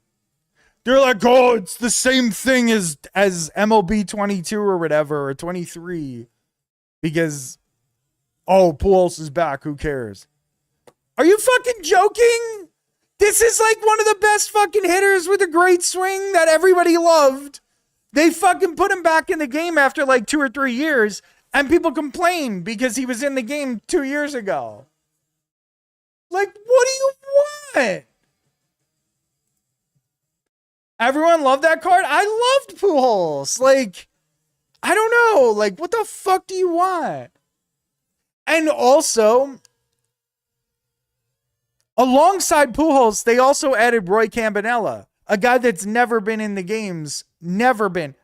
They're like, oh, it's the same thing as MLB 22 or whatever, or 23. Because, oh, Pujols is back. Who cares? Are you fucking joking? This is like one of the best fucking hitters with a great swing that everybody loved. They fucking put him back in the game after like 2 or 3 years, and people complain because he was in the game 2 years ago. Like, what do you want? Everyone loved that card. I loved Pujols. Like, I don't know. Like, what the fuck do you want? And also, alongside Pujols, they also added Roy Campanella, a guy that's never been in the games. Never been.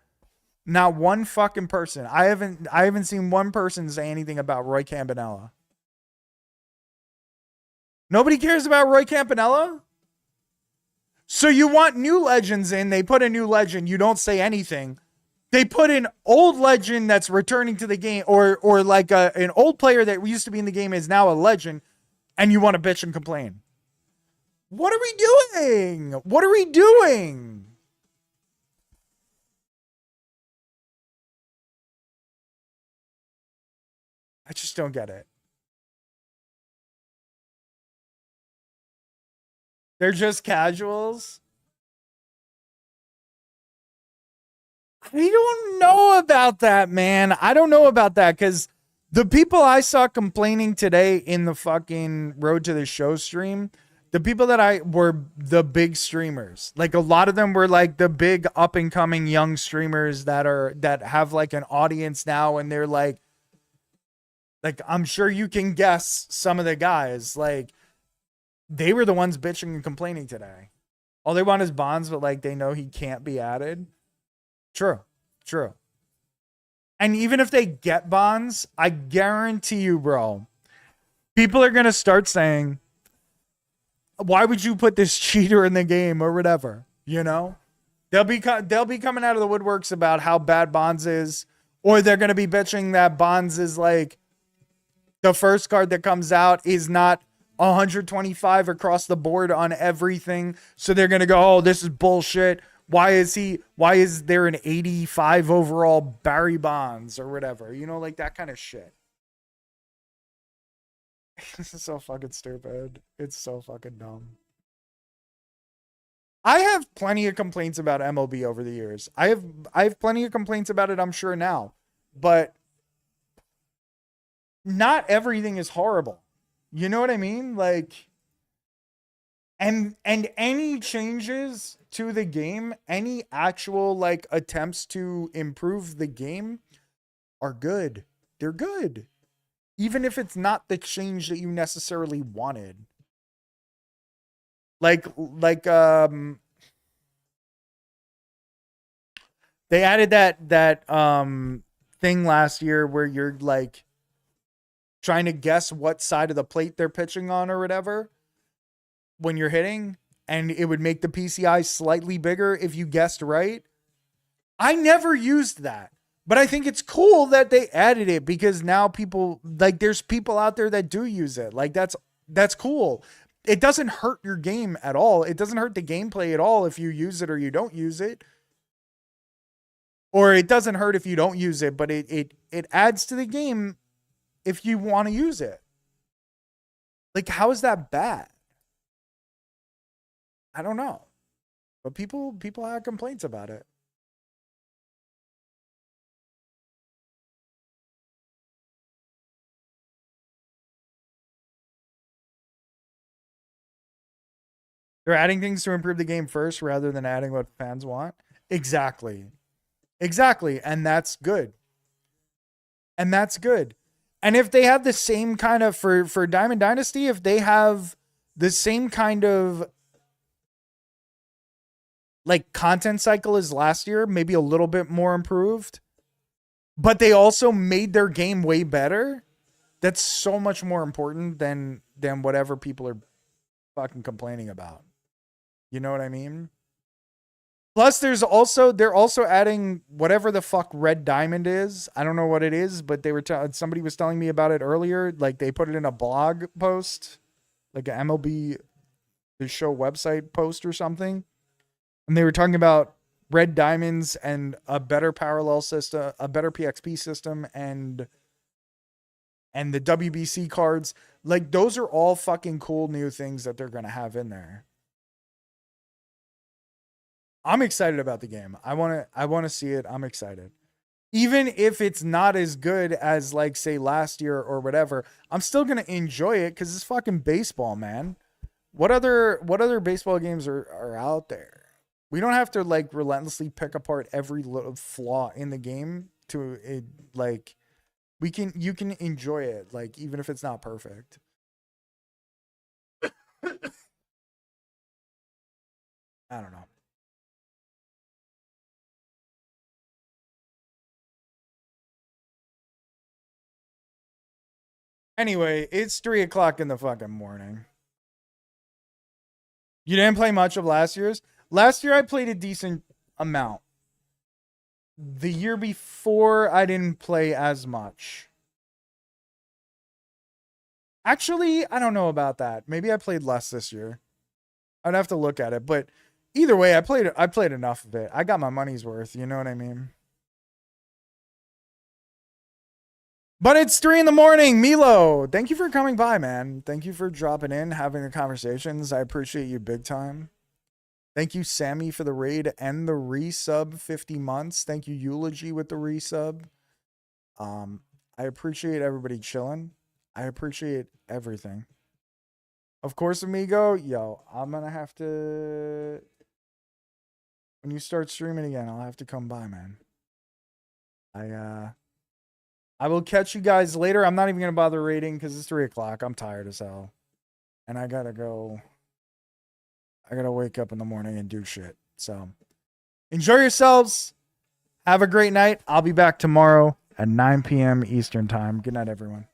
Not one fucking person. I haven't seen one person say anything about Roy Campanella. Nobody cares about Roy Campanella? So you want new legends in, they put a new legend, you don't say anything. They put an old legend that's returning to the game, or like an old player that used to be in the game is now a legend, and you want to bitch and complain. What are we doing? What are we doing? I just don't get it. They're just casuals. I don't know about that, man. I don't know about that because the people I saw complaining today in the fucking Road to the Show stream, the people that were the big streamers. Like a lot of them were like the big up and coming young streamers that have like an audience now, and they're like I'm sure you can guess some of the guys. Like they were the ones bitching and complaining today. All they want is Bonds, but like they know he can't be added. True. And even if they get Bonds, I guarantee you, bro, people are going to start saying, why would you put this cheater in the game or whatever? You know, they'll be coming out of the woodworks about how bad Bonds is, or they're going to be bitching that Bonds is like the first card that comes out is not 125 across the board on everything. So they're going to go, oh, this is bullshit. Why is there an 85 overall Barry Bonds or whatever? You know, like that kind of shit. This is so fucking stupid. It's so fucking dumb. I have plenty of complaints about MLB over the years. I have plenty of complaints about it, I'm sure now. But not everything is horrible. You know what I mean? Like, and any changes to the game, any actual like attempts to improve the game are good. They're good. Even if it's not the change that you necessarily wanted. Like they added that thing last year where you're like trying to guess what side of the plate they're pitching on or whatever when you're hitting, and it would make the PCI slightly bigger if you guessed right. I never used that, but I think it's cool that they added it because now people, like, there's people out there that do use it. Like, that's that's cool. It doesn't hurt your game at all. It doesn't hurt the gameplay at all if you use it or you don't use it. Or it doesn't hurt if you don't use it, but it adds to the game if you want to use it. Like, how is that bad? I don't know. But people have complaints about it. They're adding things to improve the game first rather than adding what fans want. Exactly. And that's good. And if they have the same kind of, for Diamond Dynasty, if they have the same kind of like content cycle as last year, maybe a little bit more improved, but they also made their game way better, that's so much more important than whatever people are fucking complaining about. You know what I mean? Plus, they're also adding whatever the fuck Red Diamond is. I don't know what it is, but somebody was telling me about it earlier. Like, they put it in a blog post, like an MLB The Show website post or something, and they were talking about Red Diamonds and a better parallel system, a better PXP system, and the WBC cards. Like, those are all fucking cool new things that they're gonna have in there. I'm excited about the game. I want to see it. I'm excited. Even if it's not as good as, like, say, last year or whatever, I'm still going to enjoy it because it's fucking baseball, man. What other baseball games are out there? We don't have to, like, relentlessly pick apart every little flaw in the game to it, like, you can enjoy it, like, even if it's not perfect. I don't know. Anyway, it's 3:00 in the fucking morning. You didn't play much of last year's? Last year I played a decent amount. The year before I didn't play as much. Actually, I don't know about that. Maybe I played less this year. I'd have to look at it, but either way, I played enough of it. I got my money's worth, you know what I mean? But it's 3 a.m. Milo, thank you for coming by, man. Thank you for dropping in, having the conversations. I appreciate you big time. Thank you, Sammy, for the raid and the resub 50 months. Thank you, Eulogy, with the resub. I appreciate everybody chilling. I appreciate everything. Of course, amigo, yo, I'm gonna have to, when you start streaming again, I'll have to come by, man. I will catch you guys later. I'm not even going to bother raiding because it's 3:00. I'm tired as hell. And I got to go. I got to wake up in the morning and do shit. So enjoy yourselves. Have a great night. I'll be back tomorrow at 9 p.m. Eastern time. Good night, everyone.